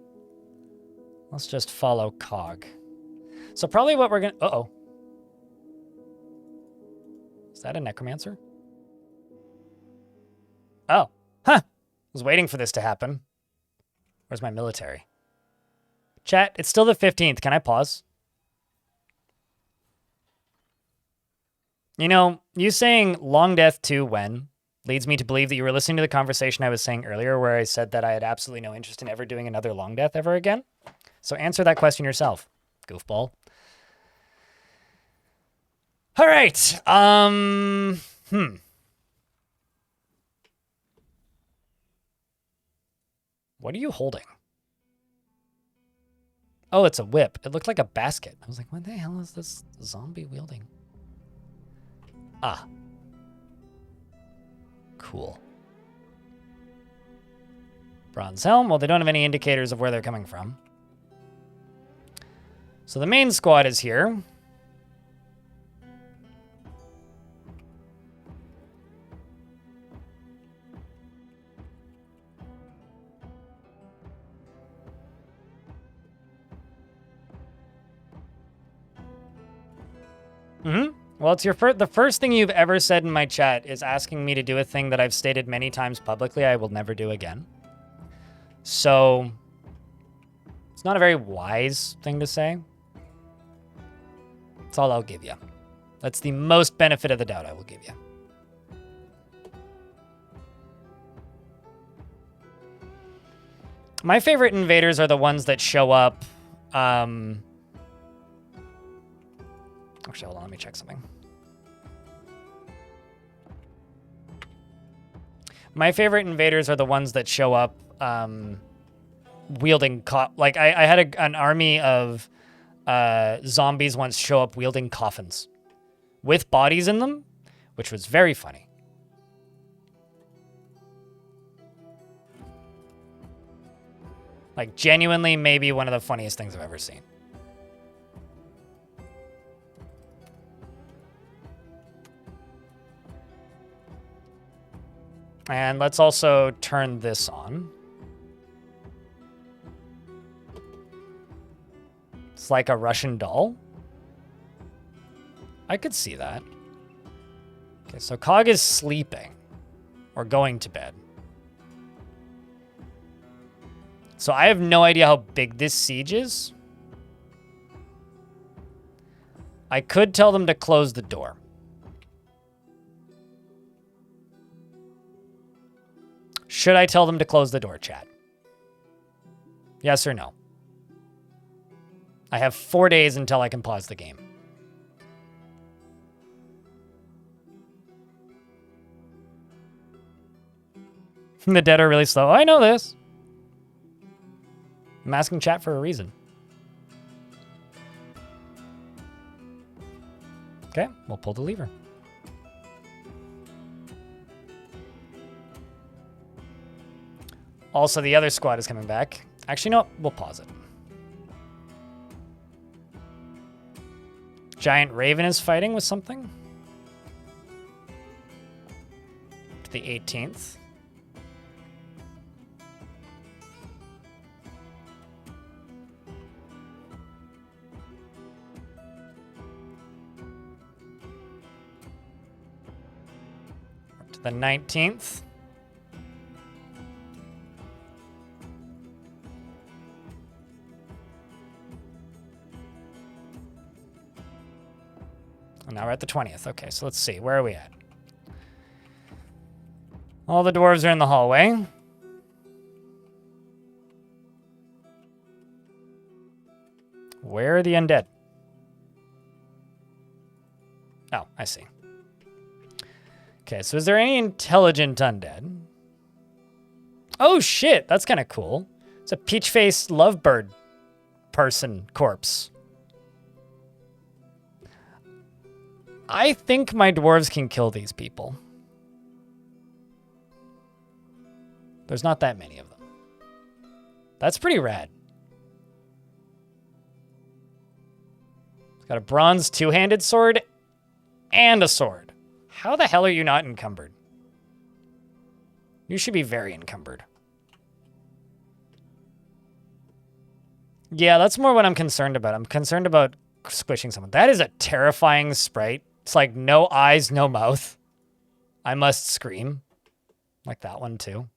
Let's just follow Cog. So probably what we're going to... Uh-oh. Is that a necromancer? Oh. Huh. I was waiting for this to happen. Where's my military? Chat, it's still the 15th. Can I pause? You know, you saying long death to when leads me to believe that you were listening to the conversation I was saying earlier where I said that I had absolutely no interest in ever doing another long death ever again. So answer that question yourself, goofball. All right. What are you holding? Oh, it's a whip. It looked like a basket. I was like, what the hell is this zombie wielding? Ah. Cool. Bronze helm. Well, they don't have any indicators of where they're coming from. So the main squad is here. Well, it's the first thing you've ever said in my chat is asking me to do a thing that I've stated many times publicly I will never do again. So, it's not a very wise thing to say. That's all I'll give you. That's the most benefit of the doubt I will give you. My favorite invaders are the ones that show up. Actually, hold on, let me check something. My favorite invaders are the ones that show up wielding... Like, I had an army of zombies once show up wielding coffins with bodies in them, which was very funny. Like, genuinely, maybe one of the funniest things I've ever seen. And let's also turn this on. It's like a Russian doll. I could see that. Okay, so Cog is sleeping. Or going to bed. So I have no idea how big this siege is. I could tell them to close the door. Should I tell them to close the door, chat? Yes or no? I have 4 days until I can pause the game. The dead are really slow. I know this. I'm asking chat for a reason. Okay, we'll pull the lever. Also, the other squad is coming back. Actually, no, we'll pause it. Giant Raven is fighting with something. To the 18th. To the 19th. And now we're at the 20th. Okay, so let's see. Where are we at? All the dwarves are in the hallway. Where are the undead? Oh, I see. Okay, so is there any intelligent undead? Oh, shit. That's kind of cool. It's a peach-faced lovebird person corpse. I think my dwarves can kill these people. There's not that many of them. That's pretty rad. It's got a bronze two-handed sword and a sword. How the hell are you not encumbered? You should be very encumbered. Yeah, that's more what I'm concerned about. I'm concerned about squishing someone. That is a terrifying sprite. It's like no eyes, no mouth. I must scream. Like that one too.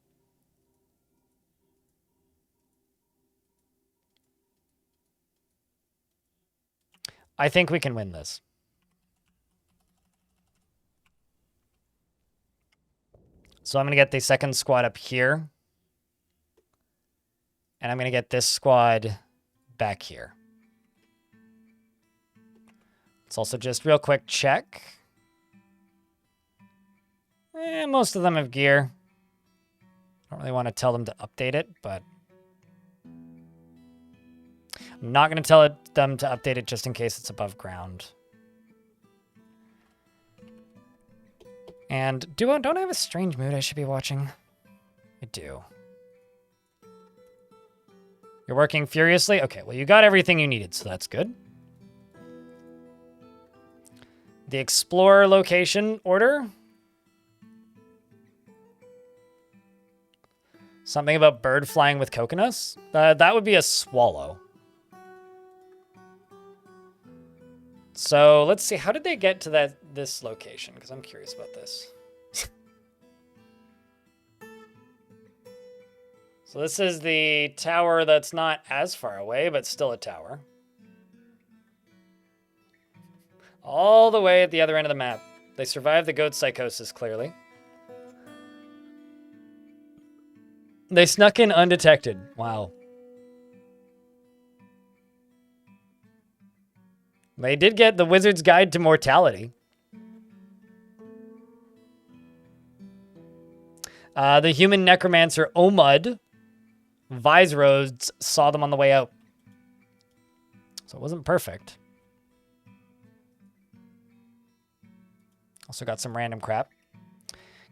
I think we can win this. So I'm going to get the second squad up here. And I'm going to get this squad back here. Let's also just real quick check. Most of them have gear. I don't really want to tell them to update it, but I'm not going to tell them to update it just in case it's above ground. And don't I have a strange mood I should be watching? I do. You're working furiously? Okay, well, you got everything you needed, so that's good. The Explorer location order. Something about bird flying with coconuts? That would be a swallow. So let's see. How did they get to this location? Because I'm curious about this. So this is the tower that's not as far away, but still a tower. All the way at the other end of the map. They survived the goat psychosis, clearly. They snuck in undetected. Wow. They did get the Wizard's Guide to Mortality. The human necromancer Omud Viseroads saw them on the way out. So it wasn't perfect. Also got some random crap.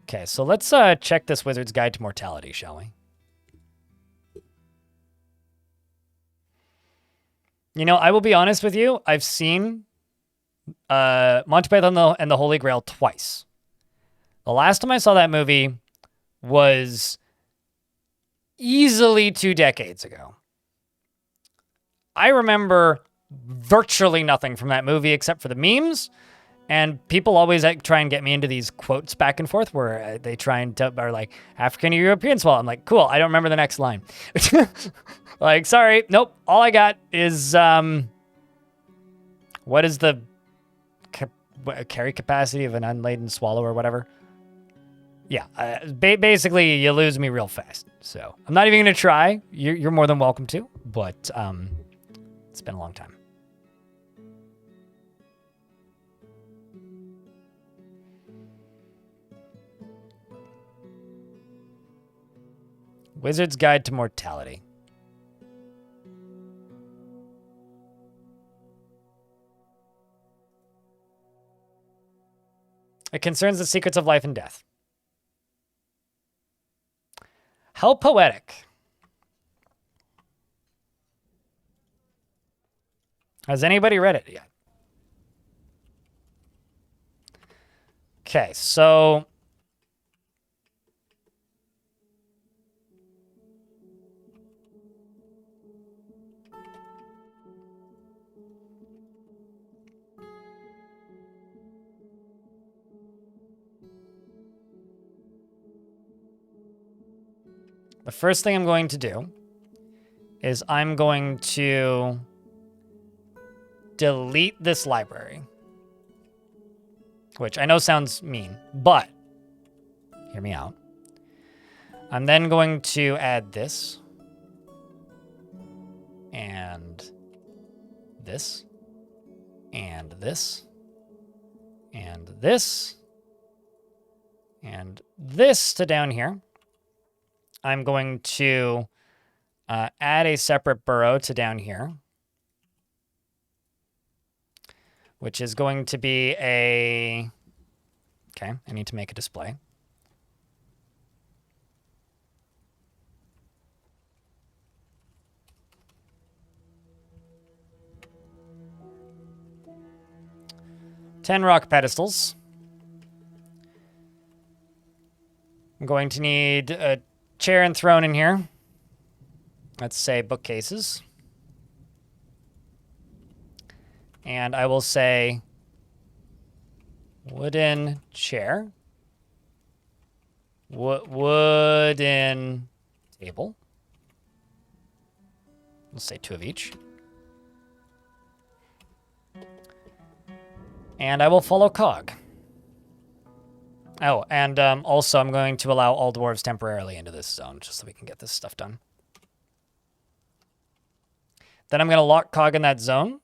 Okay, so let's check this Wizard's Guide to Mortality, shall we? You know, I will be honest with you. I've seen Monty Python and the Holy Grail twice. The last time I saw that movie was easily 2 decades ago. I remember virtually nothing from that movie except for the memes, and people always try and get me into these quotes back and forth where they try and are like, African European swallow. I'm like, cool, I don't remember the next line. Like, sorry, nope, all I got is, what is the carry capacity of an unladen swallow or whatever? Yeah, basically, you lose me real fast. So I'm not even going to try. You're more than welcome to, but it's been a long time. Wizard's Guide to Mortality. It concerns the secrets of life and death. How poetic. Has anybody read it yet? Okay, so the first thing I'm going to do is I'm going to delete this library, which I know sounds mean, but hear me out. I'm then going to add this and this and this and this and this to down here. I'm going to add a separate burrow to down here, which is going to be a... Okay, I need to make a display. Ten rock pedestals. I'm going to need a chair and throne in here. Let's say bookcases. And I will say wooden chair. Wooden table. Let's say 2 of each. And I will follow cog. Oh, and also I'm going to allow all dwarves temporarily into this zone, just so we can get this stuff done. Then I'm going to lock cog in that zone,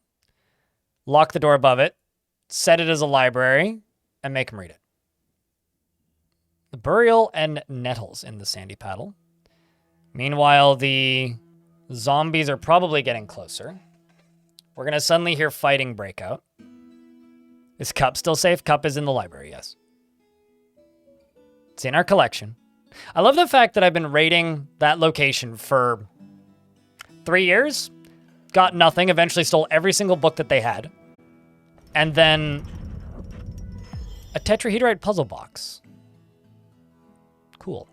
lock the door above it, set it as a library, and make him read it. The burial and nettles in the sandy paddle. Meanwhile, the zombies are probably getting closer. We're going to suddenly hear fighting break out. Is Cup still safe? Cup is in the library, yes. It's in our collection. I love the fact that I've been raiding that location for 3 years. Got nothing. Eventually stole every single book that they had. And then a tetrahedrite puzzle box. Cool.